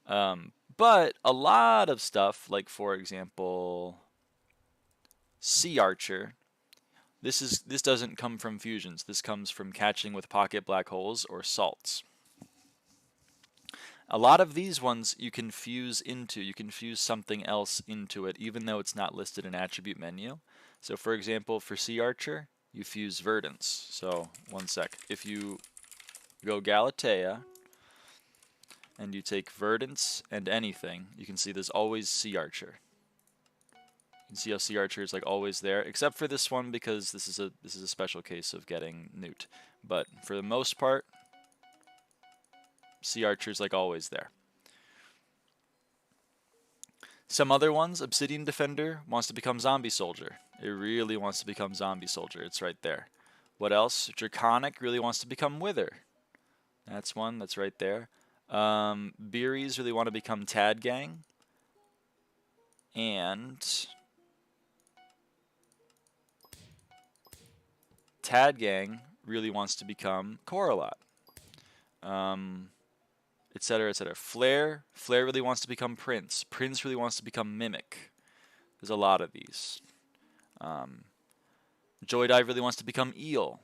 But a lot of stuff, like for example, Sea Archer, this doesn't come from fusions. This comes from catching with pocket black holes or salts. A lot of these ones you can fuse into. You can fuse something else into it, even though it's not listed in attribute menu. So for example, for Sea Archer, you fuse verdance. So one sec. If you go Galatea and you take verdance and anything, you can see there's always Sea Archer. You can see how Sea Archer is like always there, except for this one because this is a special case of getting newt. But for the most part, Sea Archer is like always there. Some other ones, Obsidian Defender wants to become Zombie Soldier. It really wants to become Zombie Soldier. It's right there. What else? Draconic really wants to become Wither. That's one. That's right there. Beeries really want to become Tad Gang. And Tad Gang really wants to become Coralot. Etc., etc. Flare really wants to become Prince. Prince really wants to become Mimic. There's a lot of these. Joy Dive really wants to become Eel,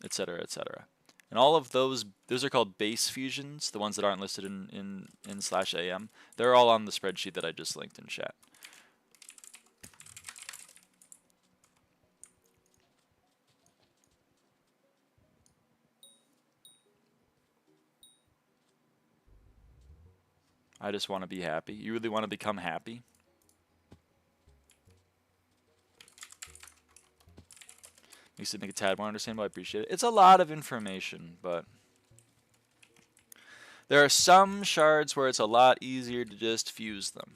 etc., etc. And all of those are called base fusions, the ones that aren't listed in /am. They're all on the spreadsheet that I just linked in chat. I just want to be happy. You really want to become happy? Makes it make a tad more understandable. I appreciate it. It's a lot of information, but there are some shards where it's a lot easier to just fuse them.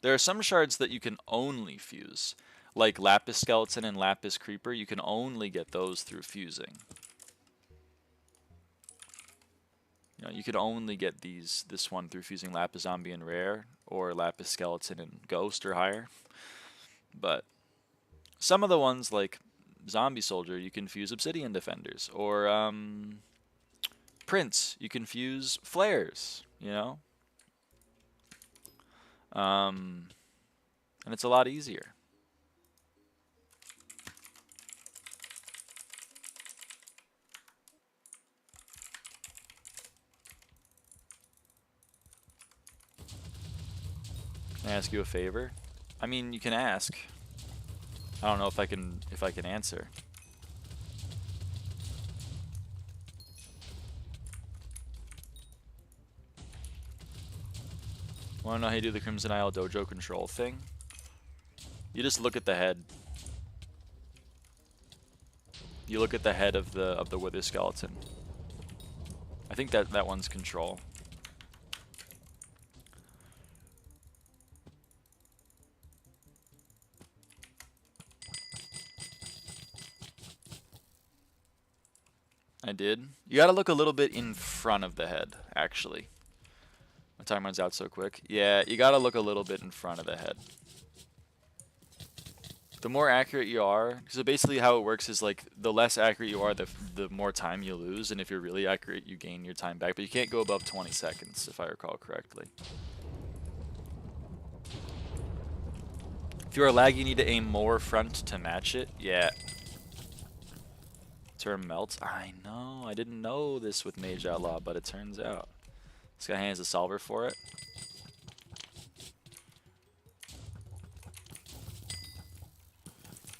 There are some shards that you can only fuse, like Lapis Skeleton and Lapis Creeper. You can only get those through fusing. You know, you could only get this one through fusing Lapis Zombie and Rare, or Lapis Skeleton and Ghost or higher. But some of the ones like Zombie Soldier, you can fuse Obsidian Defenders, or Prince, you can fuse Flares, you know? And it's a lot easier. Can I ask you a favor? I mean, you can ask. I don't know if I can answer. Want to know how you do the Crimson Isle Dojo control thing? You just look at the head. You look at the head of the Wither Skeleton. I think that one's control. I did. You gotta look a little bit in front of the head, actually. My time runs out so quick. Yeah, you gotta look a little bit in front of the head. The more accurate you are, so basically how it works is like the less accurate you are, the more time you lose, and if you're really accurate, you gain your time back. But you can't go above 20 seconds, if I recall correctly. If you are laggy, you need to aim more front to match it. Yeah. Term melts. I know. I didn't know this with Mage Outlaw, but it turns out. SkyHanni has a solver for it.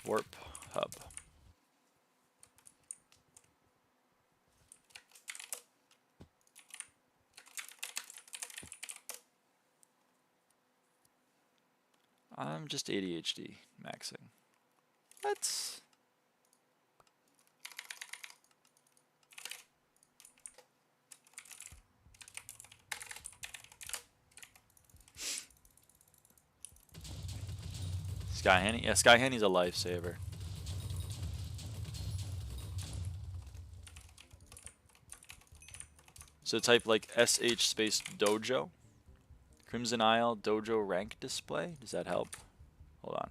Warp hub. I'm just ADHD maxing. Let's... SkyHanni? Yeah, SkyHanni's a lifesaver. So type like SH space dojo. Crimson Isle dojo rank display. Does that help? Hold on.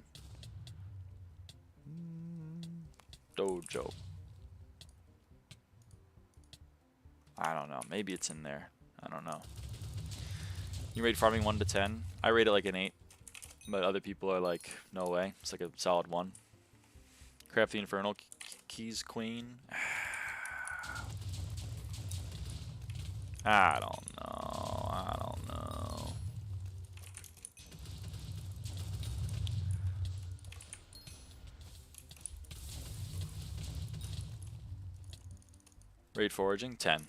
Dojo. I don't know. Maybe it's in there. I don't know. You rate farming 1 to 10. I rate it like an 8. But other people are like, no way. It's like a solid 1. Craft the Infernal Keys Queen. I don't know. I don't know. Raid foraging 10.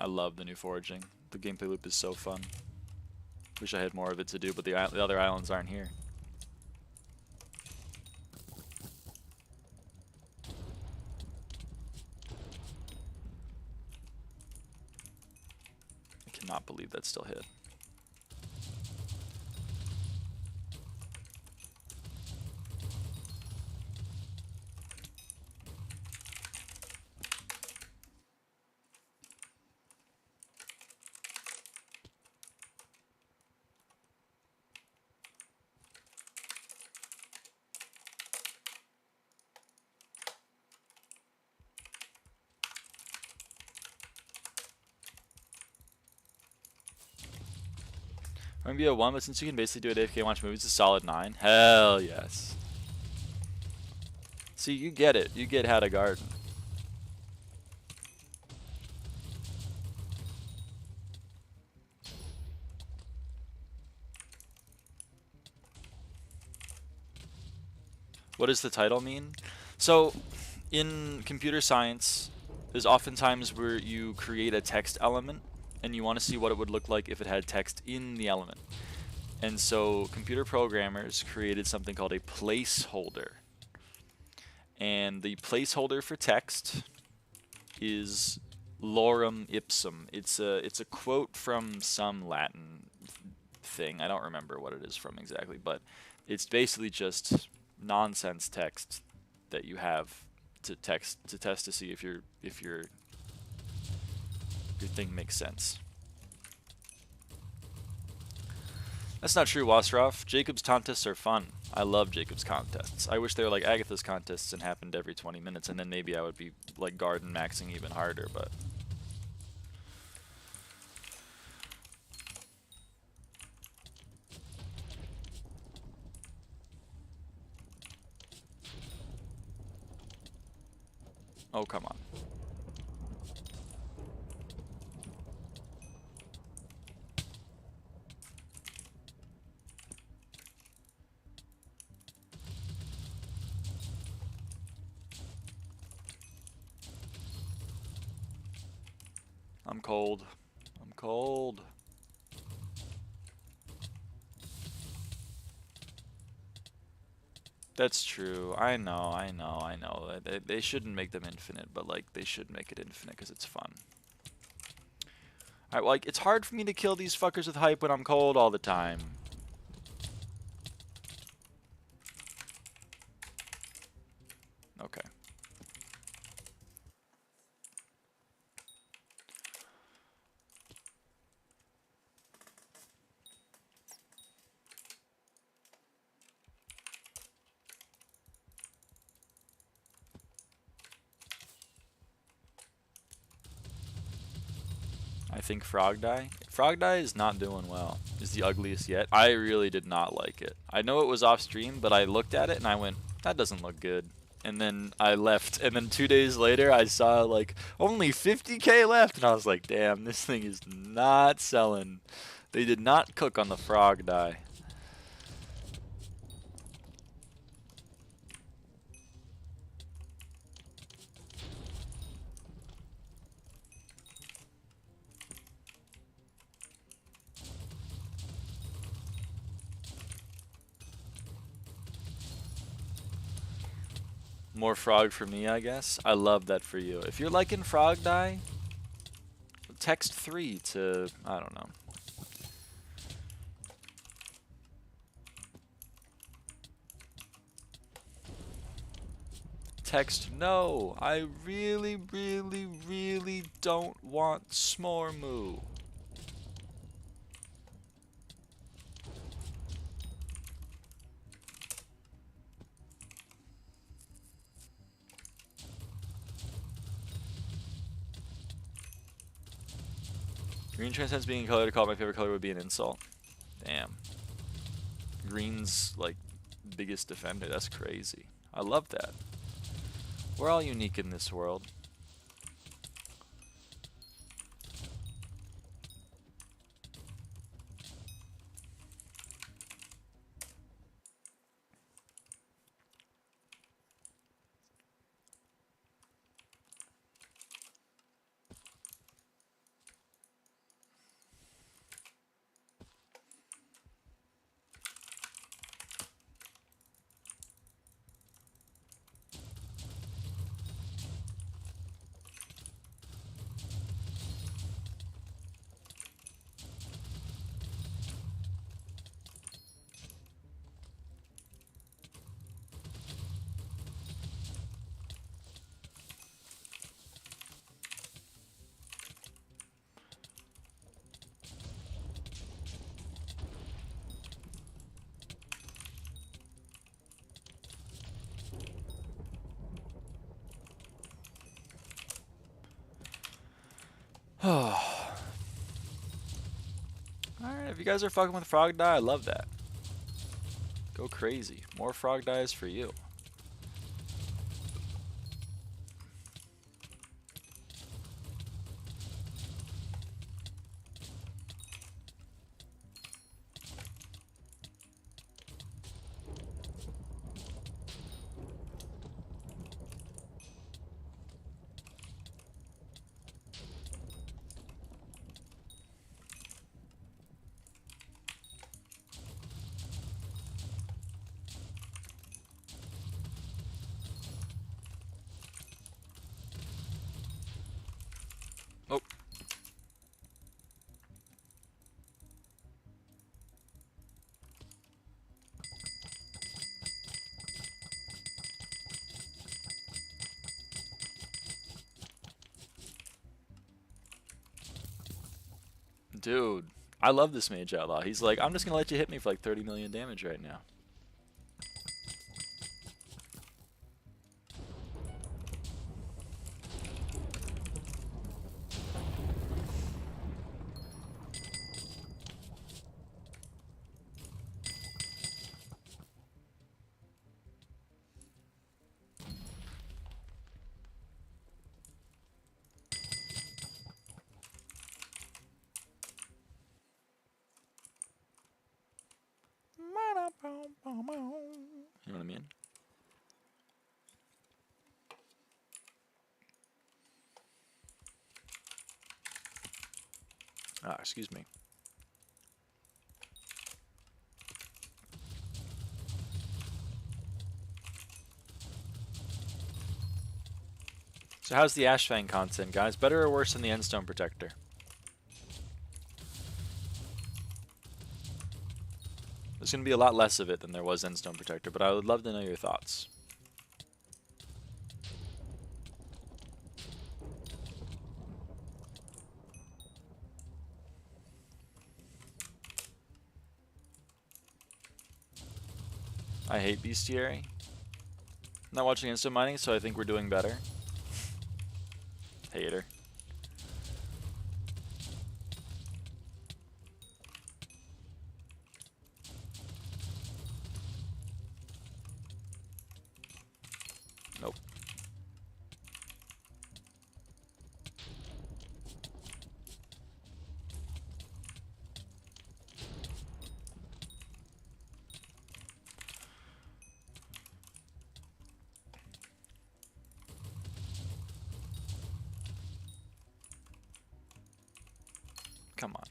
I love the new foraging. The gameplay loop is so fun. Wish I had more of it to do, but the other islands aren't here. I cannot believe that still hit. I'm gonna be a 1, but since you can basically do it AFK and watch movies, it's a solid 9. Hell yes. See, you get it. You get how to garden. What does the title mean? So, in computer science, there's oftentimes where you create a text element and you want to see what it would look like if it had text in the element. And so computer programmers created something called a placeholder. And the placeholder for text is Lorem ipsum. It's a quote from some Latin thing. I don't remember what it is from exactly, but it's basically just nonsense text that you have to test to see if your thing makes sense. That's not true, Wasroff. Jacob's contests are fun. I love Jacob's contests. I wish they were like Agatha's contests and happened every 20 minutes, and then maybe I would be like garden maxing even harder, but... Oh, come on. I'm cold. I'm cold. That's true. I know. They shouldn't make them infinite, but like they should make it infinite because it's fun. Alright, like it's hard for me to kill these fuckers with hype when I'm cold all the time. Okay. I think frog die. Frog die is not doing well. Is the ugliest yet. I really did not like it. I know it was off stream, but I looked at it and I went, that doesn't look good. And then I left, and then 2 days later I saw like only 50k left, and I was like, damn, this thing is not selling. They did not cook on the frog die. More frog for me, I guess. I love that for you. If you're liking frog die, text 3 to, I don't know. Text no. I really, really, really don't want s'more moo. Green transcends being a color to call my favorite color would be an insult. Damn. Green's like biggest defender. That's crazy. I love that. We're all unique in this world. Alright, if you guys are fucking with frog die, I love that. Go crazy. More frog dies for you. Oh. Dude, I love this mage outlaw. He's like, I'm just gonna let you hit me for like 30 million damage right now. You know what I mean? Ah, excuse me. So how's the Ashfang content, guys? Better or worse than the Endstone Protector? There's going to be a lot less of it than there was Endstone Protector, but I would love to know your thoughts. I hate Bestiary. I'm not watching Instant Mining, so I think we're doing better. Hater. Come on.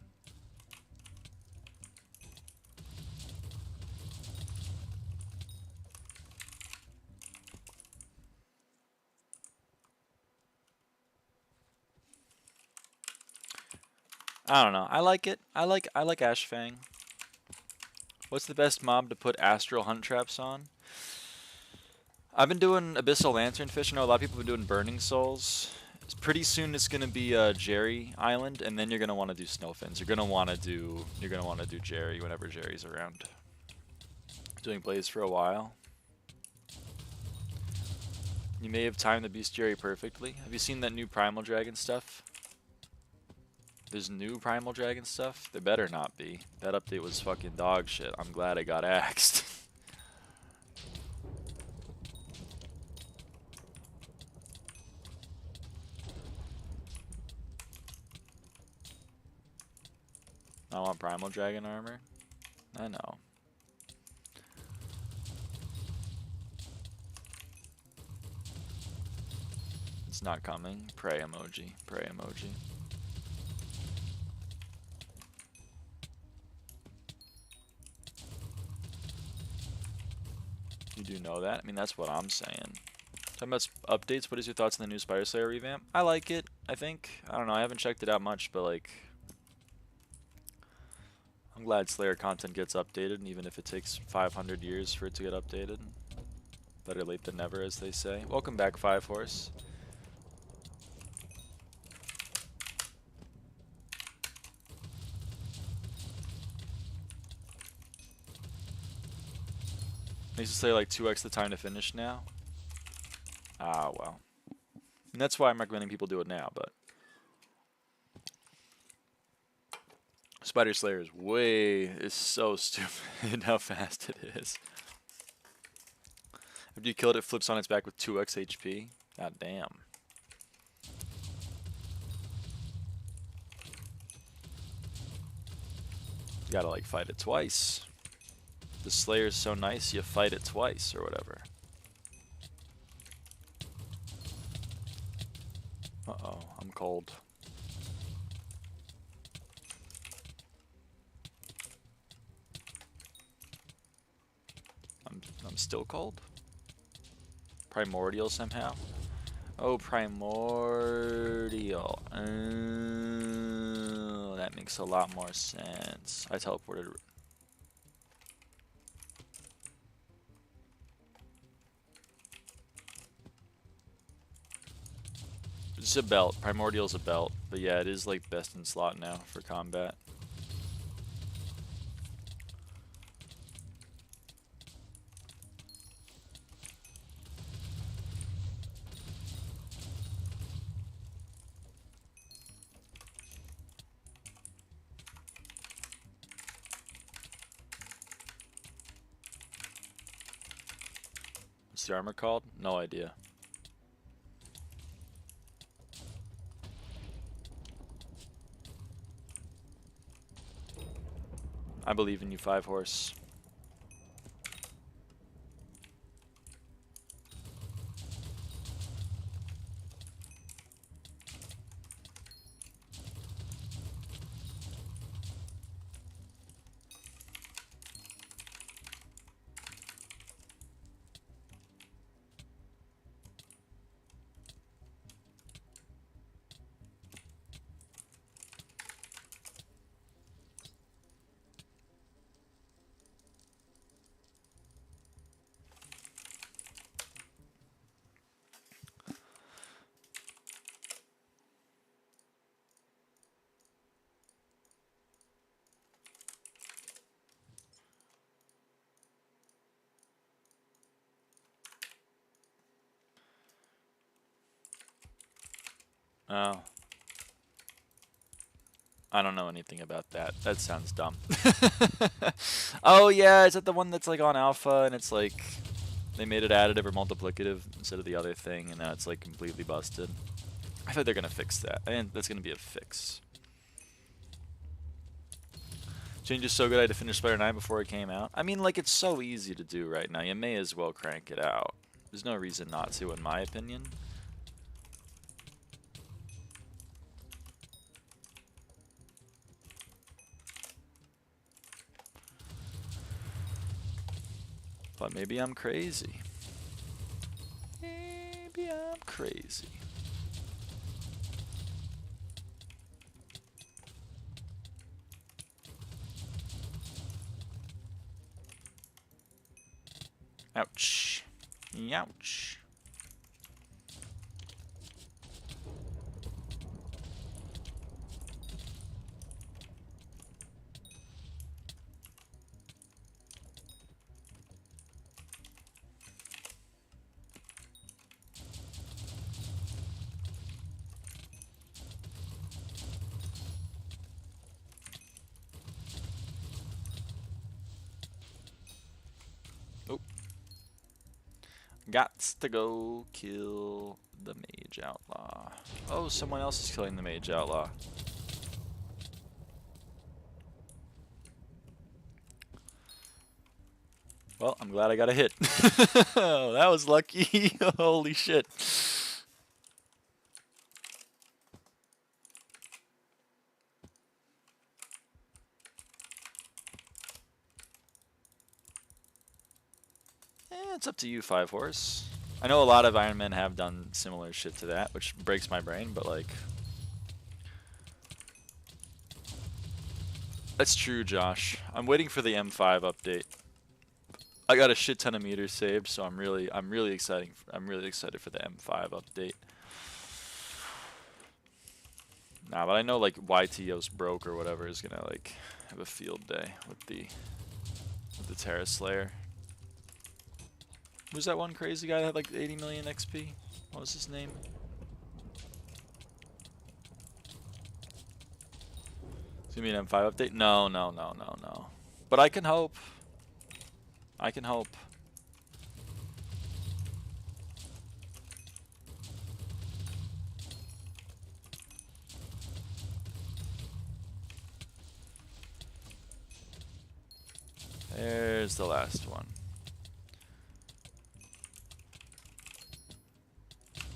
I don't know. I like it. I like Ashfang. What's the best mob to put astral hunt traps on? I've been doing Abyssal Lanternfish. I know a lot of people have been doing Burning Souls. Pretty soon it's gonna be Jerry Island, and then you're gonna want to do Snowfins. You're gonna want to do Jerry whenever Jerry's around. Doing Blaze for a while. You may have timed the Bestiary perfectly. Have you seen that new Primal Dragon stuff? There's new Primal Dragon stuff? There better not be. That update was fucking dog shit. I'm glad I got axed. I want Primal Dragon armor. I know. It's not coming. Pray emoji. Pray emoji. You do know that? I mean, that's what I'm saying. Talking about updates, what is your thoughts on the new Spider Slayer revamp? I like it, I think. I don't know, I haven't checked it out much, but like... I'm glad Slayer content gets updated, even if it takes 500 years for it to get updated. Better late than never, as they say. Welcome back, Five Horse. Makes it say like 2x the time to finish now. Ah, well. And that's why I'm recommending people do it now, but... Spider Slayer is so stupid how fast it is. After you kill it, it flips on its back with 2x HP. God damn. You gotta like fight it twice. The Slayer's so nice, you fight it twice or whatever. Uh-oh, I'm cold. I'm still cold? Primordial somehow? Oh, primordial. That makes a lot more sense. I teleported. It's a belt. Primordial's a belt. But yeah, it is like best in slot now for combat. What's the armor called? No idea. I believe in you, Five Horse. Oh. I don't know anything about that. That sounds dumb. Oh yeah, is that the one that's like on alpha and it's like they made it additive or multiplicative instead of the other thing and now it's like completely busted? I thought they're gonna fix that. And that's gonna be a fix. Change is so good I had to finish Spider 9 before it came out. I mean, like, it's so easy to do right now. You may as well crank it out. There's no reason not to, in my opinion. But maybe I'm crazy. Maybe I'm crazy. Ouch. Ouch. Gots to go kill the mage outlaw. Oh, someone else is killing the mage outlaw. Well, I'm glad I got a hit. Oh, that was lucky. Holy shit. It's up to you, 5-horse. I know a lot of Iron Men have done similar shit to that, which breaks my brain, but like... That's true, Josh. I'm waiting for the M5 update. I got a shit ton of meters saved, so I'm really excited for the M5 update. Nah, but I know like YTO's broke or whatever is gonna like have a field day with the Terra Slayer. Who's that one crazy guy that had like 80 million XP? What was his name? It's gonna be an M5 update? No. But I can hope. I can hope. There's the last one.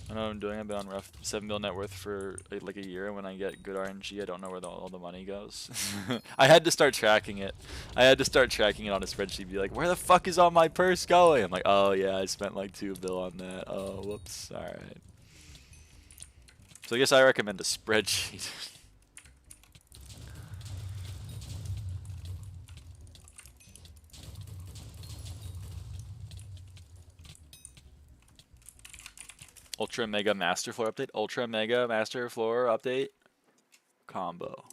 I know what I'm doing. I've been on rough 7 mil net worth for like a year, and when I get good RNG, I don't know where all the money goes. I had to start tracking it. I had to start tracking it on a spreadsheet. Be like, where the fuck is all my purse going? I'm like, oh yeah, I spent like 2 mil on that. Oh, whoops. All right. So I guess I recommend a spreadsheet. Ultra Mega Master Floor update. Ultra Mega Master Floor update. Combo.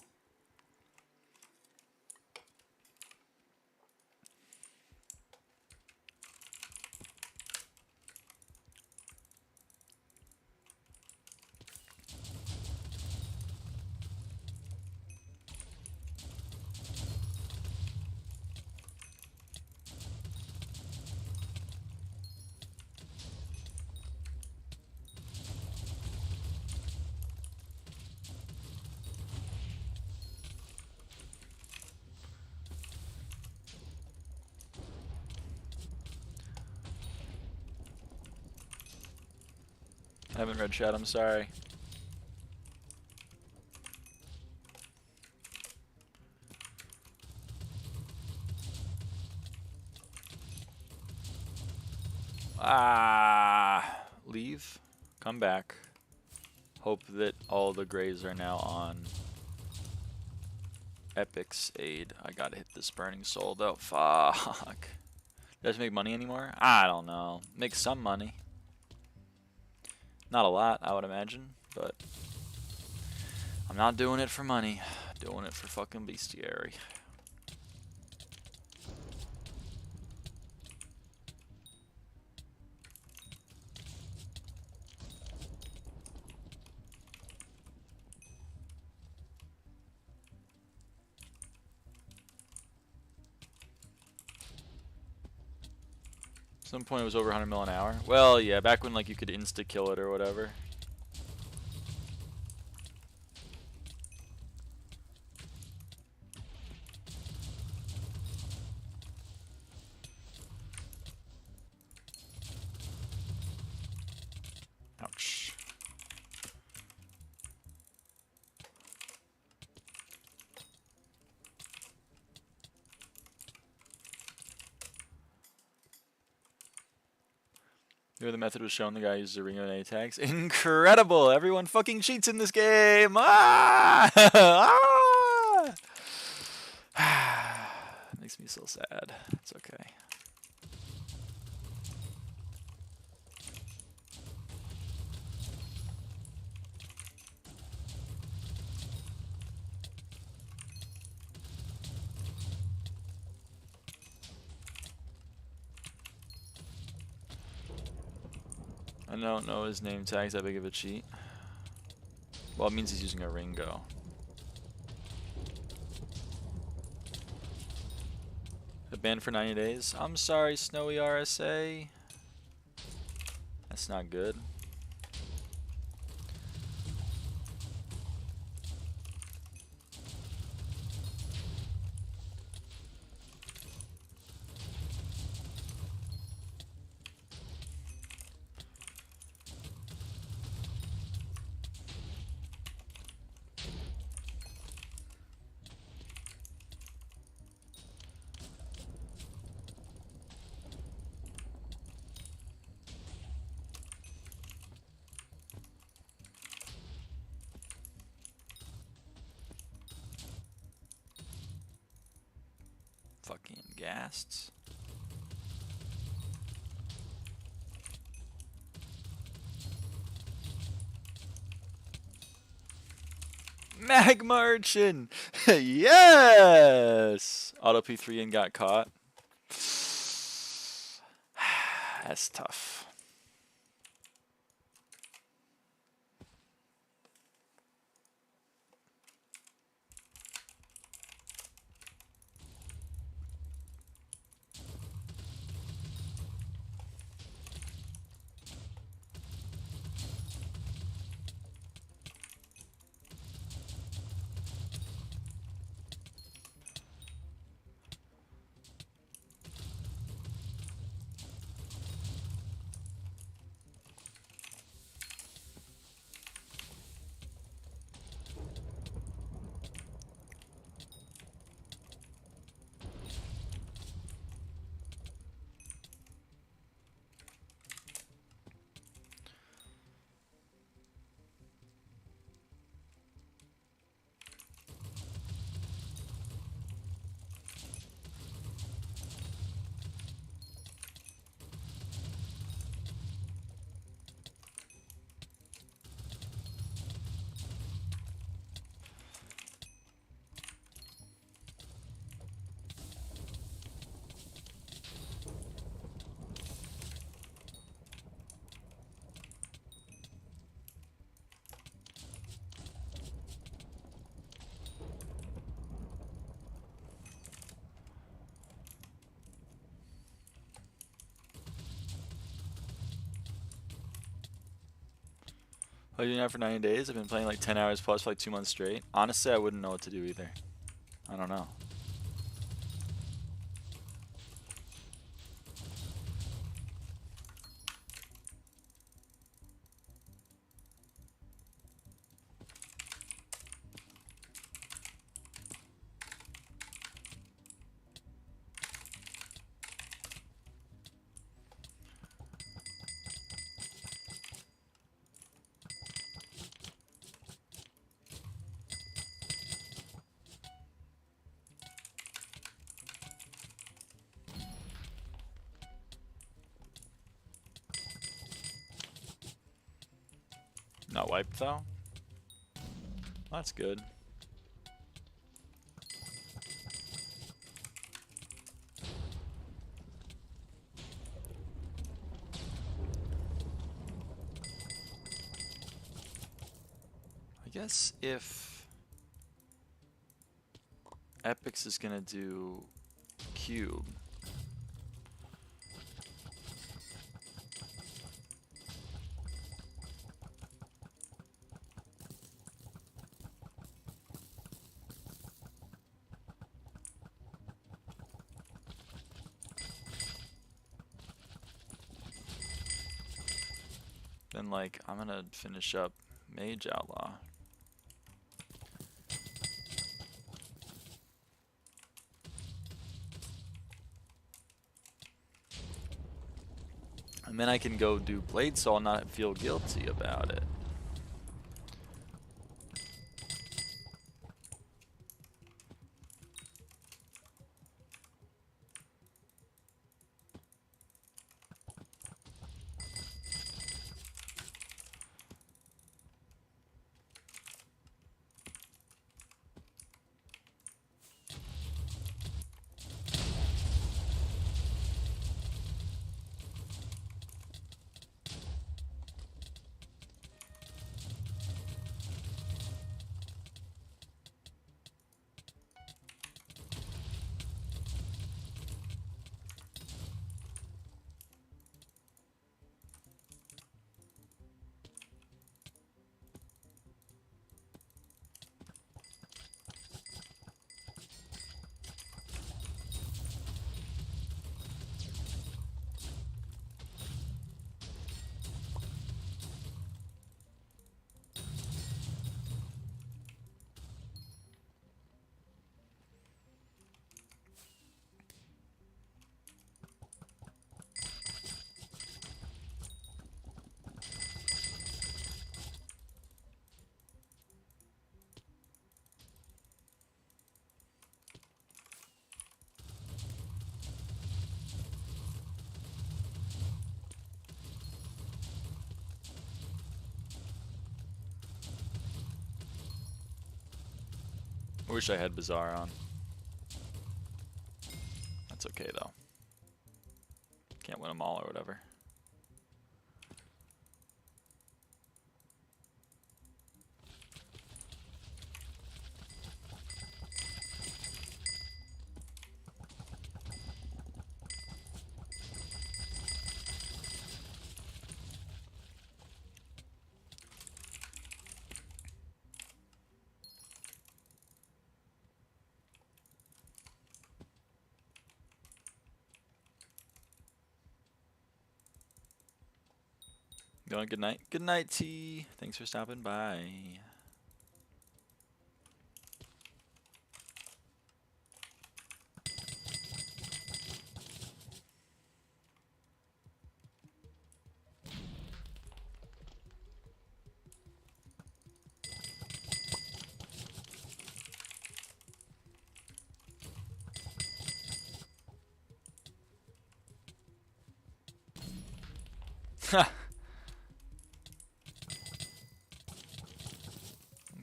I haven't read chat, I'm sorry. Leave, come back. Hope that all the grays are now on Epic's aid. I gotta hit this burning soul though. Fuck. Does it make money anymore? I don't know. Make some money. Not a lot, I would imagine, but I'm not doing it for money. Doing it for fucking bestiary. At some point it was over 100 mil an hour. Well, yeah, back when like you could insta kill it or whatever. Ouch. The method was shown. The guy uses a ring of A tags. Incredible! Everyone fucking cheats in this game. Ah! Ah! Makes me so sad. It's okay. I don't know his name tag's that big of a cheat. Well, it means he's using a Ringo. Banned for 90 days. I'm sorry, Snowy RSA. That's not good. Fucking ghasts. Magma Urchin! Yes! Auto P3 and got caught. That's tough. What are you doing that for 90 days? I've been playing like 10 hours plus for like 2 months straight. Honestly, I wouldn't know what to do either. I don't know. Not wiped though? That's good. I guess if Epix is gonna do cube, then like I'm gonna finish up Mage Outlaw. And then I can go do blade so I'll not feel guilty about it. I wish I had Bazaar on. That's okay though. Can't win them all or whatever. Going good night. Good night, T. Thanks for stopping by. Ha!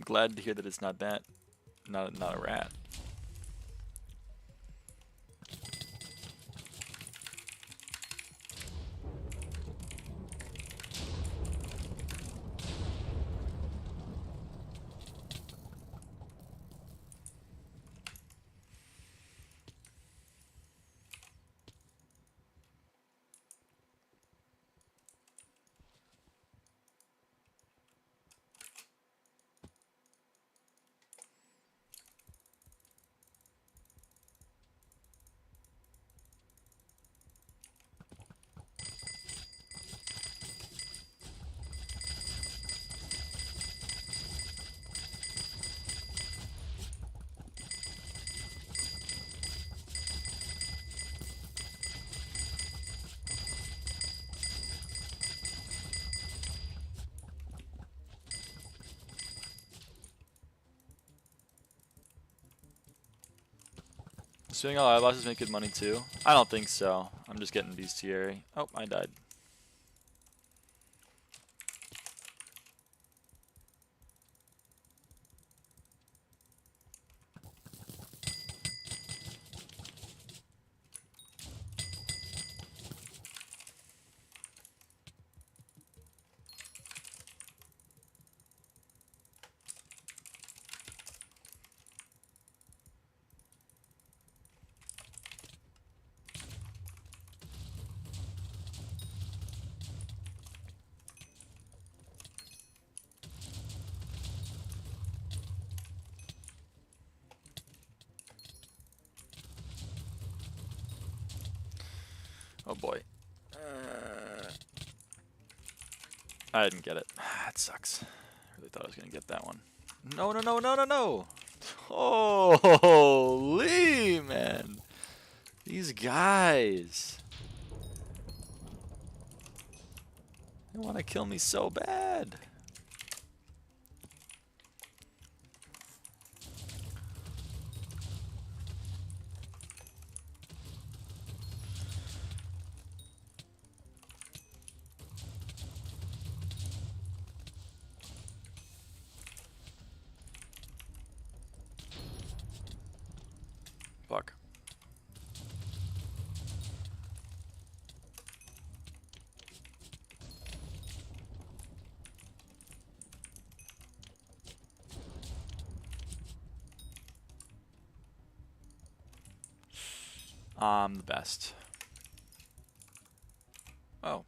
Glad to hear that it's not that, not a rat. Swing all eyelashes make good money too? I don't think so. I'm just getting bestiary. Oh, I died. Oh boy. I didn't get it. That sucks. I really thought I was going to get that one. No, no, no, no, no, no. Holy, man. These guys. They want to kill me so bad. Fuck. I'm the best. Oh.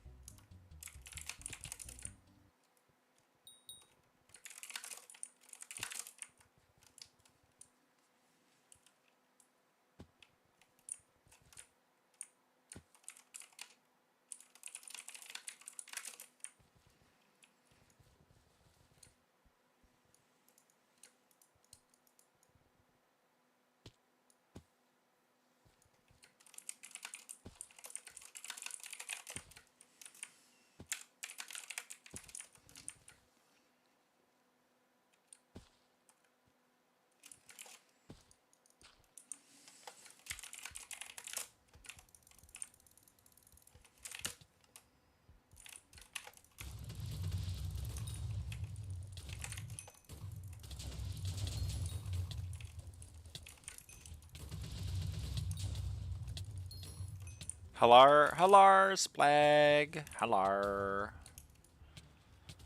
Hello, hello, splag. Hello.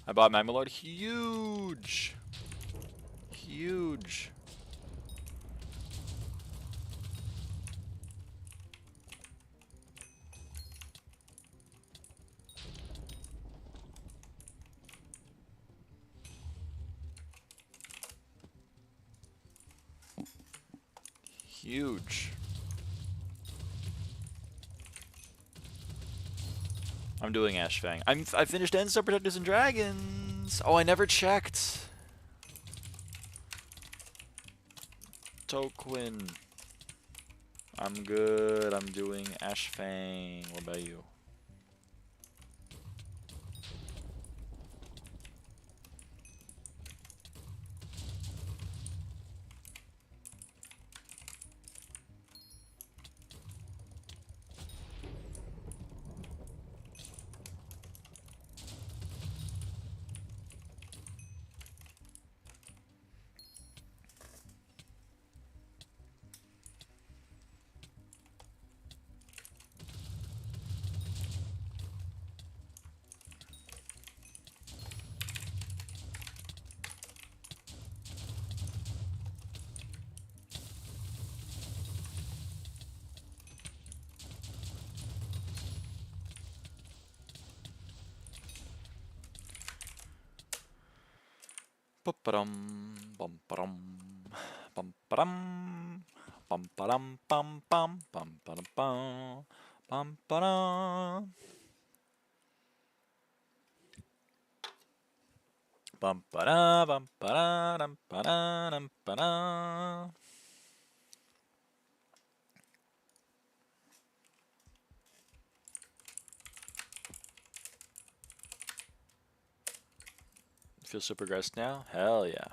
I bought Mamelord. Huge. Huge. Huge. I'm doing Ashfang. I finished End Star Protectors and Dragons. Oh, I never checked. Toquin. I'm good. I'm doing Ashfang. What about you? Bum bum bum bum bum bum bum bum bum bum bum bum bum bum ba bum ba dum ba dum ba. Feel so progressed now? Hell yeah.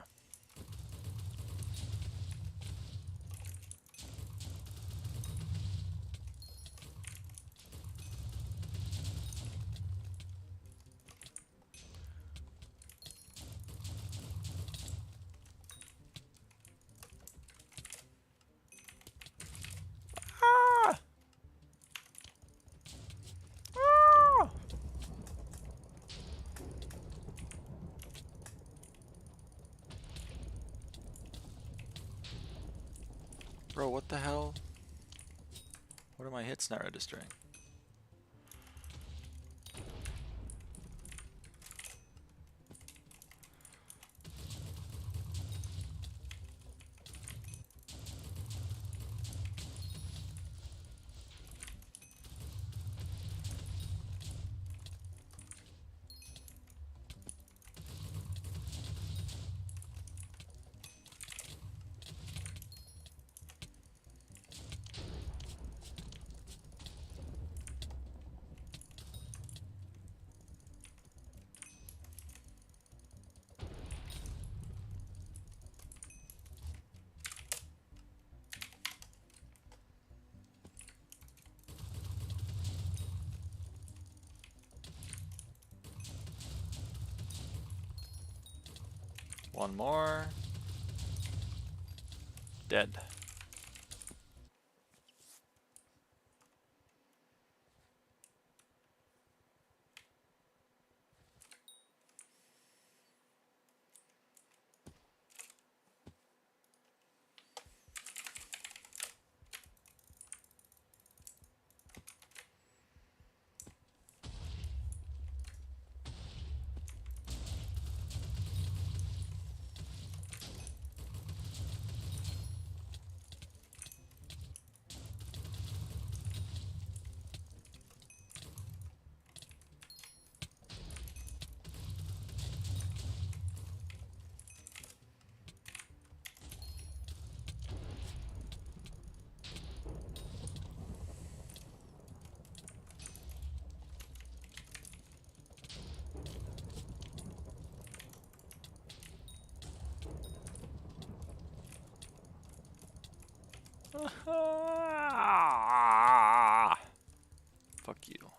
Ah! Ah! Bro, what the hell? What are my hits not registering? One more. Dead. Fuck you.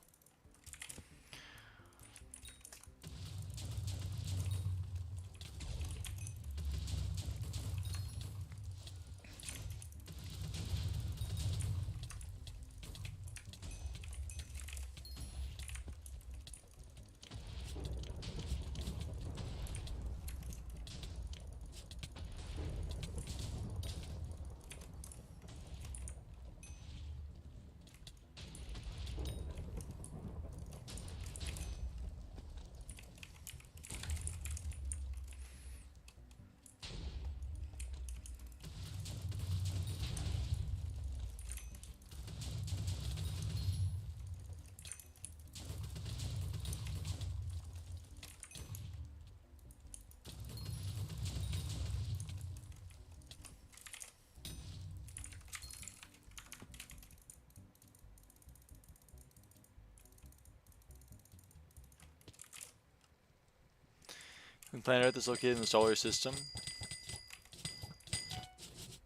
Planet Earth is located in the solar system.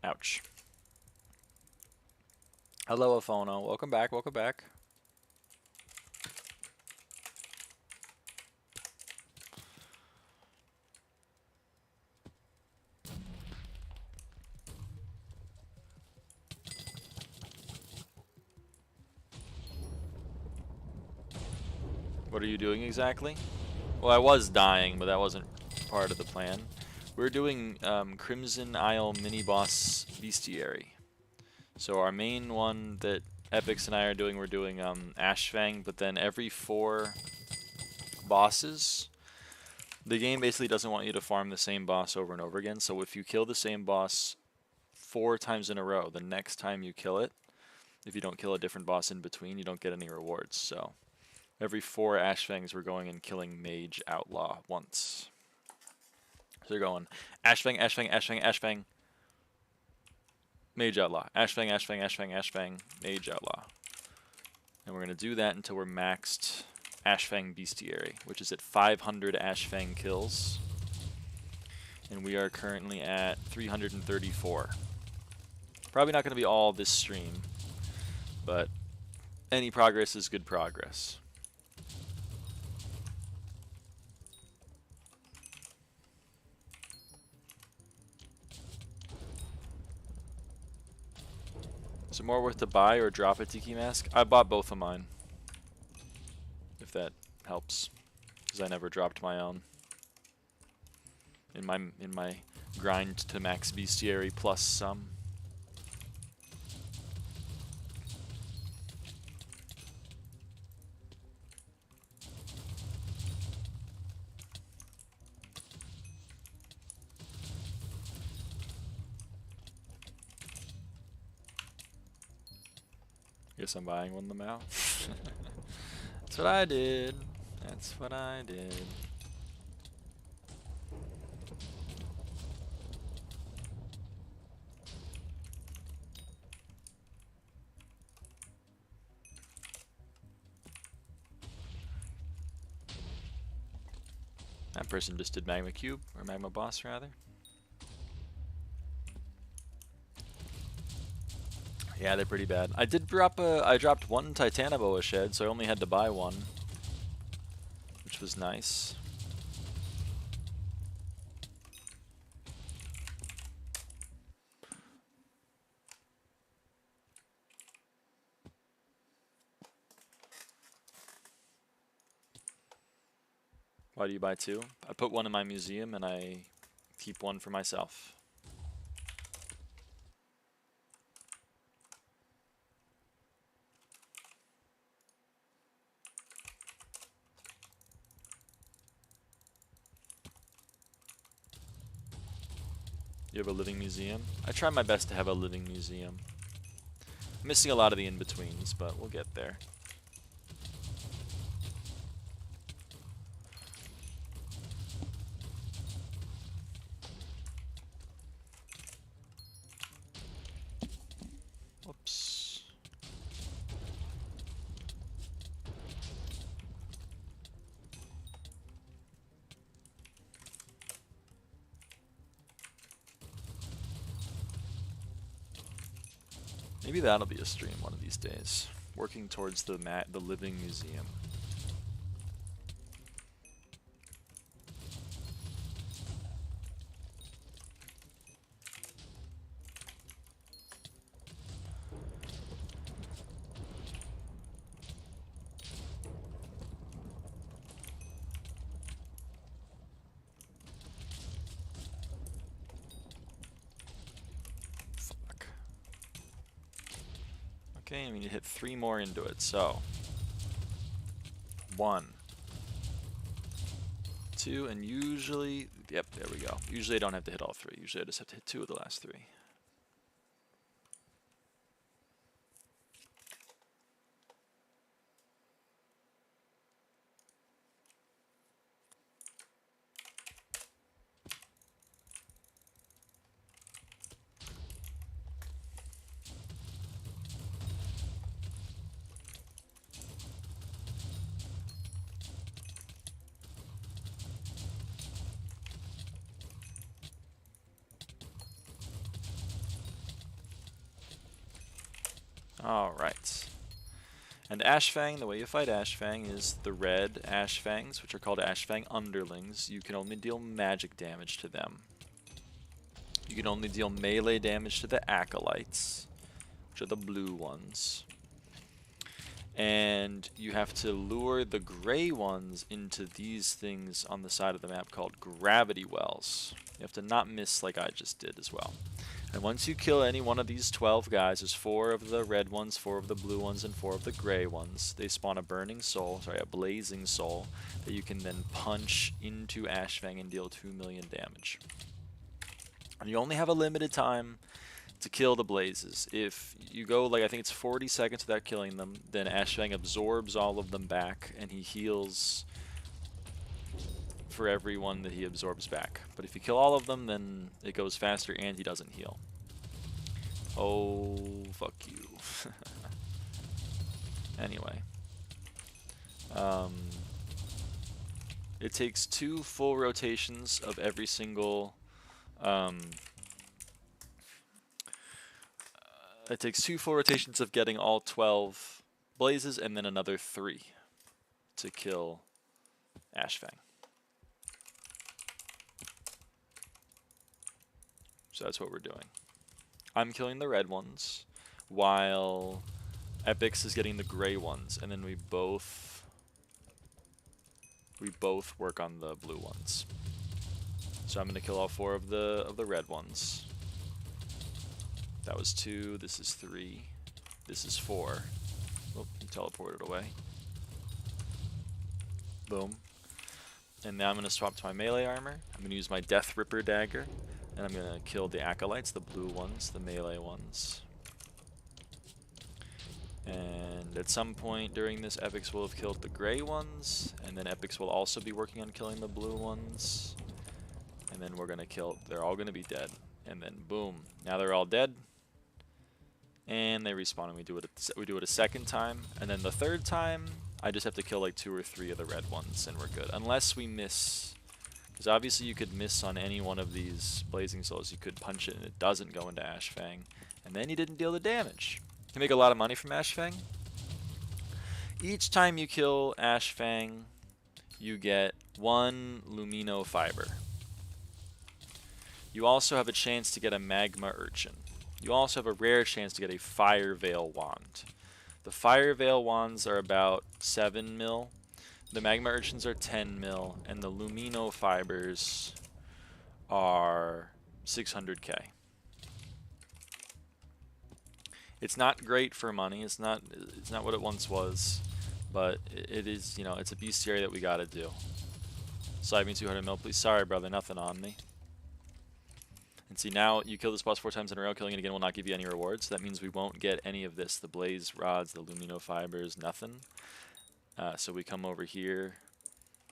Ouch. Hello, Aphono. Welcome back, welcome back. What are you doing exactly? Well, I was dying, but that wasn't part of the plan. We're doing Crimson Isle mini-boss bestiary. So our main one that Epix and I are doing, we're doing Ashfang, but then every 4 bosses, the game basically doesn't want you to farm the same boss over and over again. So if you kill the same boss 4 times in a row, the next time you kill it, if you don't kill a different boss in between, you don't get any rewards. So every 4 Ashfangs, we're going and killing Mage Outlaw once. So you're going Ashfang, Ashfang, Ashfang, Ashfang, Mage Outlaw, Ashfang, Ashfang, Ashfang, Ashfang, Mage Outlaw. And we're going to do that until we're maxed Ashfang Bestiary, which is at 500 Ashfang kills. And we are currently at 334. Probably not going to be all this stream, but any progress is good progress. Is it more worth to buy or drop a Tiki Mask? I bought both of mine, if that helps, because I never dropped my own in my grind to max bestiary plus some. Guess I'm buying one of them out. That's what I did. That's what I did. That person just did Magma Cube, or Magma Boss rather. Yeah, they're pretty bad. I did drop I dropped 1 Titanoboa shed, so I only had to buy 1, which was nice. Why do you buy 2? I put 1 in my museum and I keep 1 for myself. You have a living museum? I try my best to have a living museum. I'm missing a lot of the in-betweens, but we'll get there. Whoops. Maybe that'll be a stream one of these days. Working towards the living museum. Okay, we need to hit 3 more into it, so 1, 2, and usually, yep, there we go. Usually I don't have to hit all 3. Usually I just have to hit 2 of the last 3. Alright. And Ashfang, the way you fight Ashfang is the red Ashfangs, which are called Ashfang underlings. You can only deal magic damage to them. You can only deal melee damage to the acolytes, which are the blue ones. And you have to lure the gray ones into these things on the side of the map called gravity wells. You have to not miss like I just did as well. And once you kill any one of these 12 guys, there's 4 of the red ones, 4 of the blue ones, and 4 of the gray ones. They spawn a burning soul, sorry, a blazing soul, that you can then punch into Ashfang and deal 2 million damage. And you only have a limited time to kill the blazes. If you go, like, I think it's 40 seconds without killing them, then Ashfang absorbs all of them back, and he heals for every one that he absorbs back. But if you kill all of them, then it goes faster and he doesn't heal. Oh, fuck you. Anyway. It takes 2 full rotations of every single... it takes 2 full rotations of getting all 12 blazes, and then another 3 to kill Ashfang. So that's what we're doing. I'm killing the red ones, while Epix is getting the gray ones, and then we both work on the blue ones. So I'm gonna kill all 4 of the red ones. That was 2. This is 3. This is 4. Oh, he teleported away. Boom. And now I'm gonna swap to my melee armor. I'm gonna use my Death Ripper dagger. And I'm going to kill the acolytes, the blue ones, the melee ones. And at some point during this, Epix will have killed the gray ones. And then Epix will also be working on killing the blue ones. And then we're going to kill... They're all going to be dead. And then boom. Now they're all dead. And they respawn and we do it a second time. And then the third time, I just have to kill like 2 or 3 of the red ones and we're good. Unless we miss... Because obviously you could miss on any one of these Blazing Souls. You could punch it and it doesn't go into Ashfang. And then you didn't deal the damage. You can make a lot of money from Ashfang. Each time you kill Ashfang, you get 1 Lumino Fiber. You also have a chance to get a Magma Urchin. You also have a rare chance to get a Fire Veil Wand. The Fire Veil Wands are about 7 mil. The magma urchins are 10 mil, and the lumino fibers are 600k. It's not great for money. It's not what it once was, but it is, you know, it's a bestiary that we gotta do. Slide me 200 mil, please. Sorry, brother, nothing on me. And see, now you kill this boss 4 times in a row. Killing it again will not give you any rewards. That means we won't get any of this. The blaze rods, the lumino fibers, nothing. So we come over here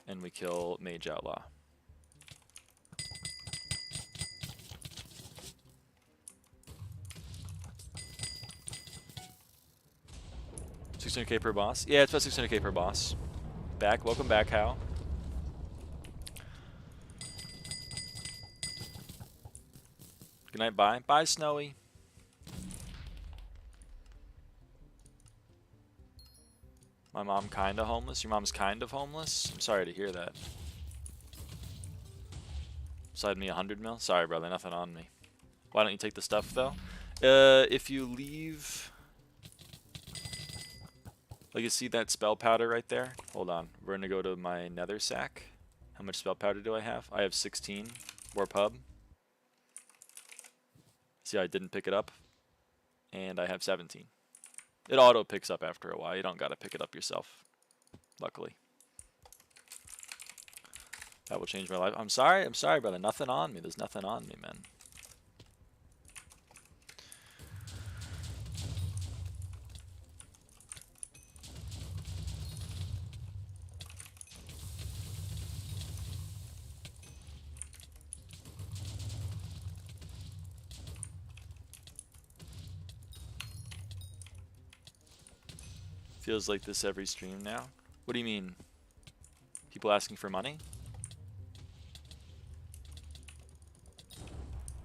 and we kill Mage Outlaw. $600k per boss? Yeah, it's about 600k per boss. Back, welcome back, Hal. Good night, bye. Bye, Snowy. My mom kinda homeless? Your mom's kind of homeless? I'm sorry to hear that. Slide me 100 mil? Sorry, brother, nothing on me. Why don't you take the stuff, though? If you leave... Like, you see that spell powder right there? Hold on. We're gonna go to my nether sack. How much spell powder do I have? I have 16. Warp hub. See, I didn't pick it up. And I have 17. It auto picks up after a while. You don't gotta pick it up yourself. Luckily. That will change my life. I'm sorry, brother. Nothing on me. There's nothing on me, man. Feels like this every stream now. What do you mean? People asking for money?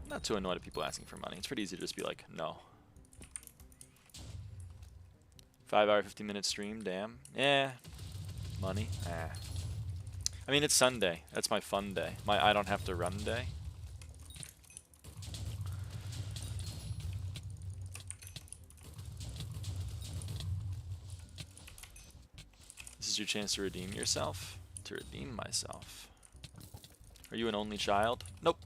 I'm not too annoyed at people asking for money. It's pretty easy to just be like, no. 5-hour, 15-minute stream, damn. Yeah. Money? Ah. I mean, it's Sunday. That's my fun day. My I don't have to run day. This is your chance to redeem yourself? To redeem myself. Are you an only child? Nope.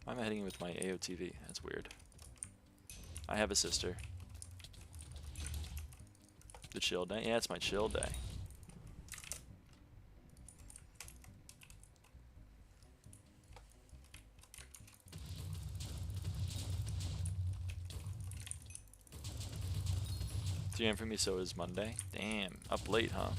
Why am I hitting with my AOTV? That's weird. I have a sister. The chill day? Yeah, it's my chill day. PM for me, so is Monday. Damn, up late, huh?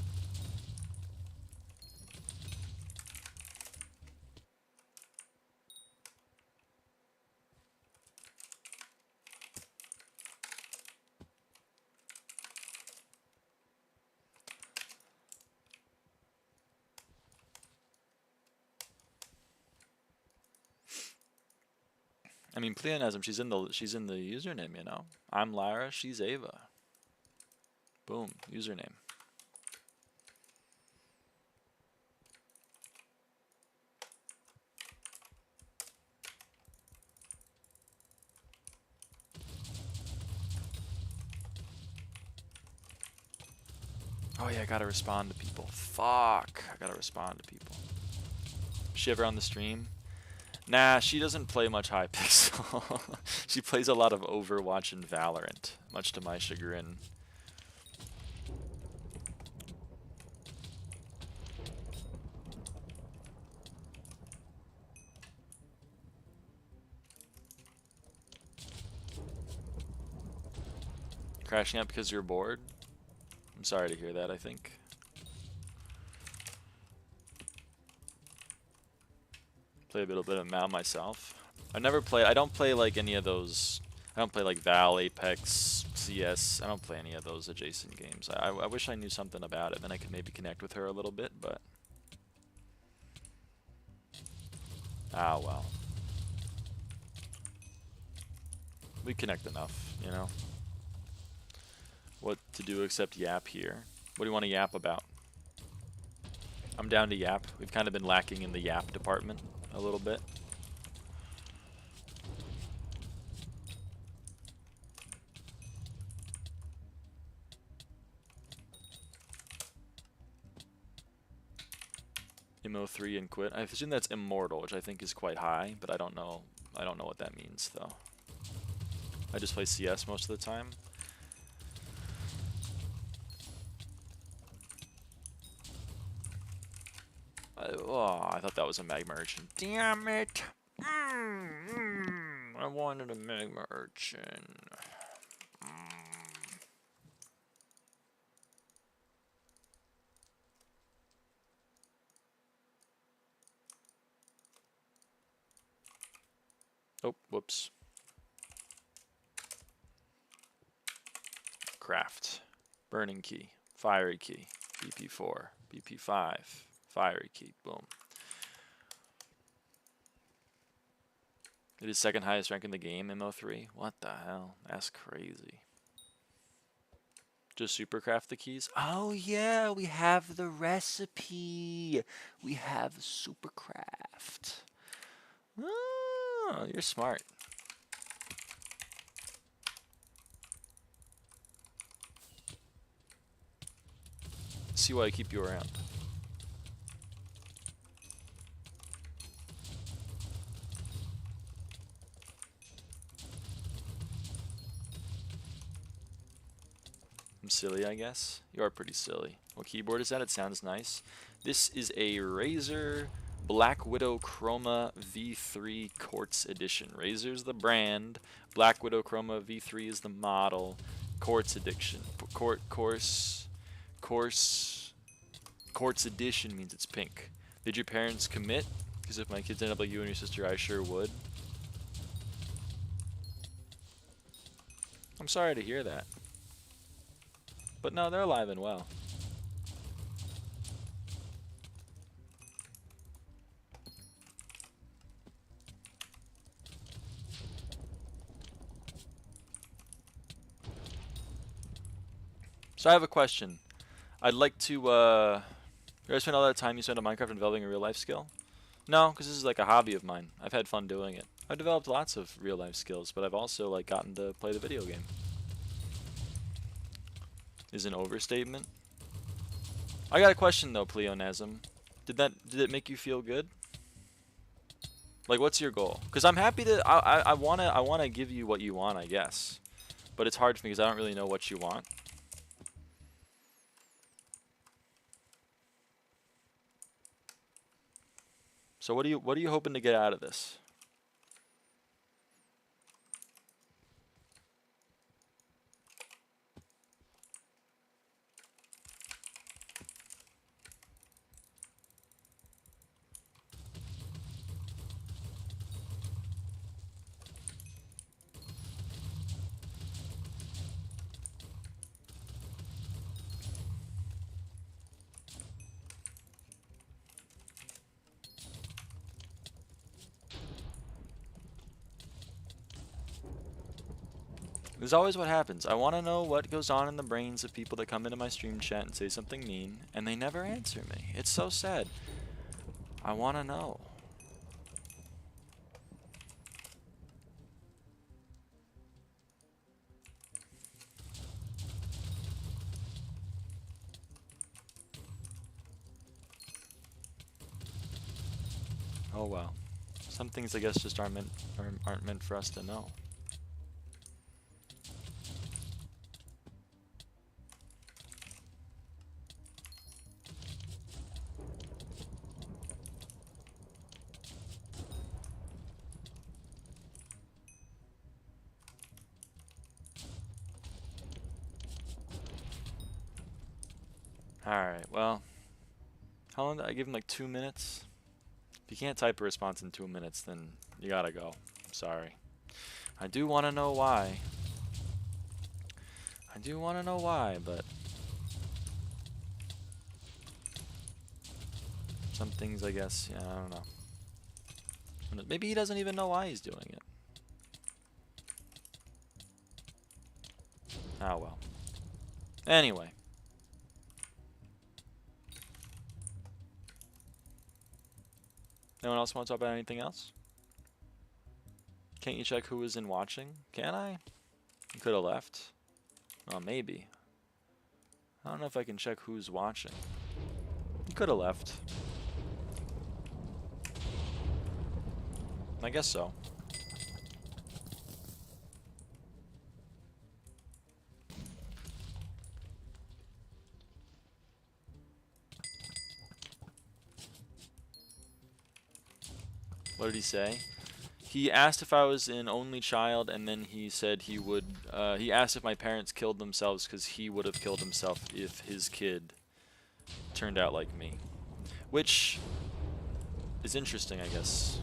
I mean, pleonasm. She's in the username, you know. I'm Lyra. She's Ava. Boom, username. Oh yeah, I gotta respond to people. Fuck, I gotta respond to people. Shiver on the stream. Nah, she doesn't play much Hypixel. She plays a lot of Overwatch and Valorant, much to my chagrin. Crashing out because you're bored? I'm sorry to hear that, I think. Play a little bit of MAU myself. I don't play like any of those. I don't play like Val, Apex, CS. I don't play any of those adjacent games. I wish I knew something about it, then I could maybe connect with her a little bit, but... Ah, well. We connect enough, you know? What to do except yap here. What do you want to yap about? I'm down to yap. We've kind of been lacking in the yap department a little bit. MO3 and quit. I assume that's immortal, which I think is quite high, but I don't know. I don't know what that means though. I just play CS most of the time. I thought that was a magma urchin. Damn it! I wanted a magma urchin. Oh, whoops. Craft. Burning key. Fiery key. BP4. BP5. Fiery key. Boom. It is second highest rank in the game, MO3. What the hell? That's crazy. Just supercraft the keys? Oh yeah, we have the recipe. We have supercraft. Oh, you're smart. See why I keep you around. I'm silly, I guess. You are pretty silly. What keyboard is that? It sounds nice. This is a Razer Black Widow Chroma V3 Quartz Edition. Razer's the brand. Black Widow Chroma V3 is the model. Quartz Edition. Quartz Edition means it's pink. Did your parents commit? Because if my kids end up like you and your sister, I sure would. I'm sorry to hear that. But no, they're alive and well. So I have a question. I'd like to, you ever spend all that time you spend on Minecraft developing a real life skill? No, because this is like a hobby of mine. I've had fun doing it. I've developed lots of real life skills, but I've also like gotten to play the video game. Is an overstatement. I got a question though, Pleonasm. Did it make you feel good? Like, what's your goal? Because I'm happy to. I wanna give you what you want, I guess. But it's hard for me because I don't really know what you want. So what are you hoping to get out of this? This is always what happens. I want to know what goes on in the brains of people that come into my stream chat and say something mean, and they never answer me. It's so sad. I want to know. Oh well. Some things I guess just aren't meant for us to know. Alright, well, how long did I give him? Like 2 minutes? If you can't type a response in 2 minutes, then you gotta go. Sorry. I do want to know why. But some things, I guess, yeah, I don't know. Maybe he doesn't even know why he's doing it. Oh well. Anyway. Anyone else want to talk about anything else? Can't you check who is in watching? Can I? You could have left. Well, maybe. I don't know if I can check who's watching. You could have left. I guess so. What did he say? He asked if I was an only child, and then he said he would, he asked if my parents killed themselves because he would have killed himself if his kid turned out like me. Which is interesting, I guess.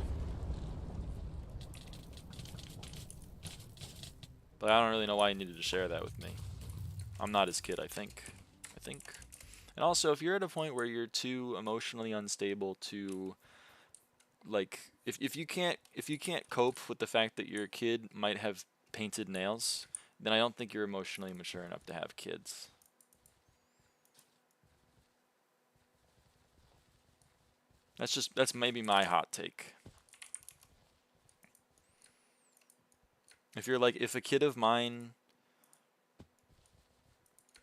But I don't really know why he needed to share that with me. I'm not his kid, I think. And also, if you're at a point where you're too emotionally unstable to, like, if you can't cope with the fact that your kid might have painted nails, then I don't think you're emotionally mature enough to have kids. That's maybe my hot take. If you're like, if a kid of mine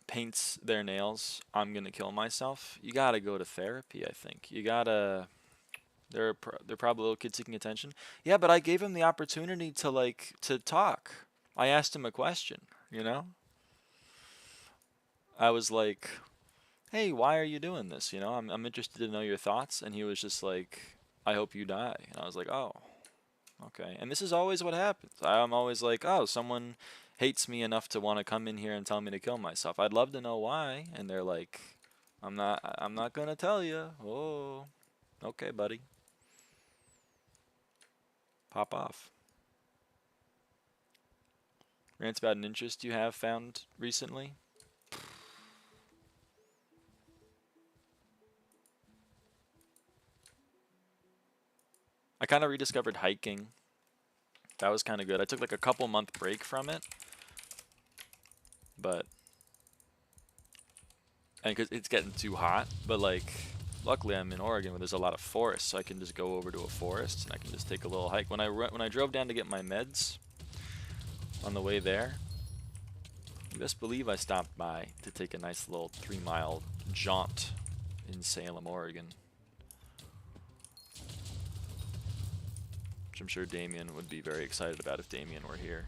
paints their nails, I'm gonna kill myself. You gotta go to therapy, I think. You gotta. They're probably little kids seeking attention. Yeah, but I gave him the opportunity to talk. I asked him a question, you know? I was like, "Hey, why are you doing this? You know, I'm interested to know your thoughts." And he was just like, "I hope you die." And I was like, "Oh, okay." And this is always what happens. I'm always like, "Oh, someone hates me enough to want to come in here and tell me to kill myself. I'd love to know why." And they're like, I'm not going to tell you." Oh, okay, buddy. Pop off. Rants about an interest you have found recently? I kind of rediscovered hiking. That was kind of good. I took like a couple month break from it. But, and because it's getting too hot, but like, luckily I'm in Oregon where there's a lot of forests, so I can just go over to a forest and I can just take a little hike. When I drove down to get my meds on the way there, you best believe I stopped by to take a nice little 3-mile jaunt in Salem, Oregon. Which I'm sure Damien would be very excited about if Damien were here.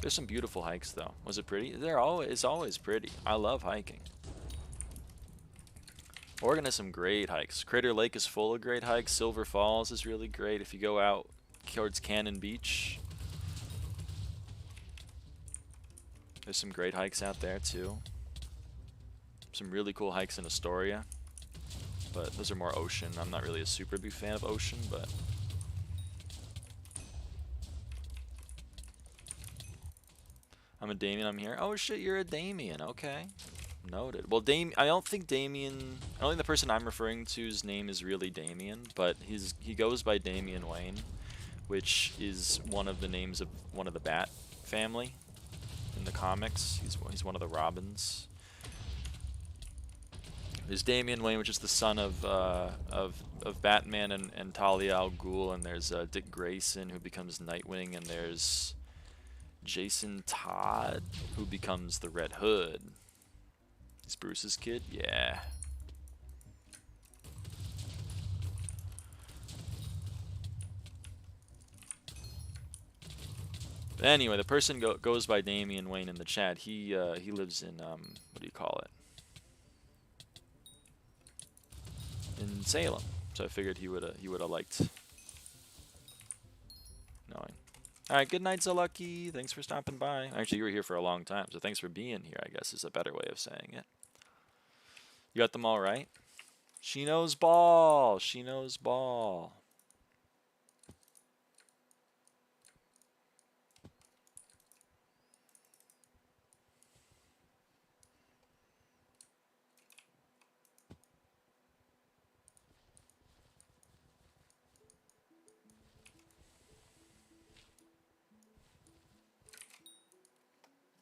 There's some beautiful hikes though. Was it pretty? It's always pretty. I love hiking. Oregon has some great hikes. Crater Lake is full of great hikes. Silver Falls is really great if you go out towards Cannon Beach. There's some great hikes out there too. Some really cool hikes in Astoria. But those are more ocean. I'm not really a super big fan of ocean, but I'm a Damien, I'm here. Oh shit, you're a Damien, okay. Noted. Well, I don't think the person I'm referring to's name is really Damien, but he goes by Damian Wayne, which is one of the names of one of the Bat family in the comics. He's one of the Robins. There's Damian Wayne, which is the son of Batman and Talia al Ghul, and there's Dick Grayson, who becomes Nightwing, and there's Jason Todd, who becomes the Red Hood. He's Bruce's kid? Yeah. But anyway, the person goes by Damian Wayne in the chat. He lives in what do you call it? In Salem. So I figured he would have liked knowing. All right, good night, Zolucky. Thanks for stopping by. Actually, you were here for a long time, so thanks for being here, I guess is a better way of saying it. You got them all right? She knows ball. She knows ball.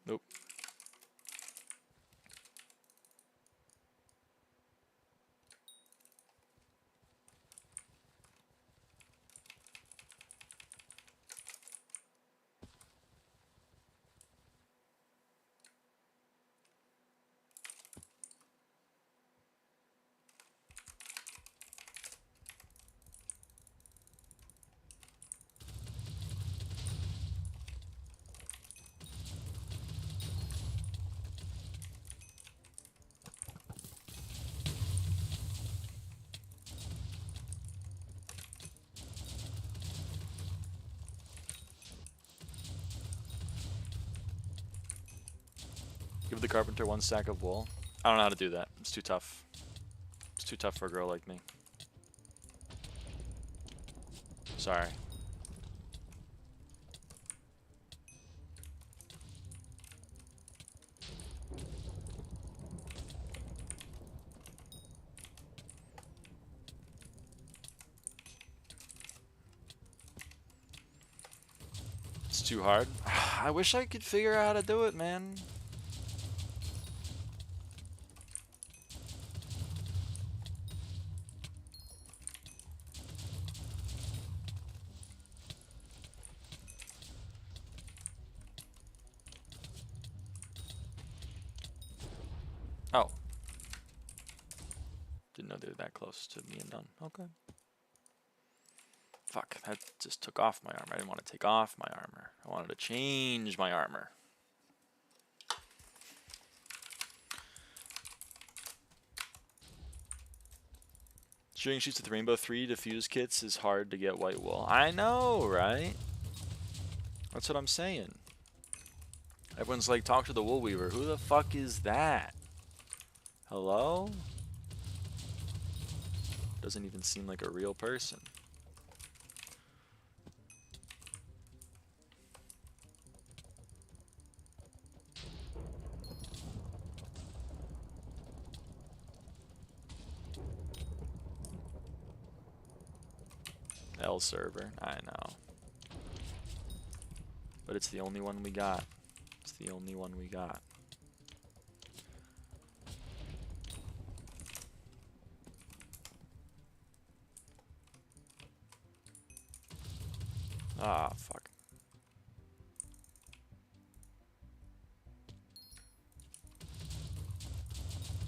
Nope. Give the carpenter 1 stack of wool. I don't know how to do that. It's too tough. It's too tough for a girl like me. Sorry. It's too hard. I wish I could figure out how to do it, man. Oh. Didn't know they were that close to being done. Okay. Fuck, that just took off my armor. I didn't want to take off my armor. I wanted to change my armor. Shooting shoots with Rainbow 3 diffuse kits is hard to get white wool. I know, right? That's what I'm saying. Everyone's like, talk to the wool weaver. Who the fuck is that? Hello? Doesn't even seem like a real person. L server, I know. But it's the only one we got. It's the only one we got. Ah, fuck.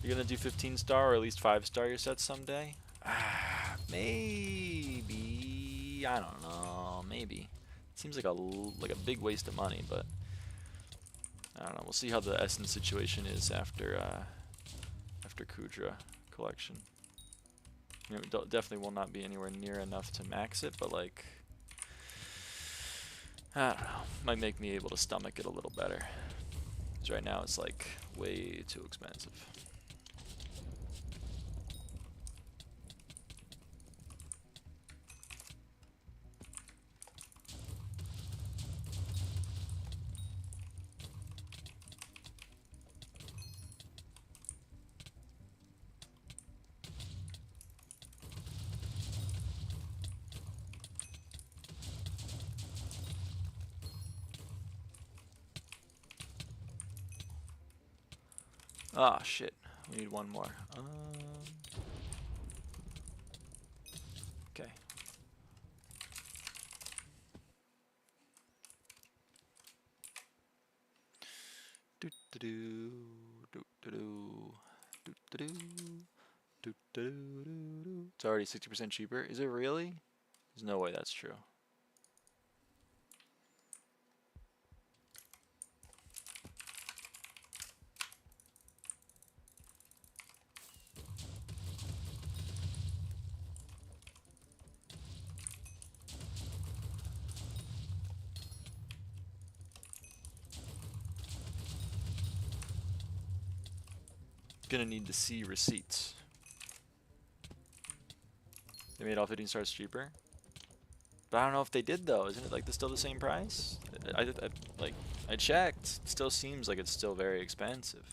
You're gonna do 15-star or at least 5-star your sets someday? Ah, maybe. I don't know. Maybe. Seems like a big waste of money, but I don't know. We'll see how the essence situation is after after Kudra collection. You know, definitely will not be anywhere near enough to max it, but like, I don't know. Might make me able to stomach it a little better. Because right now it's like way too expensive. Ah, shit. We need one more. Okay. Do do do do do do do do do do do. It's already 60% cheaper. Is it really? There's no way that's true. Gonna need to see receipts. They made all 15 stars cheaper. But I don't know if they did though. Isn't it like still the same price? I checked. It still seems like it's still very expensive.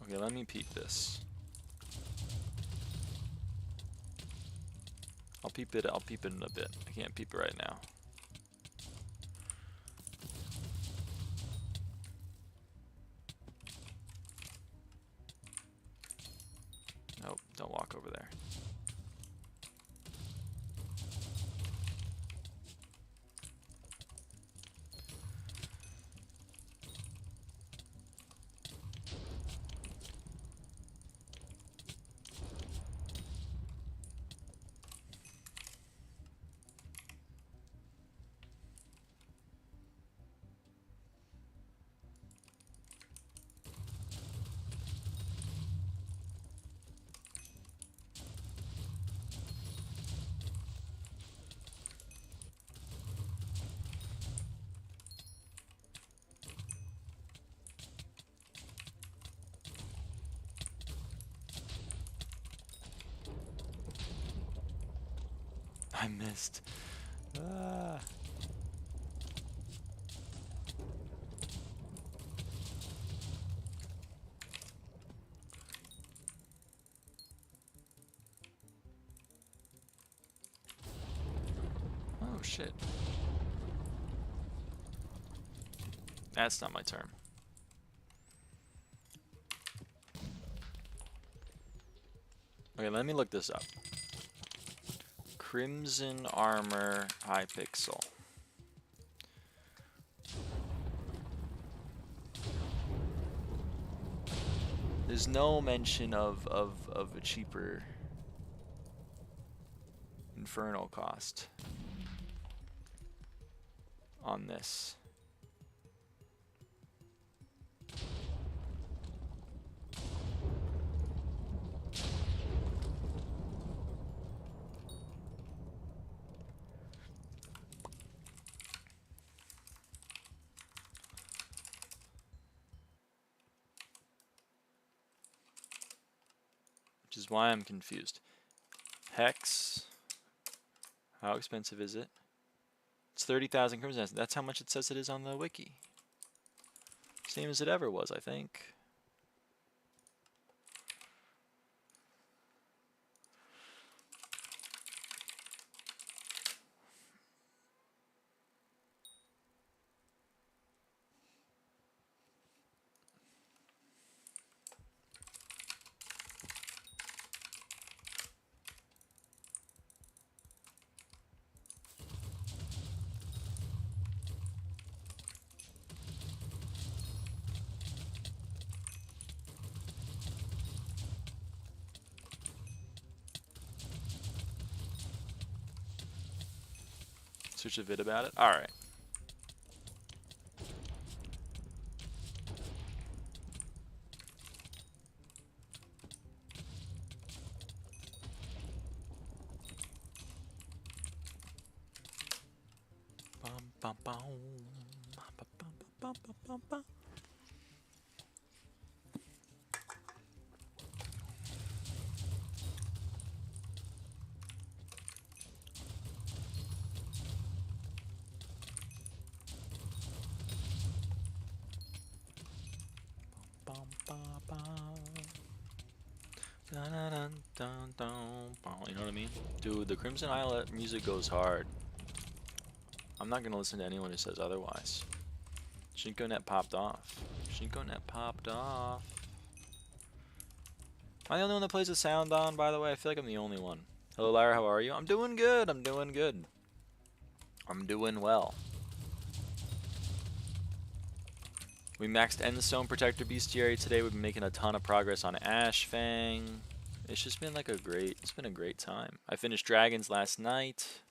Okay, let me peep this. I'll peep it in a bit. I can't peep it right now. Nope, don't walk over there. I missed. Ah. Oh shit. That's not my turn. Okay, let me look this up. Crimson Armor Hypixel. There's no mention of a cheaper infernal cost on this. Which is why I'm confused. Hex. How expensive is it? It's 30,000 crimson. That's how much it says it is on the wiki. Same as it ever was, I think. Search a vid about it. All right. Bum, bum, bum. Bum, bum, bum, bum, bum, bum. Bum, bum, bum. Dun, dun, dun, dun, bum. You know what I mean? Dude, the Crimson Islet music goes hard. I'm not gonna listen to anyone who says otherwise. ShinkoNet popped off. ShinkoNet popped off. Am I the only one that plays with sound on, by the way? I feel like I'm the only one. Hello, Lyra, how are you? I'm doing good. I'm doing good. I'm doing well. We maxed Endstone Protector Bestiary today. We've been making a ton of progress on Ashfang. It's just been like it's been a great time. I finished Dragons last night.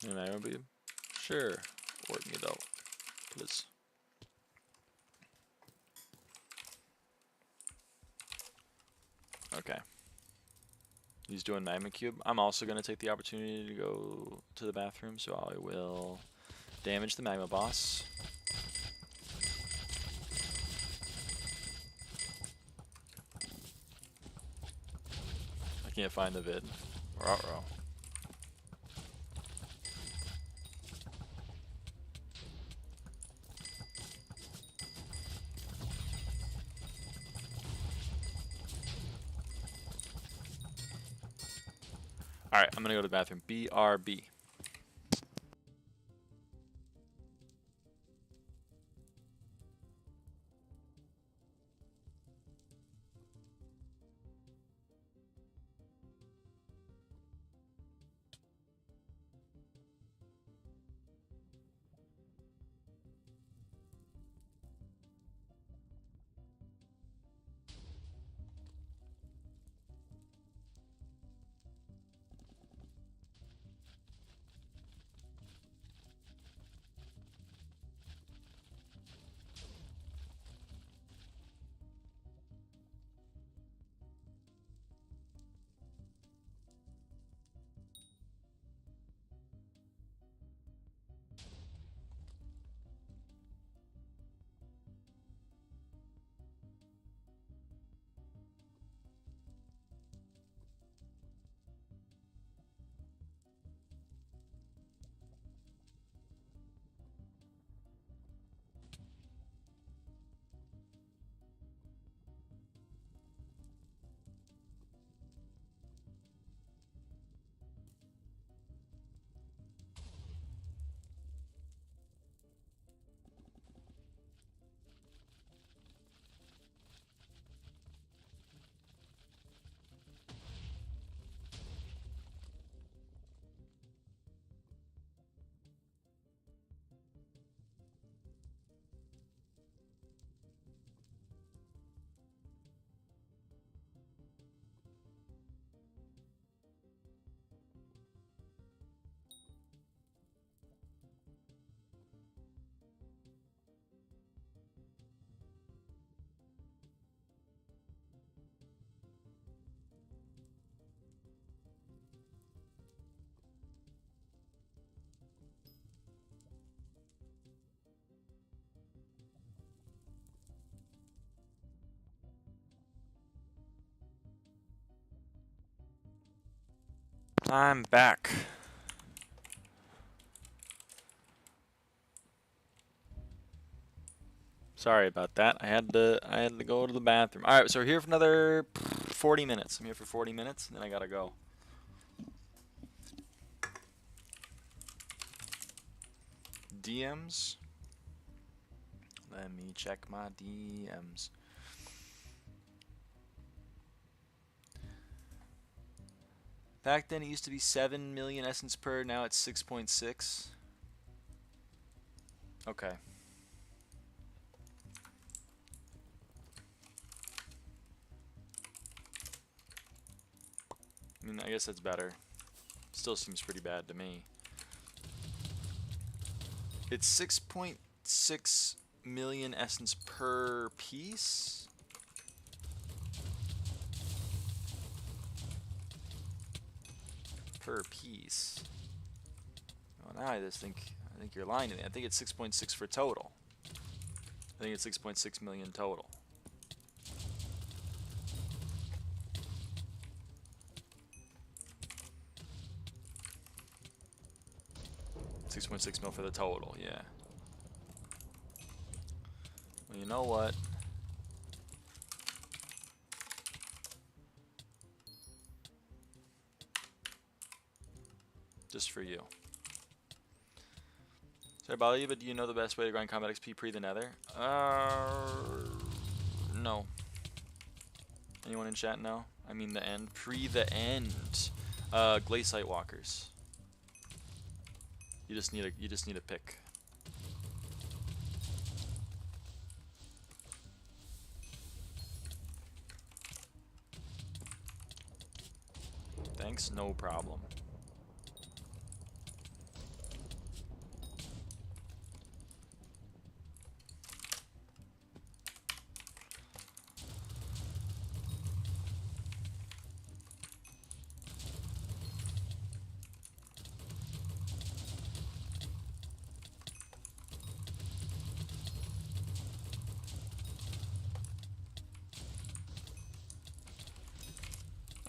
And I will be sure. Work me though, please. Okay. He's doing Magma Cube. I'm also going to take the opportunity to go to the bathroom, so I will damage the Magma Boss. I can't find the vid. Uh-oh. Alright, I'm gonna go to the bathroom. BRB. I'm back. Sorry about that. I had to go to the bathroom. All right, so we're here for another 40 minutes. I'm here for 40 minutes, and then I gotta go. DMs. Let me check my DMs. Back then it used to be 7 million essence per, now it's 6.6. Okay. I mean, I guess that's better. Still seems pretty bad to me. It's 6.6 million essence per piece? Per piece. Well, now I think you're lying to me. I think it's 6.6 for total. I think it's 6.6 million total. $6.6 mil for the total, yeah. Well, you know what? Just for you. Sorry, bother you, but do you know the best way to grind combat XP pre the nether? No. Anyone in chat know? I mean the end. Pre the end. Glaciite walkers. You just need a pick. Thanks, no problem.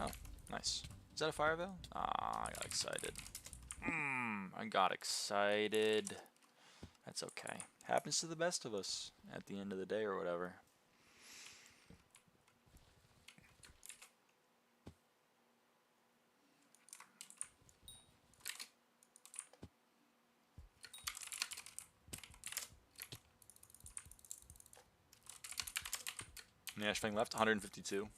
Oh, nice. Is that a fire veil? Ah, I got excited. I got excited. That's okay. Happens to the best of us at the end of the day or whatever. And the Ashfang left, 152.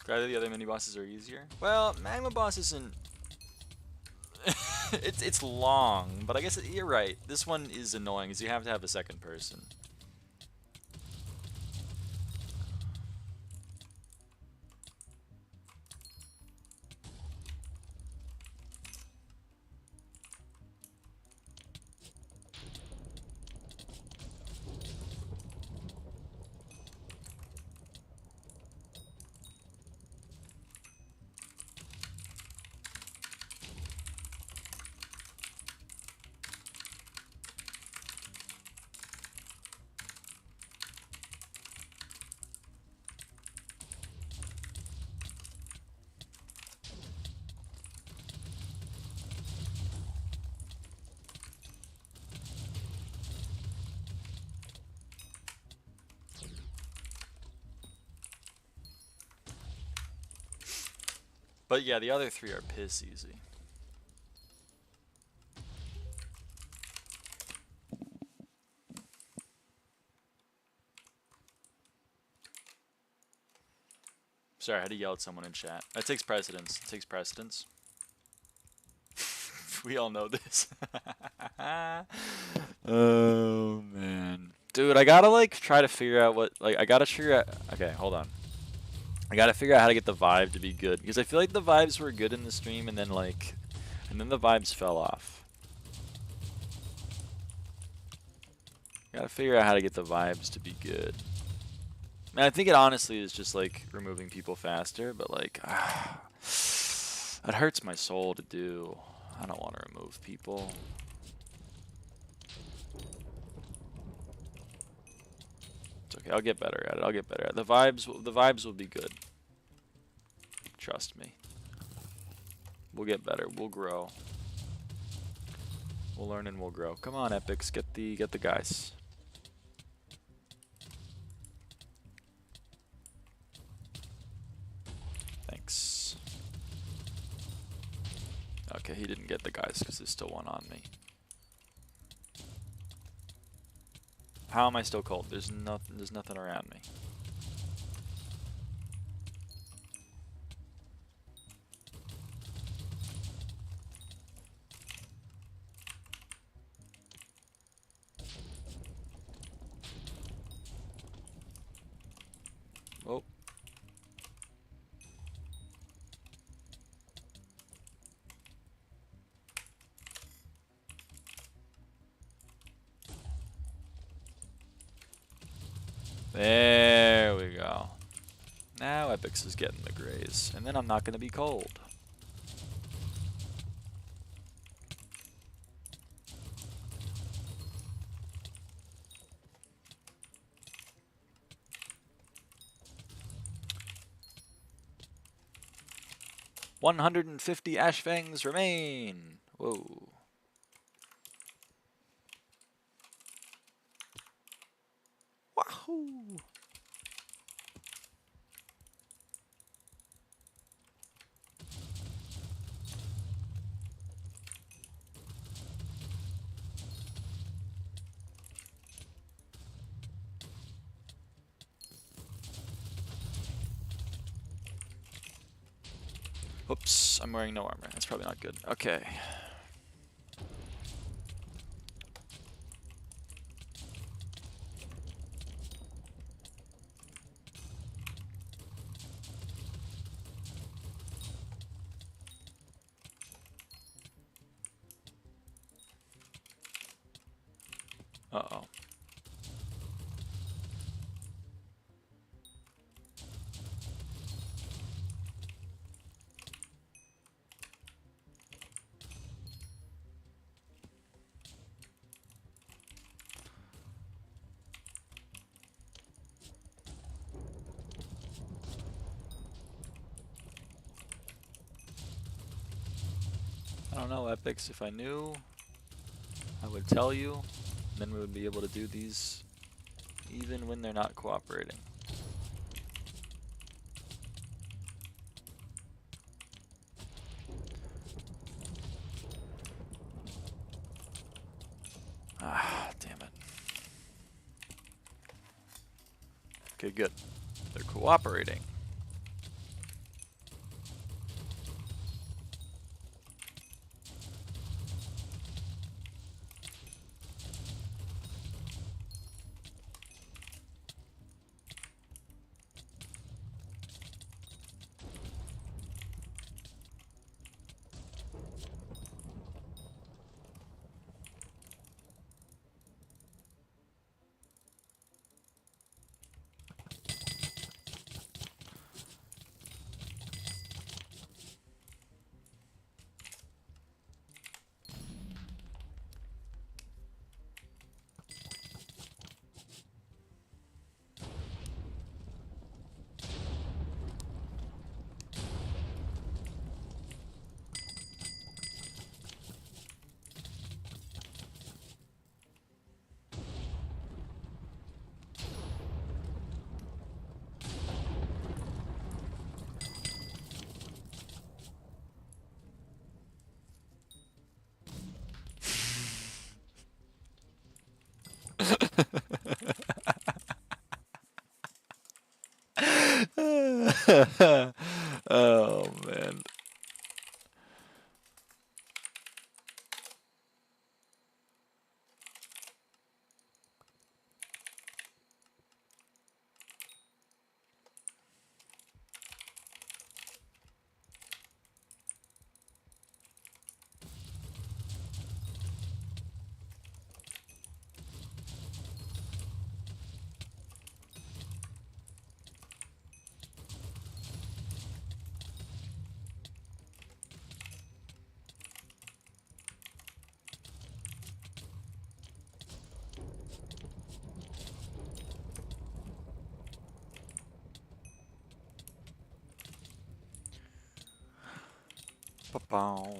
Either the other mini bosses are easier. Well, magma boss isn't. it's long, but I guess you're right. This one is annoying, because you have to have a second person. But yeah, the other three are piss easy. Sorry, I had to yell at someone in chat. That takes precedence. It takes precedence. We all know this. Oh man, dude, I gotta like try to figure out what I gotta figure out. Okay, hold on. I gotta figure out how to get the vibe to be good because I feel like the vibes were good in the stream and then the vibes fell off. Gotta figure out how to get the vibes to be good. And I think it honestly is just like removing people faster, but like that hurts my soul to do. I don't want to remove people. It's okay. I'll get better at it. I'll get better at it. The vibes will be good. Trust me. We'll get better. We'll grow. We'll learn and we'll grow. Come on, Epics, get the guys. Thanks. Okay, he didn't get the guys because there's still one on me. How am I still cold? There's nothing around me. Oh. There we go. Now Epix is getting the graze, and then I'm not going to be cold. $150 ash fangs remain. Whoa. Wahoo! Oops, I'm wearing no armor. That's probably not good. Okay. Uh-oh. I don't know, Epics. If I knew, I would tell you. Then we would be able to do these even when they're not cooperating. Ah, damn it. Okay, good. They're cooperating. Oh man. Ba-bow.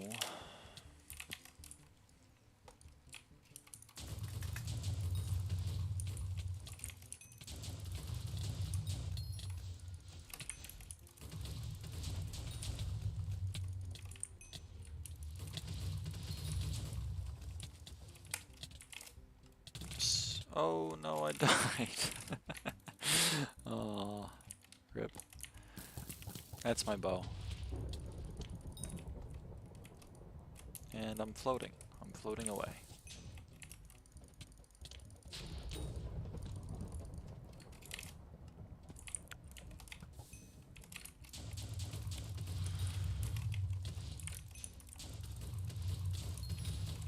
Oops. Oh no, I died. Oh, rip. That's my bow. And I'm floating. I'm floating away.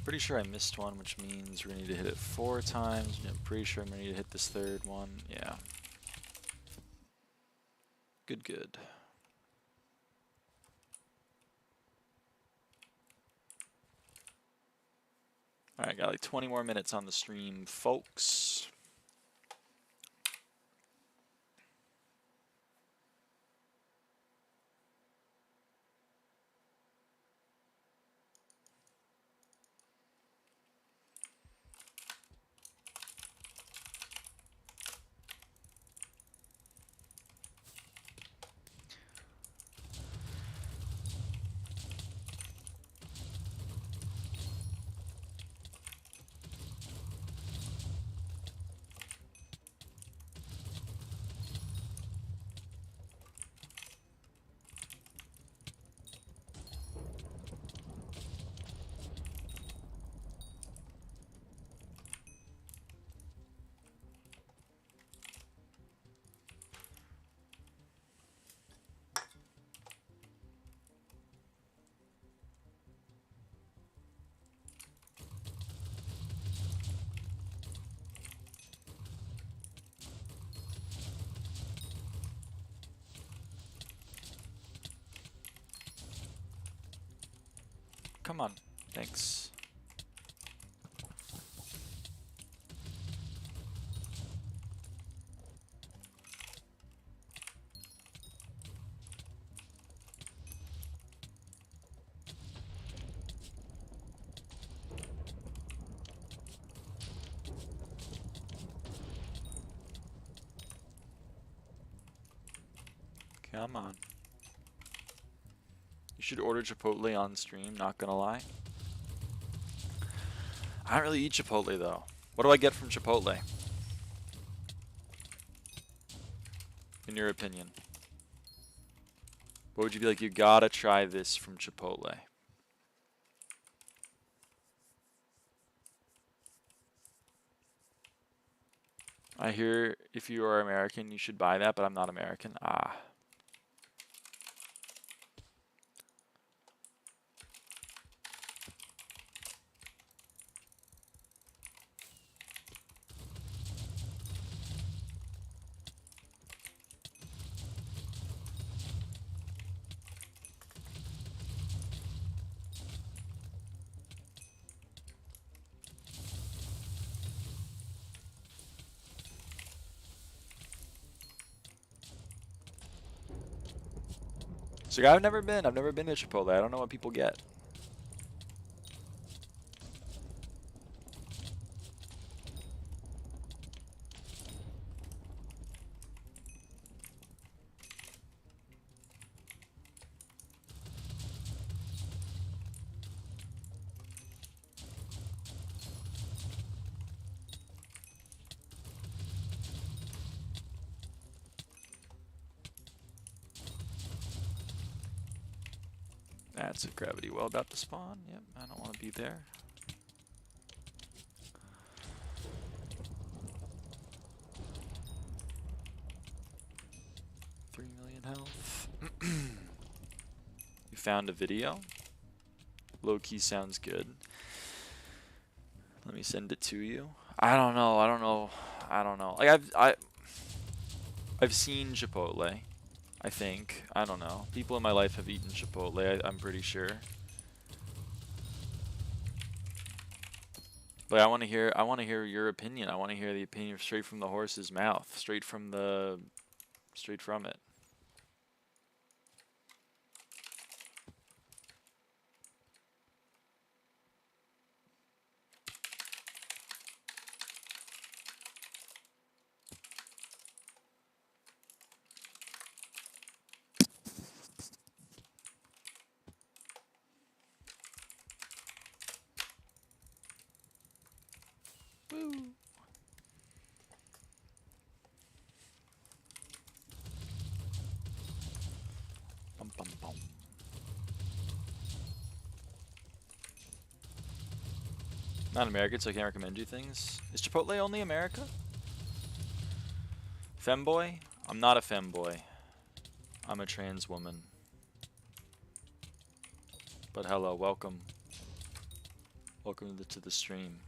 Pretty sure I missed one, which means we're gonna need to hit it 4 times. I'm pretty sure I'm gonna need to hit this 3rd one. Yeah. Good, good. Alright, got like 20 more minutes on the stream, folks. Come on. Thanks. Come on. You should order Chipotle on stream, not gonna lie. I don't really eat Chipotle though. What do I get from Chipotle? In your opinion? What would you be like, you gotta try this from Chipotle? I hear if you are American, you should buy that, but I'm not American. Ah. So I've never been to Chipotle. I don't know what people get. That's a gravity well about to spawn. Yep, I don't want to be there. $3 million health. You found a video? Low key sounds good. Let me send it to you. I don't know. Like I've seen Chipotle. I think. I don't know. People in my life have eaten Chipotle, I'm pretty sure. But I want to hear your opinion. I want to hear the opinion straight from the horse's mouth, straight from it. Not American, so I can't recommend you things. Is Chipotle only America? Femboy? I'm not a femboy. I'm a trans woman. But hello, welcome. Welcome to the stream.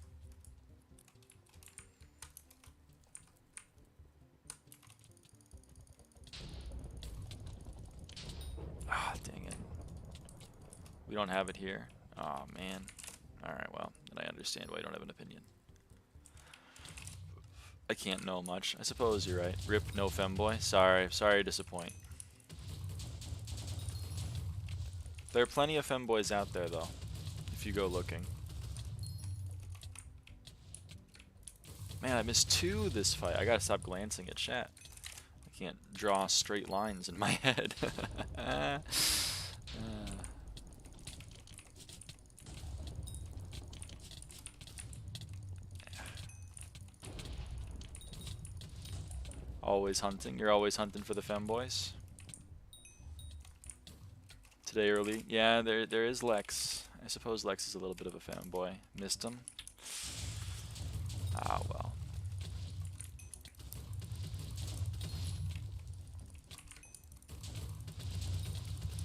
Ah, dang it. We don't have it here. Oh, man. Alright, well, then I understand why you don't have an opinion. I can't know much. I suppose you're right. Rip, no femboy. Sorry to disappoint. There are plenty of femboys out there, though, if you go looking. Man, I missed 2 this fight. I gotta stop glancing at chat. I can't draw straight lines in my head. Always hunting. You're always hunting for the femboys. Today early. Yeah, there is Lex. I suppose Lex is a little bit of a fanboy. Missed him. Ah, well.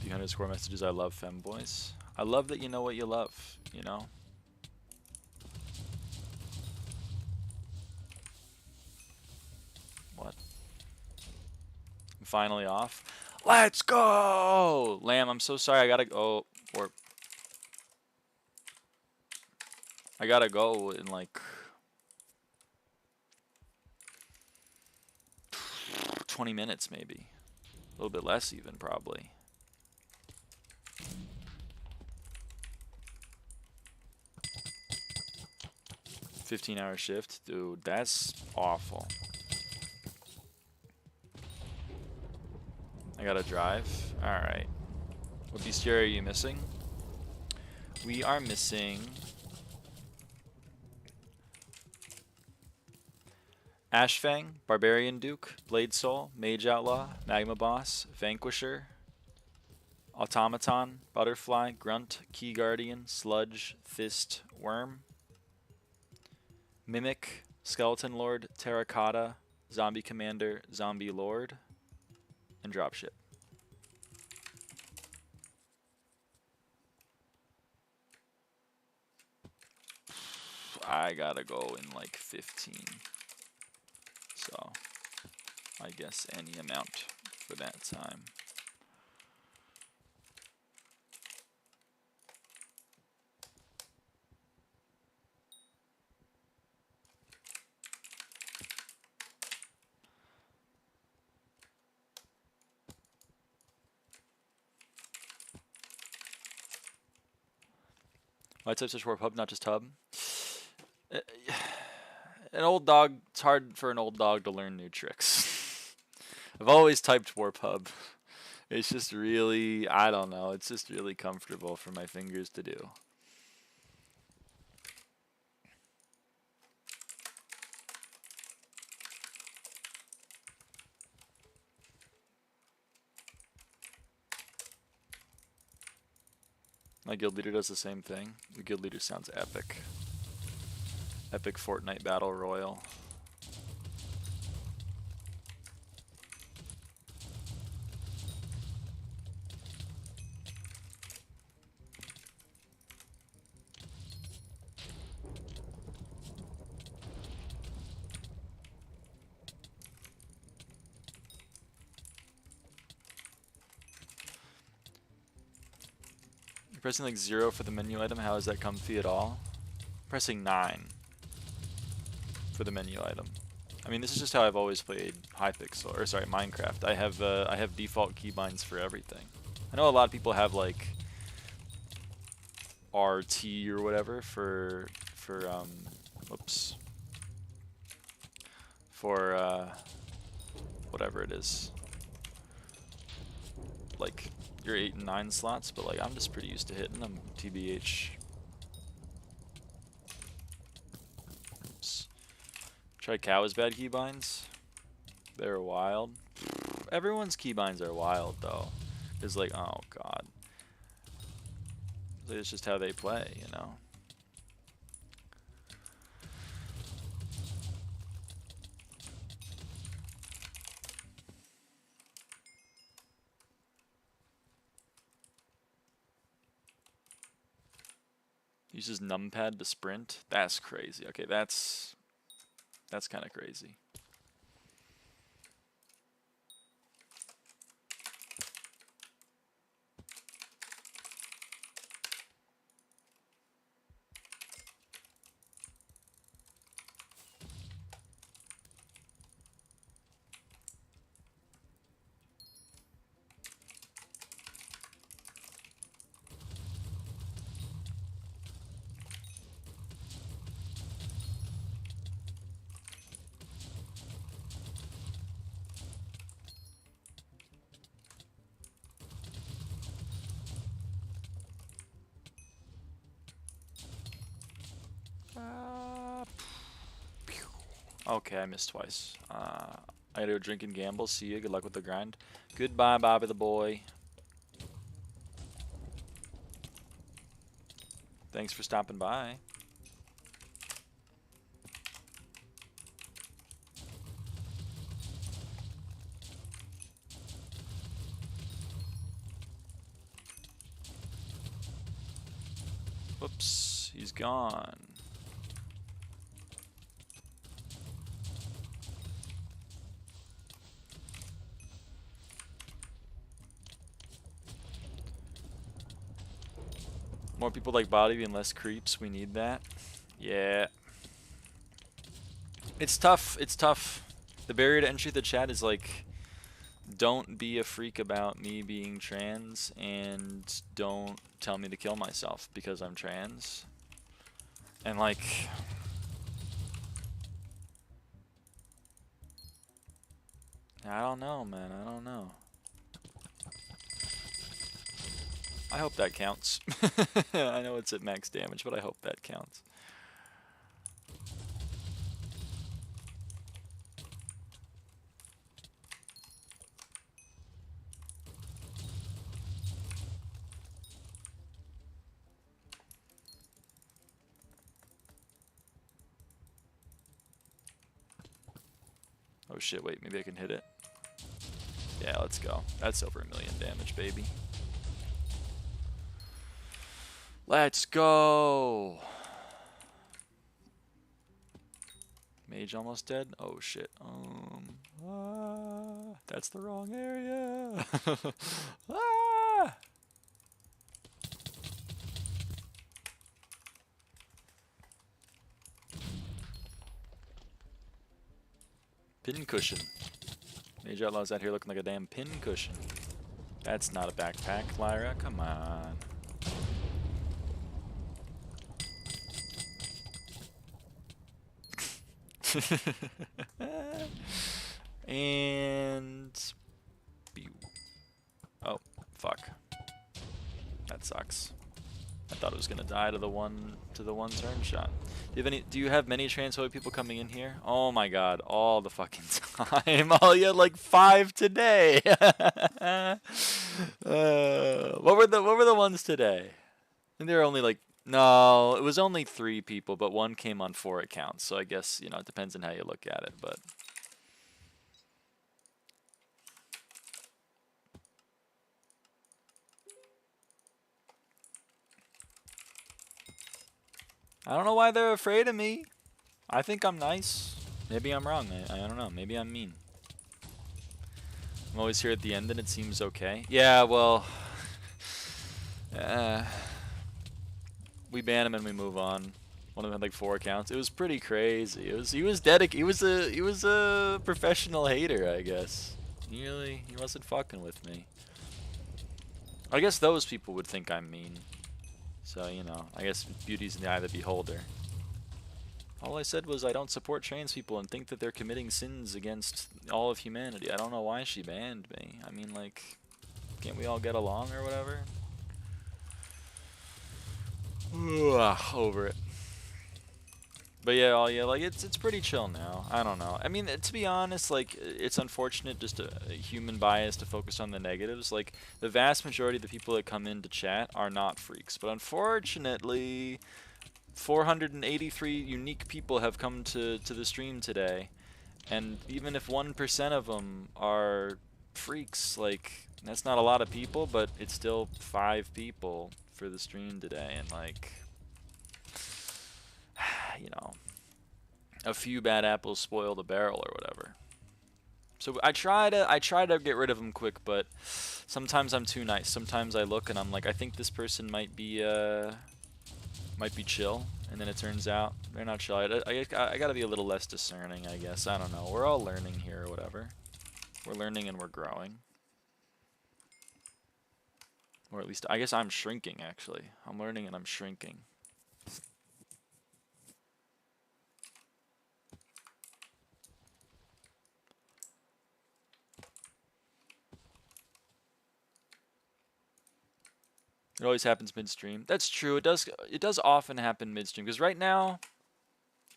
Behind score messages, I love femboys. I love that you know what you love, you know? What? I'm finally off. Let's go! Lamb, I'm so sorry. I gotta go. Or I gotta go in like 20 minutes, maybe. A little bit less, even, probably. $15-hour shift? Dude, that's awful. I gotta drive. Alright. What bestiary are you missing? We are missing Ashfang, Barbarian Duke, Blade Soul, Mage Outlaw, Magma Boss, Vanquisher, Automaton, Butterfly, Grunt, Key Guardian, Sludge, Fist, Worm, Mimic, Skeleton Lord, Terracotta, Zombie Commander, Zombie Lord, and Dropship. I gotta go in like 15. So, I guess any amount for that time. Why type such warp hub, not just hub? An old dog, it's hard for an old dog to learn new tricks. I've always typed warp hub. It's just really, I don't know, it's just really comfortable for my fingers to do. My guild leader does the same thing. The guild leader sounds epic. Epic Fortnite Battle Royal. You're pressing like 0 for the menu item. How is that comfy at all? Pressing 9 for the menu item. I mean, this is just how I've always played Hypixel, or sorry, Minecraft. I have default keybinds for everything. I know a lot of people have like RT or whatever for whatever it is, like your 8 and 9 slots, but like I'm just pretty used to hitting them, TBH. Try Cow's bad keybinds. They're wild. Everyone's keybinds are wild though. It's like, oh god. It's just how they play, you know. Uses numpad to sprint. That's crazy. Okay, that's kind of crazy. Okay, I missed twice. I gotta go drink and gamble. See you. Good luck with the grind. Goodbye, Bobby the boy. Thanks for stopping by. Whoops, he's gone. More people like Bobby and less creeps. We need that. Yeah. It's tough. It's tough. The barrier to entry to the chat is like, don't be a freak about me being trans, and don't tell me to kill myself because I'm trans. And like, I don't know, man. I don't know. I hope that counts. I know it's at max damage, but I hope that counts. Oh shit, wait, maybe I can hit it. Yeah, let's go. That's over 1 million damage, baby. Let's go! Mage almost dead? Oh shit. That's the wrong area! Ah! Pin cushion. Mage Outlaw's out here looking like a damn pin cushion. That's not a backpack, Lyra. Come on. And... oh, fuck. That sucks. I thought it was gonna die to the one turn shot. Do you have many transphobic people coming in here? Oh my god, all the fucking time. Oh, you had like 5 today. What were the ones today? I think there were only like, no, it was only 3 people, but one came on 4 accounts. So I guess, you know, it depends on how you look at it, but I don't know why they're afraid of me. I think I'm nice. Maybe I'm wrong. I don't know. Maybe I'm mean. I'm always here at the end and it seems okay. Yeah, well... we ban him and we move on. One of them had like 4 accounts. It was pretty crazy. He was dedicated. He was a professional hater, I guess. He wasn't fucking with me. I guess those people would think I'm mean. So, you know, I guess beauty's in the eye of the beholder. All I said was I don't support trans people and think that they're committing sins against all of humanity. I don't know why she banned me. I mean, like, can't we all get along or whatever? Over it. But yeah, like it's pretty chill now. I don't know. I mean, to be honest, like it's unfortunate, just a human bias to focus on the negatives. Like the vast majority of the people that come into chat are not freaks, but unfortunately, 483 unique people have come to the stream today, and even if 1% of them are freaks, like that's not a lot of people, but it's still 5 people for the stream today, and like you know, a few bad apples spoil the barrel or whatever. So I try to get rid of them quick, but sometimes I'm too nice. Sometimes I look and I'm like, I think this person might be chill, and then it turns out they're not chill. I gotta be a little less discerning, I guess. I don't know. We're all learning here or whatever. We're learning and we're growing. Or at least, I guess I'm shrinking, actually. I'm learning and I'm shrinking. It always happens midstream. That's true. It does often happen midstream, because right now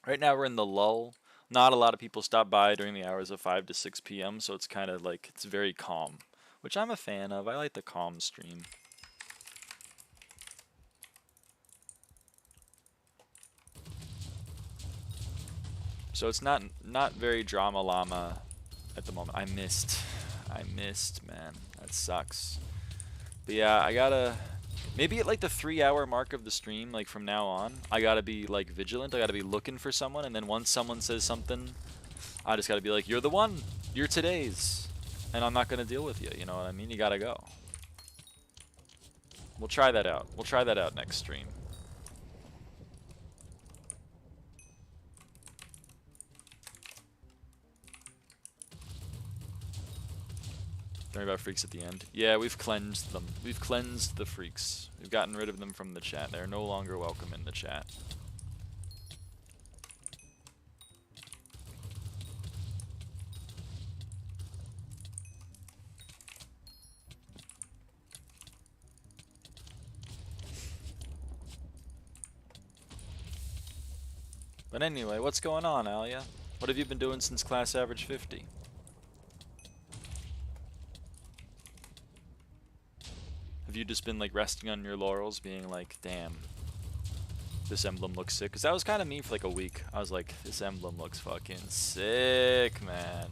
we're in the lull. Not a lot of people stop by during the hours of 5 to 6 p.m., so it's kind of like, it's very calm, which I'm a fan of. I like the calm stream. So it's not very drama llama at the moment. I missed, man. That sucks. But yeah, I gotta, maybe at like the 3-hour mark of the stream, like from now on, I gotta be like vigilant. I gotta be looking for someone, and then once someone says something, I just gotta be like, you're the one, you're today's, and I'm not gonna deal with you. You know what I mean? You gotta go. We'll try that out. We'll try that out next stream. Don't worry about freaks at the end. Yeah, we've cleansed them. We've cleansed the freaks. We've gotten rid of them from the chat. They're no longer welcome in the chat. But anyway, what's going on, Alia? What have you been doing since class average 50? Have you just been like resting on your laurels, being like, damn, this emblem looks sick? Because that was kind of me for like a week. I was like, this emblem looks fucking sick, man.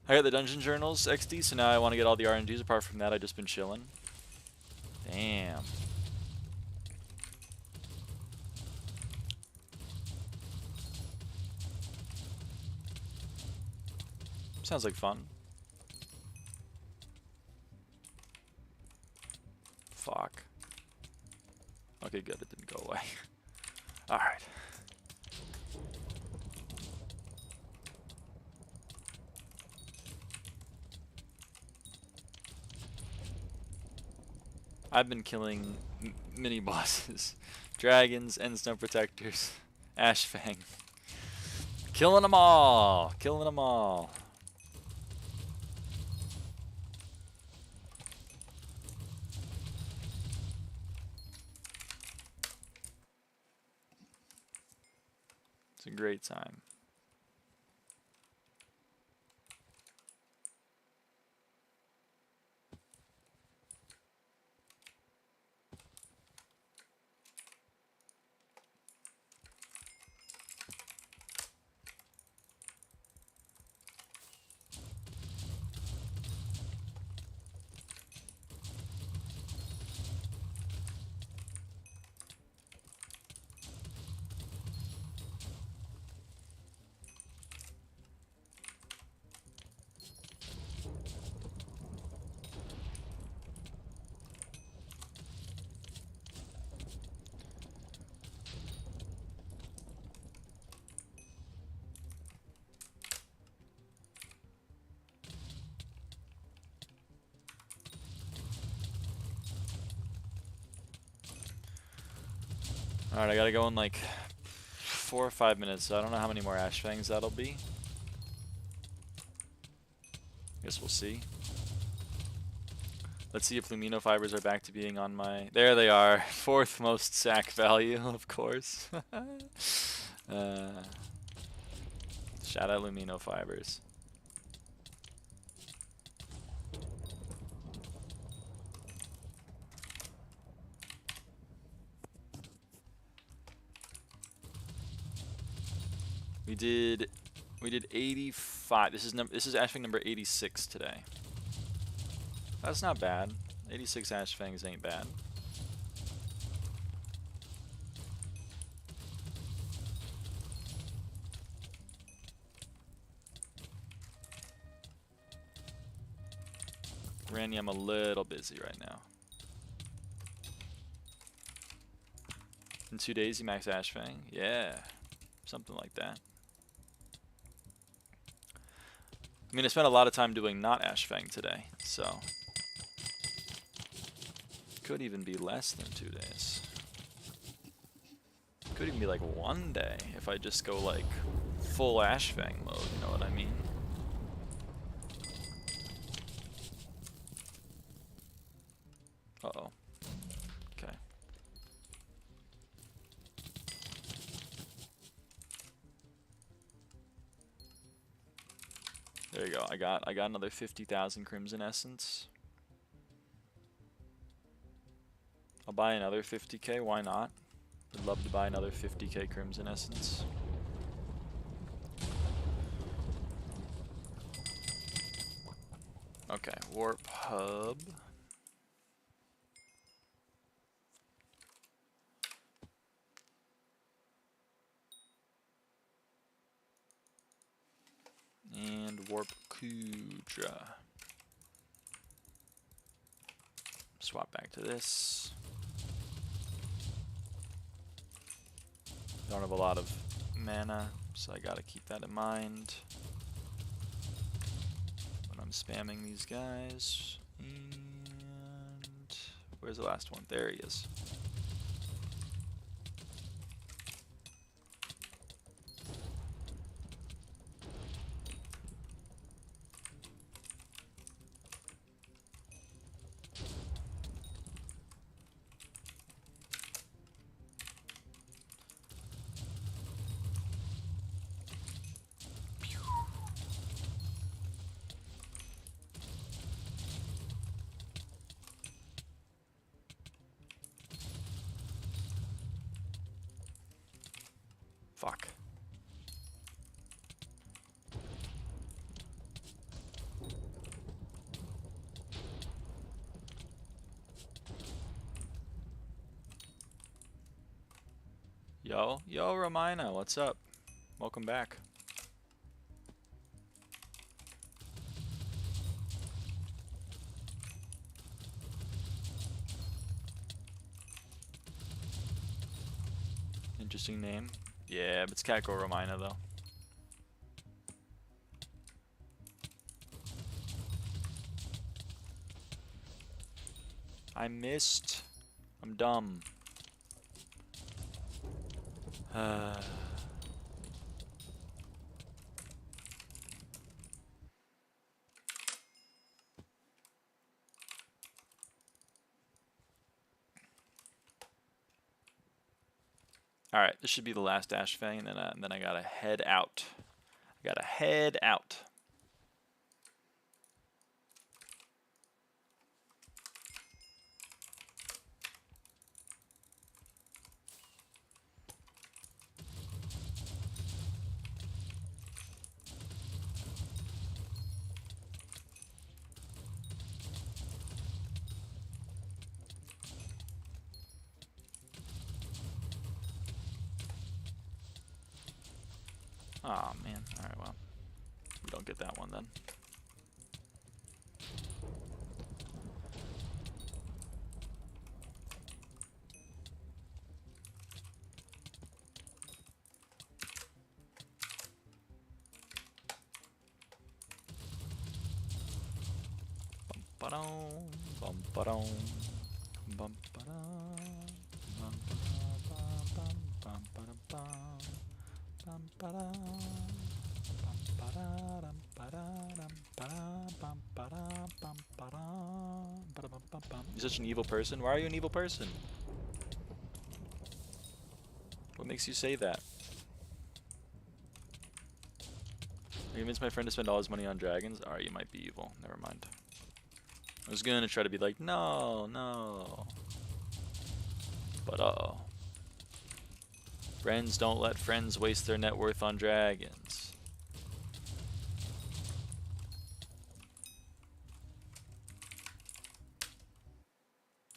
I got the dungeon journals XD, so now I want to get all the RNGs. Apart from that, I've just been chilling. Damn. Sounds like fun. Fuck. Okay, good. It didn't go away. Alright. I've been killing mini bosses, dragons, endstone protectors, Ashfang. Killing them all! Killing them all. It's a great time. Alright, I gotta go in like 4 or 5 minutes, so I don't know how many more ash fangs that'll be. Guess we'll see. Let's see if Lumino fibers are back to being on my... There they are. 4th most sack value, of course. Shout out Lumino fibers. We did 85. This is ash fang number 86 today. That's not bad. 86 ash fangs ain't bad. Randy, I'm a little busy right now. In 2 days, you max ash fang? Yeah, something like that. I mean, I spent a lot of time doing not ash fang today, so could even be less than 2 days. Could even be like 1 day if I just go like full ash fang mode, you know what I mean? Uh-oh. Okay. There you go. I got another 50,000 Crimson Essence. I'll buy another 50k, why not? I'd love to buy another 50k Crimson Essence. Okay, Warp Hub. And Warp Kudra. Swap back to this. Don't have a lot of mana, so I gotta keep that in mind when I'm spamming these guys. And where's the last one? There he is. Fuck. Yo, Romina, what's up? Welcome back. Interesting name. Yeah, but it's Catco Romina though. I missed. I'm dumb. Alright, this should be the last Ash Fang, and then I gotta head out. I gotta head out. Aw, man. Alright, well. We don't get that one then. Bum-ba-dum, bum-ba-dum, bum-ba-dum, bum-ba-dum, bum-ba-dum. You're such an evil person. Why are you an evil person? What makes you say that? I convinced my friend to spend all his money on dragons. Alright, you might be evil. Never mind. I was gonna try to be like, no, no. But uh-oh. Friends don't let friends waste their net worth on dragons.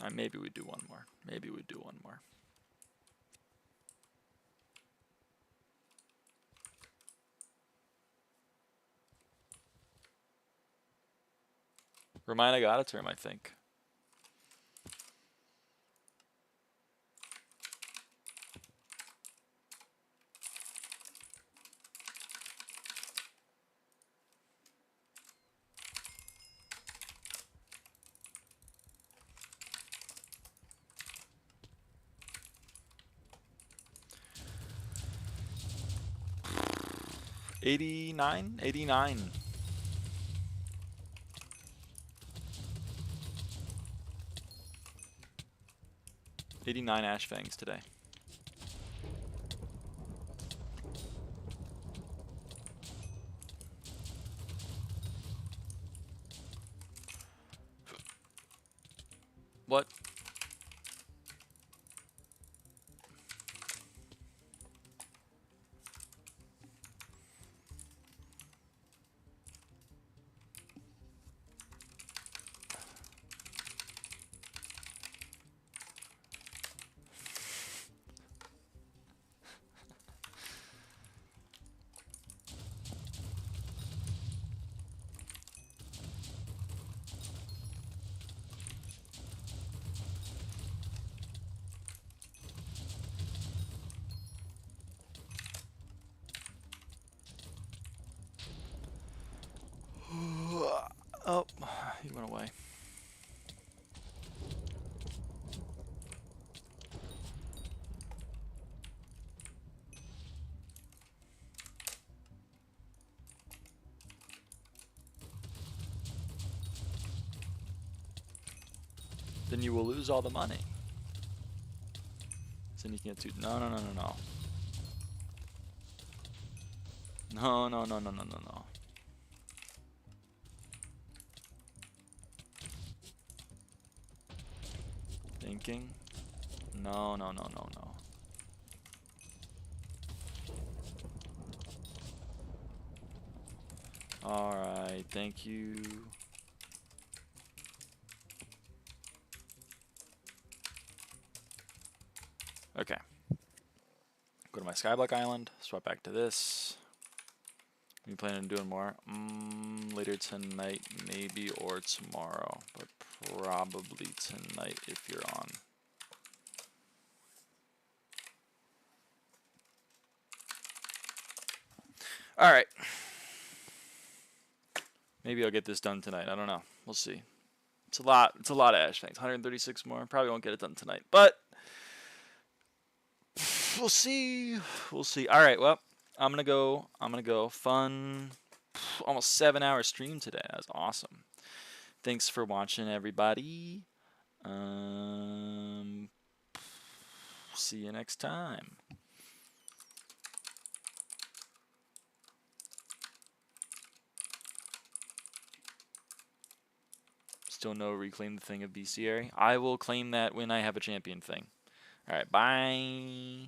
Alright, maybe we do one more. Maybe we do one more. Remind I got a term, I think. $89? $89. $89 ash fangs today. What? Oh, he went away. Then you will lose all the money. Then you can get two. No, no, no, no, no. No, no, no, no, no, no, no. Thinking. No, no, no, no, no. Alright, thank you. Okay. Go to my SkyBlock island, swap back to this. You planning on doing more? Later tonight, maybe, or tomorrow, but probably tonight if you're on. All right. Maybe I'll get this done tonight. I don't know. We'll see. It's a lot. It's a lot of ash fangs. 136 more. Probably won't get it done tonight, but we'll see. We'll see. All right. Well, I'm gonna go. Fun. Almost 7-hour stream today. That was awesome. Thanks for watching, everybody. See you next time. Still no reclaim the thing of bestiary. I will claim that when I have a champion thing. All right, bye.